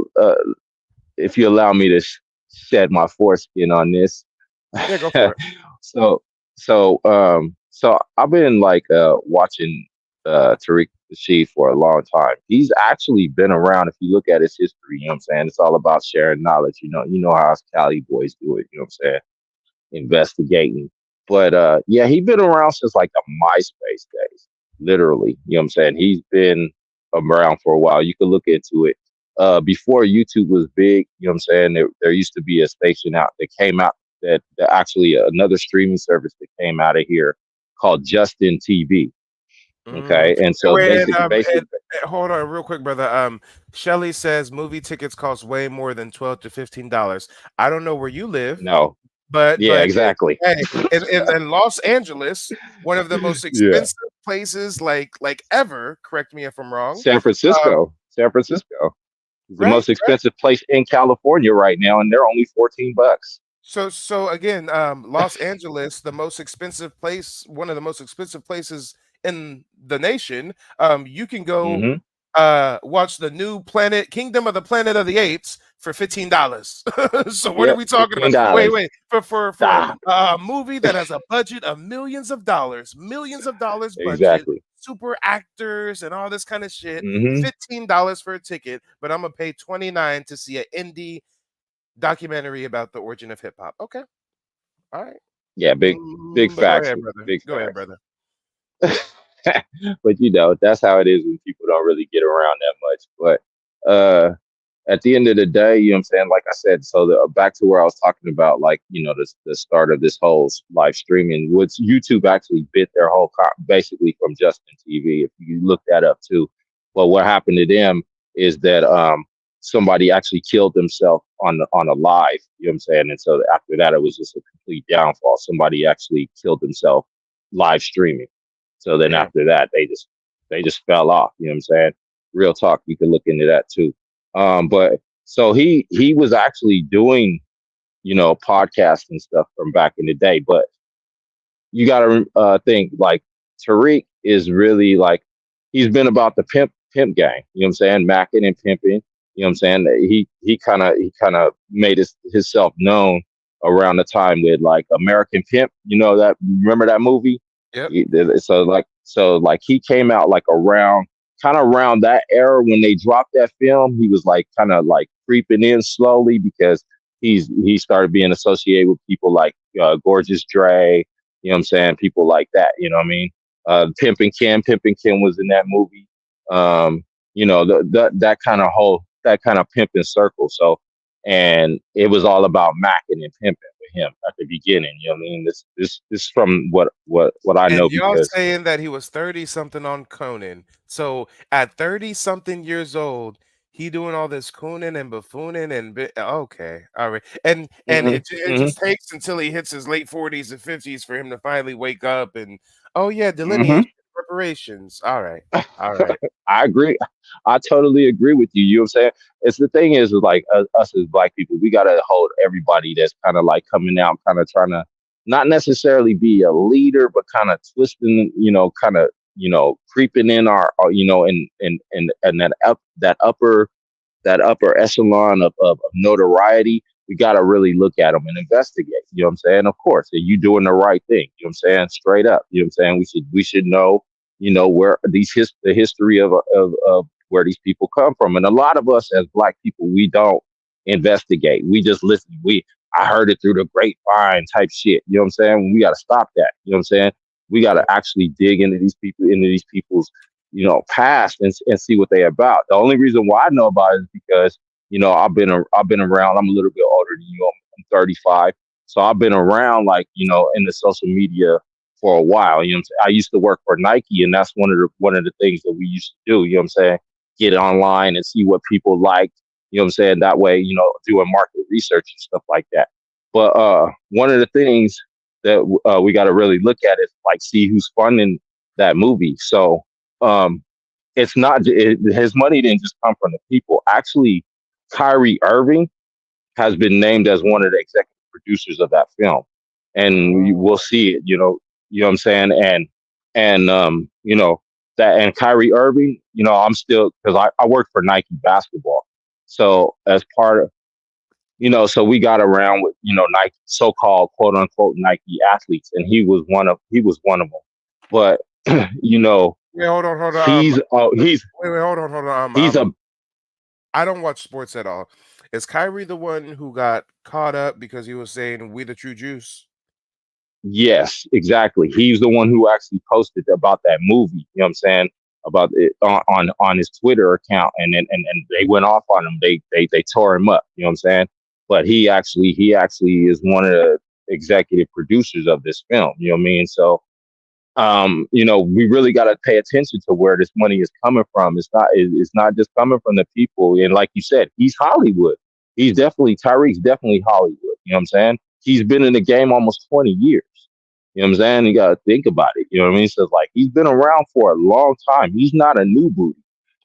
Speaker 19: if you allow me to shed my foreskin on this.
Speaker 6: Yeah, go for it.
Speaker 19: so so I've been like watching Tariq Nasheed for a long time. He's actually been around. If you look at his history, you know what I'm saying? It's all about sharing knowledge. You know how us Cali boys do it, you know what I'm saying? Investigating. But yeah, he's been around since like the MySpace days, literally. You know what I'm saying? He's been around for a while. You can look into it. Before YouTube was big, you know what I'm saying? There used to be a station out that came out that actually another streaming service that came out of here called Justin TV. Okay. And so
Speaker 6: Wait,
Speaker 19: basically,
Speaker 6: hold on, real quick, brother. Shelly says movie tickets cost way more than $12 to $15. I don't know where you live,
Speaker 19: no.
Speaker 6: but
Speaker 19: Yeah, exactly.
Speaker 6: in Los Angeles, one of the most
Speaker 19: Yeah.
Speaker 6: expensive places like ever. Correct me if I'm wrong.
Speaker 19: San Francisco. San Francisco is the most expensive place in California right now, and they're only $14.
Speaker 6: So again, Los Angeles, the most expensive place, one of the most expensive places in the nation. You can go watch the new Kingdom of the Planet of the Apes for $15. So what are
Speaker 19: Yep,
Speaker 6: we talking about?
Speaker 19: $15.
Speaker 6: Wait, for a movie that has a budget of millions of dollars budget,
Speaker 19: Exactly.
Speaker 6: super actors and all this kind of shit.
Speaker 19: hmm
Speaker 6: $15 for a ticket, but I'm gonna pay $29 to see an indie documentary about the origin of hip hop. Okay. All right.
Speaker 19: Yeah, big
Speaker 6: But go
Speaker 19: facts.
Speaker 6: ahead, brother.
Speaker 19: Big
Speaker 6: Go ahead,
Speaker 19: facts.
Speaker 6: brother.
Speaker 19: But that's how it is when people don't really get around that much. But at the end of the day, you know what I'm saying? Like I said, so back to where I was talking about, like, the start of this whole live streaming, which YouTube actually bit their whole basically from Justin TV. If you look that up too. But what happened to them is that somebody actually killed themselves on a live, you know what I'm saying? And so after that, it was just a complete downfall. Somebody actually killed themselves live streaming. So then after that, they just fell off, you know what I'm saying? Real talk, you can look into that too. But so he was actually doing, podcasts and stuff from back in the day. But you got to think like Tariq is really like he's been about the pimp gang. You know what I'm saying? Macking and pimping. You know what I'm saying? He kind of made himself known around the time with like American Pimp. You know that? Remember that movie?
Speaker 6: Yep.
Speaker 19: So he came out like kind of around that era when they dropped that film. He was like kind of like creeping in slowly because he started being associated with people like Gorgeous Dre. You know what I'm saying? People like that. You know what I mean? Pimping Kim was in that movie. That kind of pimping circle. So, and it was all about macking and pimping with him at the beginning. You know what I mean? This from what I know,
Speaker 6: And y'all
Speaker 19: because
Speaker 6: saying that he was 30 something on Conan. So at 30 something years old, he doing all this cooning and buffooning okay, all right, and it just takes until he hits his late 40s and 50s for him to finally wake up and delineation reparations. All right.
Speaker 19: I agree. I totally agree with you. You know what I'm saying? It's the thing is like us as black people, we gotta hold everybody that's kind of like coming out, kind of trying to not necessarily be a leader, but kind of twisting, kind of creeping in our and that upper echelon of notoriety. We got to really look at them and investigate. You know what I'm saying? Of course, are you doing the right thing? You know what I'm saying? Straight up. You know what I'm saying? We should know where the history of where these people come from. And a lot of us as Black people, we don't investigate. We just listen. I heard it through the grapevine type shit. You know what I'm saying? We got to stop that. You know what I'm saying? We got to actually dig into these people's, past and see what they're about. The only reason why I know about it is because, I've been around. I'm a little bit older than you. I'm 35. So I've been around, like, in the social media for a while. You know what I'm saying? I used to work for Nike, and that's one of the things that we used to do. You know what I'm saying? Get online and see what people like. You know what I'm saying? That way, doing market research and stuff like that. But one of the things that we got to really look at is, like, see who's funding that movie. So it's not his money didn't just come from the people. Actually, Kyrie Irving has been named as one of the executive producers of that film, and we'll see it. You know what I'm saying? And that, and Kyrie Irving, I'm still, because I work for Nike basketball, so as part of, so we got around with, Nike, so-called quote unquote Nike athletes, and he was one of them. But
Speaker 6: Wait, hold on.
Speaker 19: he's
Speaker 6: Wait, hold on.
Speaker 19: he's a
Speaker 6: I don't watch sports at all. Is Kyrie the one who got caught up because he was saying "We the true Jews"?
Speaker 19: Yes, exactly. He's the one who actually posted about that movie. You know what I'm saying? About it on his Twitter account, and they went off on him. They tore him up. You know what I'm saying? But he actually is one of the executive producers of this film. You know what I mean? So we really got to pay attention to where this money is coming from. It's not just coming from the people. And like you said, he's Hollywood. Tariq's definitely Hollywood. You know what I'm saying? He's been in the game almost 20 years. You know what I'm saying? You got to think about it. You know what I mean? So, like, he's been around for a long time. He's not a new booty.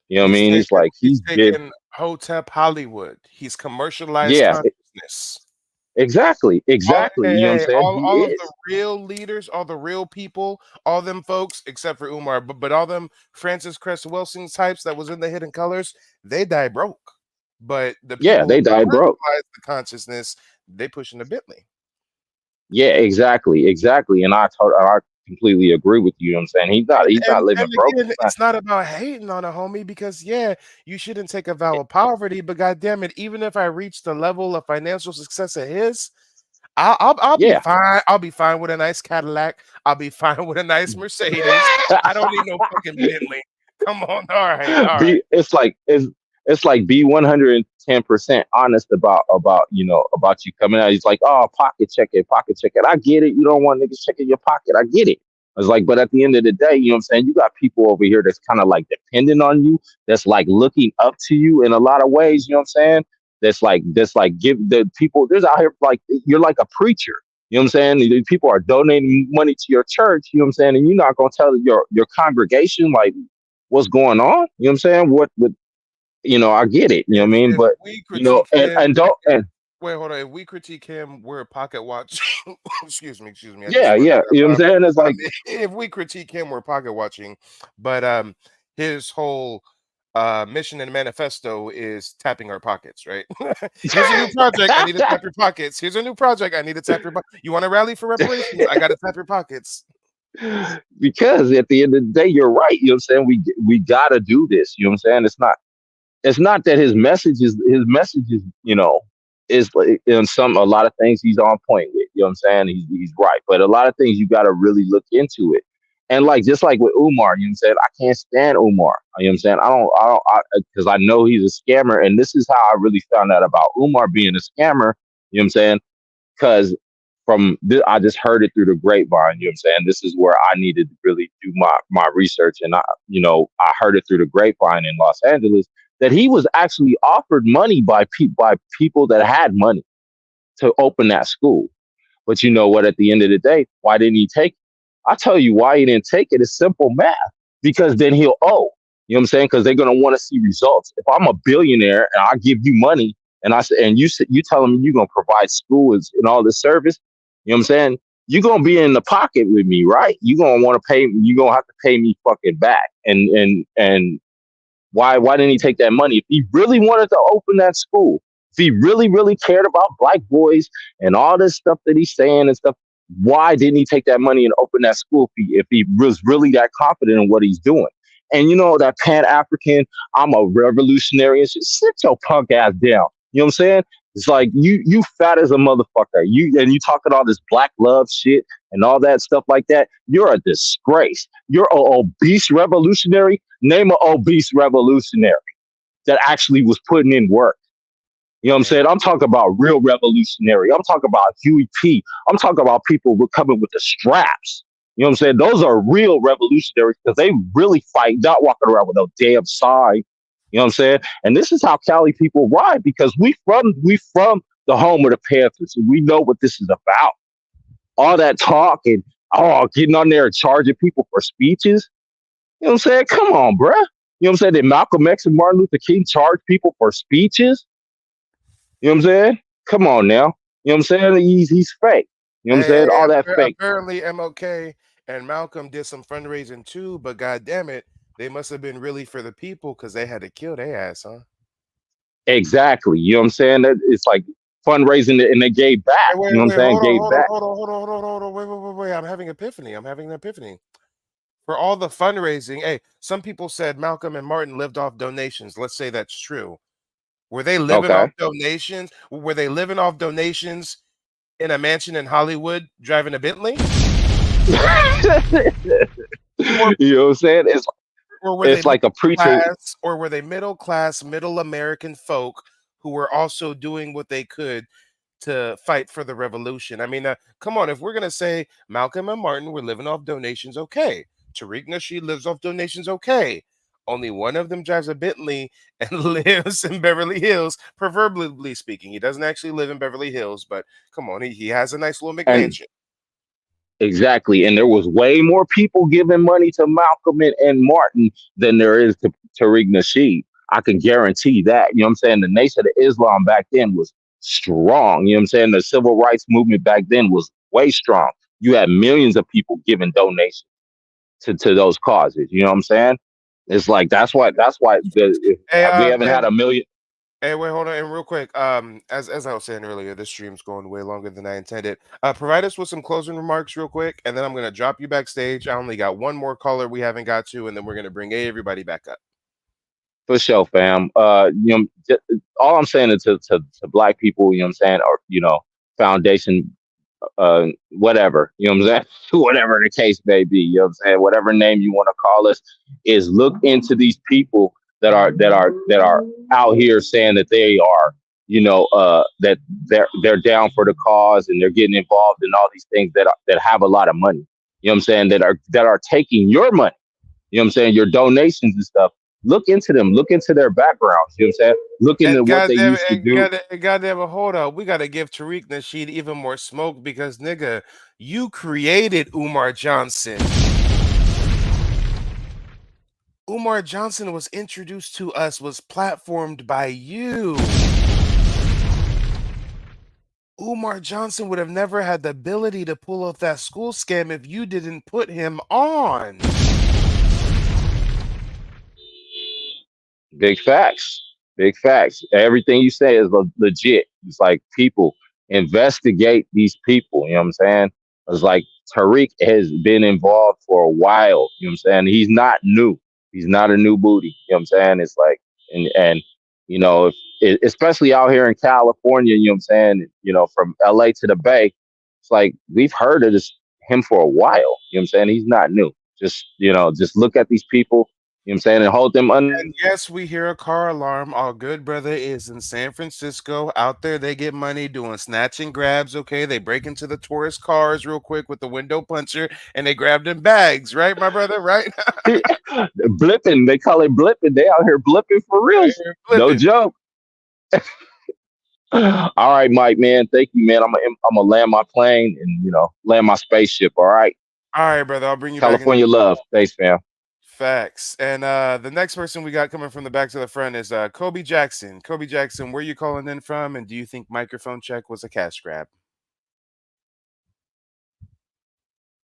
Speaker 19: You know what I mean? It's like
Speaker 6: he's taken Hotep Hollywood. He's commercialized consciousness.
Speaker 19: Exactly. You know what I'm saying?
Speaker 6: All of the real leaders, all the real people, all them folks, except for Umar, but all them Francis Cress Wilson types that was in the Hidden Colors, they die broke. But the people
Speaker 19: they die broke.
Speaker 6: The consciousness, they pushing the Bentley.
Speaker 19: Yeah, exactly. And I completely agree with you. You know what I'm saying? He's not living broke.
Speaker 6: Again, it's not about hating on a homie, because you shouldn't take a vow of poverty, but goddamn it, even if I reach the level of financial success of his, I'll be fine. I'll be fine with a nice Cadillac. I'll be fine with a nice Mercedes. I don't need no fucking Bentley. Come on, all right.
Speaker 19: It's like be 110% honest about you coming out. He's like, oh, pocket check it. I get it. You don't want niggas checking your pocket. I get it. I was like, but at the end of the day, you know what I'm saying? You got people over here that's kind of like dependent on you, that's like looking up to you in a lot of ways. You know what I'm saying? That's like give the people. There's out here like you're like a preacher. You know what I'm saying? These people are donating money to your church. You know what I'm saying? And you're not gonna tell your congregation like what's going on. You know what I'm saying? What I get it. You know what I mean? But and don't.
Speaker 6: Wait, hold on. If we critique him, we're pocket watch. excuse me.
Speaker 19: Yeah. You know what I'm saying? It's like
Speaker 6: if we critique him, we're pocket watching. But his whole mission and manifesto is tapping our pockets, right? Here's a new project. I need to tap your pockets. Here's a new project. I need to tap your pockets. You want to rally for reparations? I got to tap your pockets.
Speaker 19: Because at the end of the day, you're right. You know what I'm saying? We got to do this. You know what I'm saying? It's not that his message is, is like in a lot of things he's on point with. You know what I'm saying? He's right. But a lot of things you got to really look into it. And like, just like with Umar, you know what I'm saying? I can't stand Umar. You know what I'm saying? I don't, because I know he's a scammer. And this is how I really found out about Umar being a scammer. You know what I'm saying? Because I just heard it through the grapevine. You know what I'm saying? This is where I needed to really do my research. And I heard it through the grapevine in Los Angeles that he was actually offered money by people that had money to open that school. But you know what? At the end of the day, why didn't he take it? I'll tell you why he didn't take it. It's simple math. Because then he'll owe. You know what I'm saying? Because they're going to want to see results. If I'm a billionaire and I give you money and you telling me you're going to provide schools and all this service, you know what I'm saying? You're going to be in the pocket with me, right? You're going to want to pay. You're going to have to pay me fucking back. And why didn't he take that money? If he really wanted to open that school, if he really, really cared about black boys and all this stuff that he's saying and stuff, Why didn't he take that money and open that school if he was really that confident in what he's doing? And you know, that Pan African, I'm a revolutionary and shit, sit your punk ass down. You know what I'm saying? It's like you fat as a motherfucker. You talking all this black love shit and all that stuff like that. You're a disgrace. You're an obese revolutionary. Name an obese revolutionary that actually was putting in work. You know what I'm saying? I'm talking about real revolutionary. I'm talking about Huey P. I'm talking about people who coming with the straps. You know what I'm saying? Those are real revolutionaries because they really fight, not walking around with no damn sign. You know what I'm saying? And this is how Cali people ride because we from the home of the Panthers and we know what this is about. All that talk and getting on there and charging people for speeches. You know what I'm saying? Come on, bruh. You know what I'm saying? Did Malcolm X and Martin Luther King charge people for speeches? You know what I'm saying? Come on now. You know what I'm saying? He's fake. You know what I'm saying? All that fake.
Speaker 6: Apparently MLK and Malcolm did some fundraising too, but god damn it, they must have been really for the people because they had to kill their ass, huh?
Speaker 19: Exactly. You know what I'm saying? It's like fundraising and they gave back.
Speaker 6: Hey,
Speaker 19: You know what I'm saying? Gave back.
Speaker 6: hold on, wait. I'm having an epiphany. For all the fundraising, hey, some people said Malcolm and Martin lived off donations. Let's say that's true. Were they living
Speaker 19: Okay.
Speaker 6: off donations? Were they living off donations in a mansion in Hollywood, driving a Bentley?
Speaker 19: You know what I'm saying? It's like a preacher.
Speaker 6: Or were they middle class, middle American folk who were also doing what they could to fight for the revolution? I mean, come on, if we're gonna say Malcolm and Martin were living off donations, okay. Tariq Nasheed lives off donations, okay. Only one of them drives a Bentley and lives in Beverly Hills, proverbially speaking. He doesn't actually live in Beverly Hills, but come on, he has a nice little
Speaker 19: And
Speaker 6: McMansion.
Speaker 19: exactly. And there was way more people giving money to Malcolm and Martin than there is to Tariq Nasheed. I can guarantee that. You know what I'm saying? The Nation of Islam back then was strong. You know what I'm saying? The civil rights movement back then was way strong. You had millions of people giving donations to those causes. You know what I'm saying? It's like that's why we haven't had a million.
Speaker 6: Hey, wait, hold on, and real quick. As I was saying earlier, this stream's going way longer than I intended. Provide us with some closing remarks, real quick, and then I'm gonna drop you backstage. I only got one more caller we haven't got to, and then we're gonna bring everybody back up.
Speaker 19: For sure, fam. You know, all I'm saying is to black people, you know what I'm saying, or foundation, whatever, you know what I'm saying, whatever the case may be, you know what I'm saying, whatever name you want to call us, is look into these people that are out here saying that they are, that they're down for the cause and they're getting involved in all these things that have a lot of money. You know what I'm saying, that are taking your money. You know what I'm saying, your donations and stuff. Look into them. Look into their backgrounds. You know what I'm saying? Look into what they used to do.
Speaker 6: Goddamn, hold up. We gotta give Tariq Nasheed even more smoke because nigga, you created Umar Johnson. Umar Johnson was introduced to us, was platformed by you. Umar Johnson would have never had the ability to pull off that school scam if you didn't put him on.
Speaker 19: Big facts. Big facts. Everything you say is legit. It's like, people investigate these people. You know what I'm saying? It's like Tariq has been involved for a while. You know what I'm saying? He's not new. He's not a new booty. You know what I'm saying? It's like, and especially out here in California, you know what I'm saying? From LA to the Bay, it's like we've heard of him for a while. You know what I'm saying? He's not new. Just look at these people. You know what I'm saying? And hold them under.
Speaker 6: And yes, we hear a car alarm. Our good brother is in San Francisco. Out there, they get money doing snatch and grabs. Okay, they break into the tourist cars real quick with the window puncher and they grab them bags, right, my brother? Right?
Speaker 19: Blipping. They call it blipping. They out here blipping for real. No joke. All right, Mike, man. Thank you, man. I'm gonna land my plane and land my spaceship. All right.
Speaker 6: All right, brother. I'll bring you
Speaker 19: California
Speaker 6: back.
Speaker 19: love. Thanks, fam.
Speaker 6: Facts. And the next person we got coming from the back to the front is Kobe Jackson. Kobe Jackson, where you calling in from? And do you think microphone check was a cash grab?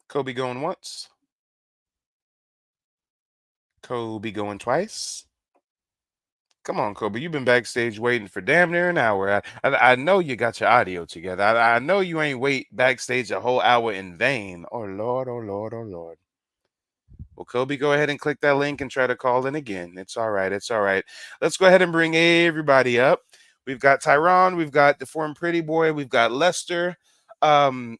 Speaker 6: Kobe going once. Kobe going twice. Come on, Kobe. You've been backstage waiting for damn near an hour. I know you got your audio together. I know you ain't wait backstage a whole hour in vain. Oh, Lord, oh, Lord, oh, Lord. Well, Kobe, go ahead and click that link and try to call in again. It's all right. It's all right. Let's go ahead and bring everybody up. We've got Tyron. We've got Deformed Pretty Boy. We've got Lester. I've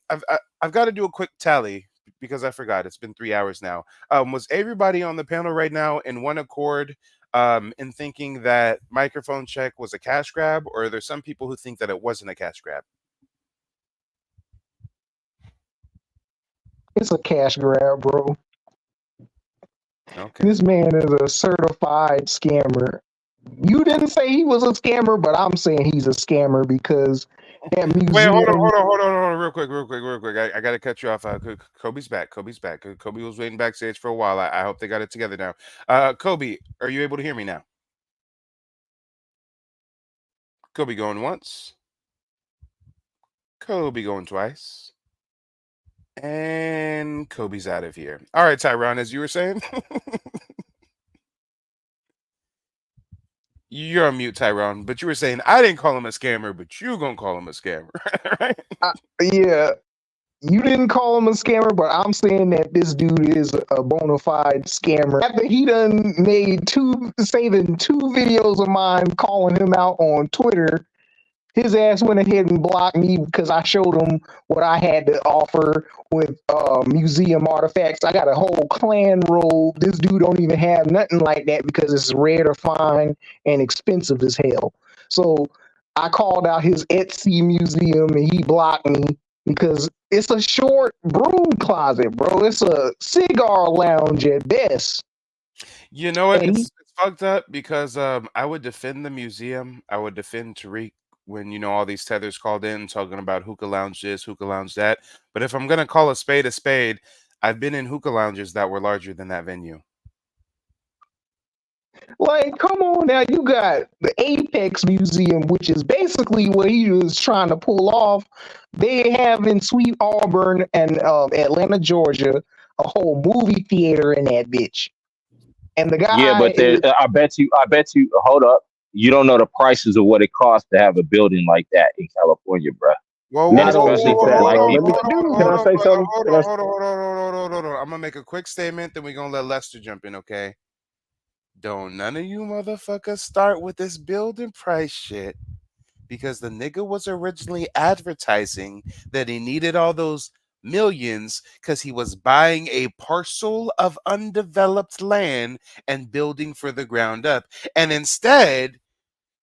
Speaker 6: got to do a quick tally because I forgot. It's been 3 hours now. Was everybody on the panel right now in one accord in thinking that microphone check was a cash grab, or are there some people who think that it wasn't a cash grab?
Speaker 8: It's a cash grab, bro.
Speaker 6: Okay.
Speaker 8: This man is a certified scammer. You didn't say he was a scammer, but I'm saying he's a scammer because that museum.
Speaker 6: Wait, hold on, real quick. I got to cut you off. Kobe's back. Kobe was waiting backstage for a while. I hope they got it together now. Kobe, are you able to hear me now? Kobe going once. Kobe going twice. And Kobe's out of here. All right, Tyron, as you were saying. You're on mute, Tyron, but you were saying I didn't call him a scammer, but you gonna call him a scammer, right?
Speaker 8: Yeah, you didn't call him a scammer, but I'm saying that this dude is a bona fide scammer. After he done made saving two videos of mine calling him out on Twitter, his ass went ahead and blocked me because I showed him what I had to offer with museum artifacts. I got a whole clan robe. This dude don't even have nothing like that because it's rare to find and expensive as hell. So I called out his Etsy museum and he blocked me because it's a short broom closet, bro. It's a cigar lounge at best.
Speaker 6: You know what? It's fucked up because I would defend the museum. I would defend Tariq when, all these tethers called in talking about hookah lounge this, hookah lounge that. But if I'm going to call a spade, I've been in hookah lounges that were larger than that venue.
Speaker 8: Like, come on now, you got the Apex Museum, which is basically what he was trying to pull off. They have in Sweet Auburn and Atlanta, Georgia, a whole movie theater in that bitch. And the guy,
Speaker 19: yeah, but I bet you. Hold up, you don't know the prices of what it costs to have a building like that in California, bro.
Speaker 6: Whoa,
Speaker 19: And especially for black people.
Speaker 10: Can I say something?
Speaker 6: Hold on. I'm gonna make a quick statement, then we're gonna let Lester jump in, okay? Don't none of you motherfuckers start with this building price shit, because the nigga was originally advertising that he needed all those millions because he was buying a parcel of undeveloped land and building for the ground up. And instead,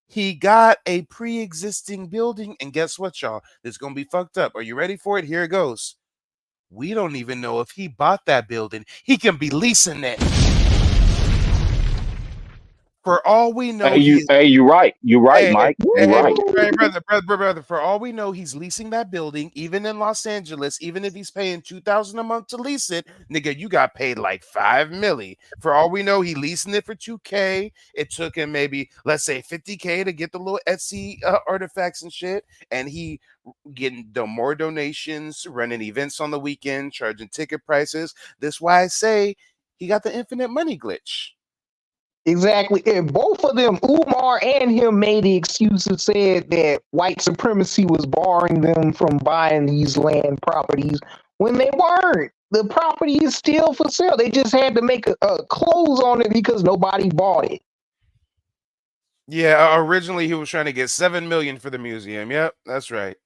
Speaker 6: he got a pre-existing building. And guess what, y'all? This is going to be fucked up. Are you ready for it? Here it goes. We don't even know if he bought that building. He can be leasing it. For all we know,
Speaker 19: you're right. You're right, Mike. You're right.
Speaker 6: Brother. For all we know, he's leasing that building, even in Los Angeles. Even if he's paying $2,000 a month to lease it, nigga, you got paid like $5 million. For all we know, he leasing it for $2K. It took him maybe, let's say, $50K to get the little Etsy artifacts and shit, and he getting more donations, running events on the weekend, charging ticket prices. That's why I say he got the infinite money glitch.
Speaker 8: Exactly. And both of them, Umar and him, made the excuse and said that white supremacy was barring them from buying these land properties when they weren't. The property is still for sale. They just had to make a close on it because nobody bought it.
Speaker 6: Yeah, originally he was trying to get $7 million for the museum. Yep, that's right.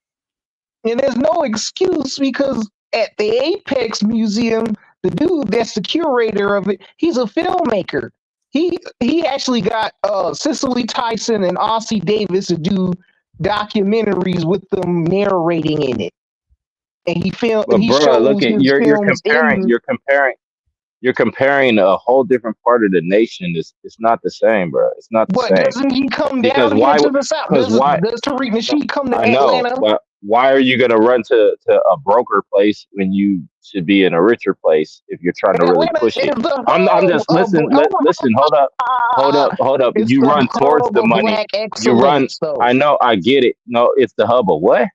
Speaker 8: And there's no excuse because at the Apex Museum, the dude that's the curator of it, he's a filmmaker. He actually got Cicely Tyson and Ossie Davis to do documentaries with them narrating in it, and he filmed.
Speaker 19: But
Speaker 8: he
Speaker 19: bro,
Speaker 8: shows
Speaker 19: look at
Speaker 8: his
Speaker 19: you're comparing a whole different part of the nation. It's not the same, bro. It's not the same.
Speaker 8: But doesn't he come
Speaker 19: Because
Speaker 8: down
Speaker 19: why?
Speaker 8: here to the south?
Speaker 19: Because why?
Speaker 8: Does Tariq Nasheed come to
Speaker 19: I know,
Speaker 8: Atlanta?
Speaker 19: but why are you gonna run to a broker place when you should be in a richer place if you're trying to really push it? I'm just listen. Hold up.
Speaker 8: It's
Speaker 19: You
Speaker 8: the
Speaker 19: run towards
Speaker 8: hub
Speaker 19: the
Speaker 8: of
Speaker 19: money.
Speaker 8: black
Speaker 19: You run.
Speaker 8: excellence, though.
Speaker 19: I know. I get it. No, it's the hub of what?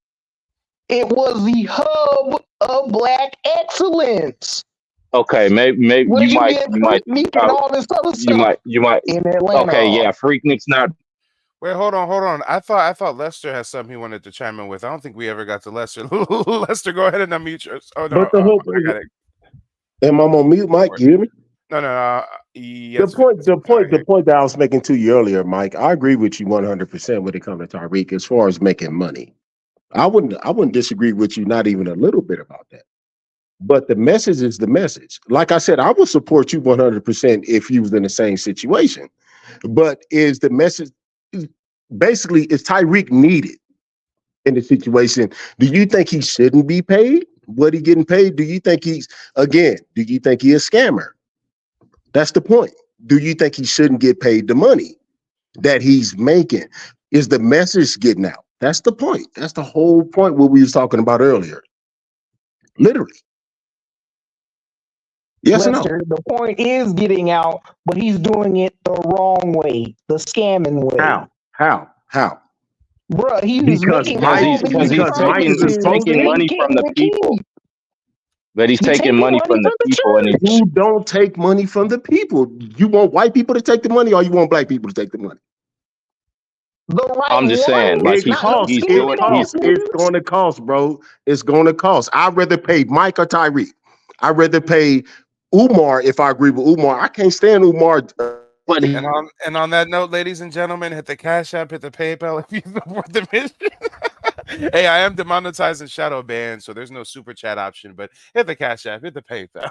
Speaker 8: It was the hub of black excellence.
Speaker 19: Okay, maybe
Speaker 8: Where
Speaker 19: you
Speaker 8: you
Speaker 19: might
Speaker 8: get Freaknik and all this other
Speaker 19: you
Speaker 8: stuff
Speaker 19: might.
Speaker 8: in Atlanta?
Speaker 19: Okay, yeah, Freaknik's not.
Speaker 6: Wait, hold on. I thought Lester has something he wanted to chime in with. I don't think we ever got to Lester. Lester, go ahead and unmute yours. Oh no,
Speaker 16: But the whole
Speaker 6: I got it.
Speaker 16: am I on mute, Mike? You hear me?
Speaker 6: No. Yes,
Speaker 16: The point that I was making to you earlier, Mike, I agree with you 100% when it comes to Tariq as far as making money. I wouldn't disagree with you, not even a little bit about that. But the message is the message. Like I said, I would support you 100% if you was in the same situation. But is the message basically is Tariq needed in the situation? Do you think he shouldn't be paid? What he getting paid? Do you think he's a scammer? That's the point. Do you think he shouldn't get paid the money that he's making? Is the message getting out? That's the point. That's the whole point what we was talking about earlier. Literally. Yes or no?
Speaker 8: Lester, the point is getting out, but he's doing it the wrong way, the scamming way.
Speaker 16: How?
Speaker 8: Bruh, he was
Speaker 19: Because
Speaker 8: making all
Speaker 19: he's
Speaker 8: these
Speaker 19: taking money from the people. But he's taking money from the people, and
Speaker 16: who don't take money from the people? You want white people to take the money, or you want black people to take the money?
Speaker 19: I'm just saying, like
Speaker 16: It's going to cost, bro. It's going to cost. I'd rather pay Mike or Tariq. I'd rather pay Umar if I agree with Umar. I can't stand Umar.
Speaker 6: And on that note, ladies and gentlemen, hit the Cash App, hit the PayPal if you support the mission. Hey, I am demonetizing shadow ban, so there's no super chat option, but hit the Cash App, hit the PayPal.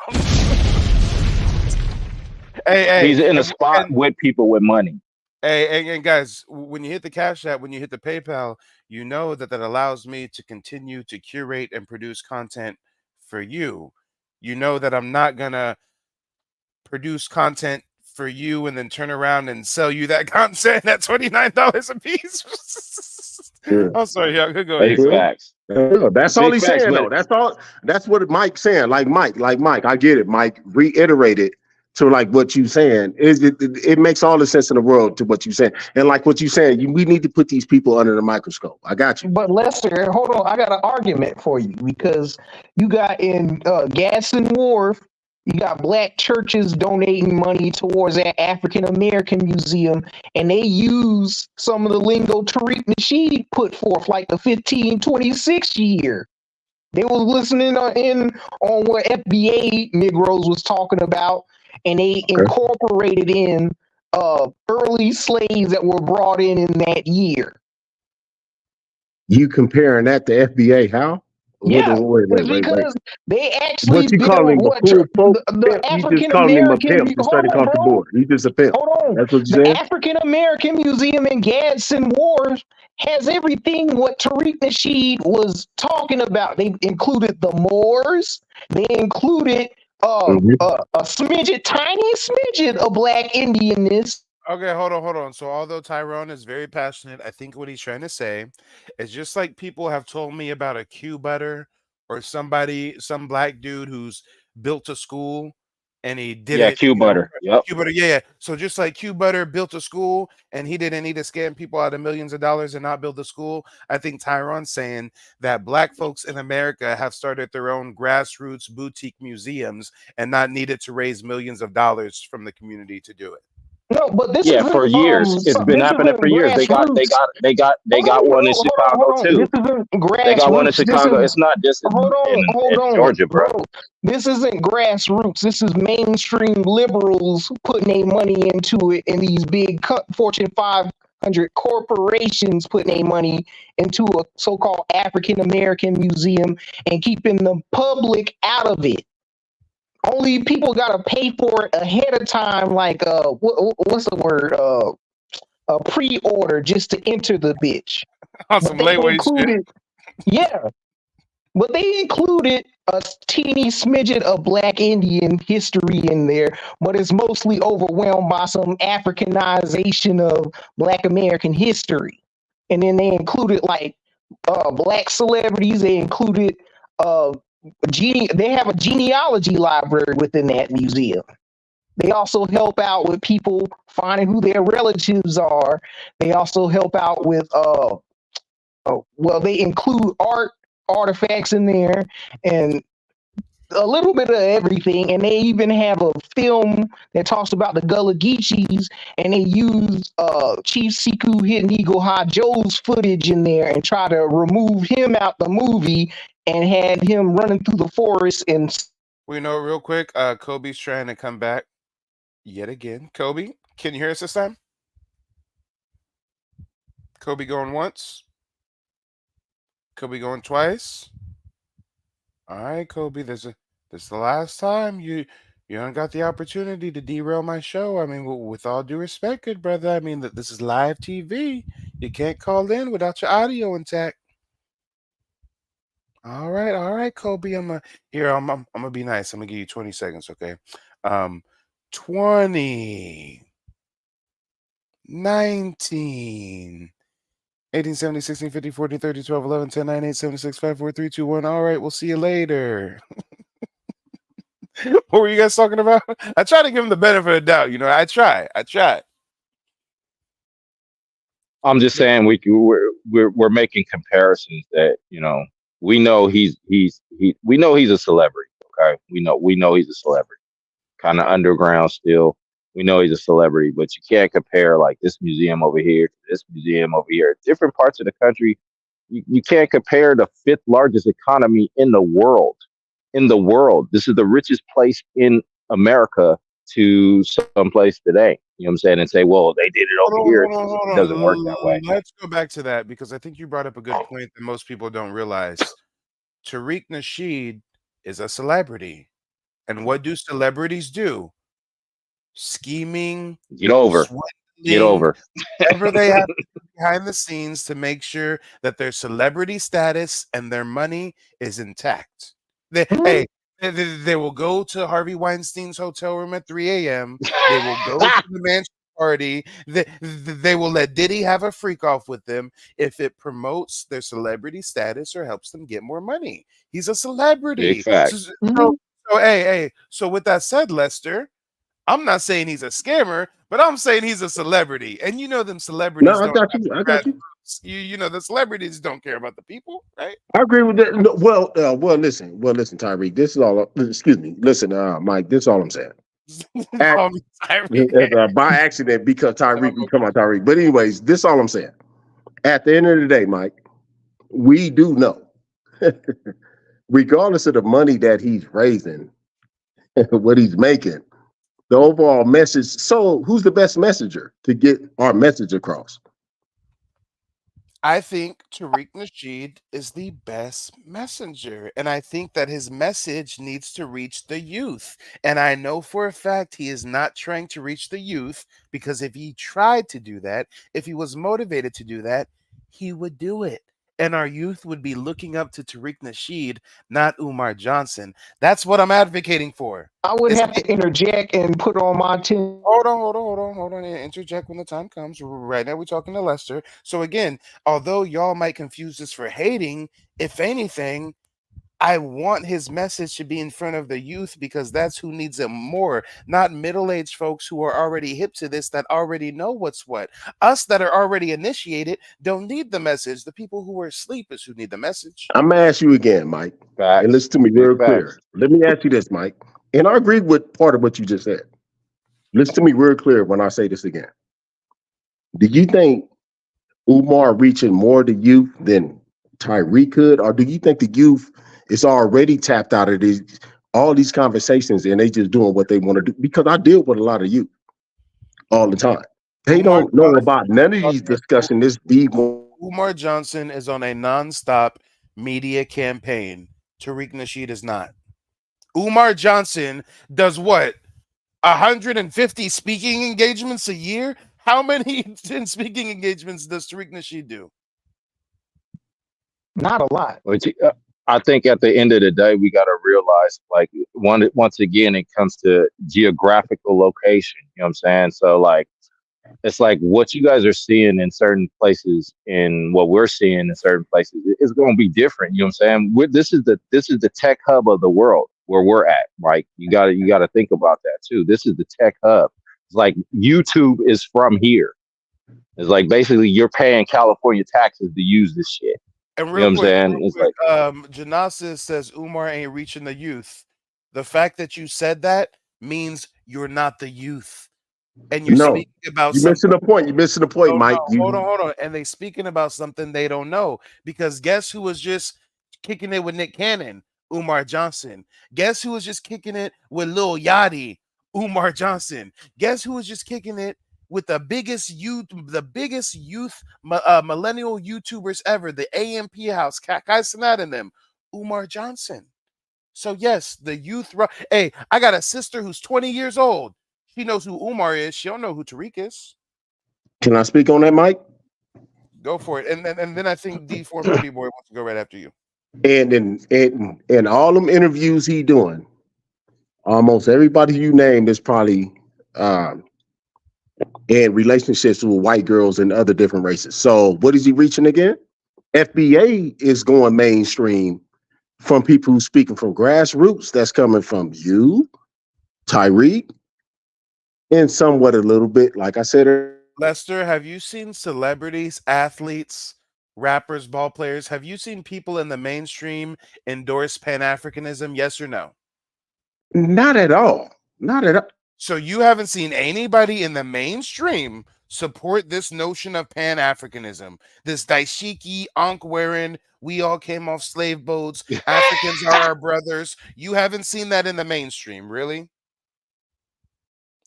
Speaker 6: hey,
Speaker 19: he's in a spot with people with money.
Speaker 6: Hey, and guys, when you hit the Cash App, when you hit the PayPal, you know that allows me to continue to curate and produce content for you. You know that I'm not gonna produce content for you and then turn around and sell you that content at $29 a piece. I'm sorry, y'all. Go ahead.
Speaker 19: Facts.
Speaker 16: That's all he's saying, though. That's all. That's what Mike's saying. Like Mike. I get it. Mike, reiterate it to like what you saying. It makes all the sense in the world to what you saying. And like what you saying, we need to put these people under the microscope. I got you.
Speaker 8: But Lester, hold on. I got an argument for you because you got in Gadsden Wharf, you got black churches donating money towards that African American museum, and they use some of the lingo Tariq Nasheed put forth, like the 1526 year. They was listening on what FBA Negroes was talking about, and they incorporated in early slaves that were brought in that year.
Speaker 16: You comparing that to FBA? How?
Speaker 8: Yeah,
Speaker 16: wait.
Speaker 8: because they actually
Speaker 16: what you call him
Speaker 8: the African American.
Speaker 16: Instead of across the board. He's just a pimp.
Speaker 8: Hold on.
Speaker 16: That's what you
Speaker 8: the
Speaker 16: said?
Speaker 8: African American Museum in Gadsden Wharf has everything what Tariq Nasheed was talking about. They included the Moors. They included a tiny smidget of black Indianness.
Speaker 6: Okay, hold on. So although Tyrone is very passionate, I think what he's trying to say is just like people have told me about a Q butter or some black dude who's built a school and he did it.
Speaker 19: Q butter. Yep.
Speaker 6: Q butter. Yeah. So just like Q butter built a school and he didn't need to scam people out of millions of dollars and not build a school. I think Tyrone's saying that black folks in America have started their own grassroots boutique museums and not needed to raise millions of dollars from the community to do it.
Speaker 8: No, but this
Speaker 19: isn't, for years. It's been happening for years. They got one in Chicago too. They got one in Chicago. It's not just in Georgia, bro.
Speaker 8: This isn't grassroots. This is mainstream liberals putting their money into it, and these big Fortune 500 corporations putting their money into a so-called African American museum and keeping the public out of it. Only people gotta pay for it ahead of time, like what's the word? A pre-order just to enter the bitch.
Speaker 6: Some lightweight shit.
Speaker 8: Yeah, but they included a teeny smidget of Black Indian history in there, but it's mostly overwhelmed by some Africanization of Black American history. And then they included like black celebrities. They included they have a genealogy library within that museum. They also help out with people finding who their relatives are. They also help out with they include artifacts in there, and a little bit of everything, and they even have a film that talks about the Gullah Geechees, and they use Chief Sekou Hidden Eagle High Joe's footage in there and try to remove him out the movie and had him running through the forest and.
Speaker 6: We know real quick. Kobe's trying to come back yet again. Kobe, can you hear us this time? Kobe going once. Kobe going twice. All right, Kobe. This is the last time you don't got the opportunity to derail my show. I mean, with all due respect, good brother. I mean that this is live TV. You can't call in without your audio intact. All right, Kobe. I'm gonna be nice. I'm gonna give you 20 seconds, okay? 20, 19, 18, 17, 16, 15, 14, 13, 12, 11, 10, 9, 8, 7, 6, 5, 4, 3, 2, 1. All right, we'll see you later. What were you guys talking about? I try to give him the benefit of the doubt. You know, I try.
Speaker 19: I'm just saying we're making comparisons that, you know, we know he's a celebrity. Okay, we know he's a celebrity, kind of underground still. We know he's a celebrity, but you can't compare like this museum over here to this museum over here. Different parts of the country, you can't compare the fifth largest economy in the world. This is the richest place in America to some place today. You know what I'm saying? And say, well, they did it over here. It doesn't work that way.
Speaker 6: Let's go back to that because I think you brought up a good point that most people don't realize. Tariq Nasheed is a celebrity. And what do celebrities do? Scheming,
Speaker 19: Get over.
Speaker 6: whatever they have to do behind the scenes to make sure that their celebrity status and their money is intact. They will go to Harvey Weinstein's hotel room at 3 a.m. They will go to the mansion party. They will let Diddy have a freak off with them if it promotes their celebrity status or helps them get more money. He's a celebrity.
Speaker 19: Big fact.
Speaker 6: So with that said, Lester, I'm not saying he's a scammer, but I'm saying he's a celebrity. And you know them celebrities
Speaker 16: No, I got you. I got you.
Speaker 6: You know the celebrities don't care about the people, right?
Speaker 16: I agree with that. No, well, listen, Tyreek. This is all. Excuse me. Listen, Mike. This is all I'm saying.
Speaker 6: Call me Tyreek.
Speaker 16: By accident, because Tyreek, we come on Tyreek. But anyways, this is all I'm saying. At the end of the day, Mike, we do know, regardless of the money that he's raising, what he's making, the overall message. So, who's the best messenger to get our message across?
Speaker 6: I think Tariq Nasheed is the best messenger, and I think that his message needs to reach the youth. And I know for a fact he is not trying to reach the youth, because if he tried to do that, if he was motivated to do that, he would do it. And our youth would be looking up to Tariq Nasheed, not Umar Johnson. That's what I'm advocating for.
Speaker 8: I would have to interject and put on my team.
Speaker 6: Hold on. Interject when the time comes. Right now, we're talking to Lester. So again, although y'all might confuse this for hating, if anything, I want his message to be in front of the youth because that's who needs it more, not middle-aged folks who are already hip to this, that already know what's what. Us that are already initiated don't need the message. The people who are asleep is who need the message.
Speaker 16: I'm gonna ask you again, Mike, and listen to me real clear. Let me ask you this, Mike, and I agree with part of what you just said. Listen to me real clear when I say this again. Do you think Umar reaching more to youth than Tyreek could, or do you think the youth is already tapped out of all these conversations and they just doing what they want to do? Because I deal with a lot of youth all the time. They don't know about none of these discussions. This deep.
Speaker 6: Umar Johnson is on a nonstop media campaign. Tariq Nasheed is not. Umar Johnson does what? 150 speaking engagements a year? How many speaking engagements does Tariq Nasheed do?
Speaker 8: Not a lot.
Speaker 19: I think at the end of the day, we got to realize, like, once again, it comes to geographical location. You know what I'm saying? So, like, it's like what you guys are seeing in certain places and what we're seeing in certain places is going to be different. You know what I'm saying? This is the tech hub of the world where we're at, right? You got to think about that too. This is the tech hub. It's like YouTube is from here. It's like basically you're paying California taxes to use this shit.
Speaker 6: And
Speaker 19: you know what I'm saying?
Speaker 6: It's like Janasis says Umar ain't reaching the youth. The fact that you said that means you're not the youth, and you're
Speaker 16: No,
Speaker 6: speaking about
Speaker 16: you're missing
Speaker 6: something.
Speaker 16: the point. You're missing the point,
Speaker 6: No,
Speaker 16: Mike.
Speaker 6: hold on, hold on. And they speaking about something they don't know, because guess who was just kicking it with Nick Cannon? Umar Johnson. Guess who was just kicking it with Lil Yachty? Umar Johnson. Guess who was just kicking it with the biggest youth millennial YouTubers ever, the AMP House, Kai Cenat and them? Umar Johnson. So yes, the youth. Hey, I got a sister who's 20 years old. She knows who Umar is. She don't know who Tariq is.
Speaker 16: Can I speak on that, Mike?
Speaker 6: Go for it. And then I think D4 Pretty Boy wants to go right after you.
Speaker 16: And in all them interviews he doing, almost everybody you named is probably in relationships with white girls and other different races. So what is he reaching again? FBA is going mainstream from people who speaking from grassroots. That's coming from you, Tariq, and somewhat a little bit, like I said.
Speaker 6: Lester, have you seen celebrities, athletes, rappers, ball players? Have you seen people in the mainstream endorse Pan-Africanism? Yes or no?
Speaker 16: Not at all. Not at all.
Speaker 6: So you haven't seen anybody in the mainstream support this notion of Pan-Africanism, this daishiki, ankh wearing, we all came off slave boats, Africans are our brothers. You haven't seen that in the mainstream, really?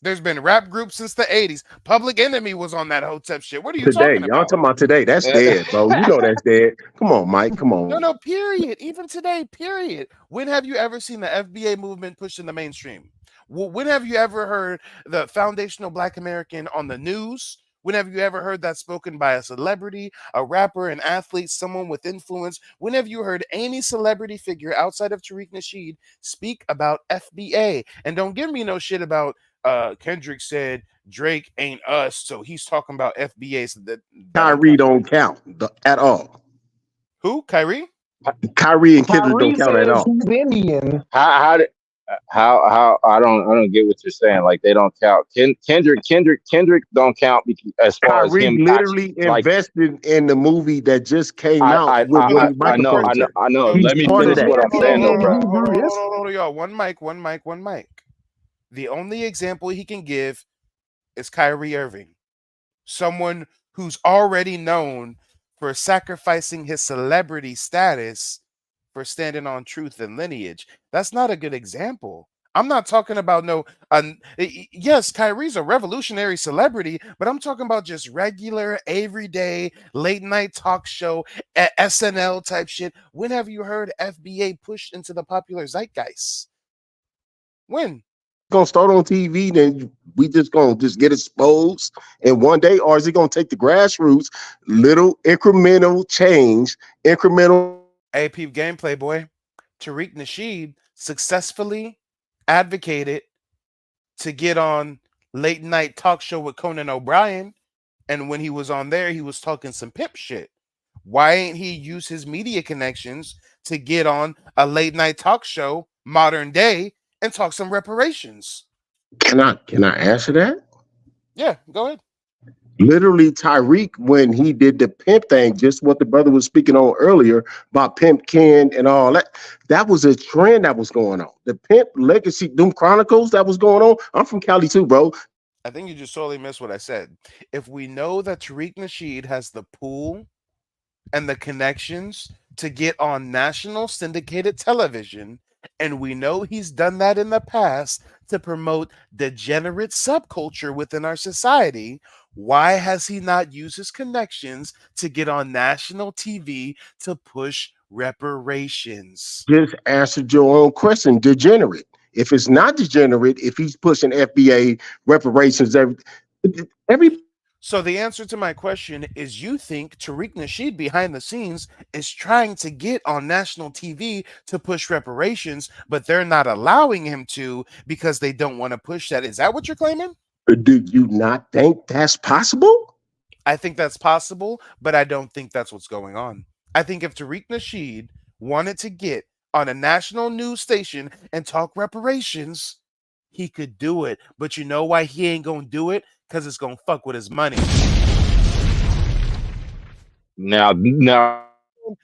Speaker 6: There's been rap groups since the 80s. Public Enemy was on that Hotep shit. What are you talking
Speaker 16: Y'all
Speaker 6: about?
Speaker 16: talking about today. That's dead, bro. You know that's dead. Come on, Mike. Come on.
Speaker 6: No, period. Even today, period. When have you ever seen the FBA movement pushed in the mainstream? When have you ever heard the foundational Black American on the news? When have you ever heard that spoken by a celebrity, a rapper, an athlete, someone with influence? When have you heard any celebrity figure outside of Tariq Nasheed speak about FBA? And don't give me no shit about Kendrick said Drake ain't us, so he's talking about FBA. So that
Speaker 16: Kyrie don't count at all.
Speaker 6: Who? Kyrie?
Speaker 16: Kyrie and Kendrick
Speaker 8: Kyrie
Speaker 16: don't count at
Speaker 8: says
Speaker 16: all.
Speaker 8: he's Indian.
Speaker 19: How I don't get what you're saying. Like they don't count. Kendrick don't count because as far as
Speaker 16: Kyrie
Speaker 19: him
Speaker 16: literally
Speaker 19: actually, like,
Speaker 16: invested in the movie that just came out
Speaker 19: I
Speaker 16: with Willie Michael
Speaker 19: know.
Speaker 16: He's
Speaker 19: Let me
Speaker 16: part of
Speaker 19: finish
Speaker 16: that.
Speaker 19: what I'm saying though, bro.
Speaker 6: Hold on, y'all. One mic. The only example he can give is Kyrie Irving, someone who's already known for sacrificing his celebrity status for standing on truth and lineage. That's not a good example. I'm not talking about yes, Kyrie's a revolutionary celebrity, but I'm talking about just regular, everyday, late night talk show, SNL type shit. When have you heard FBA pushed into the popular zeitgeist? When?
Speaker 16: Gonna start on TV, then we just gonna get exposed and one day, or is it gonna take the grassroots, little incremental change, incremental?
Speaker 6: Hey, peep gameplay, boy. Tariq Nasheed successfully advocated to get on late night talk show with Conan O'Brien, and when he was on there, he was talking some pimp shit. Why ain't he use his media connections to get on a late night talk show, modern day, and talk some reparations?
Speaker 16: Can I answer that?
Speaker 6: Yeah, go ahead.
Speaker 16: Literally, Tariq, when he did the pimp thing, just what the brother was speaking on earlier about Pimp Ken and all that, that was a trend that was going on. The Pimp Legacy, Doom Chronicles that was going on. I'm from Cali too, bro.
Speaker 6: I think you just totally missed what I said. If we know that Tariq Nasheed has the pool and the connections to get on national syndicated television, and we know he's done that in the past to promote degenerate subculture within our society, why has he not used his connections to get on national TV to push reparations?
Speaker 16: Just answered your own question. Degenerate. If it's not degenerate, if he's pushing FBA reparations, every.
Speaker 6: So the answer to my question is, you think Tariq Nasheed behind the scenes is trying to get on national TV to push reparations, but they're not allowing him to because they don't want to push that. Is that what you're claiming?
Speaker 16: Do you not think that's possible?
Speaker 6: I think that's possible, but I don't think that's what's going on. I think if Tariq Nasheed wanted to get on a national news station and talk reparations, he could do it. But you know why he ain't gonna do it? Because it's gonna fuck with his money.
Speaker 19: Now,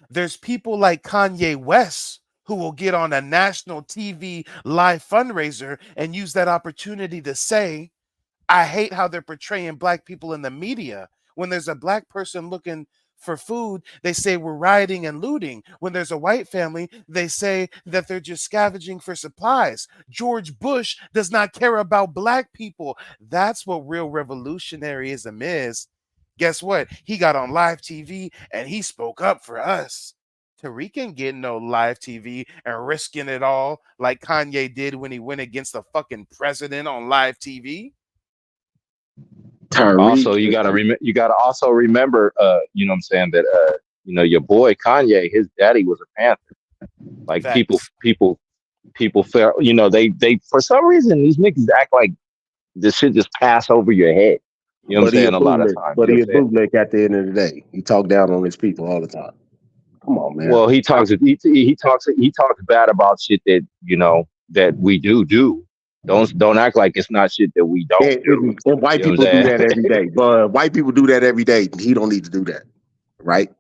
Speaker 6: there's people like Kanye West who will get on a national TV live fundraiser and use that opportunity to say, I hate how they're portraying black people in the media. When there's a black person looking for food, they say we're rioting and looting. When there's a white family, they say that they're just scavenging for supplies. George Bush does not care about black people. That's what real revolutionaryism is. Guess what? He got on live TV and he spoke up for us. Tariq ain't getting no live TV and risking it all like Kanye did when he went against the fucking president on live TV.
Speaker 19: Also,
Speaker 16: Tariq.
Speaker 19: you gotta also remember, you know what I'm saying, that you know, your boy Kanye, his daddy was a Panther. Like
Speaker 6: Facts.
Speaker 19: people feel, you know, they for some reason these niggas act like this shit just pass over your head. You know what I'm saying? A lot of times.
Speaker 16: But
Speaker 19: You
Speaker 16: he
Speaker 19: know
Speaker 16: a
Speaker 19: what I'm saying?
Speaker 16: bootleg at the end of the day. He talk down on his people all the time. Come on, man.
Speaker 19: Well, he talks bad about shit that, you know, that we do. Don't act like it's not shit that we don't do.
Speaker 16: And white
Speaker 19: You know what
Speaker 16: people
Speaker 19: I'm
Speaker 16: do
Speaker 19: saying?
Speaker 16: that every day. But white people do that every day. He don't need to do that, right?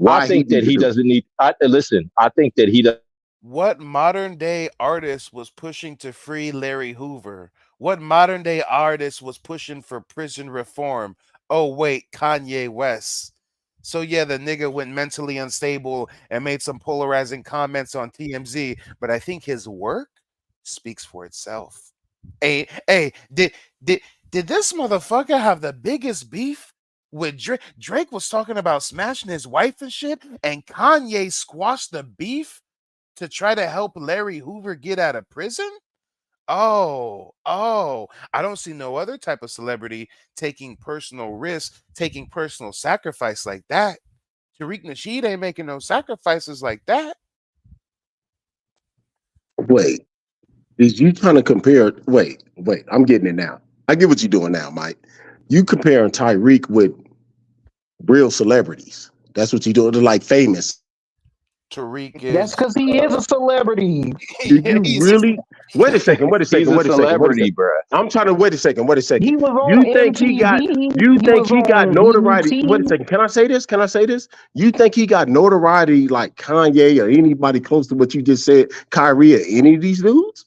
Speaker 19: I think that he doesn't need. Listen, I think that he does.
Speaker 6: What modern day artist was pushing to free Larry Hoover? What modern day artist was pushing for prison reform? Oh, wait, Kanye West. So, yeah, the nigga went mentally unstable and made some polarizing comments on TMZ, but I think his work speaks for itself. Hey, did this motherfucker have the biggest beef with Drake? Drake was talking about smashing his wife and shit, and Kanye squashed the beef to try to help Larry Hoover get out of prison? Oh, I don't see no other type of celebrity taking personal risks, taking personal sacrifice like that. Tariq Nasheed ain't making no sacrifices like that.
Speaker 16: Wait, is you trying to compare? Wait, I'm getting it now. I get what you're doing now, Mike. You comparing Tyreek with real celebrities. That's what you doing. They're like famous.
Speaker 6: Tariq
Speaker 8: That's
Speaker 6: is
Speaker 8: because he is a celebrity.
Speaker 16: Do you really? Wait a second.
Speaker 19: He's a celebrity, bro.
Speaker 16: I'm trying to wait a second.
Speaker 8: He was on
Speaker 16: You think he got?
Speaker 8: MTV.
Speaker 16: You
Speaker 8: He
Speaker 16: think
Speaker 8: was
Speaker 16: he got
Speaker 8: on
Speaker 16: notoriety?
Speaker 8: BET.
Speaker 16: Wait a second. Can I say this? You think he got notoriety like Kanye or anybody close to what you just said, Kyrie or any of these dudes?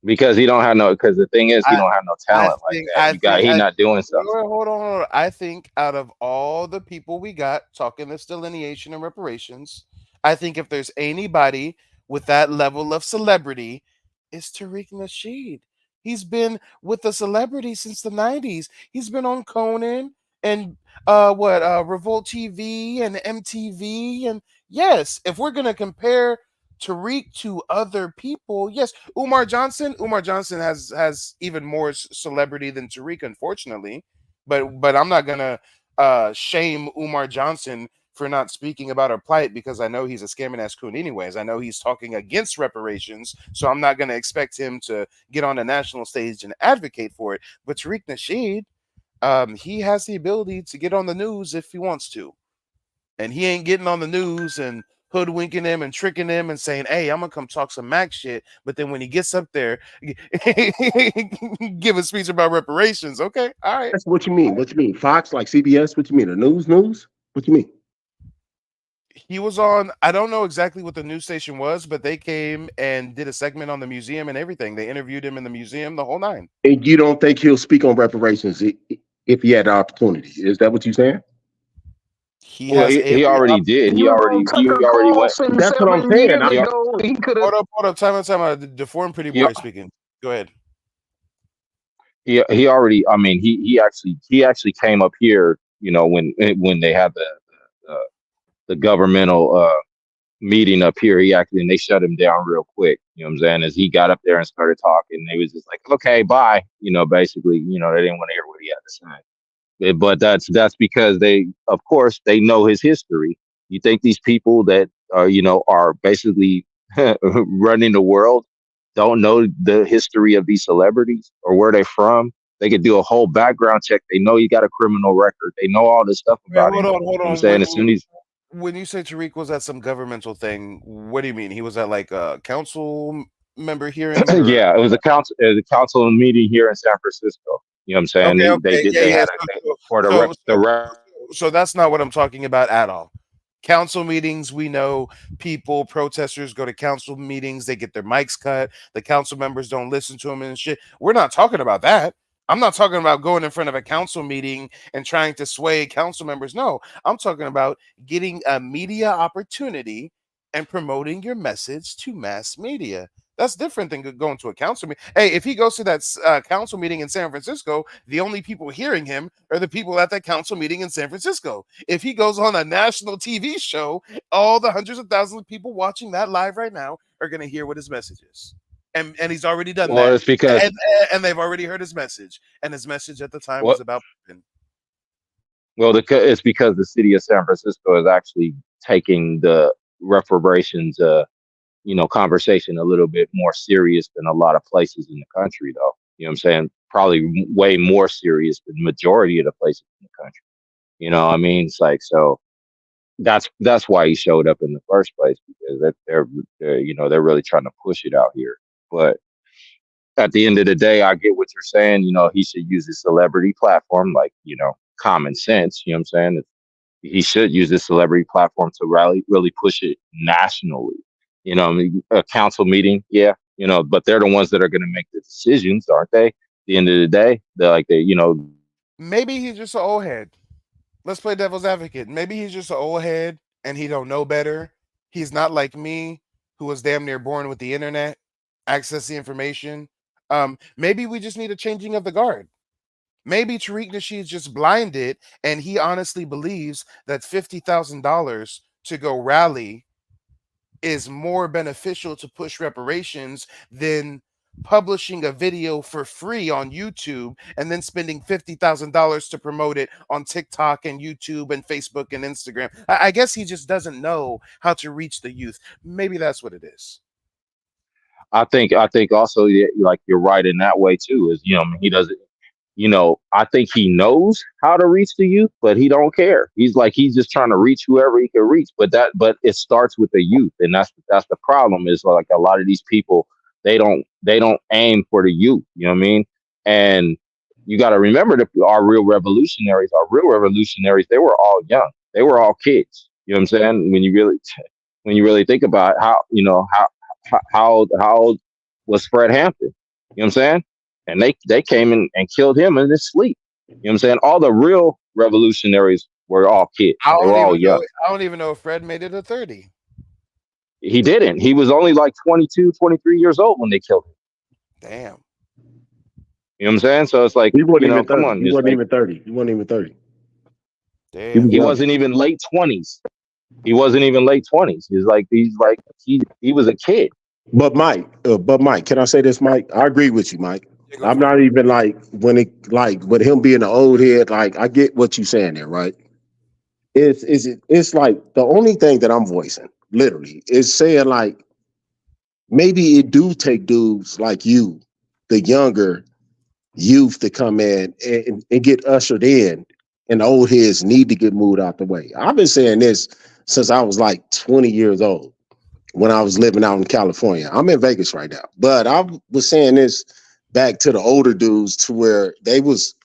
Speaker 19: Because he don't have no. Because the thing is, he don't have no talent like that. He not doing something.
Speaker 6: Hold on. I think out of all the people we got talking this delineation and reparations, I think if there's anybody with that level of celebrity, it's Tariq Nasheed. He's been with the celebrity since the 90s. He's been on Conan and Revolt TV and MTV. And yes, if we're gonna compare Tariq to other people, yes, Umar Johnson has even more celebrity than Tariq, unfortunately. But I'm not gonna shame Umar Johnson for not speaking about our plight because I know he's a scamming ass coon anyways. I know he's talking against reparations, so I'm not gonna expect him to get on the national stage and advocate for it. But Tariq Nasheed, he has the ability to get on the news if he wants to. And he ain't getting on the news and hoodwinking him and tricking him and saying, hey, I'm gonna come talk some Mac shit. But then when he gets up there, give a speech about reparations. Okay, all right.
Speaker 16: That's what you mean. What you mean? Fox, like CBS? What you mean? The news? What you mean?
Speaker 6: He was on, I don't know exactly what the news station was, but they came and did a segment on the museum and everything. They interviewed him in the museum, the whole nine.
Speaker 16: And you don't think he'll speak on reparations if he had the opportunity? Is that what you're saying?
Speaker 6: He
Speaker 19: already did. He already went.
Speaker 16: That's what I'm saying.
Speaker 6: Hold up. Time out. The foreign pretty boy speaking. Go ahead.
Speaker 19: He already. I mean, he actually came up here. You know, when they had the governmental meeting up here, and they shut him down real quick. You know what I'm saying? As he got up there and started talking, they was just like, okay, bye. You know, basically, you know, they didn't want to hear what he had to say. But that's because they, of course, they know his history. You think these people that are basically running the world don't know the history of these celebrities or where they're from? They could do a whole background check. They know you got a criminal record. They know all this stuff about him.
Speaker 6: Hold on.
Speaker 19: You know what I'm saying? As soon as
Speaker 6: when you say Tariq was at some governmental thing, what do you mean? He was at like a council member hearing?
Speaker 19: Yeah, it was a council meeting here in San Francisco. You know what I'm saying?
Speaker 6: Okay.
Speaker 19: They had for the
Speaker 6: so that's not what I'm talking about at all. Council meetings, we know people, protesters go to council meetings, they get their mics cut, the council members don't listen to them and shit. We're not talking about that. I'm not talking about going in front of a council meeting and trying to sway council members. No, I'm talking about getting a media opportunity and promoting your message to mass media. That's different than going to a council meeting. Hey, if he goes to that council meeting in San Francisco, the only people hearing him are the people at that council meeting in San Francisco. If he goes on a national TV show, all the hundreds of thousands of people watching that live right now are going to hear what his message is. And he's already done
Speaker 19: Well,
Speaker 6: that.
Speaker 19: it's because
Speaker 6: And they've already heard his message. And his message at the time was
Speaker 19: what?
Speaker 6: about.
Speaker 19: It's because the city of San Francisco is actually taking the reparations, conversation a little bit more serious than a lot of places in the country, though. You know what I'm saying? Probably way more serious than the majority of the places in the country. You know what I mean? It's like, so that's why he showed up in the first place, because they're really trying to push it out here. But at the end of the day, I get what you're saying. He should use his celebrity platform, like, common sense. You know what I'm saying? He should use this celebrity platform to really push it nationally. I mean, a council meeting, yeah, but they're the ones that are going to make the decisions, aren't they? At the end of the day,
Speaker 6: Maybe he's just an old head. Let's play devil's advocate. Maybe he's just an old head and he don't know better. He's not like me, who was damn near born with the internet, access the information. Maybe we just need a changing of the guard. Maybe Tariq Nasheed's just blinded and he honestly believes that $50,000 to go rally is more beneficial to push reparations than publishing a video for free on YouTube and then spending $50,000 to promote it on TikTok and YouTube and Facebook and Instagram. I guess he just doesn't know how to reach the youth. Maybe that's what it is.
Speaker 19: I think also, like, you're right in that way too. Is he doesn't. I think he knows how to reach the youth, but he don't care. He's just trying to reach whoever he can reach. But it starts with the youth, and that's the problem. Is like a lot of these people, they don't aim for the youth. You know what I mean? And you got to remember that our real revolutionaries, they were all young. They were all kids. You know what I'm saying? When you really think about how old was Fred Hampton? You know what I'm saying? And they came in and killed him in his sleep. You know what I'm saying? All the real revolutionaries were all kids. They were all young.
Speaker 6: I don't even know if Fred made it to 30.
Speaker 19: He didn't. He was only like 22, 23 years old when they killed him.
Speaker 6: Damn.
Speaker 19: You know what I'm saying? So it's like,
Speaker 16: he wasn't even 30.
Speaker 19: Come on.
Speaker 16: He wasn't even 30. He wasn't even 30.
Speaker 6: Damn.
Speaker 19: He wasn't even late 20s. He wasn't even late 20s. He was a kid.
Speaker 16: But Mike, can I say this, Mike? I agree with you, Mike. I'm not even with him being an old head, like, I get what you're saying there, right? It's like the only thing that I'm voicing, literally, is saying, like, maybe it do take dudes like you, the younger youth, to come in and get ushered in, and the old heads need to get moved out the way. I've been saying this since I was like 20 years old, when I was living out in California. I'm in Vegas right now, but I was saying this back to the older dudes, to where they was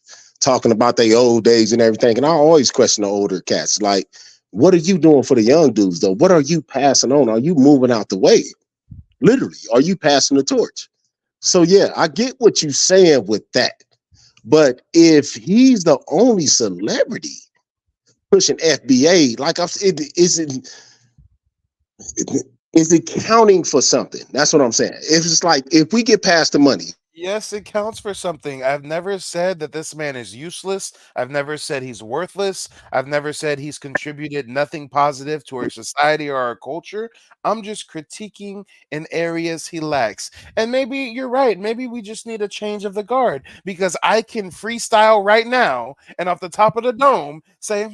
Speaker 16: talking about their old days and everything. And I always question the older cats. Like, what are you doing for the young dudes, though? What are you passing on? Are you moving out the way? Literally, are you passing the torch? So, yeah, I get what you're saying with that. But if he's the only celebrity pushing FBA, like I've said, is it counting for something? That's what I'm saying. It's like, if we get past the money.
Speaker 6: Yes, it counts for something. I've never said that this man is useless. I've never said he's worthless. I've never said he's contributed nothing positive to our society or our culture. I'm just critiquing in areas he lacks. And maybe you're right. Maybe we just need a change of the guard, because I can freestyle right now and off the top of the dome say,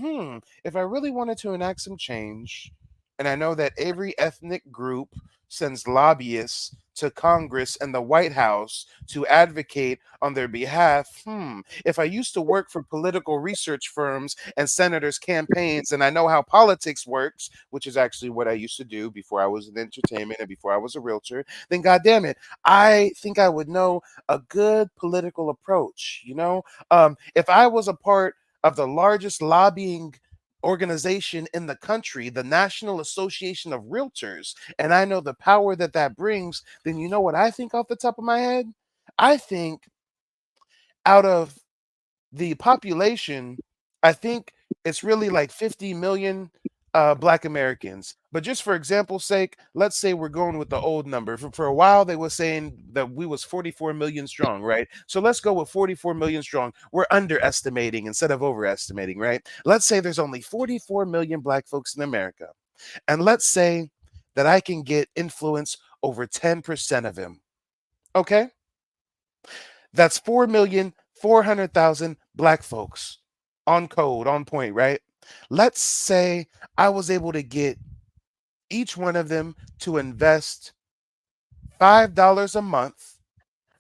Speaker 6: if I really wanted to enact some change, and I know that every ethnic group sends lobbyists to Congress and the White House to advocate on their behalf. If I used to work for political research firms and senators' campaigns, and I know how politics works, which is actually what I used to do before I was in entertainment and before I was a realtor, then goddamn it, I think I would know a good political approach. If I was a part of the largest lobbying organization in the country, the National Association of Realtors, and I know the power that that brings, then you know what I think off the top of my head? I think out of the population, I think it's really like 50 million Black Americans. But just for example's sake, let's say we're going with the old number. For a while, they were saying that we was 44 million strong, right? So let's go with 44 million strong. We're underestimating instead of overestimating, right? Let's say there's only 44 million Black folks in America. And let's say that I can get influence over 10% of them. Okay? That's 4,400,000 Black folks on code, on point, right? Let's say I was able to get each one of them to invest $5 a month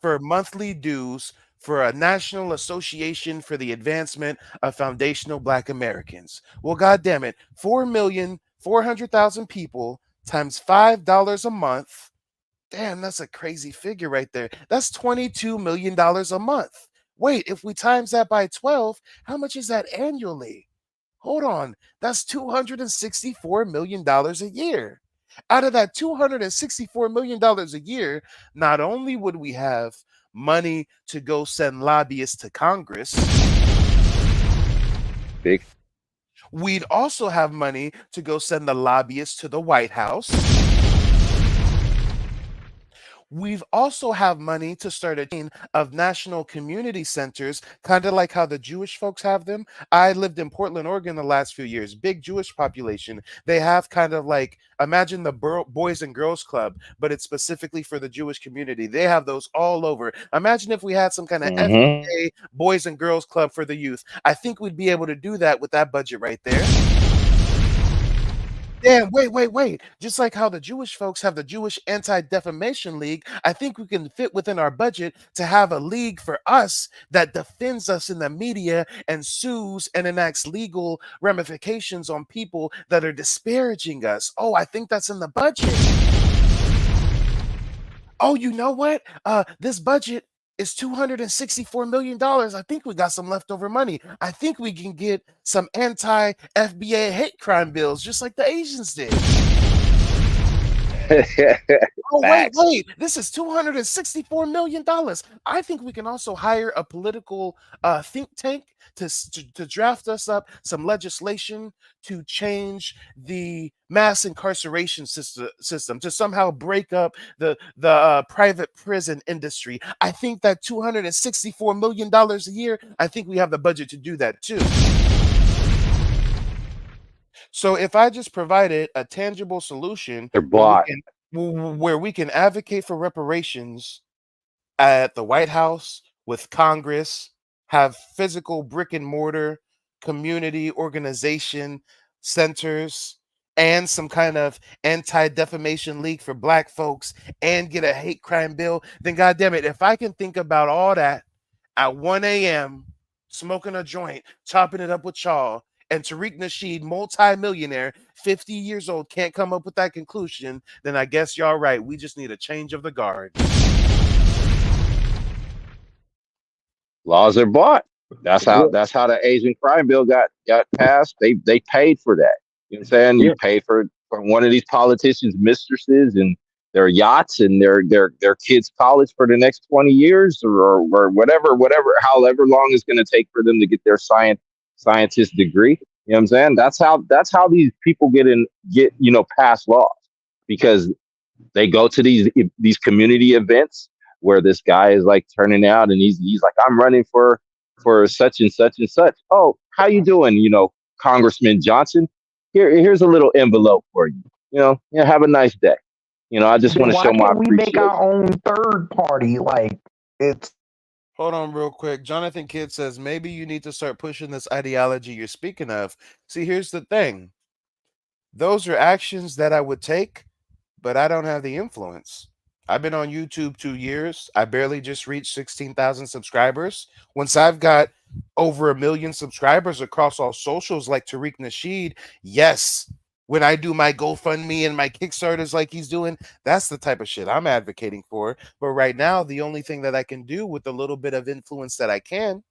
Speaker 6: for monthly dues for a National Association for the Advancement of Foundational Black Americans. Well, God damn it, 4,400,000 people times $5 a month. Damn, that's a crazy figure right there. That's $22 million a month. Wait, if we times that by 12, how much is that annually? Hold on, that's $264 million a year. Out of that $264 million a year, not only would we have money to go send lobbyists to Congress,
Speaker 19: Big.
Speaker 6: We'd also have money to go send the lobbyists to the White House. We've also have money to start a chain of national community centers, kind of like how the Jewish folks have them. I lived in Portland, Oregon the last few years, big Jewish population. They have kind of like, imagine the Boys and Girls Club, but it's specifically for the Jewish community. They have those all over. Imagine if we had some kind of FBA Boys and Girls Club for the youth. I think we'd be able to do that with that budget right there. Damn, wait. Just like how the Jewish folks have the Jewish Anti-Defamation League, I think we can fit within our budget to have a league for us that defends us in the media and sues and enacts legal ramifications on people that are disparaging us. Oh, I think that's in the budget. Oh, you know what? This budget is $264 million. I think we got some leftover money. I think we can get some anti-FBA hate crime bills, just like the Asians did. Oh, wait. This is $264 million. I think we can also hire a political think tank to draft us up some legislation to change the mass incarceration system, to somehow break up the private prison industry. I think that $264 million a year, I think we have the budget to do that too. So if I just provided a tangible solution where we can advocate for reparations at the White House with Congress, have physical brick and mortar community organization centers, and some kind of anti-defamation league for Black folks, and get a hate crime bill, then God damn it, if I can think about all that at 1 a.m., smoking a joint, chopping it up with y'all, and Tariq Nasheed, multi-millionaire, 50 years old, can't come up with that conclusion, then I guess y'all right. We just need a change of the guard.
Speaker 19: Laws are bought. That's how the Asian crime bill got passed. They paid for that. You know what I'm saying? You pay for one of these politicians' mistresses and their yachts and their kids' college for the next 20 years or whatever, however long it's going to take for them to get their scientist degree. You know what I'm saying? That's how these people get pass laws, because they go to these community events where this guy is like turning out and he's like, I'm running for such and such and such. Oh, how you doing? Congressman Johnson, here's a little envelope for you. Have a nice day. I just want to show my appreciation.
Speaker 8: Why can't we make our own third party? Like, it's.
Speaker 6: Hold on real quick. Jonathan Kidd says, maybe you need to start pushing this ideology you're speaking of. See, here's the thing. Those are actions that I would take, but I don't have the influence. I've been on YouTube 2 years. I barely just reached 16,000 subscribers. Once I've got over 1 million subscribers across all socials like Tariq Nasheed, yes, when I do my GoFundMe and my Kickstarters like he's doing, that's the type of shit I'm advocating for. But right now, the only thing that I can do with the little bit of influence that I can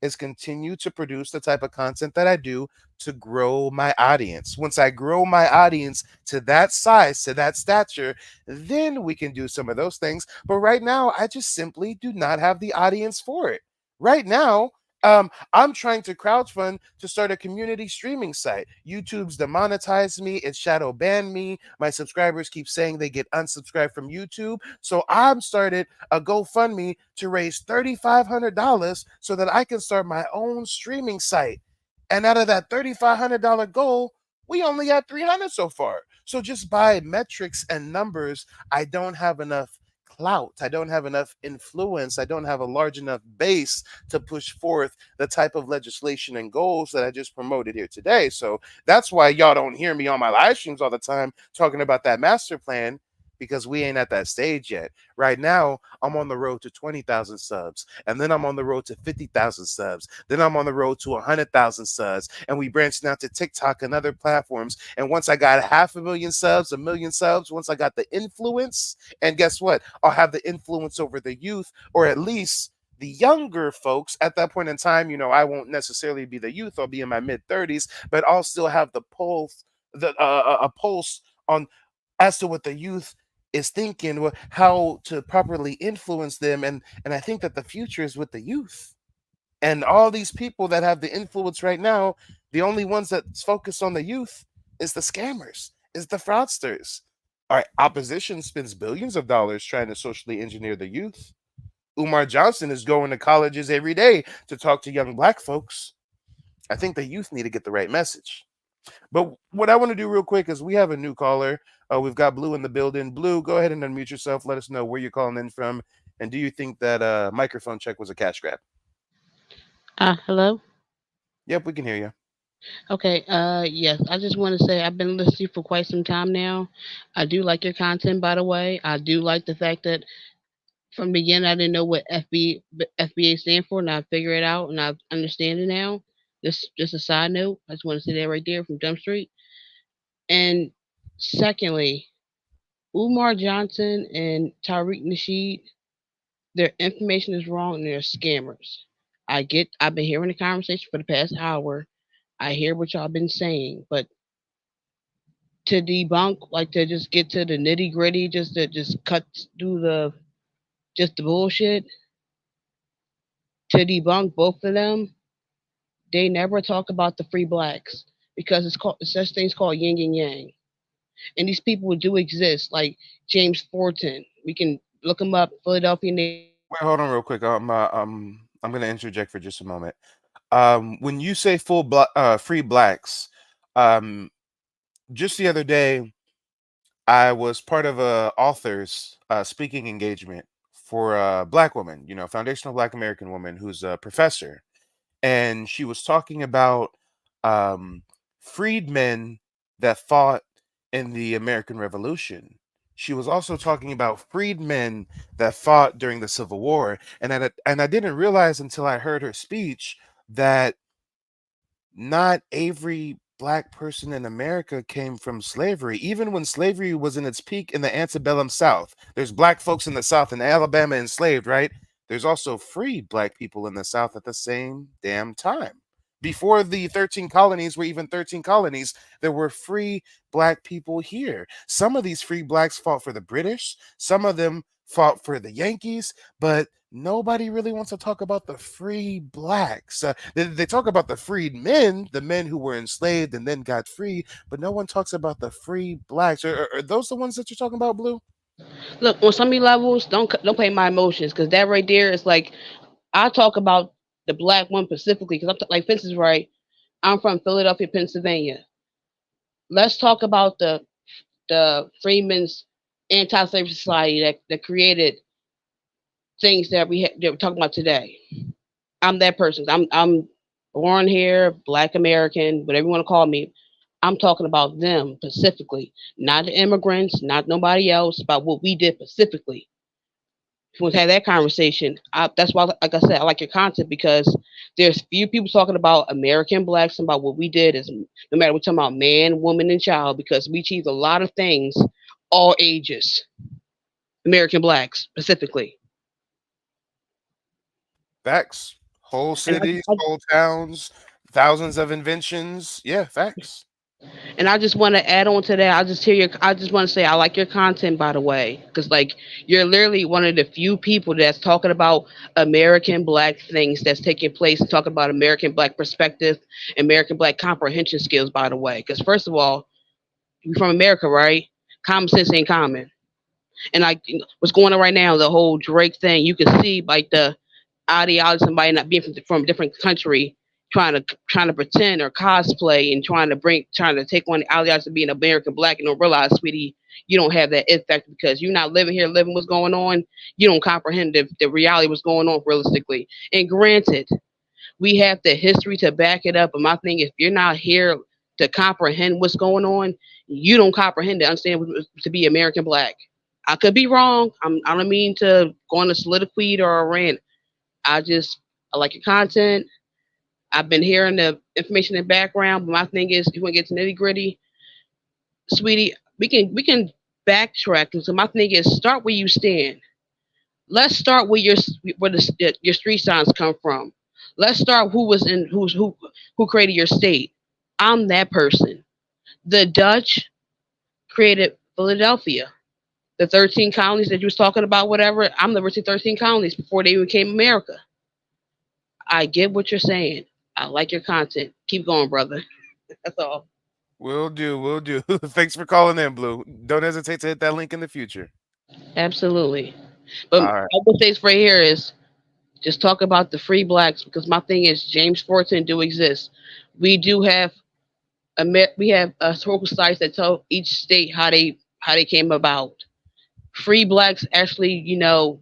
Speaker 6: is continue to produce the type of content that I do to grow my audience. Once I grow my audience to that size, to that stature, then we can do some of those things. But right now, I just simply do not have the audience for it. Right now, I'm trying to crowdfund to start a community streaming site. YouTube's demonetized me, it shadow banned me. My subscribers keep saying they get unsubscribed from YouTube. So I'm started a GoFundMe to raise $3,500 so that I can start my own streaming site. And out of that $3,500 goal, we only had 300 so far. So just by metrics and numbers, I don't have enough clout. I don't have enough influence. I don't have a large enough base to push forth the type of legislation and goals that I just promoted here today. So that's why y'all don't hear me on my live streams all the time talking about that master plan, because we ain't at that stage yet. Right now, I'm on the road to 20,000 subs, and then I'm on the road to 50,000 subs. Then I'm on the road to 100,000 subs, and we branched out to TikTok and other platforms. And once I got 500,000 subs, 1,000,000 subs, once I got the influence, and guess what? I'll have the influence over the youth, or at least the younger folks at that point in time. I won't necessarily be the youth. I'll be in my mid 30s, but I'll still have the pulse, a pulse on as to what the youth is thinking, how to properly influence them. And I think that the future is with the youth. And all these people that have the influence right now, the only ones that's focused on the youth is the scammers, is the fraudsters. Our opposition spends billions of dollars trying to socially engineer the youth. Umar Johnson is going to colleges every day to talk to young black folks. I think the youth need to get the right message. But what I want to do real quick is we have a new caller. We've got Blue in the building. Blue, go ahead and unmute yourself. Let us know where you're calling in from. And do you think that microphone check was a cash grab?
Speaker 20: Hello?
Speaker 6: Yep, we can hear you.
Speaker 20: Okay, yes, I just want to say I've been listening for quite some time now. I do like your content, by the way. I do like the fact that from the beginning I didn't know what FBA stand for, and I figure it out and I understand it now. Just a side note. I just want to say that right there from Jump Street. And secondly, Umar Johnson and Tariq Nasheed, their information is wrong and they're scammers. I've been hearing the conversation for the past hour. I hear what y'all been saying, but to debunk, like to just get to the nitty gritty, just to just cut through the bullshit, to debunk both of them, they never talk about the free blacks because it's called such things called yin and yang, and these people do exist, like James Fortin. We can look them up, Philadelphia.
Speaker 6: Wait, hold on real quick. I'm going to interject for just a moment. When you say free blacks, just the other day, I was part of a author's speaking engagement for a black woman, foundational black American woman who's a professor. And she was talking about freedmen that fought in the American Revolution. She was also talking about freedmen that fought during the Civil War. And I didn't realize until I heard her speech that not every black person in America came from slavery. Even when slavery was in its peak in the antebellum South, there's black folks in the South and Alabama enslaved, right? There's also free black people in the South at the same damn time. Before the 13 colonies were even 13 colonies, there were free black people here. Some of these free blacks fought for the British, some of them fought for the Yankees, but nobody really wants to talk about the free blacks. They talk about the freed men, the men who were enslaved and then got free, but no one talks about the free blacks. Are those the ones that you're talking about, Blue?
Speaker 20: Look, on some of these levels, don't play my emotions because that right there is like I talk about the black one specifically because like Vince is right. I'm from Philadelphia, Pennsylvania. Let's talk about the Freeman's anti-slavery society that created things that that we're talking about today. I'm that person. I'm born here, Black American, whatever you want to call me. I'm talking about them specifically, not the immigrants, not nobody else. About what we did specifically. If we want to have that conversation, that's why, like I said, I like your content because there's few people talking about American blacks and about what we did. Is no matter we're talking about man, woman, and child, because we achieved a lot of things, all ages. American blacks specifically.
Speaker 6: Facts. Whole
Speaker 20: And
Speaker 6: cities, whole towns, thousands of inventions. Yeah, facts.
Speaker 20: I just want to add on to that. I just want to say I like your content, by the way, because like you're literally one of the few people that's talking about American Black things that's taking place and talking about American Black perspective, American Black comprehension skills. By the way, because first of all, you're from America, right? Common sense ain't common. And like what's going on right now, the whole Drake thing, you can see like the ideology of somebody not being from a different country trying to pretend or cosplay and trying to take on the ideology of being American Black and don't realize, sweetie, you don't have that effect because you're not living here, living what's going on. You don't comprehend the reality what's going on realistically. And granted, we have the history to back it up. But my thing, if you're not here to comprehend what's going on, you don't comprehend to understand what to be American Black. I could be wrong. I don't mean to go on a soliloquy or a rant. I like your content. I've been hearing the information in the background, but my thing is, you want to get to nitty gritty, sweetie. We can backtrack. And so my thing is, start where you stand. Let's start where your street signs come from. Let's start who created your state. I'm that person. The Dutch created Philadelphia. The 13 colonies that you was talking about, whatever. I'm the original 13 colonies before they became America. I get what you're saying. I like your content. Keep going, brother. That's all.
Speaker 6: Will do, will do. Thanks for calling in, Blue. Don't hesitate to hit that link in the future.
Speaker 20: Absolutely. But
Speaker 6: All right.
Speaker 20: I would say right here is just talk about the free blacks because my thing is James Fortin do exist. We do have we have historical sites that tell each state how they came about. Free blacks actually,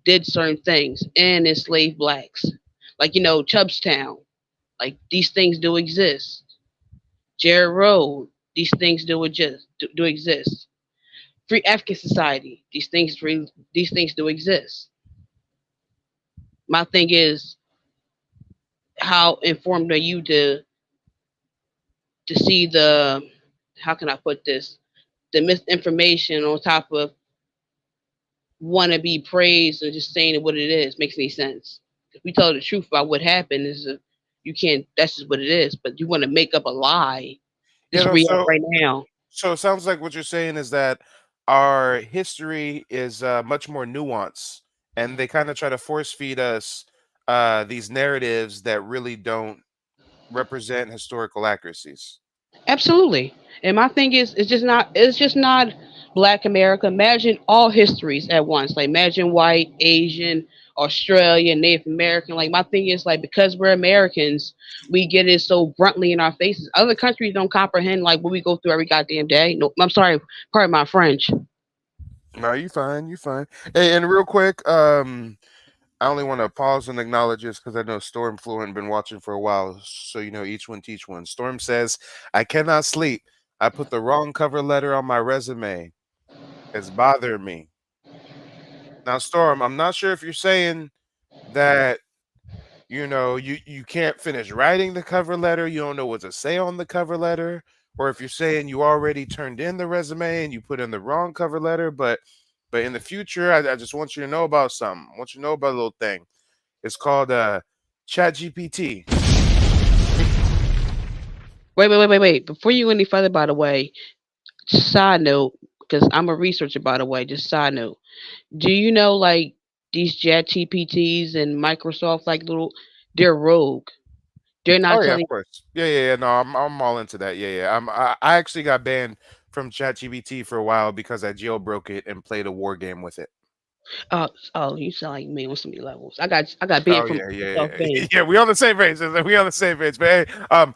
Speaker 20: did certain things and enslaved blacks. Like, Chubbstown. Like these things do exist. Jared Road, these things do exist. Free African Society, these things do exist. My thing is, how informed are you to see the how can I put this the misinformation on top of want to be praised or just saying what it is makes any sense. If we tell the truth about what happened, you can't. That's just what it is. But you want to make up a lie.
Speaker 6: Yeah,
Speaker 20: It's
Speaker 6: no,
Speaker 20: real right now.
Speaker 6: so it sounds like what you're saying is that our history is much more nuanced, and they kind of try to force feed us these narratives that really don't represent historical accuracies.
Speaker 20: Absolutely. And my thing is, it's just not Black America. Imagine all histories at once. Like imagine white, Asian, Australian, Native American. Like my thing is like because we're Americans, we get it so bluntly in our faces. Other countries don't comprehend like what we go through every goddamn day. No, I'm sorry, pardon my French.
Speaker 6: No, you fine, you fine. Hey, and real quick, I only want to pause and acknowledge this because I know Storm Fluent been watching for a while, so each one teach one. Storm says, "I cannot sleep. I put the wrong cover letter on my resume. It's bothering me." Now, Storm, I'm not sure if you're saying that you can't finish writing the cover letter, you don't know what to say on the cover letter, or if you're saying you already turned in the resume and you put in the wrong cover letter, but in the future, I just want you to know about something. I want you to know about a little thing. It's called Chat GPT.
Speaker 20: Wait. Before you go any further, by the way, side note, because I'm a researcher, by the way, just side note. Do you know like these Chat GPTs and Microsoft like they're rogue. They're
Speaker 6: Oh
Speaker 20: not
Speaker 6: yeah, of
Speaker 20: telling.
Speaker 6: course. Yeah. No, I'm all into that. Yeah. I actually got banned from ChatGPT for a while because I jailbroke it and played a war game with it.
Speaker 20: Oh, you sound like me on so many levels. I got
Speaker 6: Oh
Speaker 20: banned from
Speaker 6: yeah.
Speaker 20: Microsoft Bing.
Speaker 6: Yeah, we on the same page. We on the same page. But hey, I'm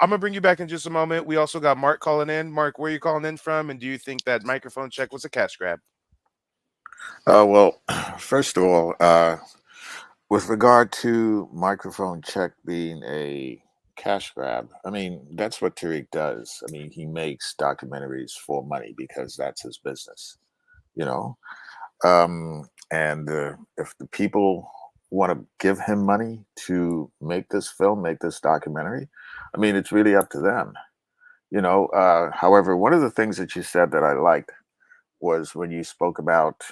Speaker 6: gonna bring you back in just a moment. We also got Mark calling in. Mark, where are you calling in from? And do you think that microphone check was a cash grab?
Speaker 21: Well, first of all, with regard to microphone check being a cash grab, I mean, that's what Tariq does. I mean, he makes documentaries for money because that's his business, you know? And if the people want to give him money to make this film, make this documentary, I mean, it's really up to them, you know? However, one of the things that you said that I liked was when you spoke about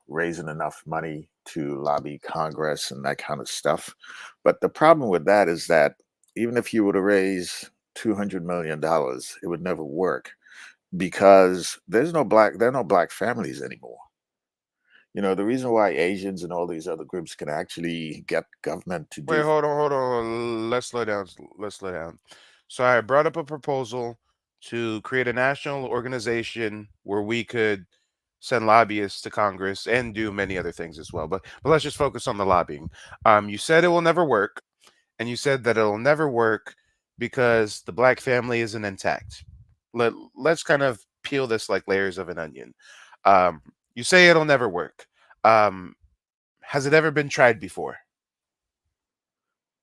Speaker 21: raising enough money to lobby Congress and that kind of stuff. But the problem with that is that even if you were to raise $200 million, it would never work because there are no black families anymore. The reason why Asians and all these other groups can actually get government to
Speaker 6: Wait,
Speaker 21: do.
Speaker 6: hold on. Let's slow down. Let's slow down. So I brought up a proposal to create a national organization where we could send lobbyists to Congress and do many other things as well. But let's just focus on the lobbying. You said it will never work, and you said that it'll never work because the black family isn't intact. Let's kind of peel this like layers of an onion. Um, you say it'll never work. Um, has it ever been tried before?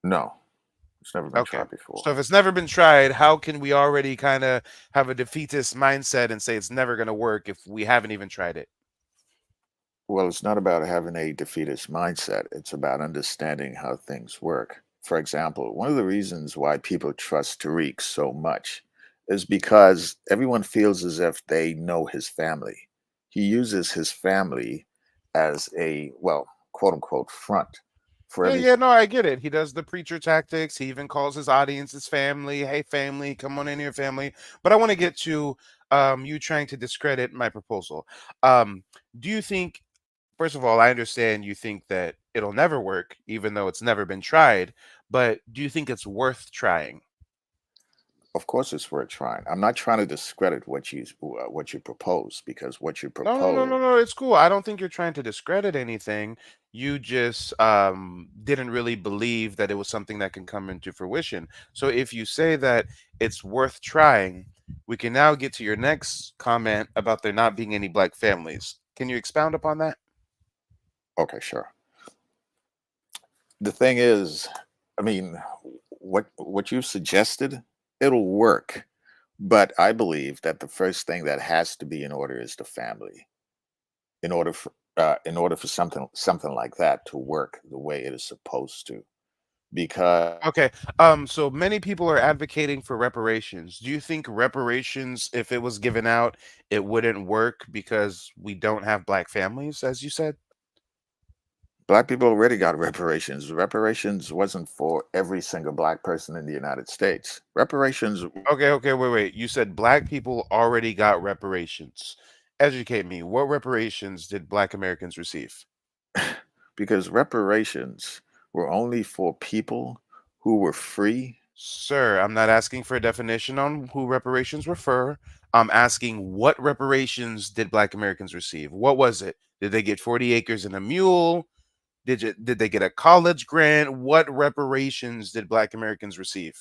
Speaker 21: No, it's never been
Speaker 6: Okay.
Speaker 21: tried before.
Speaker 6: So if it's never been tried, how can we already kind of have a defeatist mindset and say it's never going to work if we haven't even tried it?
Speaker 21: Well, it's not about having a defeatist mindset. It's about understanding how things work. For example, one of the reasons why people trust Tariq so much is because everyone feels as if they know his family. He uses his family as a, well, quote unquote, front for
Speaker 6: Yeah,
Speaker 21: every.
Speaker 6: yeah, no, I get it. He does the preacher tactics. He even calls his audience his family. Hey, family, come on in here, family. But I want to get to you trying to discredit my proposal. Do you think, first of all, I understand you think that it'll never work, even though it's never been tried, but do you think it's worth trying?
Speaker 21: Of course, it's worth trying. I'm not trying to discredit what you propose because what you
Speaker 6: No, no, no,
Speaker 21: propose.
Speaker 6: no, no. It's cool. I don't think you're trying to discredit anything. You just didn't really believe that it was something that can come into fruition. So if you say that it's worth trying, we can now get to your next comment about there not being any black families. Can you expound upon that?
Speaker 21: Okay, sure. The thing is, I mean, what you suggested, it'll work, but I believe that the first thing that has to be in order is the family. In order for something like that to work the way it is supposed to, because
Speaker 6: Okay. So many people are advocating for reparations. Do you think reparations, if it was given out, it wouldn't work because we don't have black families, as you said?
Speaker 21: black people already got reparations. Reparations wasn't for every single black person in the United States. Reparations.
Speaker 6: Okay, wait. You said black people already got reparations. Educate me. What reparations did black Americans receive?
Speaker 21: Because reparations were only for people who were free.
Speaker 6: Sir, I'm not asking for a definition on who reparations refer. I'm asking what reparations did black Americans receive? What was it? Did they get 40 acres and a mule? Did they get a college grant? What reparations did black Americans receive?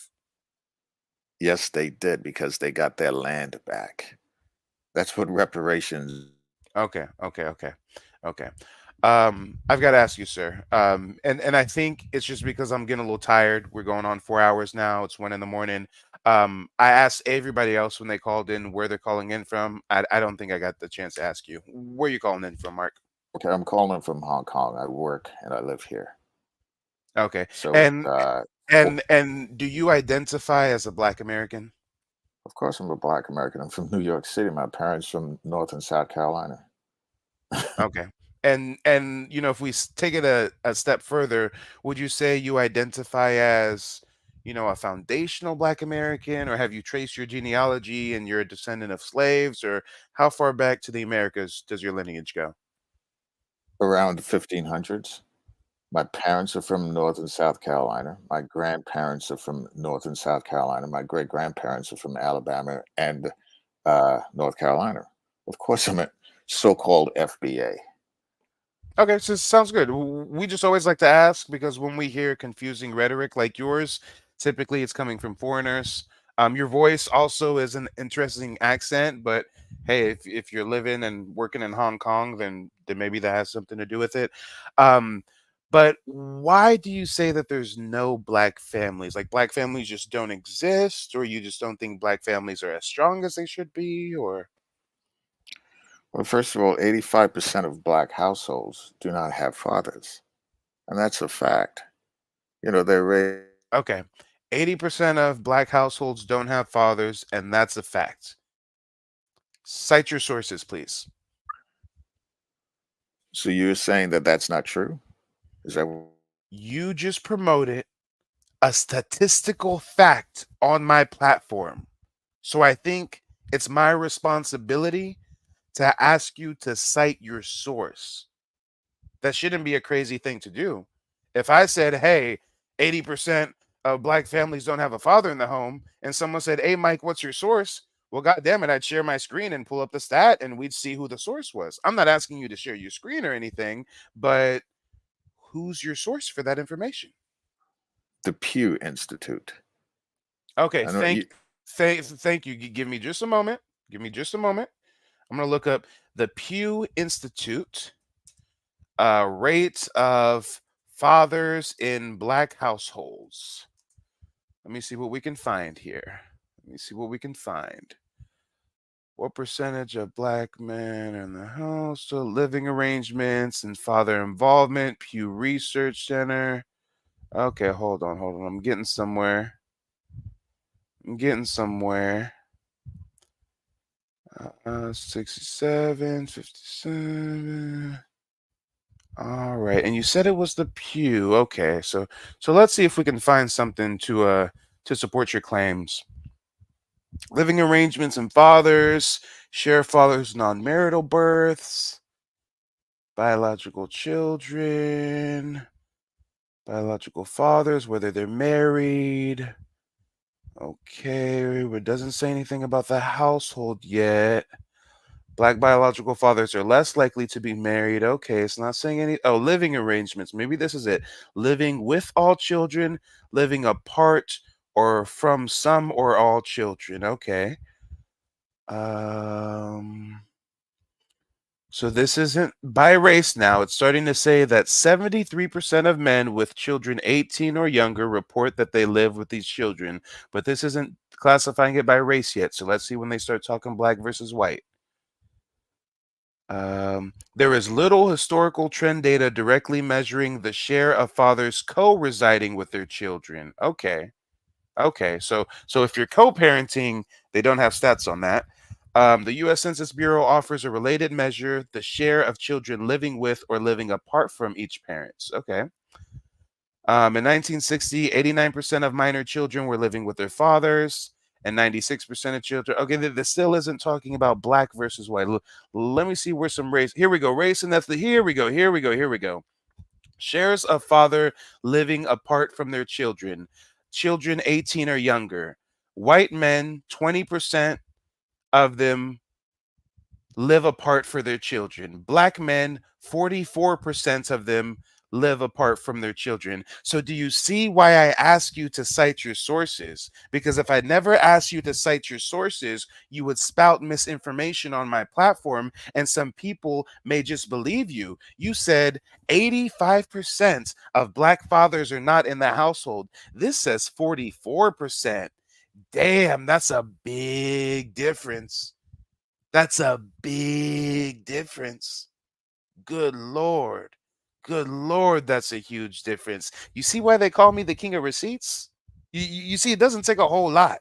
Speaker 21: Yes, they did because they got their land back. That's what reparations.
Speaker 6: Okay. I've got to ask you, sir. And I think it's just because I'm getting a little tired. We're going on 4 hours now. It's 1 in the morning. I asked everybody else when they called in where they're calling in from. I don't think I got the chance to ask you. Where you calling in from, Mark?
Speaker 21: Okay, I'm calling from Hong Kong. I work and I live here.
Speaker 6: Okay.
Speaker 21: So,
Speaker 6: And and do you identify as a black American?
Speaker 21: of course, I'm a black American. I'm from New York City. My parents from North and South Carolina.
Speaker 6: Okay. And if we take it a step further, would you say you identify as, a foundational black American, or have you traced your genealogy and you're a descendant of slaves, or how far back to the Americas does your lineage go?
Speaker 21: Around the 1500s. My parents are from North and South Carolina. My grandparents are from North and South Carolina. My great grandparents are from Alabama and North Carolina. Of course, I'm a so-called FBA.
Speaker 6: Okay, so sounds good. We just always like to ask because when we hear confusing rhetoric like yours, typically it's coming from foreigners. Your voice also is an interesting accent, but hey, if you're living and working in Hong Kong, then maybe that has something to do with it. Um, but why do you say that there's no black families? Like black families just don't exist, or you just don't think black families are as strong as they should be, or?
Speaker 21: Well, first of all, 85% of black households do not have fathers, and that's a fact. They're raised.
Speaker 6: Okay. 80% of black households don't have fathers, and that's a fact. Cite your sources, please.
Speaker 21: So you're saying that that's not true? Is that
Speaker 6: You just promoted a statistical fact on my platform. So I think it's my responsibility to ask you to cite your source. That shouldn't be a crazy thing to do. If I said, hey, 80% of black families don't have a father in the home, and someone said, hey, Mike, what's your source? Well, God damn it, I'd share my screen and pull up the stat and we'd see who the source was. I'm not asking you to share your screen or anything, but who's your source for that information?
Speaker 21: the Pew Institute?
Speaker 6: Okay,
Speaker 21: I know you.
Speaker 6: thank you. Give me just a moment. Give me just a moment. I'm gonna look up the Pew Institute rate of fathers in black households. Let me see what we can find here. Let me see what we can find. What percentage of black men in the house, so living arrangements and father involvement? Pew Research Center. Okay, hold on. I'm getting somewhere. 67, 57. All right, and you said it was the Pew. Okay, so let's see if we can find something to support your claims. Living arrangements and fathers, share fathers' non-marital births, biological children, biological fathers, whether they're married. Okay, it doesn't say anything about the household yet. Black biological fathers are less likely to be married. Okay, it's not saying any. Oh, living arrangements. Maybe this is it. Living with all children, living apart, or from some or all children. Okay. So this isn't by race now. It's starting to say that 73% of men with children 18 or younger report that they live with these children, but this isn't classifying it by race yet. So let's see when they start talking black versus white. There is little historical trend data directly measuring the share of fathers co-residing with their children. Okay. So if you're co-parenting, they don't have stats on that. The U.S. Census Bureau offers a related measure, the share of children living with or living apart from each parent. Okay. In 1960, 89% of minor children were living with their fathers, and 96% of children. Okay, this still isn't talking about black versus white. Let me see where some race. Here we go. Race and ethnicity. Here we go. Shares of father living apart from their children. Children 18 or younger. White men, 20% of them live apart for their children. Black men, 44% of them live apart from their children. So do you see why I ask you to cite your sources? Because if I never asked you to cite your sources, you would spout misinformation on my platform and some people may just believe you. You said 85% of black fathers are not in the household. This says 44%. Damn, that's a big difference. That's a big difference. Good Lord. Good Lord, that's a huge difference. You see why they call me the king of receipts? You see, it doesn't take a whole lot.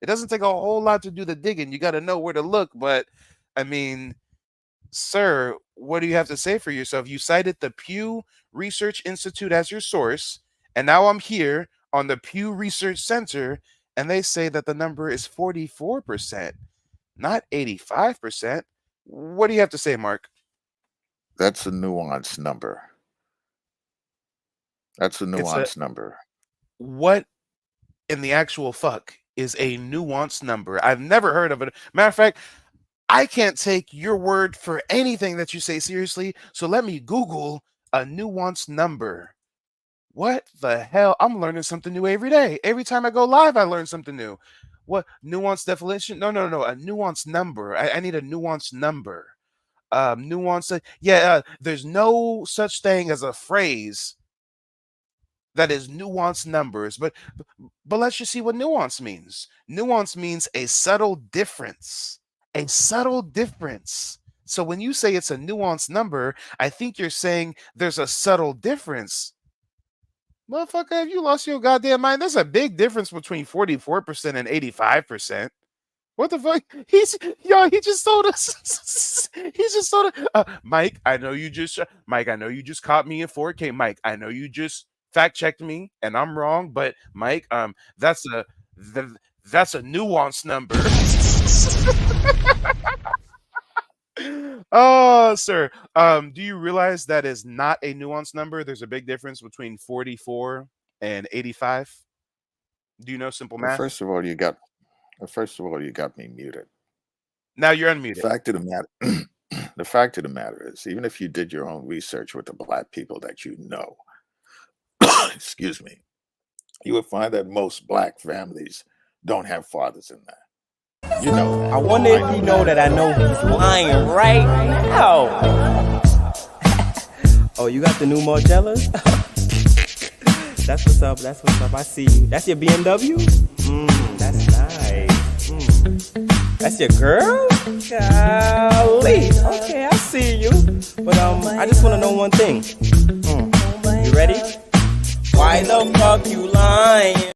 Speaker 6: It doesn't take a whole lot to do the digging. You got to know where to look. But, I mean, sir, what do you have to say for yourself? You cited the Pew Research Institute as your source, and now I'm here on the Pew Research Center, and they say that the number is 44%. Not 85%. What do you have to say, Mark?
Speaker 21: That's a nuanced number. That's a nuanced number.
Speaker 6: What in the actual fuck is a nuanced number? I've never heard of it. Matter of fact, I can't take your word for anything that you say seriously. So let me Google a nuanced number. What the hell? I'm learning something new every day. Every time I go live, I learn something new. What nuanced definition? No. A nuanced number. I need a nuanced number. Nuance. There's no such thing as a phrase that is nuanced numbers, but let's just see what nuance means. Nuance means a subtle difference. A subtle difference. So when you say it's a nuanced number, I think you're saying there's a subtle difference. Motherfucker, have you lost your goddamn mind? There's a big difference between 44% and 85%. What the fuck? He just told us. He just told us. Mike, I know you just caught me in 4K. Mike, I know you just fact checked me and I'm wrong, but Mike, that's a nuance number. Oh, sir. Do you realize that is not a nuance number? There's a big difference between 44 and 85. Do you know simple
Speaker 21: Well,
Speaker 6: math?
Speaker 21: first of all, you got me muted.
Speaker 6: Now you're unmuted.
Speaker 21: The fact of the matter is, even if you did your own research with the black people that you know, excuse me, you would find that most black families don't have fathers in there. You know that.
Speaker 1: I wonder if you know that I know he's lying right now. Oh, you got the new Margellas? That's what's up. That's what's up. I see you. That's your BMW? That's nice. That's your girl? Golly. Okay, I see you. But I just want to know one thing. You ready? Why the fuck you lying?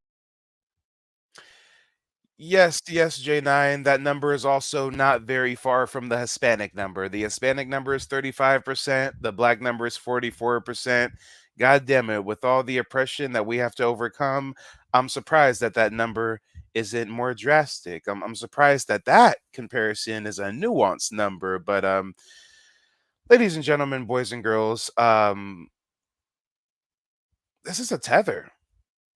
Speaker 6: Yes, J9. That number is also not very far from the Hispanic number. The Hispanic number is 35%. The black number is 44%. God damn it. With all the oppression that we have to overcome, I'm surprised that that number isn't more drastic. I'm surprised that that comparison is a nuanced number. But ladies and gentlemen, boys and girls, this is a tether.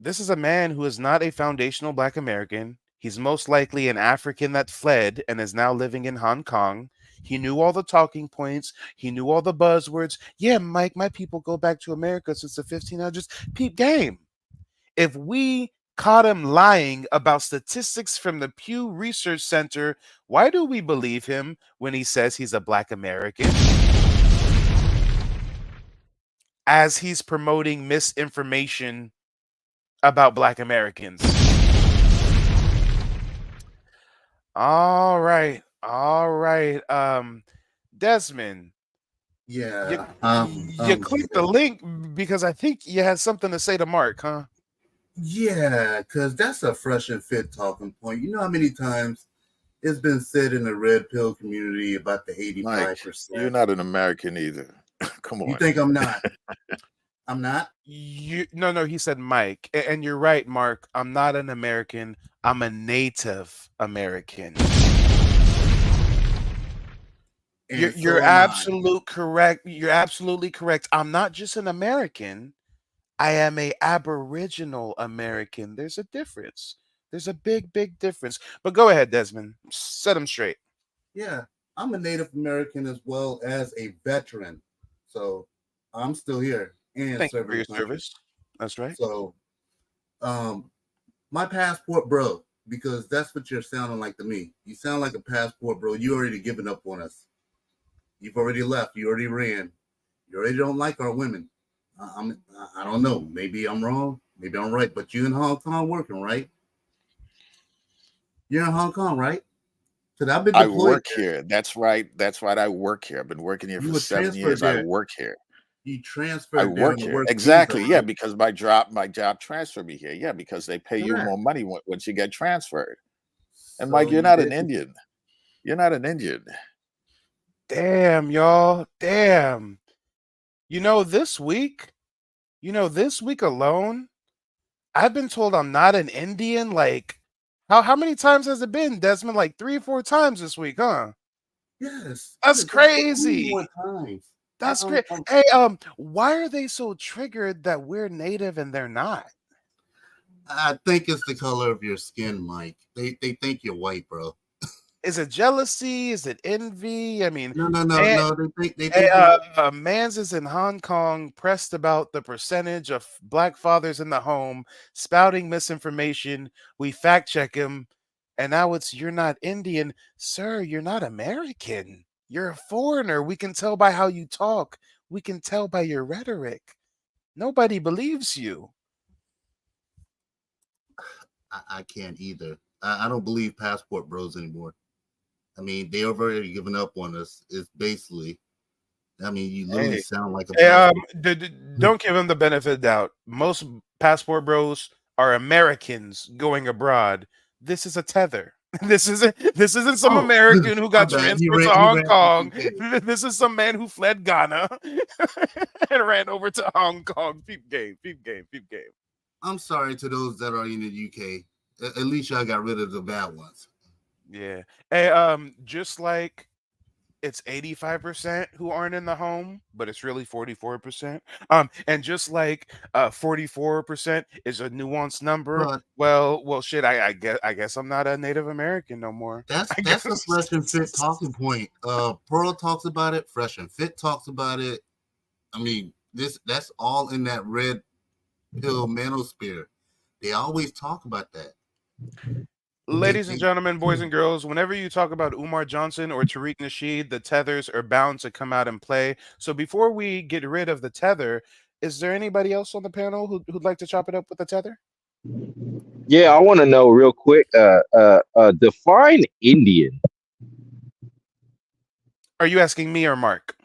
Speaker 6: This is a man who is not a foundational black American. He's most likely an African that fled and is now living in Hong Kong. He knew all the talking points. He knew all the buzzwords. Yeah, Mike, my people go back to America since the 1500s. Peep game. If we caught him lying about statistics from the Pew Research Center, why do we believe him when he says he's a black American? As he's promoting misinformation about black Americans. All right. Desmond.
Speaker 22: Yeah.
Speaker 6: You clicked the link because I think you had something to say to Mark, huh?
Speaker 22: Yeah, because that's a fresh and fit talking point. You know how many times it's been said in the red pill community about the 85%.
Speaker 21: Mike, you're not an American either. Come on.
Speaker 22: You think I'm not? I'm not?
Speaker 6: No, he said Mike. And you're right, Mark. I'm not an American. I'm a Native American. You're absolutely correct. You're absolutely correct. I'm not just an American. I am a Aboriginal American. There's a difference. There's a big, big difference. But go ahead, Desmond. Set him straight.
Speaker 22: Yeah, I'm a Native American as well as a veteran. So I'm still here and
Speaker 6: Thank you
Speaker 22: serving
Speaker 6: for your
Speaker 22: the country.
Speaker 6: service. That's right.
Speaker 22: So my passport bro, because that's what you're sounding like to me. You sound like a passport bro. You already given up on us. You've already left. You already ran. You already don't like our women. I don't know. Maybe I'm wrong. Maybe I'm right. But you in Hong Kong working, right? You're in Hong Kong, right? Because I've been
Speaker 21: I
Speaker 22: deployed
Speaker 21: work
Speaker 22: there.
Speaker 21: here. That's right. I work here. I've been working here
Speaker 22: You
Speaker 21: for
Speaker 22: were
Speaker 21: 7 years.
Speaker 22: transferred
Speaker 21: I
Speaker 22: there.
Speaker 21: work here.
Speaker 22: You
Speaker 21: I
Speaker 22: transferred there
Speaker 21: work
Speaker 22: on the
Speaker 21: here.
Speaker 22: work
Speaker 21: Exactly.
Speaker 22: visa,
Speaker 21: Yeah,
Speaker 22: right?
Speaker 21: because my job transferred me here. Yeah, because they pay you
Speaker 22: Correct.
Speaker 21: more money once you get transferred. And
Speaker 22: So
Speaker 21: Mike, you're
Speaker 22: you
Speaker 21: not an
Speaker 22: didn't.
Speaker 21: Indian. You're not an Indian.
Speaker 6: Damn, y'all. Damn. This week alone, I've been told I'm not an Indian. Like, how many times has it been, Desmond? Like 3 or 4 times this week, huh?
Speaker 22: Yes.
Speaker 6: That's
Speaker 22: Yes,
Speaker 6: crazy.
Speaker 22: 20 more times.
Speaker 6: That's great. Hey, why are they so triggered that we're Native and they're not?
Speaker 22: I think it's the color of your skin, Mike. They think you're white, bro.
Speaker 6: Is it jealousy? Is it envy? I mean,
Speaker 22: No. They think
Speaker 6: Mans is in Hong Kong, pressed about the percentage of black fathers in the home, spouting misinformation. We fact check him, and now it's you're not Indian, sir. You're not American. You're a foreigner. We can tell by how you talk. We can tell by your rhetoric. Nobody believes you.
Speaker 22: I can't either. I don't believe passport bros anymore. I mean, they have already given up on us. It's basically, I mean, you literally sound like a passport.
Speaker 6: Don't give them the benefit of doubt. Most passport bros are Americans going abroad. This is a tether. This isn't some
Speaker 22: Oh,
Speaker 6: American who got
Speaker 22: my bad. He
Speaker 6: transferred to
Speaker 22: ran. He
Speaker 6: Hong
Speaker 22: ran.
Speaker 6: Kong. This is some man who fled Ghana and ran over to Hong Kong. Peep game.
Speaker 22: I'm sorry to those that are in the UK. At least y'all got rid of the bad ones.
Speaker 6: Yeah. Hey, just like it's 85% who aren't in the home, but it's really 44%. And just like 44% is a nuanced number.
Speaker 22: But
Speaker 6: Well, shit. I guess I'm not a Native American no more.
Speaker 22: that's
Speaker 6: I
Speaker 22: a
Speaker 6: guess.
Speaker 22: Fresh and Fit talking point. Pearl talks about it. Fresh and Fit talks about it. I mean, that's all in that red pill manosphere. They always talk about that.
Speaker 6: Ladies and gentlemen, boys and girls, whenever you talk about Umar Johnson or Tariq Nasheed, the tethers are bound to come out and play. So before we get rid of the tether, is there anybody else on the panel who'd like to chop it up with the tether?
Speaker 19: Yeah, I want to know real quick. Define Indian.
Speaker 6: Are you asking me or Mark?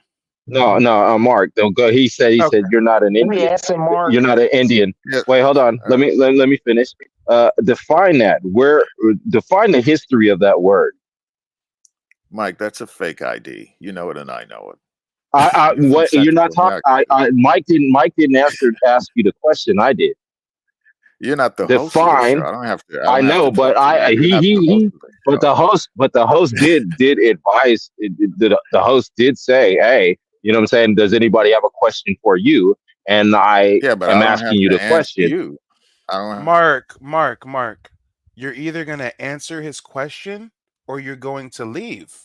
Speaker 19: No, Mark. Don't go. He said you're not an
Speaker 8: Let me
Speaker 19: Indian.
Speaker 8: ask him, Mark.
Speaker 19: You're not an Indian.
Speaker 21: Yeah.
Speaker 19: Wait, hold on. Let me finish. Define that. Define the history of that word.
Speaker 21: Mike, that's a fake ID. You know it, and I know it.
Speaker 19: What you're not talking. Mike didn't ask you the question. I did.
Speaker 21: You're not the host of the show. I don't have to.
Speaker 19: I know, but the host did advise. The host did say, "Hey, you know what I'm saying? Does anybody have a question for you?" And I am asking you the question.
Speaker 6: Mark, you're either going to answer his question or you're going to leave.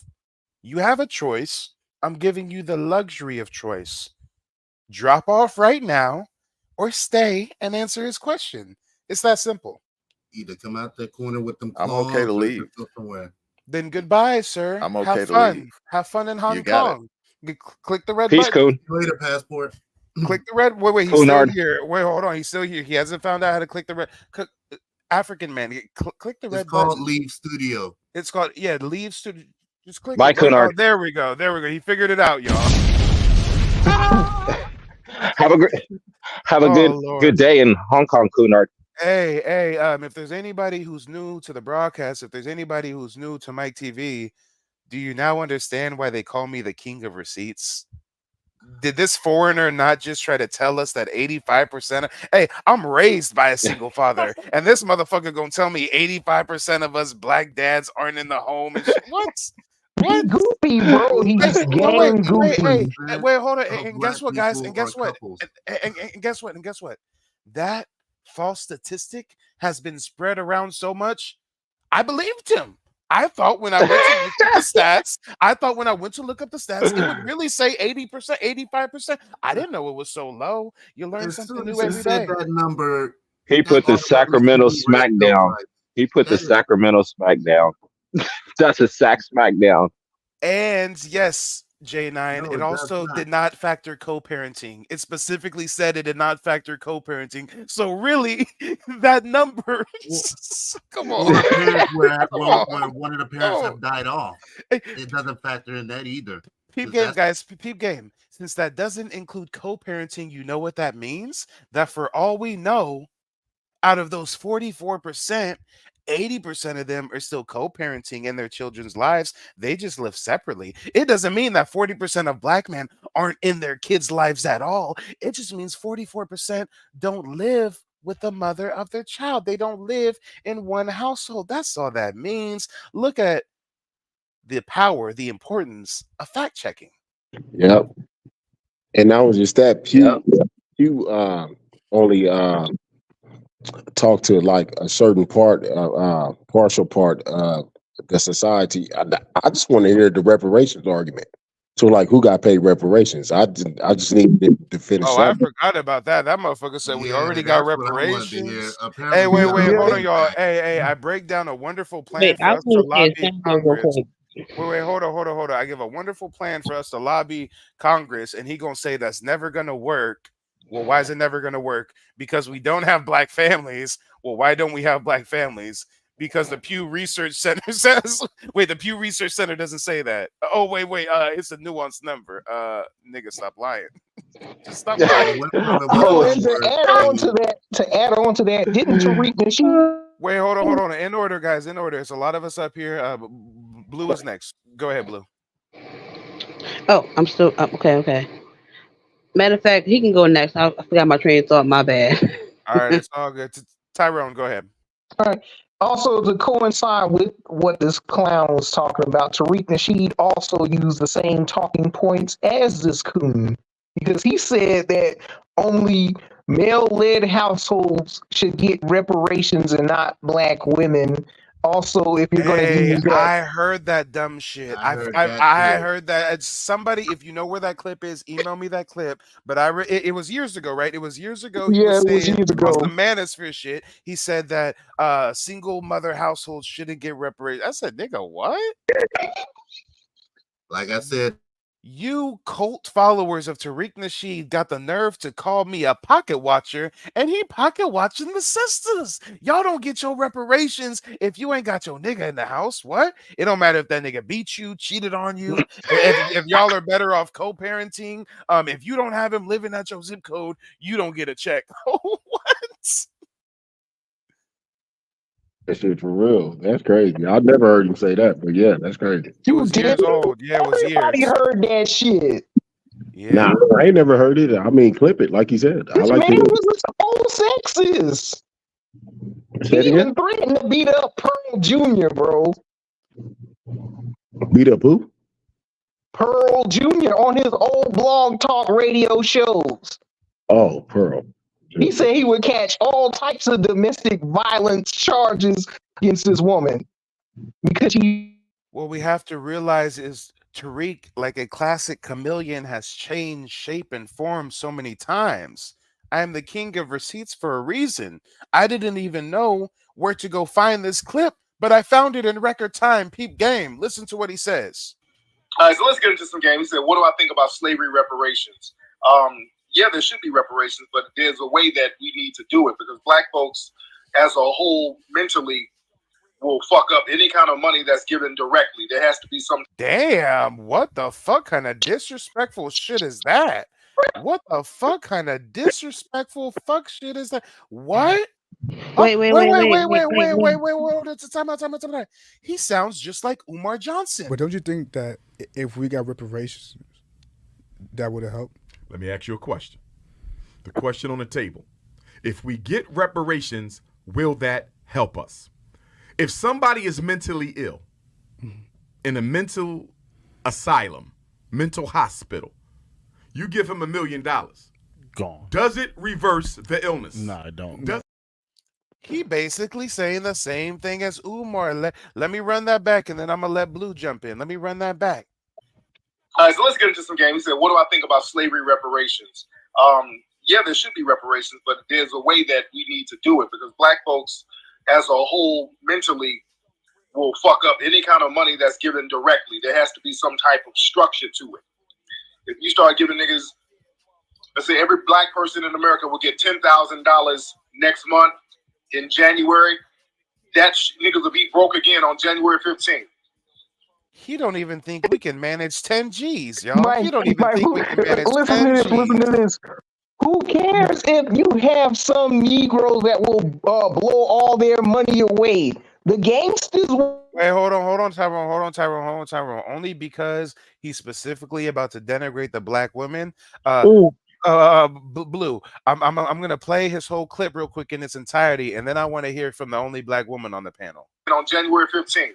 Speaker 6: You have a choice. I'm giving you the luxury of choice. Drop off right now or stay and answer his question. It's that simple.
Speaker 22: Either come out that corner with them claws.
Speaker 21: I'm okay to leave.
Speaker 22: Somewhere.
Speaker 6: Then goodbye, sir.
Speaker 21: I'm okay
Speaker 6: Have
Speaker 21: to
Speaker 6: fun.
Speaker 21: leave.
Speaker 6: Have fun in Hong
Speaker 21: You got
Speaker 6: Kong. Click the red
Speaker 19: Peace,
Speaker 6: button.
Speaker 19: Coon.
Speaker 22: Later, passport.
Speaker 6: Click the red. Wait, he's still here. Wait, hold on. He's still here. He hasn't found out how to click the red. African man. Click the red button.
Speaker 22: It's called Leave Studio.
Speaker 6: It's called, Leave Studio. Just click
Speaker 19: Bye,
Speaker 6: it.
Speaker 19: Conan.
Speaker 6: Oh, there we go. He figured it out, y'all.
Speaker 19: Have a good day in Hong Kong, Cunard.
Speaker 6: Hey, if there's anybody who's new to the broadcast, if there's anybody who's new to Mike TV, do you now understand why they call me the king of receipts? Did this foreigner not just try to tell us that 85% hey, I'm raised by a single father, and this motherfucker gonna tell me 85% of us black dads aren't in the home and shit? What?
Speaker 8: He goofy, bro. He's gang goofy.
Speaker 6: Wait, hold on. And guess what, guys? And guess what? And guess what? That false statistic has been spread around so much, I believed him. I thought when I went to look up the stats, it would really say 80%, 85%. I didn't know it was so low. You learn something new every day.
Speaker 22: That number.
Speaker 19: He put the Sacramento Smackdown. He put the Sacramento Smackdown. That's a sack Smackdown.
Speaker 6: And yes, J9, it also did not factor co-parenting. It specifically said it did not factor co-parenting. So really, that number, come on.
Speaker 22: Where one of the parents have died off. It doesn't factor in that either.
Speaker 6: Peep game, guys. Peep game. Since that doesn't include co-parenting, you know what that means? That for all we know, out of those 44%, 80% of them are still co-parenting in their children's lives. They just live separately. It doesn't mean that 40% of black men aren't in their kids' lives at all. It just means 44% don't live with the mother of their child. They don't live in one household. That's all that means. Look at the power, the importance of fact checking.
Speaker 16: Yep. And not was just that, Pew only talk to like a certain part, partial part of the society. I just want to hear the reparations argument. So like, who got paid reparations? I just need to finish.
Speaker 6: Oh, I forgot about that. That motherfucker said we already got reparations. Hey, wait, hold on, y'all. Hey, I break down a wonderful plan for us to lobby Congress. Wait, hold on. I give a wonderful plan for us to lobby Congress, and he gonna say that's never gonna work. Well, why is it never gonna work? Because we don't have black families. Well, why don't we have black families? Because the Pew Research Center says. Wait, the Pew Research Center doesn't say that. Oh, wait. It's a nuanced number. Nigga, stop lying. Just stop lying.
Speaker 8: To add on to that, didn't Tariq Nasheed?
Speaker 6: Wait, hold on. In order, guys. In order. It's a lot of us up here. Blue is next. Go ahead, Blue.
Speaker 20: Oh, I'm still okay. Matter of fact, he can go next. I forgot my train of thought. My bad.
Speaker 6: All right, it's all good. Tyrone, go ahead.
Speaker 8: All right. Also, to coincide with what this clown was talking about, Tariq Nasheed also used the same talking points as this coon because he said that only male-led households should get reparations and not black women. Also, if you're going to
Speaker 6: Hey,
Speaker 8: use that,
Speaker 6: I heard that dumb shit.
Speaker 22: I heard that
Speaker 6: I
Speaker 22: too.
Speaker 6: heard that. Somebody, if you know where that clip is, email me that clip. But it was years ago, right? It was years ago. He
Speaker 8: yeah,
Speaker 6: was
Speaker 8: it was
Speaker 6: saying
Speaker 8: years
Speaker 6: on
Speaker 8: ago.
Speaker 6: some manosphere shit. He said that single mother households shouldn't get reparations. I said, nigga, what?
Speaker 22: Like I said,
Speaker 6: You cult followers of Tariq Nasheed got the nerve to call me a pocket watcher, and he pocket watching the sisters. Y'all don't get your reparations if you ain't got your nigga in the house. What? It don't matter if that nigga beat you, cheated on you. If y'all are better off co-parenting, if you don't have him living at your zip code, you don't get a check. What?
Speaker 16: That shit for real. That's crazy. I never heard him say that, but yeah, that's crazy.
Speaker 6: It was years old. Yeah, it was
Speaker 8: Everybody
Speaker 6: years.
Speaker 8: heard that shit.
Speaker 6: Yeah.
Speaker 16: Nah, I ain't never heard it. I mean, clip it, like he said. I
Speaker 8: This
Speaker 16: like
Speaker 8: man
Speaker 16: to
Speaker 8: was all sexist.
Speaker 16: say it
Speaker 8: He
Speaker 16: again.
Speaker 8: even threatened to beat up Pearl Jr., bro.
Speaker 16: Beat up who?
Speaker 8: Pearl Jr. on his old blog talk radio shows.
Speaker 16: Oh, Pearl.
Speaker 8: He said he would catch all types of domestic violence charges against this woman because he.
Speaker 6: What we have to realize is Tariq, like a classic chameleon, has changed shape and form so many times. I am the king of receipts for a reason. I didn't even know where to go find this clip, but I found it in record time. Peep game. Listen to what he says.
Speaker 4: All right, so let's get into some game. He said, what do I think about slavery reparations? Yeah, there should be reparations, but there's a way that we need to do it because black folks as a whole mentally will fuck up any kind of money that's given directly. There has to be some.
Speaker 6: Damn, what the fuck kind of disrespectful shit is that? What the fuck kind of disrespectful fuck shit is that? What?
Speaker 20: Wait.
Speaker 6: Time out. He sounds just like Umar Johnson.
Speaker 2: But don't you think that if we got reparations, that would have helped?
Speaker 3: Let me ask you a question. The question on the table. If we get reparations, will that help us? If somebody is mentally ill in a mental asylum, mental hospital, you give him $1 million.
Speaker 23: Gone.
Speaker 3: Does it reverse the illness?
Speaker 23: No, I don't.
Speaker 6: He basically saying the same thing as Umar. Let me run that back, and then I'm gonna let Blue jump in. Let me run that back.
Speaker 4: All right, so let's get into some game. He said, what do I think about slavery reparations? Yeah, there should be reparations, but there's a way that we need to do it because black folks as a whole mentally will fuck up any kind of money that's given directly. There has to be some type of structure to it. If you start giving niggas, let's say every black person in America will get $10,000 next month in January, that niggas will be broke again on January 15th.
Speaker 6: He don't even think we can manage 10 G's, y'all. He don't even think we can manage 10 G's.
Speaker 8: Listen to this. Who cares if you have some Negroes that will blow all their money away? The gangsters.
Speaker 6: Wait, hold on, Tyrone. Only because he's specifically about to denigrate the black women. Blue. I'm gonna play his whole clip real quick in its entirety, and then I want to hear from the only black woman on the panel.
Speaker 4: On January 15th.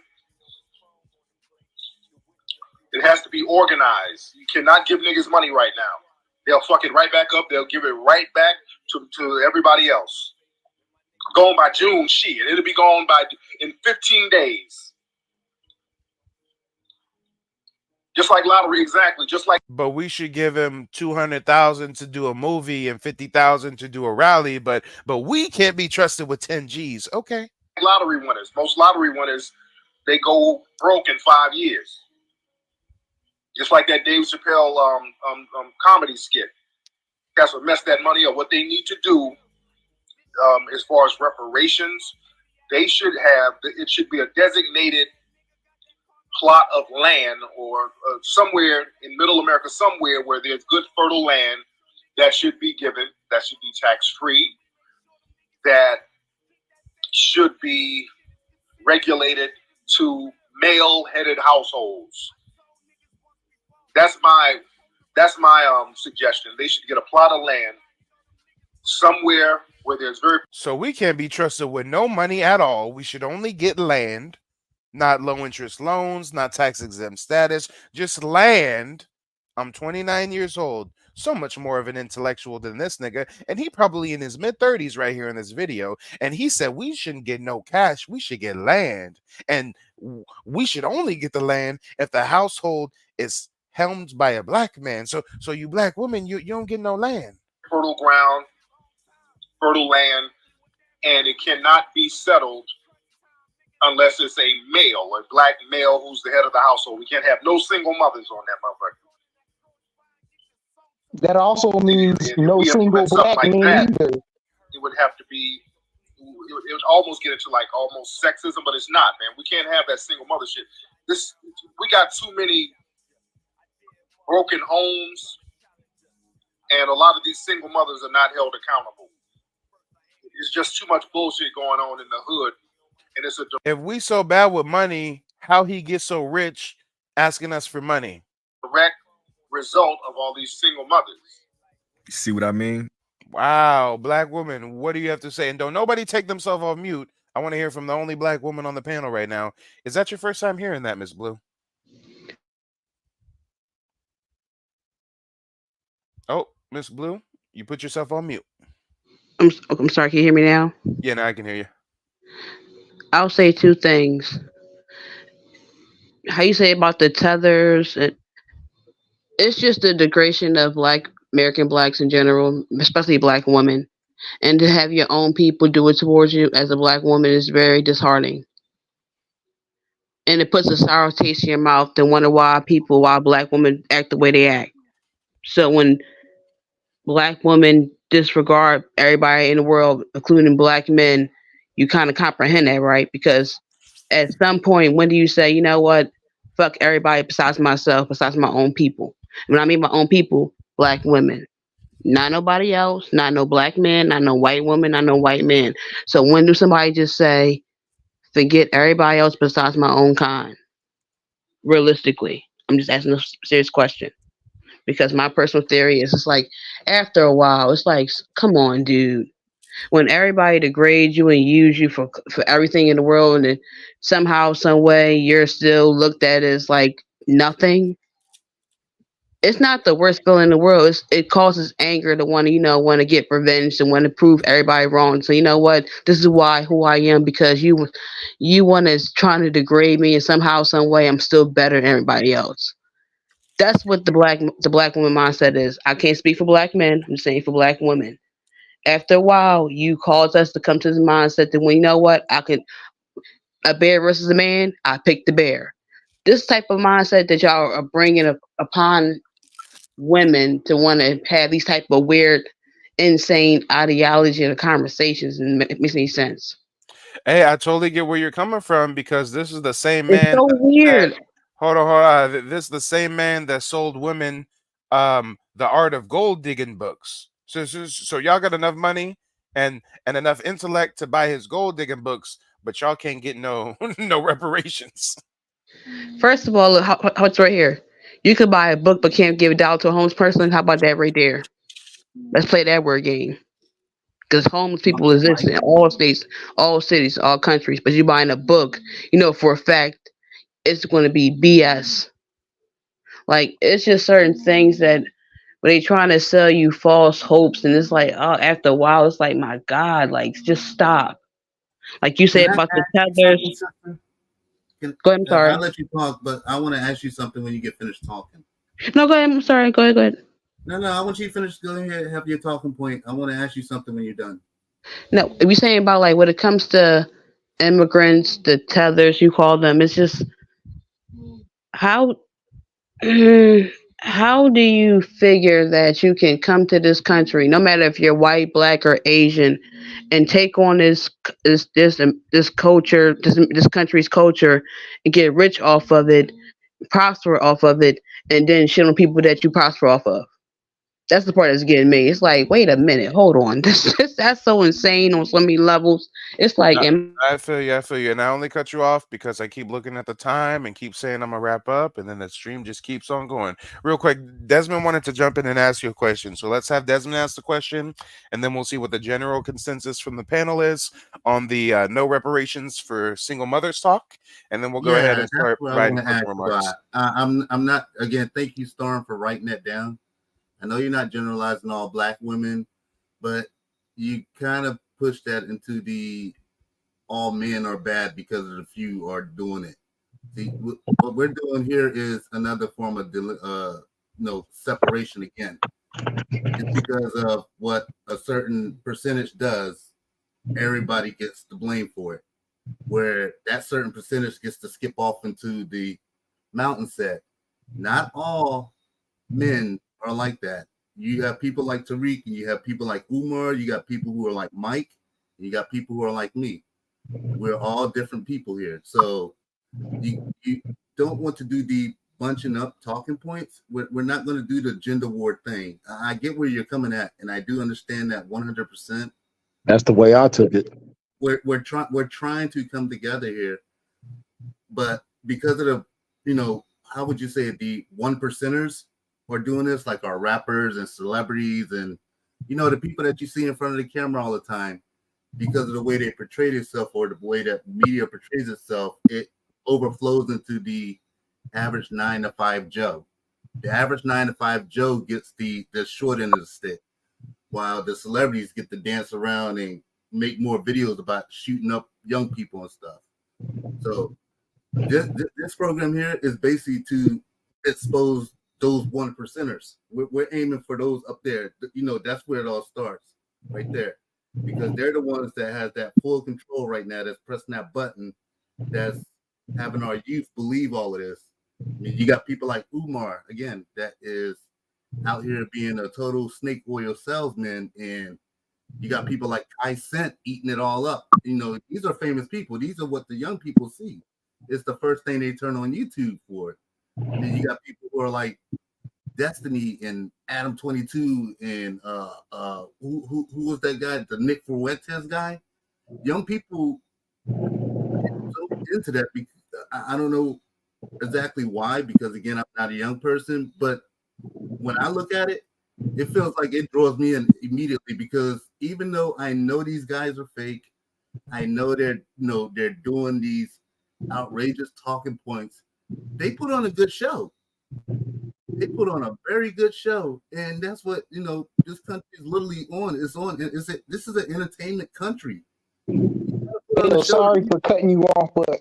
Speaker 4: It has to be organized. You cannot give niggas money right now. They'll fuck it right back up. They'll give it right back to everybody else. Going by June, shit. It'll be gone in 15 days. Just like lottery, exactly. Just like.
Speaker 6: But we should give him 200,000 to do a movie and 50,000 to do a rally. But we can't be trusted with 10 G's. Okay.
Speaker 4: Lottery winners. Most lottery winners, they go broke in 5 years. Just like that Dave Chappelle comedy skit. That's what messed that money up. What they need to do, as far as reparations, it should be a designated plot of land or somewhere in middle America, somewhere where there's good fertile land that should be given, that should be tax-free, that should be regulated to male-headed households. That's my suggestion. They should get a plot of land somewhere where there's very.
Speaker 6: So we can't be trusted with no money at all. We should only get land, not low interest loans, not tax exempt status, just land. I'm 29 years old, so much more of an intellectual than this nigga, and he probably in his mid-30s right here in this video, and he said we shouldn't get no cash, we should get land, and we should only get the land if the household is helmed by a black man. So you black women, you don't get no land.
Speaker 4: Fertile ground, fertile land, and it cannot be settled unless it's a male, a black male who's the head of the household. We can't have no single mothers on that motherfucker.
Speaker 8: That also means no single black
Speaker 4: like
Speaker 8: men
Speaker 4: that,
Speaker 8: either.
Speaker 4: It would have to be. It would almost get into like almost sexism, but it's not, man. We can't have that single mother shit. We got too many broken homes, and a lot of these single mothers are not held accountable. It's just too much bullshit going on in the hood, and it's a.
Speaker 6: If we so bad with money, how he get so rich asking us for money?
Speaker 4: Direct result of all these single mothers.
Speaker 9: You see what I mean?
Speaker 6: Wow, black woman, what do you have to say? And don't nobody take themselves off mute. I want to hear from the only black woman on the panel right now. Is that your first time hearing that, Miss Blue? Oh, Miss Blue, you put yourself on mute.
Speaker 20: I'm sorry, can you hear me now?
Speaker 6: Yeah, now I can hear you.
Speaker 20: I'll say two things. How you say about the tethers, it's just the degradation of American blacks in general, especially black women. And to have your own people do it towards you as a black woman is very disheartening. And it puts a sour taste in your mouth to wonder why black women act the way they act. So when black women disregard everybody in the world, including black men, you kind of comprehend that, right? Because at some point, when do you say, you know what, fuck everybody besides myself, besides my own people? When I mean my own people, black women. Not nobody else, not no black man, not no white woman, not no white man. So when do somebody just say, forget everybody else besides my own kind? Realistically, I'm just asking a serious question. Because my personal theory is, it's like, after a while, it's like, come on, dude. When everybody degrades you and use you for everything in the world, and then somehow, some way, you're still looked at as like nothing. It's not the worst feeling in the world. It causes anger to want to get revenge and want to prove everybody wrong. So you know what? This is who I am, because you want to trying to degrade me, and somehow, some way, I'm still better than everybody else. That's what the black woman mindset is. I can't speak for black men. I'm saying for black women. After a while, you cause us to come to the mindset that, well, you know what? A bear versus a man, I pick the bear. This type of mindset that y'all are bringing upon women to want to have these type of weird, insane ideology and conversations, and it makes any sense.
Speaker 6: Hey, I totally get where you're coming from, because this is the same man.
Speaker 20: It's so weird.
Speaker 6: Hold on. This is the same man that sold women the art of gold digging books. So y'all got enough money and enough intellect to buy his gold digging books, but y'all can't get no reparations.
Speaker 20: First of all, what's right here? You could buy a book but can't give $1 to a homeless person. How about that right there? Let's play that word game. Because homeless people exist in all states, all cities, all countries. But you buying a book, for a fact, it's going to be BS. Like, it's just certain things that when they trying to sell you false hopes, and it's like, oh, after a while, it's like, my God, like, just stop. Like you said about the tethers. Go ahead, I'm sorry.
Speaker 22: I'll let you talk, but I want to ask you something when you get finished talking.
Speaker 20: No, go ahead. I'm sorry. Go ahead.
Speaker 22: No, I want you to finish. Go ahead, have your talking point. I want to ask you something when you're done.
Speaker 20: No, if you're saying about like when it comes to immigrants, the tethers you call them, it's just how do you figure that you can come to this country, no matter if you're white, black, or Asian, and take on this culture, this country's culture, and get rich off of it, prosper off of it, and then shit on people that you prosper off of? That's the part that's getting me. It's like, wait a minute, hold on. That's so insane on so many levels. It's like,
Speaker 6: No, I feel you. I feel you. And I only cut you off because I keep looking at the time and keep saying I'm gonna wrap up, and then the stream just keeps on going. Real quick, Desmond wanted to jump in and ask you a question, so let's have Desmond ask the question, and then we'll see what the general consensus from the panel is on the no reparations for single mothers talk, and then we'll go ahead
Speaker 22: Yeah,
Speaker 6: and
Speaker 22: that's
Speaker 6: start
Speaker 22: what I
Speaker 6: providing
Speaker 22: want to
Speaker 6: closing
Speaker 22: ask
Speaker 6: remarks.
Speaker 22: about. I'm not again. Thank you, Storm, for writing that down. I know you're not generalizing all black women, but you kind of push that into the all men are bad because of the few are doing it. See, what we're doing here is another form of separation again. It's because of what a certain percentage does, everybody gets the blame for it. Where that certain percentage gets to skip off into the mountain set. Not all men are like that. You have people like Tariq, and you have people like Umar, you got people who are like Mike, and you got people who are like me. We're all different people here. So you don't want to do the bunching up talking points. We're not going to do the gender war thing. I get where you're coming at, and I do understand that 100%.
Speaker 16: That's the way I took it.
Speaker 22: We're trying to come together here, but because of the how would you say it, the 1%ers are doing this, like our rappers and celebrities and the people that you see in front of the camera all the time, because of the way they portray themselves or the way that media portrays itself, it overflows into the average 9 to 5 Joe. The average 9 to 5 Joe gets the short end of the stick, while the celebrities get to dance around and make more videos about shooting up young people and stuff. So this program here is basically to expose those 1%ers. We're aiming for those up there. That's where it all starts, right there, because they're the ones that has that full control right now. That's pressing that button. That's having our youth believe all of this. I mean, you got people like Umar again that is out here being a total snake oil salesman, and you got people like Kai Cent eating it all up. These are famous people. These are what the young people see. It's the first thing they turn on YouTube for. And then you got people who are like Destiny and Adam 22 and who was that guy? The Nick Fuentes guy. Young people so into that because I don't know exactly why, because again, I'm not a young person, but when I look at it, it feels like it draws me in immediately, because even though I know these guys are fake, I know they're doing these outrageous talking points. They put on a good show. They put on a very good show, and that's what this country is literally on. It's on. This is an entertainment country.
Speaker 8: Hey, sorry for cutting you off, but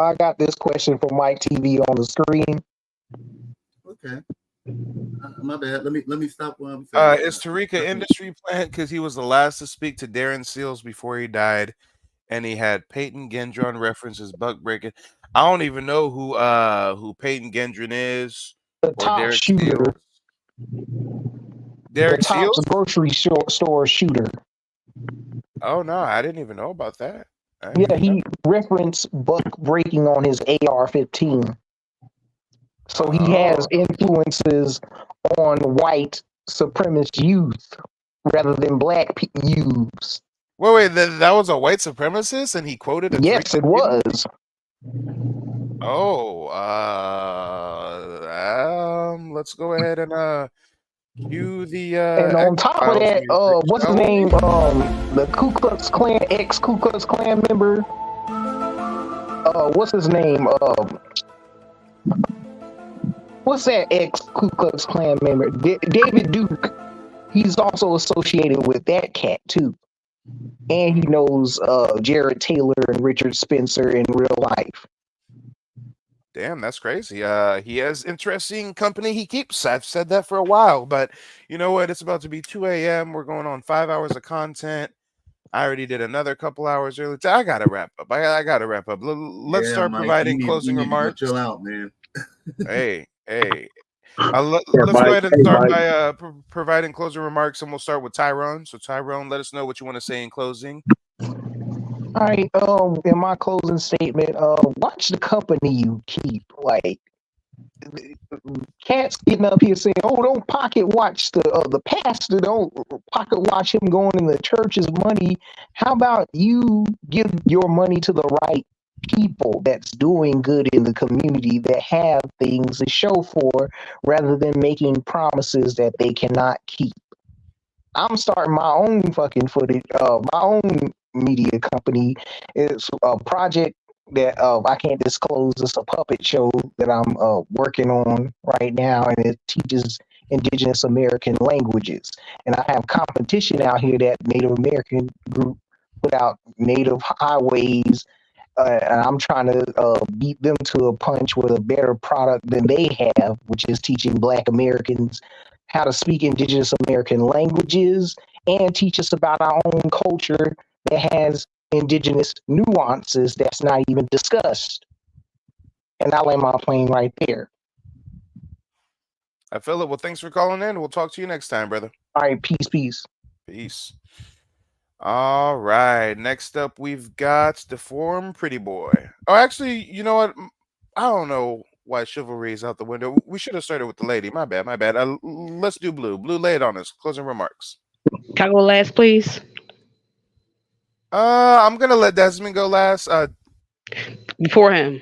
Speaker 8: I got this question from Mike TV on the screen.
Speaker 22: Okay. My bad. Let me stop while I'm saying.
Speaker 6: Is Tariq an industry plant? Because he was the last to speak to Darren Seals before he died, and he had Peyton Gendron references buck breaking. I don't even know who Peyton Gendron is.
Speaker 8: The top
Speaker 6: Derek
Speaker 8: shooter.
Speaker 6: Seals. Derek
Speaker 8: the top
Speaker 6: Seals?
Speaker 8: grocery store shooter.
Speaker 6: Oh no, I didn't even know about that.
Speaker 8: Yeah, he referenced buck breaking on his AR-15. So he has influences on white supremacist youth rather than black youths.
Speaker 6: Wait, that was a white supremacist, and he quoted a
Speaker 8: Yes, it was.
Speaker 6: Oh, let's go ahead and cue the
Speaker 8: and on top of that, what's his name? The Ku Klux Klan, ex-Ku Klux Klan member. What's his name? What's that ex-Ku Klux Klan member? David Duke. He's also associated with that cat too, and he knows Jared Taylor and Richard Spencer in real life.
Speaker 6: Damn, that's crazy. He has interesting company he keeps. I've said that for a while, but you know what? It's about to be 2 a.m. We're going on 5 hours of content. I already did another couple hours earlier. I gotta wrap up. I gotta wrap up. Let's start
Speaker 22: Mike,
Speaker 6: providing
Speaker 22: you
Speaker 6: closing
Speaker 22: need
Speaker 6: remarks.
Speaker 22: To go chill out, man.
Speaker 6: Hey. Let's go ahead and start by providing closing remarks, and we'll start with Tyrone. So Tyrone, let us know what you want to say in closing.
Speaker 8: All right. In my closing statement, watch the company you keep. Like, cats getting up here saying, "Oh, don't pocket watch the pastor. Don't pocket watch him going in the church's money." How about you give your money to the right people that's doing good in the community that have things to show for, rather than making promises that they cannot keep? I'm starting my own fucking footage, my own media company. It's a project that I can't disclose. It's a puppet show that I'm working on right now, and it teaches indigenous American languages. And I have competition out here that Native American group put out, Native Highways, and I'm trying to beat them to a punch with a better product than they have, which is teaching Black Americans how to speak indigenous American languages and teach us about our own culture that has indigenous nuances that's not even discussed. And I land my plane right there.
Speaker 6: I feel it. Well, thanks for calling in. We'll talk to you next time, brother.
Speaker 8: All right, peace, peace.
Speaker 6: Peace. All right. Next up, we've got Deformed Pretty Boy. Oh, actually, you know what? I don't know why chivalry is out the window. We should have started with the lady. My bad. Let's do Blue. Blue, lay it on us. Closing remarks.
Speaker 20: Can I go last, please?
Speaker 6: I'm gonna let Desmond go last.
Speaker 20: Before him.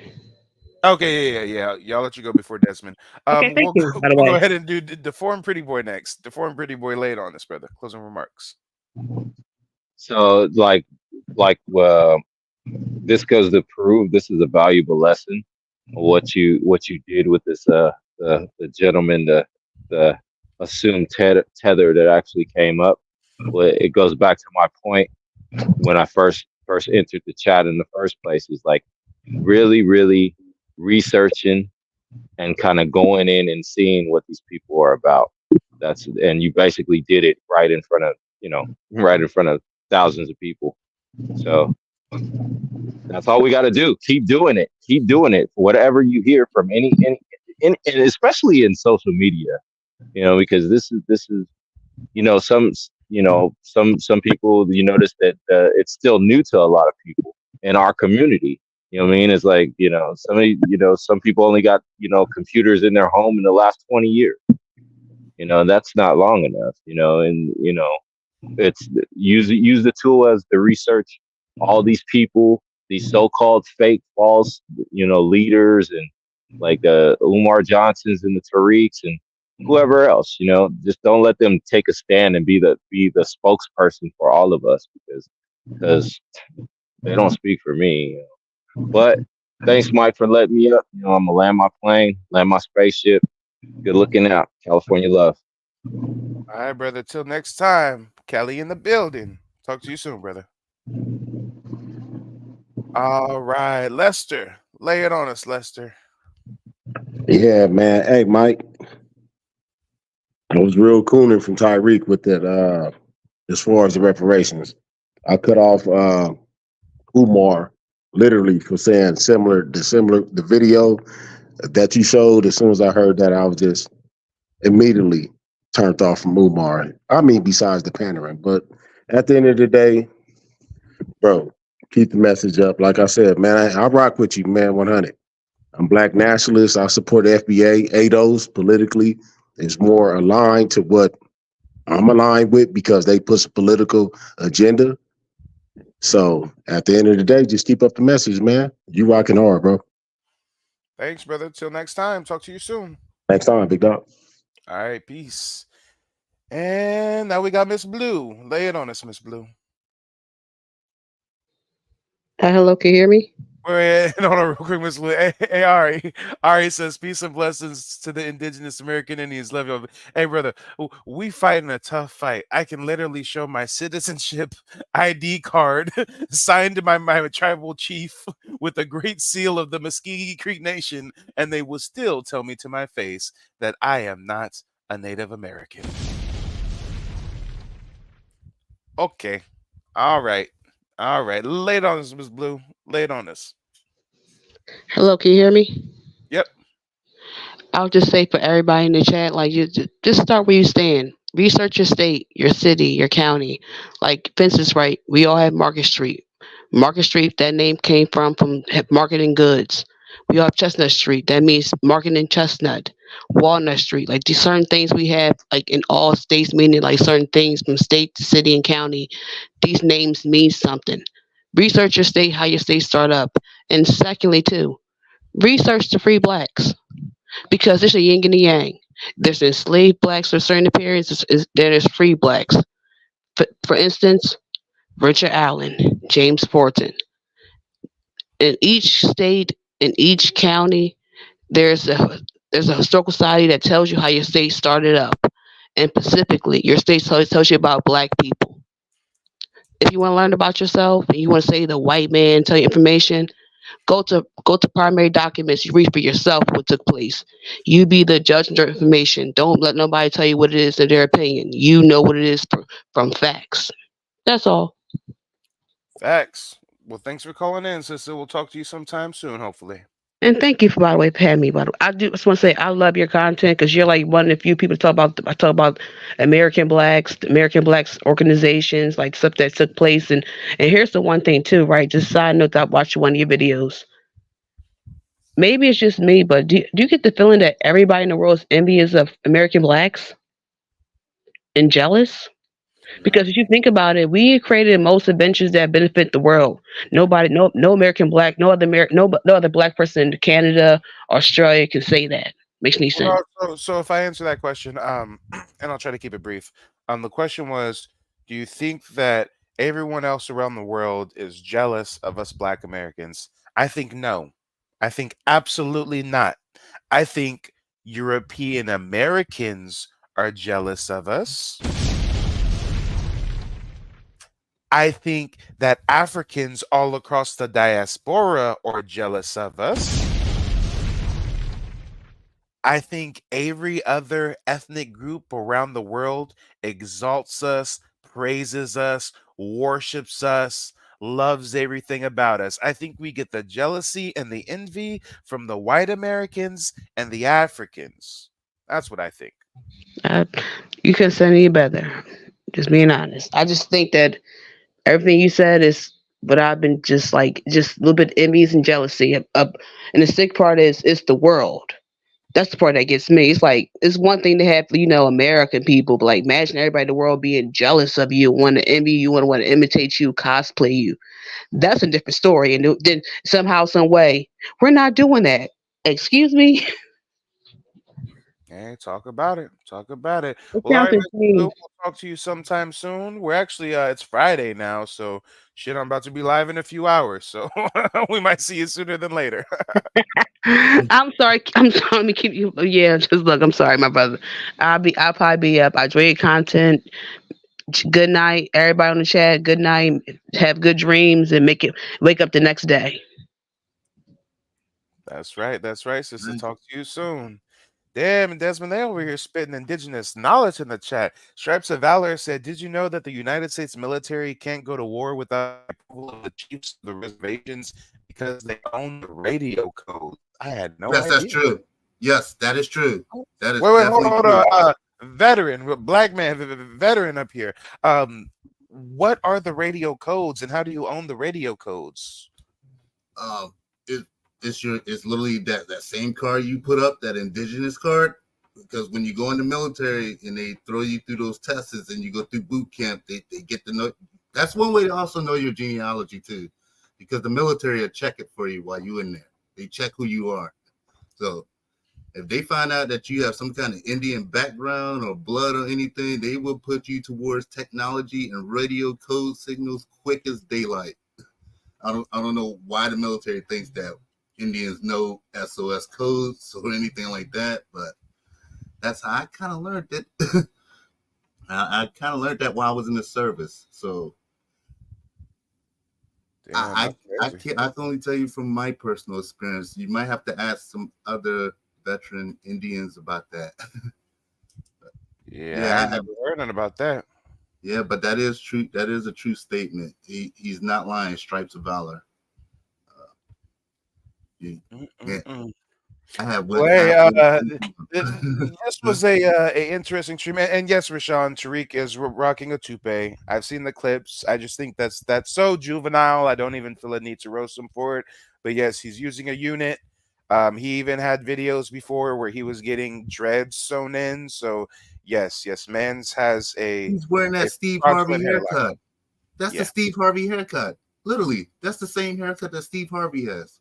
Speaker 6: Okay, yeah. Y'all let you go before Desmond.
Speaker 20: Okay, thank you, by the
Speaker 6: We'll
Speaker 20: way.
Speaker 6: go ahead and do Deformed Pretty Boy next. Deformed Pretty Boy, lay it on us, brother. Closing remarks.
Speaker 19: So this goes to prove this is a valuable lesson. What you did with this the gentleman, the assumed tether that actually came up. Well, it goes back to my point when I first entered the chat in the first place, is like really researching and kind of going in and seeing what these people are about. And you basically did it right in front of thousands of people. So that's all we got to do. Keep doing it. Keep doing it. Whatever you hear from any and especially in social media, because this is some people, you notice that it's still new to a lot of people in our community. You know what I mean? It's like, some people only got, computers in their home in the last 20 years. That's not long enough, it's use the tool as the research. All these people, these so-called fake, false, leaders, and like the Umar Johnsons and the Tariqs and whoever else, just don't let them take a stand and be the spokesperson for all of us, because they don't speak for me. But thanks, Mike, for letting me up. I'm gonna land my plane, land my spaceship. Good looking out. California love.
Speaker 6: All right, brother. Till next time. Kelly in the building. Talk to you soon, brother. All right, Lester. Lay it on us, Lester.
Speaker 16: Yeah, man. Hey, Mike. I was real Conan from Tariq with that. As far as the reparations, I cut off Umar literally for saying the video that you showed. As soon as I heard that, I was just immediately turned off from Umar. I mean, besides the pandering, but at the end of the day, bro, keep the message up. Like I said, man, I rock with you, man, 100. I'm Black nationalist. I support the FBA. ADOS politically is more aligned to what I'm aligned with, because they push a political agenda. So at the end of the day, just keep up the message, man. You rocking hard, bro.
Speaker 6: Thanks, brother. Till next time. Talk to you soon.
Speaker 16: Next time, big dog.
Speaker 6: All right, peace. And now we got Miss Blue. Lay it on us, Miss Blue.
Speaker 20: Hello, can you hear me?
Speaker 6: Wait, hold on real quick, Miss Blue. Hey, Ari says, peace and blessings to the indigenous American Indians. Love you. Hey, brother, we fighting a tough fight. I can literally show my citizenship ID card signed to my tribal chief with a great seal of the Muskegee Creek Nation, and they will still tell me to my face that I am not a Native American. Okay. All right. Lay it on us, Miss Blue. Lay it on us.
Speaker 20: Hello, can you hear me?
Speaker 6: Yep.
Speaker 20: I'll just say for everybody in the chat, like, you just start where you stand. Research your state, your city, your county. Like Vince is right. We all have Market Street. Market Street, that name came from marketing goods. We have Chestnut Street. That means market and Chestnut. Walnut Street. Like these certain things we have like in all states, meaning like certain things from state to city and county. These names mean something. Research your state, how your state start up. And secondly, too, research the free blacks because there's a yin and a yang. There's enslaved blacks for certain periods. There's free blacks. For instance, Richard Allen, James Forten. In each state, in each county, there's a there's a historical society that tells you how your state started up. And specifically, your state tells you about black people. If you want to learn about yourself and you want to say the white man tell you information, go to primary documents. You read for yourself what took place. You be the judge of your information. Don't let nobody tell you what it is in their opinion. You know what it is from facts. That's all.
Speaker 6: Facts. Well, thanks for calling in, sister. We'll talk to you sometime soon, hopefully.
Speaker 20: And thank you for, by the way, for having me. By the way, I do just want to say I love your content because you're like one of the few people to talk about. I talk about American Blacks organizations, like stuff that took place. And here's the one thing too, right? Just side note, that I watched one of your videos. Maybe it's just me, but do you get the feeling that everybody in the world is envious of American Blacks and jealous? Because if you think about it, we created the most inventions that benefit the world. Nobody, no American Black, no other Black person in Canada, Australia can say that. Makes any sense?
Speaker 6: Well, so if I answer that question, and I'll try to keep it brief. The question was, do you think that everyone else around the world is jealous of us Black Americans? I think no. I think absolutely not. I think European Americans are jealous of us. I think that Africans all across the diaspora are jealous of us. I think every other ethnic group around the world exalts us, praises us, worships us, loves everything about us. I think we get the jealousy and the envy from the white Americans and the Africans. That's what I think.
Speaker 20: You couldn't say any better. Just being honest. I just think that everything you said is but I've been just a little bit envious and jealousy. And the sick part is it's the world. That's the part that gets me. It's like it's one thing to have American people, but like imagine everybody in the world being jealous of you, want to envy you, want to imitate you, cosplay you. That's a different story. And then somehow, some way, we're not doing that. Excuse me.
Speaker 6: Hey, talk about it. Talk about it.
Speaker 20: It
Speaker 6: Well, all
Speaker 20: sounds
Speaker 6: right, Mr. Blue,
Speaker 20: insane.
Speaker 6: we'll talk to you sometime soon. We're actually it's Friday now, so shit, I'm about to be live in a few hours, so we might see you sooner than later.
Speaker 20: I'm sorry. I'm sorry. Let me keep you. Yeah, just look. I'm sorry, my brother. I'll probably be up. I enjoy your content. Good night, everybody on the chat. Good night. Have good dreams and wake up the next day.
Speaker 6: That's right. That's right, sister. Talk to you soon. Damn, and Desmond, they over here spitting indigenous knowledge in the chat. Stripes of Valor said, "Did you know that the United States military can't go to war without the approval of the chiefs of the reservations because they own the radio code?" I had no
Speaker 22: Yes,
Speaker 6: idea.
Speaker 22: that's true. Yes, that is true. That is
Speaker 6: Wait,
Speaker 22: definitely
Speaker 6: hold
Speaker 22: true.
Speaker 6: on. Veteran, black man, veteran up here. What are the radio codes, and how do you own the radio codes?
Speaker 22: It's literally that same card you put up, that indigenous card. Because when you go in the military and they throw you through those tests and you go through boot camp, they get to know. That's one way to also know your genealogy too, because the military will check it for you while you're in there. They check who you are. So if they find out that you have some kind of Indian background or blood or anything, they will put you towards technology and radio code signals quick as daylight. I don't know why the military thinks that Indians know SOS codes or anything like that, but that's how I kind of learned it. I kind of learned that while I was in the service. So I can only tell you from my personal experience. You might have to ask some other veteran Indians about that.
Speaker 6: Yeah, I never heard nothing about that.
Speaker 22: Yeah, but that is true. That is a true statement. He's not lying. Stripes of Valor. I have.
Speaker 6: This was a interesting stream, and yes, Rashawn Tariq is rocking a toupee. I've seen the clips. I just think that's so juvenile. I don't even feel a need to roast him for it. But yes, he's using a unit. He even had videos before where he was getting dreads sewn in. So yes, Mans has
Speaker 22: He's wearing
Speaker 6: a
Speaker 22: that Steve
Speaker 6: fraudulent
Speaker 22: Harvey
Speaker 6: hairline.
Speaker 22: haircut. That's the
Speaker 6: Yeah.
Speaker 22: Steve Harvey haircut. Literally, that's the same haircut that Steve Harvey has.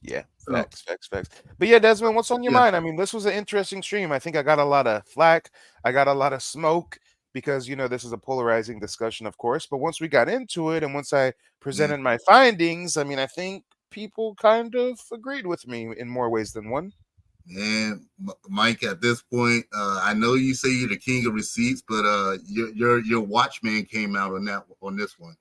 Speaker 6: Yeah,
Speaker 22: So,
Speaker 6: facts. But yeah, Desmond, what's on your
Speaker 22: yeah.
Speaker 6: mind? I mean, this was an interesting stream. I think I got a lot of flack. I got a lot of smoke because, this is a polarizing discussion, of course. But once we got into it and once I presented my findings, I mean, I think people kind of agreed with me in more ways than one.
Speaker 22: And Mike, at this point, I know you say you're the king of receipts, but your Watchman came out on this one.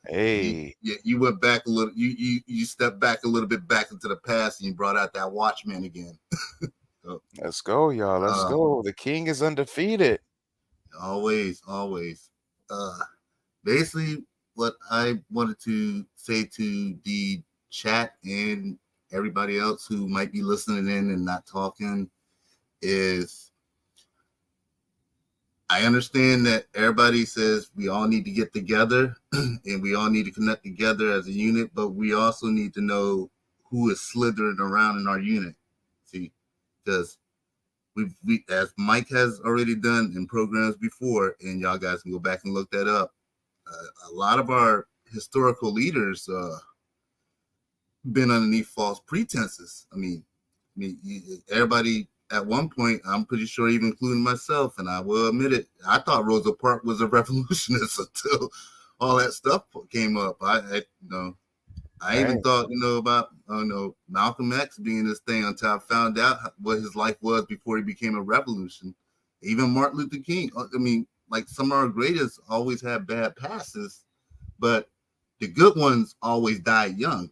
Speaker 6: Hey,
Speaker 22: you went back a little. You stepped back a little bit back into the past, and you brought out that Watchman again. So,
Speaker 6: let's go, y'all. Let's go. The king is undefeated.
Speaker 22: Always. Basically, what I wanted to say to the chat and everybody else who might be listening in and not talking is, I understand that everybody says we all need to get together and we all need to connect together as a unit, but we also need to know who is slithering around in our unit. See, because we as Mike has already done in programs before, and y'all guys can go back and look that up. A lot of our historical leaders been underneath false pretenses. I mean, everybody at one point, I'm pretty sure, even including myself, and I will admit it, I thought Rosa Parks was a revolutionist until all that stuff came up. I even thought, about Malcolm X being this thing until I found out what his life was before he became a revolution. Even Martin Luther King. I mean, like, some of our greatest always had bad passes, but the good ones always died young.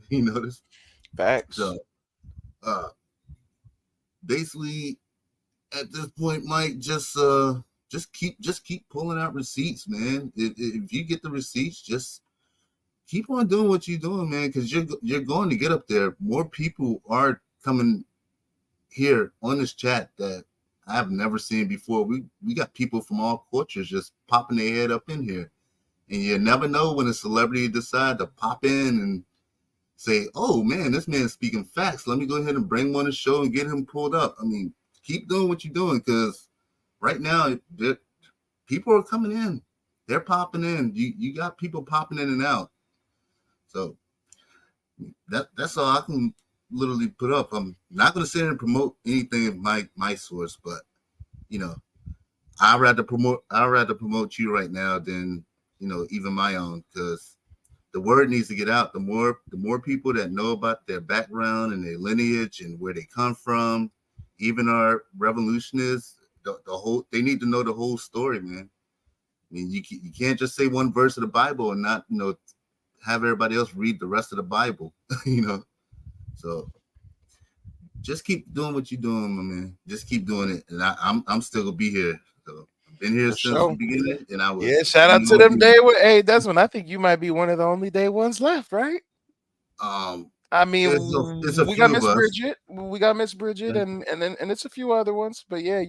Speaker 22: You notice?
Speaker 6: Facts.
Speaker 22: So, basically, at this point, Mike, just keep pulling out receipts, man. If you get the receipts, just keep on doing what you're doing, man, because you're going to get up there. More people are coming here on this chat that I've never seen before. We got people from all cultures just popping their head up in here, and you never know when a celebrity decide to pop in and say, "Oh man, this man's speaking facts. Let me go ahead and bring one to show and get him pulled up." I mean, keep doing what you're doing, because right now people are coming in. They're popping in. You got people popping in and out. So that's all I can literally put up. I'm not going to sit here and promote anything of my source, but I'd rather promote you right now than even my own, because the word needs to get out. The more people that know about their background and their lineage and where they come from, even our revolutionists, they need to know the whole story, man. I mean, you can't just say one verse of the Bible and not have everybody else read the rest of the Bible. So just keep doing what you're doing, my man. Just keep doing it, and I'm still gonna be here. So I've been here since the beginning, and I will.
Speaker 6: Yeah, shout out to them day one. Hey, Desmond, I think you might be one of the only day ones left, right? I mean,
Speaker 22: it's a
Speaker 6: we
Speaker 22: few
Speaker 6: got Miss
Speaker 22: of us.
Speaker 6: Bridget, and it's a few other ones, but yeah,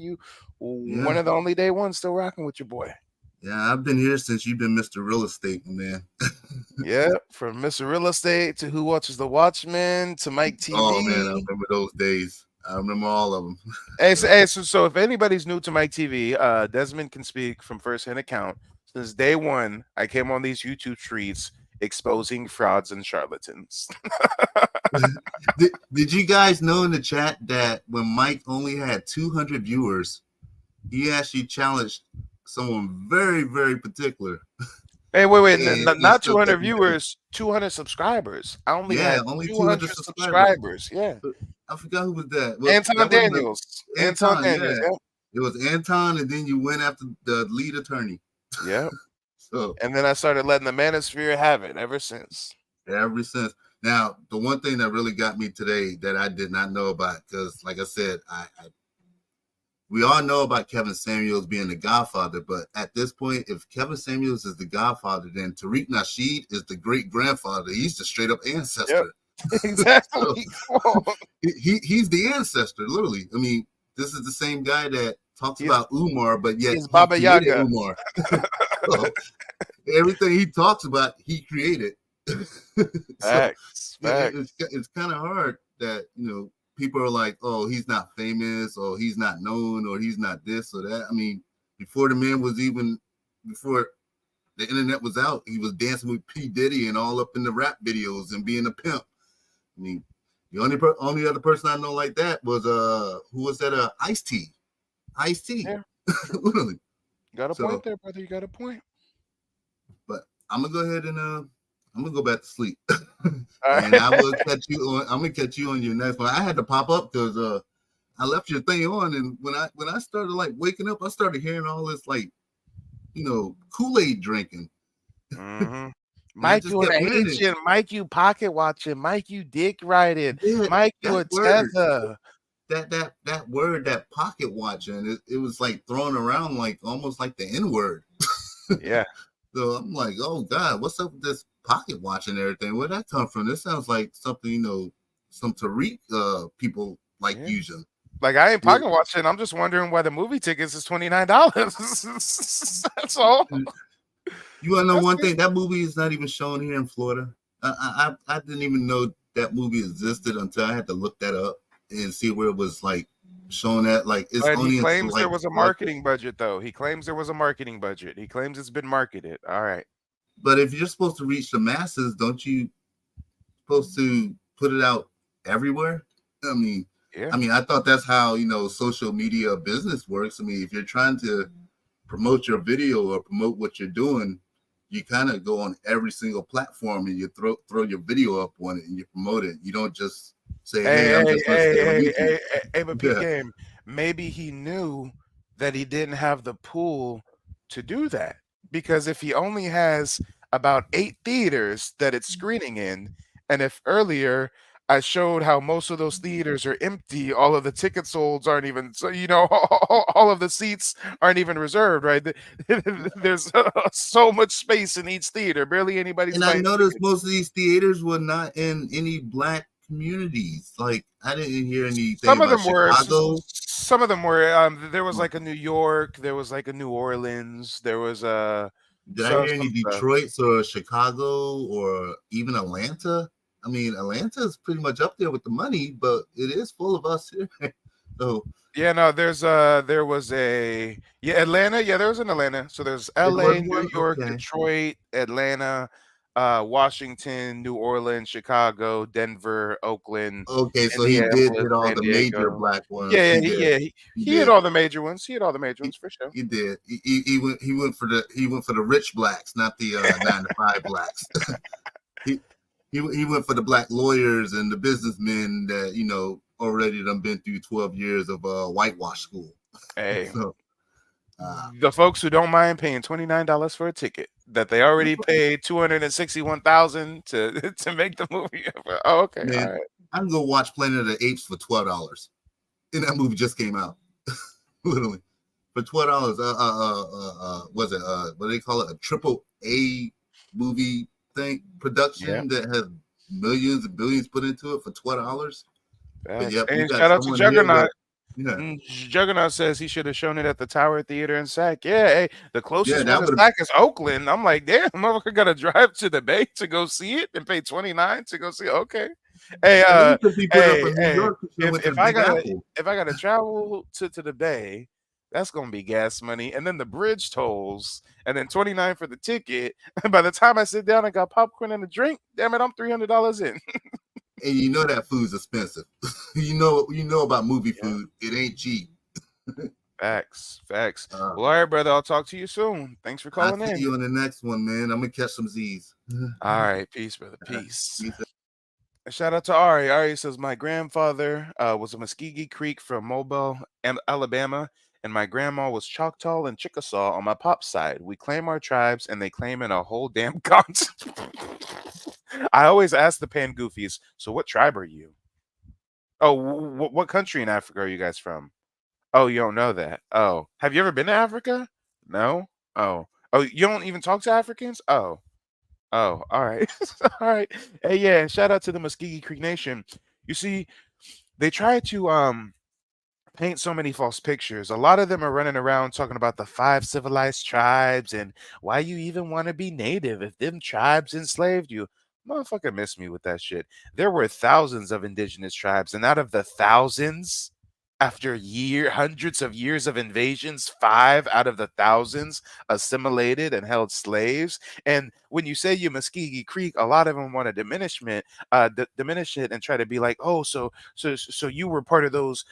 Speaker 6: one of the only day ones still rocking with your boy.
Speaker 22: Yeah, I've been here since you've been Mr. Real Estate, man.
Speaker 6: Yeah, from Mr. Real Estate to Who Watches the Watchmen to Mike TV.
Speaker 22: Oh man, I remember those days. I remember all of them.
Speaker 6: So if anybody's new to Mike TV, Desmond can speak from firsthand account. Since day one, I came on these YouTube streets exposing frauds and charlatans.
Speaker 22: Did you guys know in the chat that when Mike only had 200 viewers, he actually challenged someone very, very particular?
Speaker 6: Hey, wait, not 200 viewers, 200 subscribers. I only had
Speaker 22: only
Speaker 6: 200 subscribers. Yeah.
Speaker 22: I forgot who was that.
Speaker 6: Anton Daniels.
Speaker 22: Anton
Speaker 6: Daniels.
Speaker 22: Yeah. It was Anton, and then you went after the lead attorney.
Speaker 6: Yeah.
Speaker 22: So,
Speaker 6: and then I started letting the manosphere have it ever since.
Speaker 22: Now, the one thing that really got me today that I did not know about, because like I said, we all know about Kevin Samuels being the godfather, but at this point, if Kevin Samuels is the godfather, then Tariq Nasheed is the great grandfather. He's the straight up ancestor.
Speaker 6: Yep. Exactly.
Speaker 22: He's the ancestor, literally. I mean, this is the same guy that talks about Umar, but yet
Speaker 6: he's Baba Yaga.
Speaker 22: Umar. So, everything he talks about, he created. So
Speaker 6: Facts.
Speaker 22: it's kind of hard that people are like, oh, he's not famous, or he's not known, or he's not this or that. I mean, before before the internet was out, he was dancing with P. Diddy and all up in the rap videos and being a pimp. I mean, the only other person I know like that was who was that? Ice-T. Ice-T.
Speaker 6: Yeah.
Speaker 22: Literally.
Speaker 6: You got a point there, brother. You got a point.
Speaker 22: But I'm gonna go ahead and I'm gonna go back to sleep. And I will catch you on. I'm gonna catch you on your next one. I had to pop up because I left your thing on, and when I started like waking up, I started hearing all this like Kool-Aid drinking.
Speaker 6: Mm-hmm.
Speaker 22: Mike,
Speaker 6: you an agent. Mike, you pocket watching. Mike, you dick riding. Mike, you a tether.
Speaker 22: That word, that pocket watching, it was like thrown around like almost like the N-word.
Speaker 6: Yeah.
Speaker 22: So I'm like, oh God, what's up with this pocket watch and everything? Where'd that come from? This sounds like something, some Tariq people like using.
Speaker 6: Like, I ain't pocket watching. I'm just wondering why the movie tickets is $29. That's all.
Speaker 22: You want to know one thing? That movie is not even shown here in Florida. I didn't even know that movie existed until I had to look that up and see where it was like shown at. Like, it's
Speaker 6: But
Speaker 22: only
Speaker 6: he claims
Speaker 22: like,
Speaker 6: there was a marketing budget, though. He claims there was a marketing budget. He claims it's been marketed. All right.
Speaker 22: But if you're supposed to reach the masses, don't you supposed to put it out everywhere? I mean, I thought that's how social media business works. I mean, if you're trying to promote your video or promote what you're doing, you kind of go on every single platform and you throw your video up on it and you promote it. You don't just say, "Hey, I'm just going to stay on YouTube."
Speaker 6: But P-Game, maybe he knew that he didn't have the pool to do that, because if he only has about 8 theaters that it's screening in, and if earlier I showed how most of those theaters are empty, all of the ticket solds aren't even, so all of the seats aren't even reserved, right? There's so much space in each theater, barely anybody's
Speaker 22: And I
Speaker 6: buying
Speaker 22: noticed
Speaker 6: tickets.
Speaker 22: most of these theaters were not in any black communities. Like, I didn't hear anything
Speaker 6: Some of
Speaker 22: about
Speaker 6: them were.
Speaker 22: Chicago.
Speaker 6: Some of them were. There was like a New York. There was like a New Orleans. There was a.
Speaker 22: Did I hear any Detroits or Chicago or even Atlanta? I mean, Atlanta is pretty much up there with the money, but it is full of us here. So
Speaker 6: yeah, no, there was a Atlanta. Yeah, there was an Atlanta. So there's LA, New York, Detroit, Atlanta, Washington, New Orleans, Chicago, Denver, Oakland.
Speaker 22: Okay, so he did hit all
Speaker 6: San
Speaker 22: the
Speaker 6: Diego.
Speaker 22: major black ones.
Speaker 6: Yeah, he hit all the major ones. He hit all the major ones for sure.
Speaker 22: He did. He went for the rich blacks, not the 9-to-5 blacks. He went for the black lawyers and the businessmen that already done been through 12 years of whitewash school.
Speaker 6: Hey,
Speaker 22: so,
Speaker 6: the folks who don't mind paying $29 for a ticket that they already paid $261,000 to make the movie. Oh, okay,
Speaker 22: man,
Speaker 6: all right.
Speaker 22: I can go watch Planet of the Apes for $12, and that movie just came out, literally for $12. Was it what do they call it? A AAA movie production that has millions and billions put into it for $12. But yep,
Speaker 6: and shout out to Juggernaut.
Speaker 22: Yeah.
Speaker 6: Juggernaut says he should have shown it at the Tower Theater in Sac. Yeah, hey, the closest one to
Speaker 22: would've-
Speaker 6: Sac is Oakland. I'm like, damn, motherfucker got to drive to the Bay to go see it and pay $29 to go see it. Okay. Hey, if I gotta travel to the Bay, that's gonna be gas money, and then the bridge tolls, and then $29 for the ticket. And by the time I sit down and got popcorn and a drink, damn it, I'm $300 in.
Speaker 22: And you know that food's expensive. you know about movie food. It ain't cheap.
Speaker 6: Facts. Well, all right, brother. I'll talk to you soon. Thanks for calling in.
Speaker 22: I'll see you on the next one, man. I'm gonna catch some Z's.
Speaker 6: All right, peace, brother. Peace. Shout out to Ari. Ari says, my grandfather was a Muskogee Creek from Mobile, Alabama, and my grandma was Choctaw and Chickasaw on my pop's side. We claim our tribes, and they claim in a whole damn continent. I always ask the Pan Goofies, so what tribe are you? Oh, what country in Africa are you guys from? Oh, you don't know that. Oh, have you ever been to Africa? No? Oh, you don't even talk to Africans? Oh, all right. All right. Hey, yeah, shout out to the Muskogee Creek Nation. You see, they try to paint so many false pictures. A lot of them are running around talking about the 5 civilized tribes and why you even want to be native if them tribes enslaved you. Motherfucker missed me with that shit. There were thousands of indigenous tribes, and out of the thousands, after hundreds of years of invasions, 5 out of the thousands assimilated and held slaves. And when you say you Muskegee Creek, a lot of them want to diminish it and try to be like, oh, so you were part of those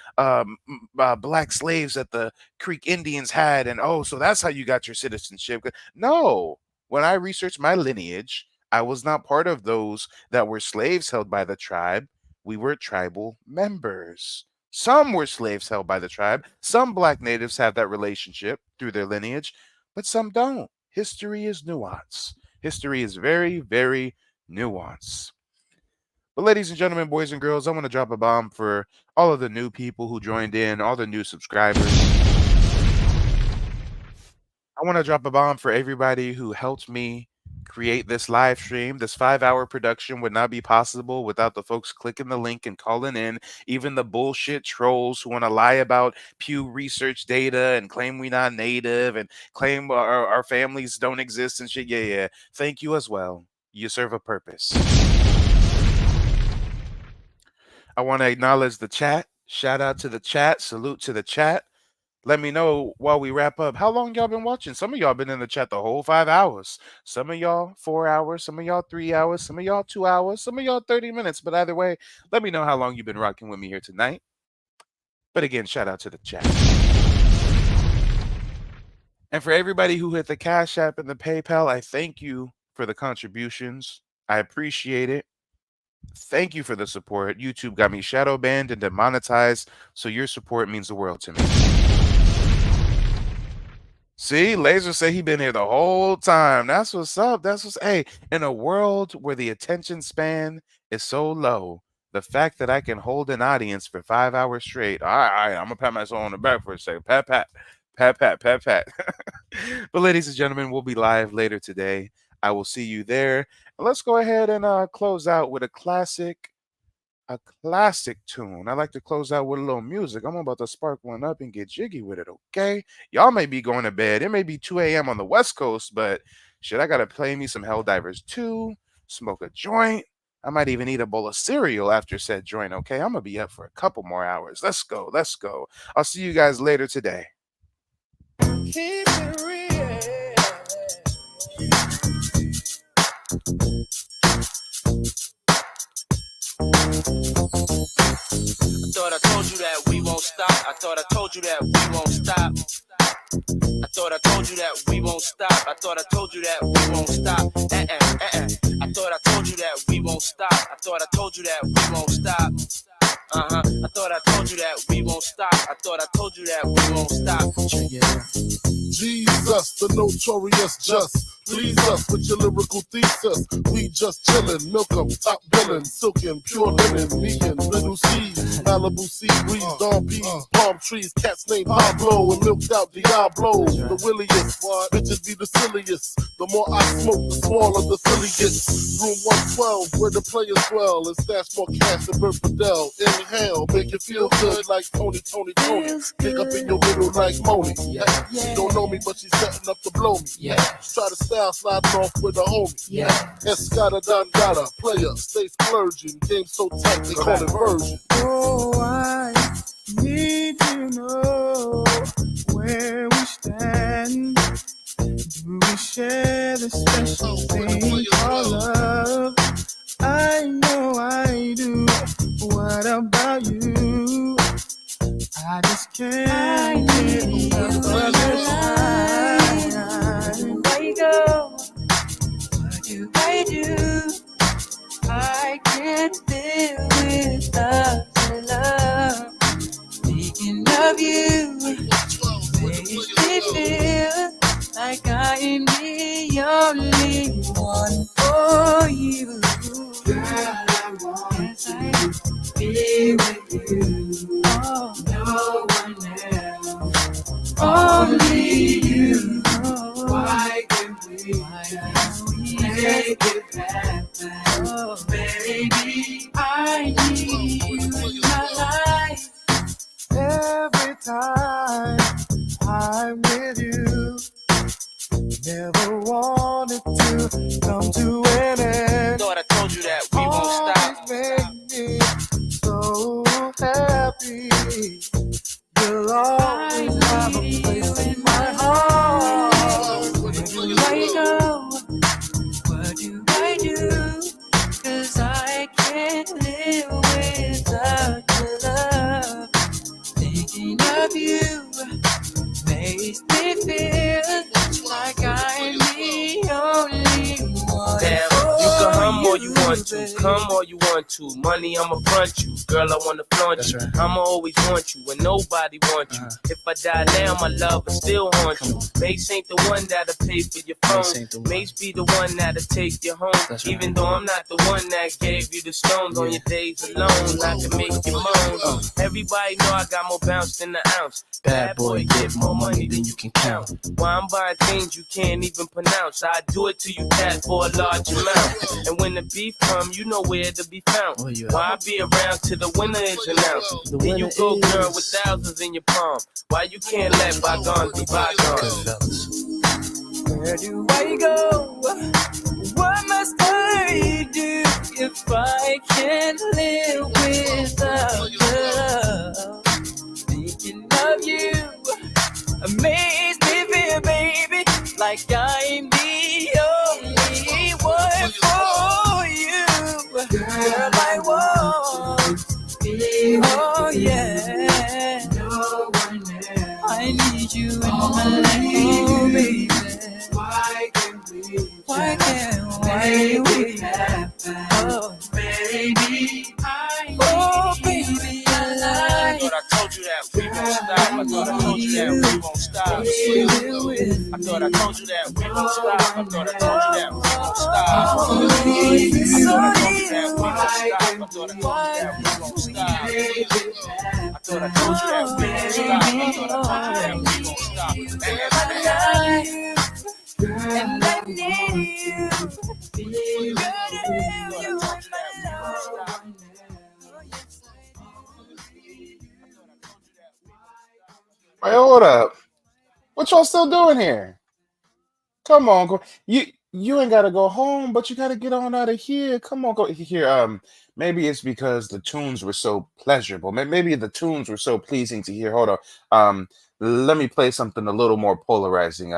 Speaker 6: black slaves that the Creek Indians had, and oh, so that's how you got your citizenship. No, when I researched my lineage, I was not part of those that were slaves held by the tribe. We were tribal members. Some were slaves held by the tribe. Some black natives have that relationship through their lineage, but some don't. History is nuance. History is very, very nuanced. But ladies and gentlemen, boys and girls, I want to drop a bomb for all of the new people who joined in, all the new subscribers. I want to drop a bomb for everybody who helped me create this live stream. This 5-hour production would not be possible without the folks clicking the link and calling in. Even the bullshit trolls who want to lie about Pew Research data and claim we not native and claim our families don't exist and shit. Yeah. Thank you as well. You serve a purpose. I want to acknowledge the chat. Shout out to the chat. Salute to the chat. Let me know while we wrap up how long y'all been watching. Some of y'all been in the chat the whole 5 hours. Some of y'all 4 hours. Some of y'all 3 hours. Some of y'all 2 hours. Some of y'all 30 minutes. But either way, let me know how long you've been rocking with me here tonight. But again, shout out to the chat. And for everybody who hit the Cash App and the PayPal, I thank you for the contributions. I appreciate it. Thank you for the support. YouTube got me shadow banned and demonetized, so your support means the world to me. See, Laser said he been here the whole time. That's what's up. Hey, in a world where the attention span is so low, the fact that I can hold an audience for 5 hours straight. All right, I'm gonna pat myself on the back for a second. Pat, pat. But ladies and gentlemen, we'll be live later today. I will see you there. And let's go ahead and close out with a classic tune. I like to close out with a little music. I'm about to spark one up and get jiggy with it, okay? Y'all may be going to bed. It may be 2 a.m. on the West Coast, but shit, I gotta play me some Helldivers 2, smoke a joint. I might even eat a bowl of cereal after said joint, okay? I'm gonna be up for a couple more hours. Let's go. I'll see you guys later today.
Speaker 1: Keep it real.
Speaker 11: I thought I told you that we won't stop. I thought I told you that we won't stop. I thought I told you that we won't stop. I thought I told you that we won't stop. I thought I told you that we won't stop. I thought I told you that we won't stop. I thought I told you that we won't stop. I thought I told you that we won't stop.
Speaker 13: Jesus, the notorious just. Please us with your lyrical thesis. We just chillin', milk 'em, top billin', silkin', pure linen, me and little seeds, Malibu sea breeze, dawn peas, palm trees, cats named Pablo and milked out Diablo. The williest, bitches be the silliest. The more I smoke, the smaller the silly gets. Room 112, where the players dwell, and stash more cash than Bert Fidel. Inhale, make you feel good like Tony. Pick up in your middle like Moni. She don't know me, but she's setting up to blow me. Try to style sliding off with a homie. Escada Dangada, player, stay splurging. Game so tight, they call it version.
Speaker 1: Oh, I need to know where we stand. Do we share the special thing called love? I know I do. What about you? I just can't get enough of your time. Where you go? What do I do? I can't live without your love. Thinking of you makes me feel like I am the only one for you. Girl, I want to be with you. Oh, no one else, only you. Why can't we make it happen? Oh, baby, I need you in my life. Every time I'm with you, never wanted to come to an end.
Speaker 11: Thought I told need you, 'cause I can't live without your love. Thinking of you makes me feel like I'm the only one.
Speaker 1: Damn, you can hum all you want to, come all you want to. Money, I'ma front you. Girl, I wanna flaunt you. I'ma always want you when nobody wants you. If I die now, my love will still haunt you. Mace ain't the one that'll pay for your phone. Mace be the one that'll take you home. Even though I'm not the one that gave you the stones on your days alone, I can make you moan. Everybody know I got more bounce than an ounce. Bad boy, get more money than you can count. Why I'm buying things you can't even pronounce. I do it to you, cat, for a large amount. And when the beef come, you know where to be found. Why I be around till the winner is announced? Then you go, girl, with thousands in your palm. Why you can't let bygones be bygones?
Speaker 11: Where do I go? What must I do if I can't live without love? Thinking of you makes me feel, baby, like I'm the only one for you. Girl, I want you. Oh yeah. No one else. I need you in my life, oh, baby. Why can't we have that? Oh, baby, oh, baby, I
Speaker 1: thought I told you that we won't stop. I thought I told you that we won't stop. I thought I told you that we won't stop. I thought I told you that we won't stop. I thought I told you that we won't stop. I thought I told you that we won't stop. I thought I told you that we won't stop. I thought I told you that we won't stop.
Speaker 11: and I need you. Gotta have you in my love.
Speaker 6: Wait, hold up. What y'all still doing here? Come on, go. You ain't gotta go home, but you gotta get on out of here. Come on, go here. Maybe it's because the tunes were so pleasurable. Maybe the tunes were so pleasing to hear. Hold on. Let me play something a little more polarizing.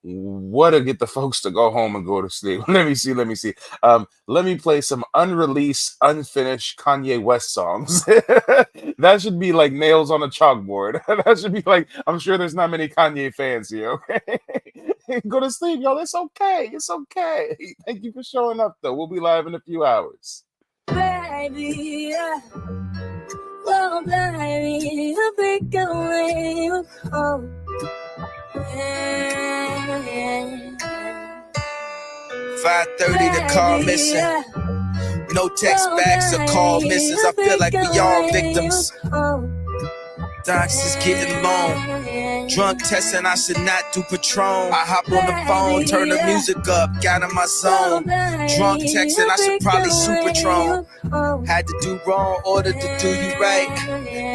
Speaker 6: What'll get the folks to go home and go to sleep? Let me see. Let me play some unreleased, unfinished Kanye West songs. That should be like nails on a chalkboard. That should be like, I'm sure there's not many Kanye fans here, okay? Go to sleep, y'all. It's okay. It's okay. Thank you for showing up, though. We'll be live in a few hours.
Speaker 11: Baby, oh baby, I'll break away. Oh, yeah.
Speaker 12: 5:30, the call missing. No text backs or call misses. I feel like we all victims. Docs is getting long. Drunk testing, I should not do Patron. I hop on the phone, turn the music up, got in my zone. Drunk texting, I should probably Supertron. Had to do wrong, order to do you right.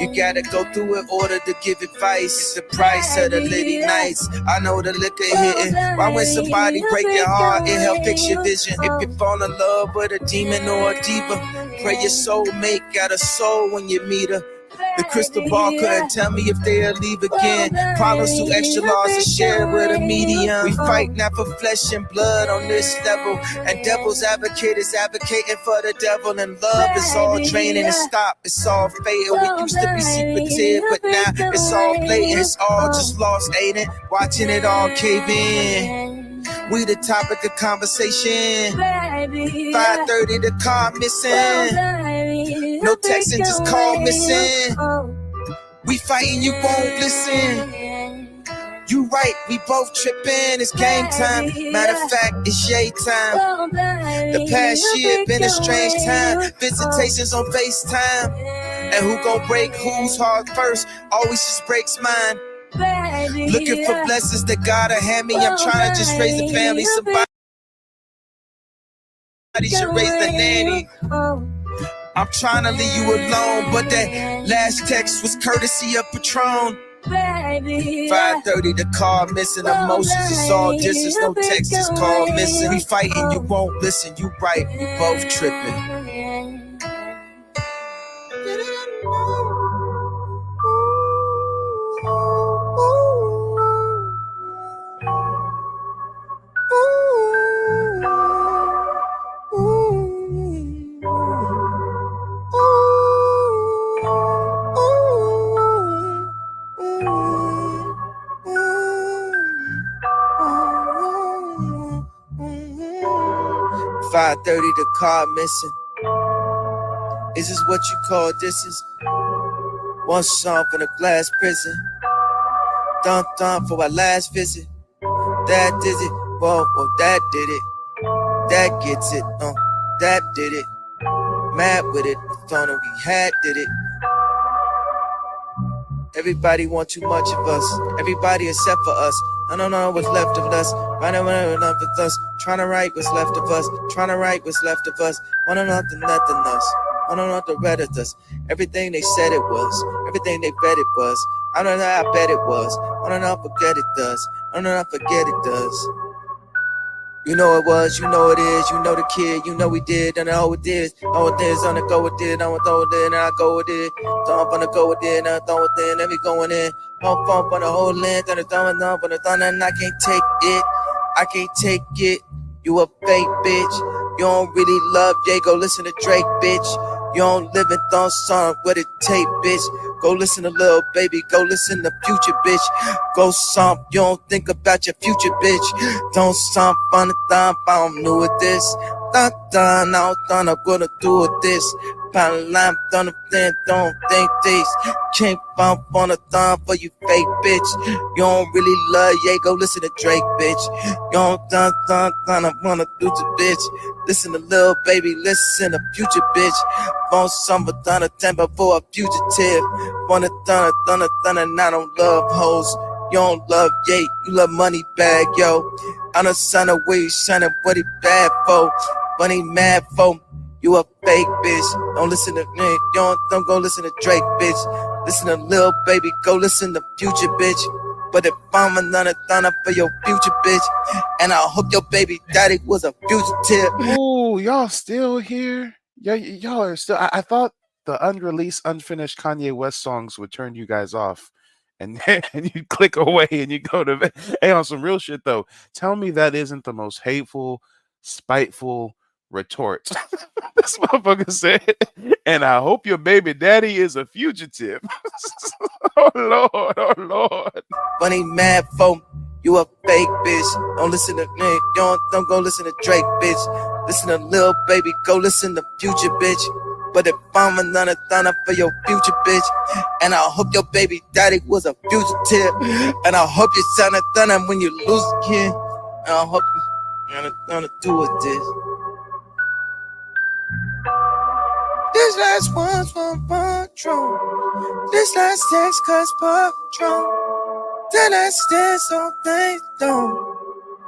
Speaker 12: You gotta go through it, order to give advice. It's the price of the litty nights. I know the liquor hitting. Why when somebody break your heart, it help fix your vision. If you fall in love with a demon or a diva, pray your soulmate got a soul when you meet her. The crystal ball couldn't tell me if they'll leave again. Problems too extra large to share with a medium. We fight not for flesh and blood on this level. And devil's advocate is advocating for the devil. And love is all draining and stop. It's all fatal. We used to be secretive, but now it's all blatant. It's all just lost, ain't it? Watching it all cave in. We the topic of conversation. 5:30, the car missing. No texting, just call missing. We fighting, you won't listen. You right, we both tripping. It's game time. Matter of fact, it's yay time. The past year been a strange time. Visitations on FaceTime. And who gon' break whose heart first? Always just breaks mine. Looking for blessings that God will hand me. I'm trying to just raise a family. Somebody should raise the nanny. I'm trying to leave you alone, but that last text was courtesy of Patron. 5:30, the call missing. Emotions, it's all distance. No text, just call missing. We fighting, you won't listen. You right, we both tripping. 5:30, the car missing. Is this what you call distance? One song from the glass prison. Dun dun for our last visit. That did it. Whoa, whoa, that did it. That gets it. That did it. Mad with it. The phone that we had did it. Everybody want too much of us. Everybody except for us. I don't know what's left of us. Running enough with us. Trying to write what's left of us. Trying to write what's left of us. Wanna know nothing us. Wanna know what the red of us. Everything they said it was. Everything they bet it was. I don't know how I bet it was. Wanna know forget it does. I don't know how forget it does. You know it was, you know it is, you know the kid, you know we did, and I know it is. Know it is, on the go with it, I'm gonna throw it in, and I go with it. So I'm gonna go with it, and I throw it in, and we going in. Pump on the whole length, and the throwing up, and the thunder, and I can't take it. I can't take it. You a fake bitch. You don't really love Jay, go listen to Drake, bitch. You don't live in thong song with a tape, bitch. Go listen to Lil Baby, go listen to Future, bitch. Go somp, you don't think about your future, bitch. Don't somp on the thumb, I'm new with this. Dun dun, I don't I'm gonna do with this. Pound lamp, don't think this. Can't bump on the thumb for you fake bitch. You don't really love Ye, go listen to Drake, bitch. You don't dun I wanna do to bitch. Listen to Lil Baby, listen to Future, bitch. Want some done a temper for a fugitive. Wanna done, and I don't love hoes. You don't love Ye, you love money bag, yo. I'm the son of where you shining, what he bad for. When he mad for. You a fake bitch. Don't listen to me. You don't go listen to Drake, bitch. Listen to Lil Baby. Go listen to Future, bitch. But if I'm another thunder for your future, bitch, and I hope your baby daddy was a fugitive.
Speaker 6: Ooh, y'all still here? Yeah, y'all are still. I thought the unreleased, unfinished Kanye West songs would turn you guys off, and and you click away and you go to. Hey, on some real shit though, tell me that isn't the most hateful, spiteful retort. This motherfucker said, and I hope your baby daddy is a fugitive. Oh Lord.
Speaker 12: When he mad for you a fake bitch. Don't listen to me. Don't go listen to Drake, bitch. Listen to Lil Baby. Go listen to Future, bitch. But if I'm another thunder for your future, bitch, and I hope your baby daddy was a fugitive, and I hope you sound a thunder when you lose again, and I hope you're gonna do with this. This last one's from Patron. This last text cause Patron. The last dance on things don't.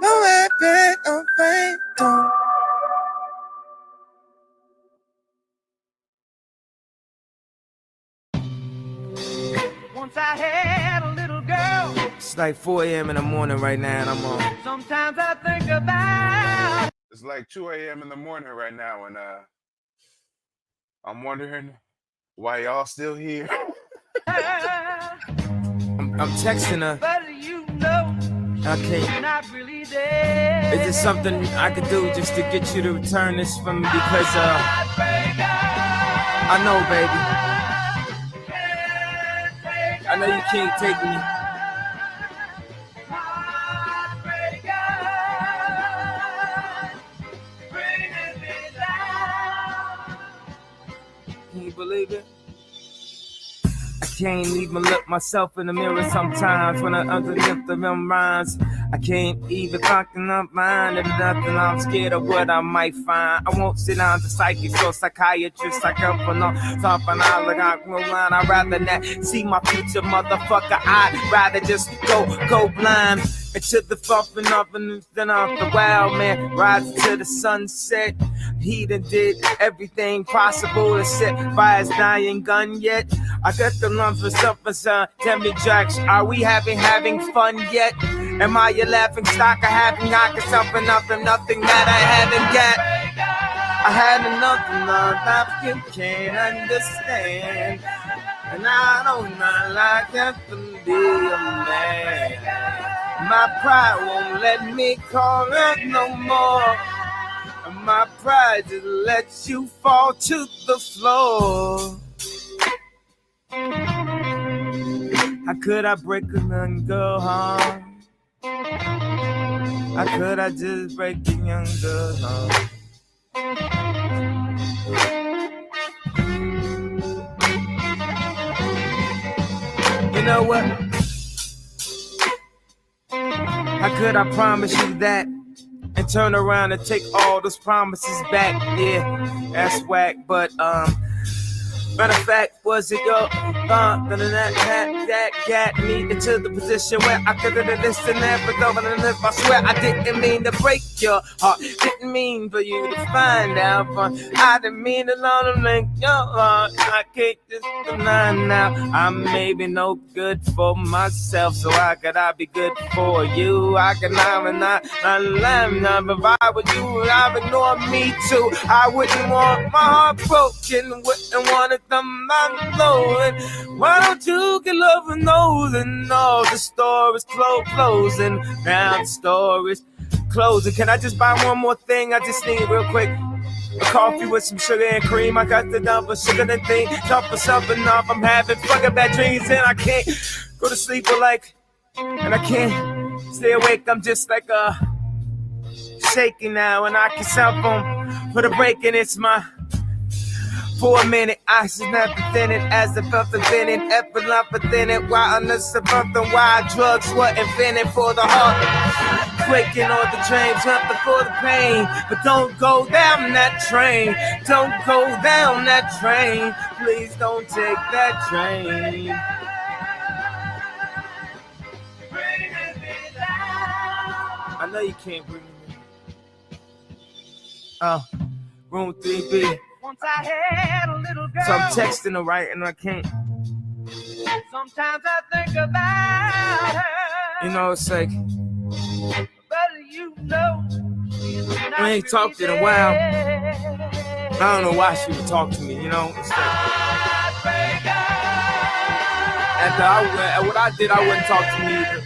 Speaker 12: No bad on fame don't.
Speaker 1: Once I had a little girl.
Speaker 12: It's like 4 a.m. in the morning right now, and I'm on.
Speaker 1: Sometimes I think about.
Speaker 6: It's like 2 a.m. in the morning right now, and I'm wondering why y'all still here.
Speaker 12: I'm texting her.
Speaker 1: But you know,
Speaker 12: I can't.
Speaker 1: you're not really there.
Speaker 12: Is there something I could do just to get you to return this from me? Because I know, baby. I know you can't take me. Can you believe it? I can't even look myself in the mirror sometimes when I underneath the rhymes. I can't even fucking up mine. There's nothing, I'm scared of what I might find. I won't sit down to psychics or psychiatrists. I come from no something I look out no line. I'd rather not see my future, motherfucker. I'd rather just go blind into the thumping of and then off the wild man. Rise to the sunset. He done did everything possible to set by his dying gun yet. I got the lumps for something, son. Tell me, Jax, are we having fun yet? Am I a laughing stock? I haven't got something nothing that I haven't got. I had nothing that you can't understand. And I don't like that to be a man. My pride won't let me call it no more. My pride just lets you fall to the floor. How could I break a young girl heart? How could I just break a young girl's heart?
Speaker 1: know what? How could I promise you that and turn around and take all those promises back? Yeah, that's whack, but matter of fact, was it your that got me into the position where I could have this and that, but I swear I didn't mean to break your heart. Didn't mean for you to find out. I didn't mean to make your heart. I can't just deny now. I'm maybe no good for myself, so how could I be good for you? I can not but why would you ignore me too? I wouldn't want my heart broken, wouldn't want it come out blowing. Why don't you get love with those and all the stories closing? Now the stories closing. Can I just buy one more thing? I just need real quick. A coffee with some sugar and cream. I got the number, sugar and thing. Jump for something off. I'm having fucking bad dreams and I can't go to sleep and I can't stay awake. I'm just like shaking now and I can cell phone for the break and it's my. For a minute, I should never thin it as I felt the thinning, epileptic thin it. Why unless about why drugs were invented for the heart. Breaking all the dreams, jumping for the pain. But don't go down that train. Don't go down that train. Please don't take that train. I know you can't bring me. Oh, room 3B.
Speaker 7: Once I had a little girl.
Speaker 1: So I'm texting her, right, and I can't.
Speaker 7: Sometimes I think about her.
Speaker 1: You know, it's like,
Speaker 7: But you know,
Speaker 1: I ain't talked in a while. I don't know why she would talk to me, you know? It's like, after what I did, I wouldn't talk to me either.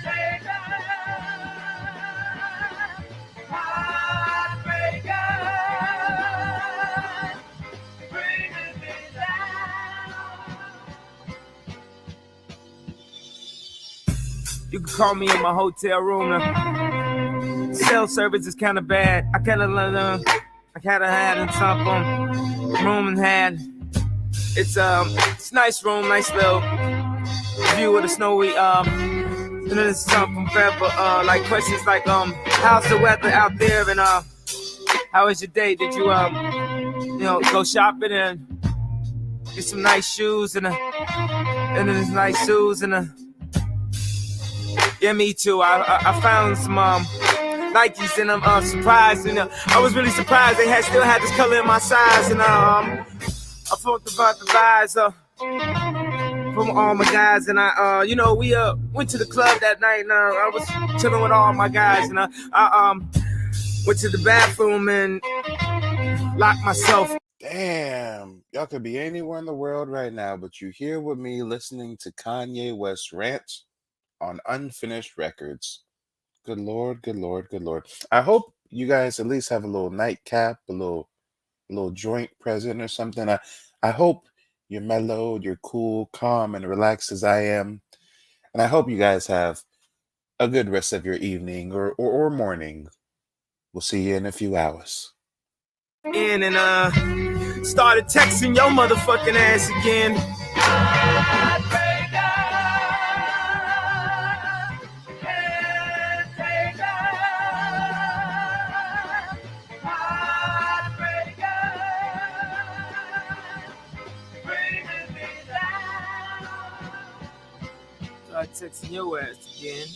Speaker 1: You can call me in my hotel room. The cell service is kind of bad. I kind of had something room and had. It's nice room, nice little view of the snowy. And then it's something forever. Like questions like how's the weather out there and how was your day? Did you go shopping and get some nice shoes and then there's nice shoes and yeah, me too. I found some Nikes and I'm surprised. And I was really surprised they still had this color in my size. And I thought about the vibes from all my guys. And we went to the club that night. And I was chilling with all my guys. And I went to the bathroom and locked myself.
Speaker 6: Damn, y'all could be anywhere in the world right now, but you're here with me listening to Kanye West rant on Unfinished Records. Good Lord, good Lord, good Lord. I hope you guys at least have a little nightcap, a little joint present or something. I hope you're mellow, you're cool, calm, and relaxed as I am. And I hope you guys have a good rest of your evening or morning. We'll see you in a few hours.
Speaker 1: In and started texting your motherfucking ass again. Texting your ass again.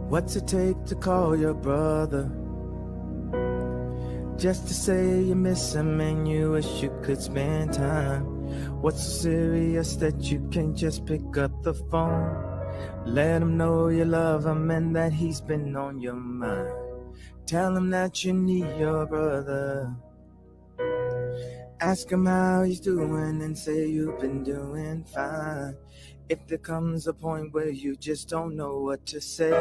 Speaker 1: What's it take to call your brother? Just to say you miss him and you wish you could spend time. What's so serious that you can't just pick up the phone? Let him know you love him and that he's been on your mind. Tell him that you need your brother. Ask him how he's doing and say you've been doing fine. If there comes a point where you just don't know what to say,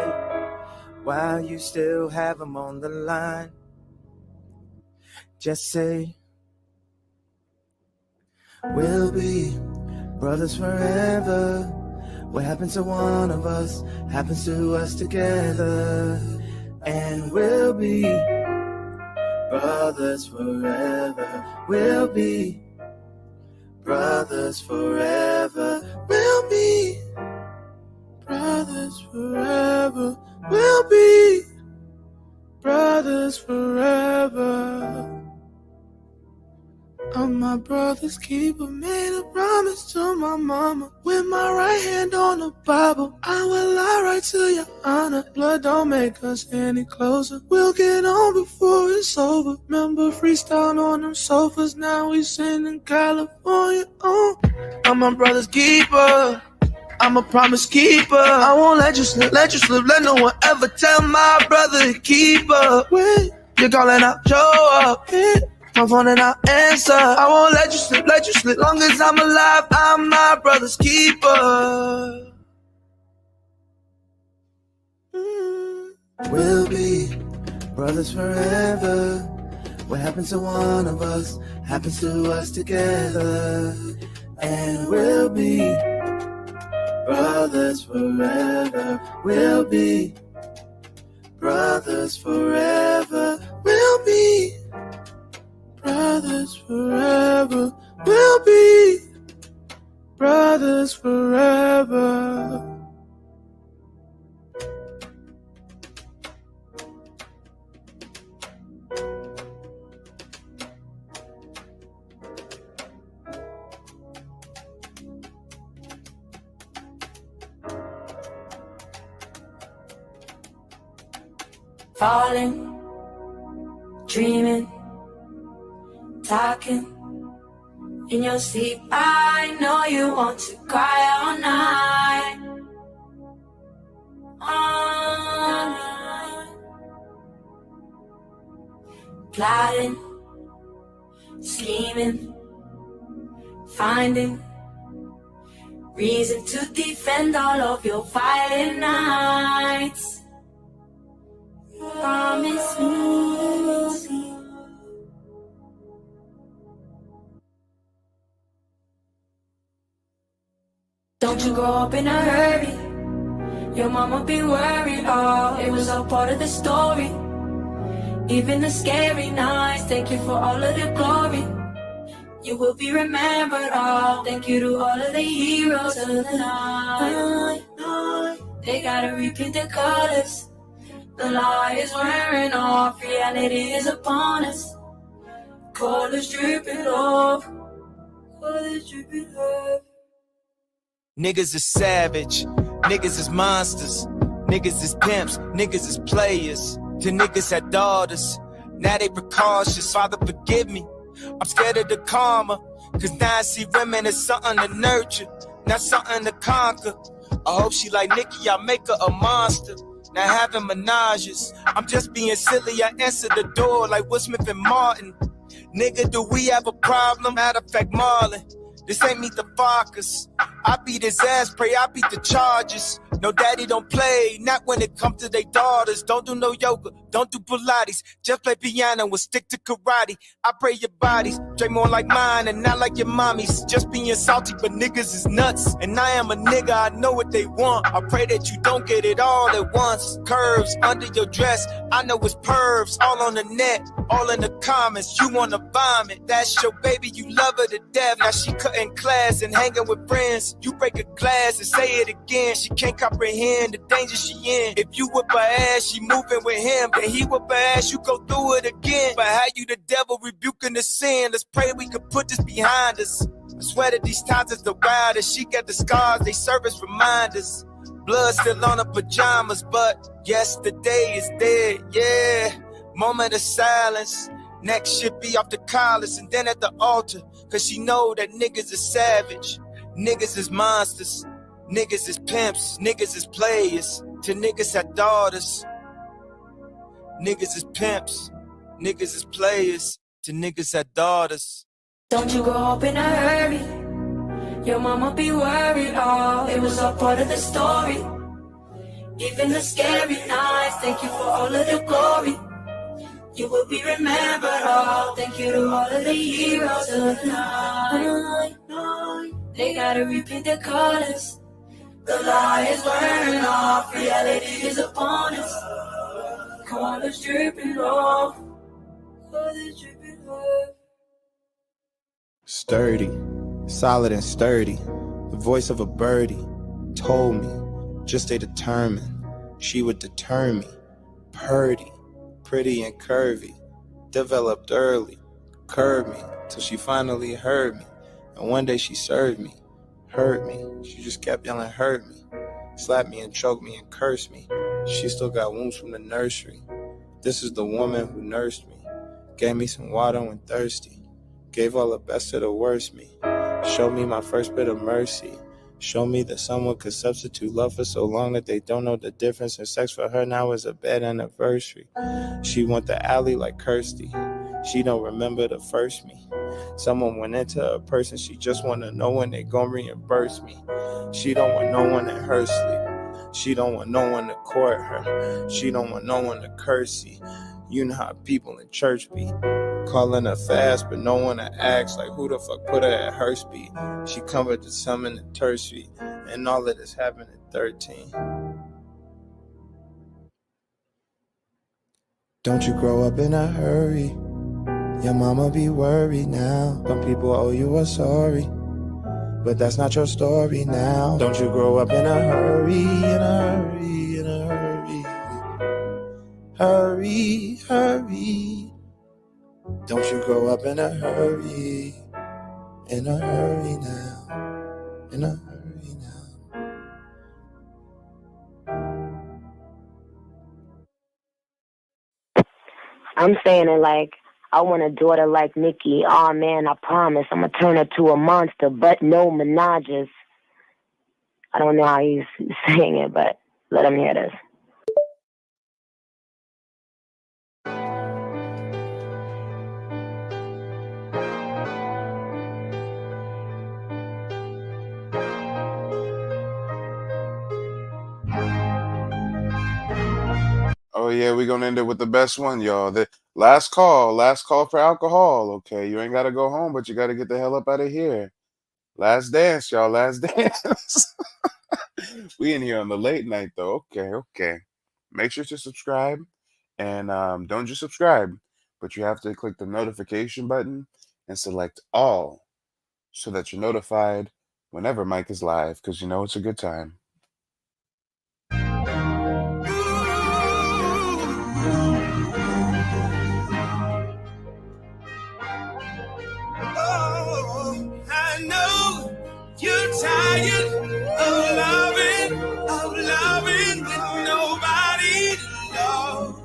Speaker 1: while you still have him on the line, just say, we'll be brothers forever. What happens to one of us happens to us together. And we'll be brothers forever. We'll be
Speaker 12: brothers forever. We'll be brothers forever. We'll be brothers forever. I'm my brother's keeper, made a promise to my mama. With my right hand on the Bible, I will lie right to your honor. Blood don't make us any closer. We'll get on before it's over. Remember freestyle on them sofas, now we sing in California. Oh, I'm my brother's keeper. I'm a promise keeper. I won't let you slip, let no one ever tell my brother to keep up. When you're calling out, show up. Hit my phone and I'll answer. I won't let you slip. Long as I'm alive, I'm my brother's keeper. We'll be brothers forever. What happens to one of us happens to us together. And we'll be brothers forever. We'll be brothers forever. We'll be brothers forever. We'll be brothers forever.
Speaker 5: Falling, dreaming, talking in your sleep. I know you want to cry all night. All night. Plotting, scheming, finding reason to defend all of your violent nights. Promise me. Don't you grow up in a hurry. Your mama be worried. Oh, it was all part of the story. Even the scary nights, thank you for all of the glory. You will be remembered. Oh, thank you to all of the heroes of the night. They gotta repeat the colors. The lie is wearing off, reality is upon us. Colors dripping off, colors dripping off.
Speaker 12: Niggas is savage, niggas is monsters, niggas is pimps, niggas is players. The niggas had daughters, now they precautious. Father forgive me, I'm scared of the karma. Cause now I see women as something to nurture, not something to conquer. I hope she like Nicki, I make her a monster. Now having menages, I'm just being silly, I answer the door like Will Smith and Martin. Nigga, do we have a problem? Matter of fact, Marlon, this ain't Meet the Fockers. I beat his ass, pray I beat the Chargers. No daddy don't play, not when it comes to their daughters. Don't do no yoga, don't do Pilates. Just play piano and stick to karate. I pray your bodies drink more like mine and not like your mommy's. Just being salty, but niggas is nuts. And I am a nigga, I know what they want. I pray that you don't get it all at once. Curves under your dress, I know it's pervs. All on the net, all in the comments. You wanna vomit, that's your baby, you love her to death. Now she cutting class and hanging with friends. You break a glass and say it again. She can't comprehend the danger she in. If you whip her ass, she moving with him. Then he whip her ass, you go through it again. But how you the devil rebuking the sin? Let's pray we can put this behind us. I swear that these times is the wildest. She got the scars, they serve as reminders. Blood still on her pajamas, but yesterday is dead, yeah. Moment of silence. Next should be off the collars and then at the altar. Cause she know that niggas is savage. Niggas is monsters, niggas is pimps, niggas is players. To niggas had daughters. Niggas is pimps, niggas is players. To niggas had daughters.
Speaker 5: Don't you grow up in a hurry. Your mama be worried. Oh, it was all part of the story. Even the scary nights, thank you for all of the glory. You will be remembered. Oh, thank you to all of the heroes of the night. They gotta repeat the colors. The lie is wearing off, reality is upon us. Colors dripping off, colors dripping off.
Speaker 12: Sturdy, solid and sturdy. The voice of a birdie told me, just stay determined. She would deter me. Purdy, pretty and curvy, developed early, curved me till she finally heard me. And one day she served me, hurt me. She just kept yelling, hurt me, slapped me and choked me and cursed me. She still got wounds from the nursery. This is the woman who nursed me, gave me some water when thirsty, gave all the best to the worst me, showed me my first bit of mercy, showed me that someone could substitute love for so long that they don't know the difference, and sex for her now is a bad anniversary. She went the alley like Kirsty, she don't remember the first me. Someone went into a person, she just wanna know when they gon' reimburse me. She don't want no one in her sleep. She don't want no one to court her. She don't want no one to curse her. You know how people in church be calling her fast, but no one to ask, like who the fuck put her at her speed? She covered the sum in the tertiary, and all of this happened at 13. Don't you grow up in a hurry? Your mama be worried now. Some people owe you a sorry, but that's not your story now. Don't you grow up in a hurry, in a hurry, in a hurry. Hurry, hurry. Don't you grow up in a hurry now. In a hurry now.
Speaker 14: I'm saying it like, I want a daughter like Nikki. Oh man, I promise I'm gonna turn her to a monster, but no menages. I don't know how he's saying it, but let him hear this.
Speaker 6: Oh yeah, we're gonna end it with the best one, y'all. The last call for alcohol. Okay, you ain't gotta go home, but you gotta get the hell up out of here. Last dance, y'all. Last dance. We in here on the late night though. Okay. Make sure to subscribe, and don't just subscribe, but you have to click the notification button and select all, so that you're notified whenever Mike is live, because you know it's a good time.
Speaker 12: I know you're tired of loving with nobody to love.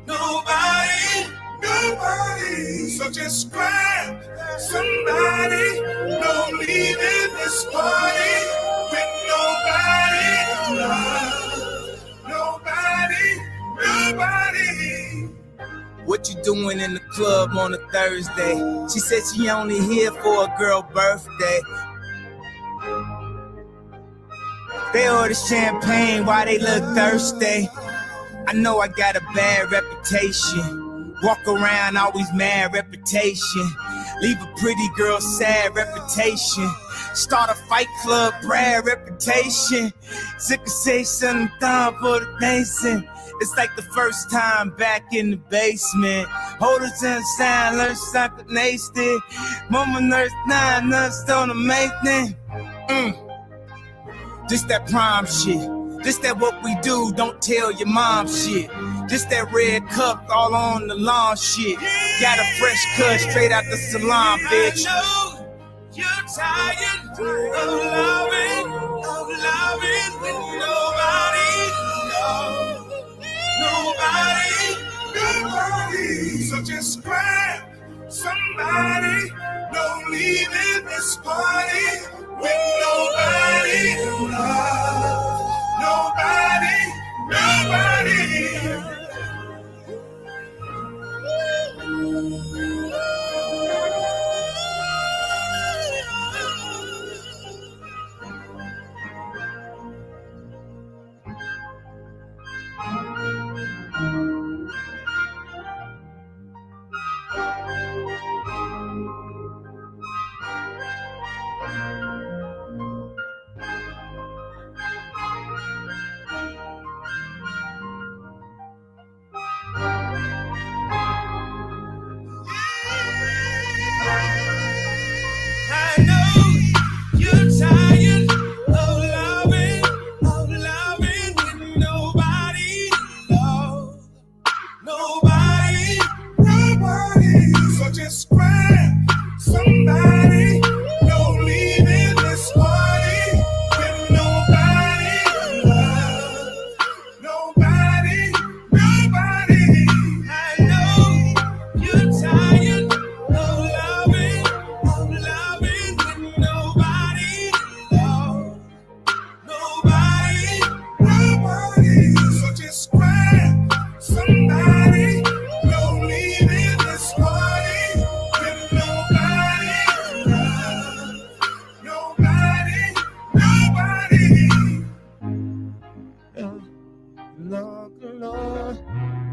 Speaker 12: Nobody. So just grab somebody. Don't leave in this party with nobody to love. Nobody. What you doing in the club on a Thursday? She said she only here for a girl birthday. They order champagne while they look thirsty. I know I got a bad reputation. Walk around always mad reputation. Leave a pretty girl sad reputation. Start a fight club, Brad reputation. Sick of say something down for the nation. It's like the first time back in the basement. Holders in sound, learn something nasty. Mama nurse 9 nuts on the maintenance. This that prime shit. This that what we do, don't tell your mom shit. This that red cup all on the lawn shit. Got a fresh cut straight out the salon, bitch. I know you're tired of loving with nobody. Nobody. So just grab somebody. Don't leave in this party with nobody.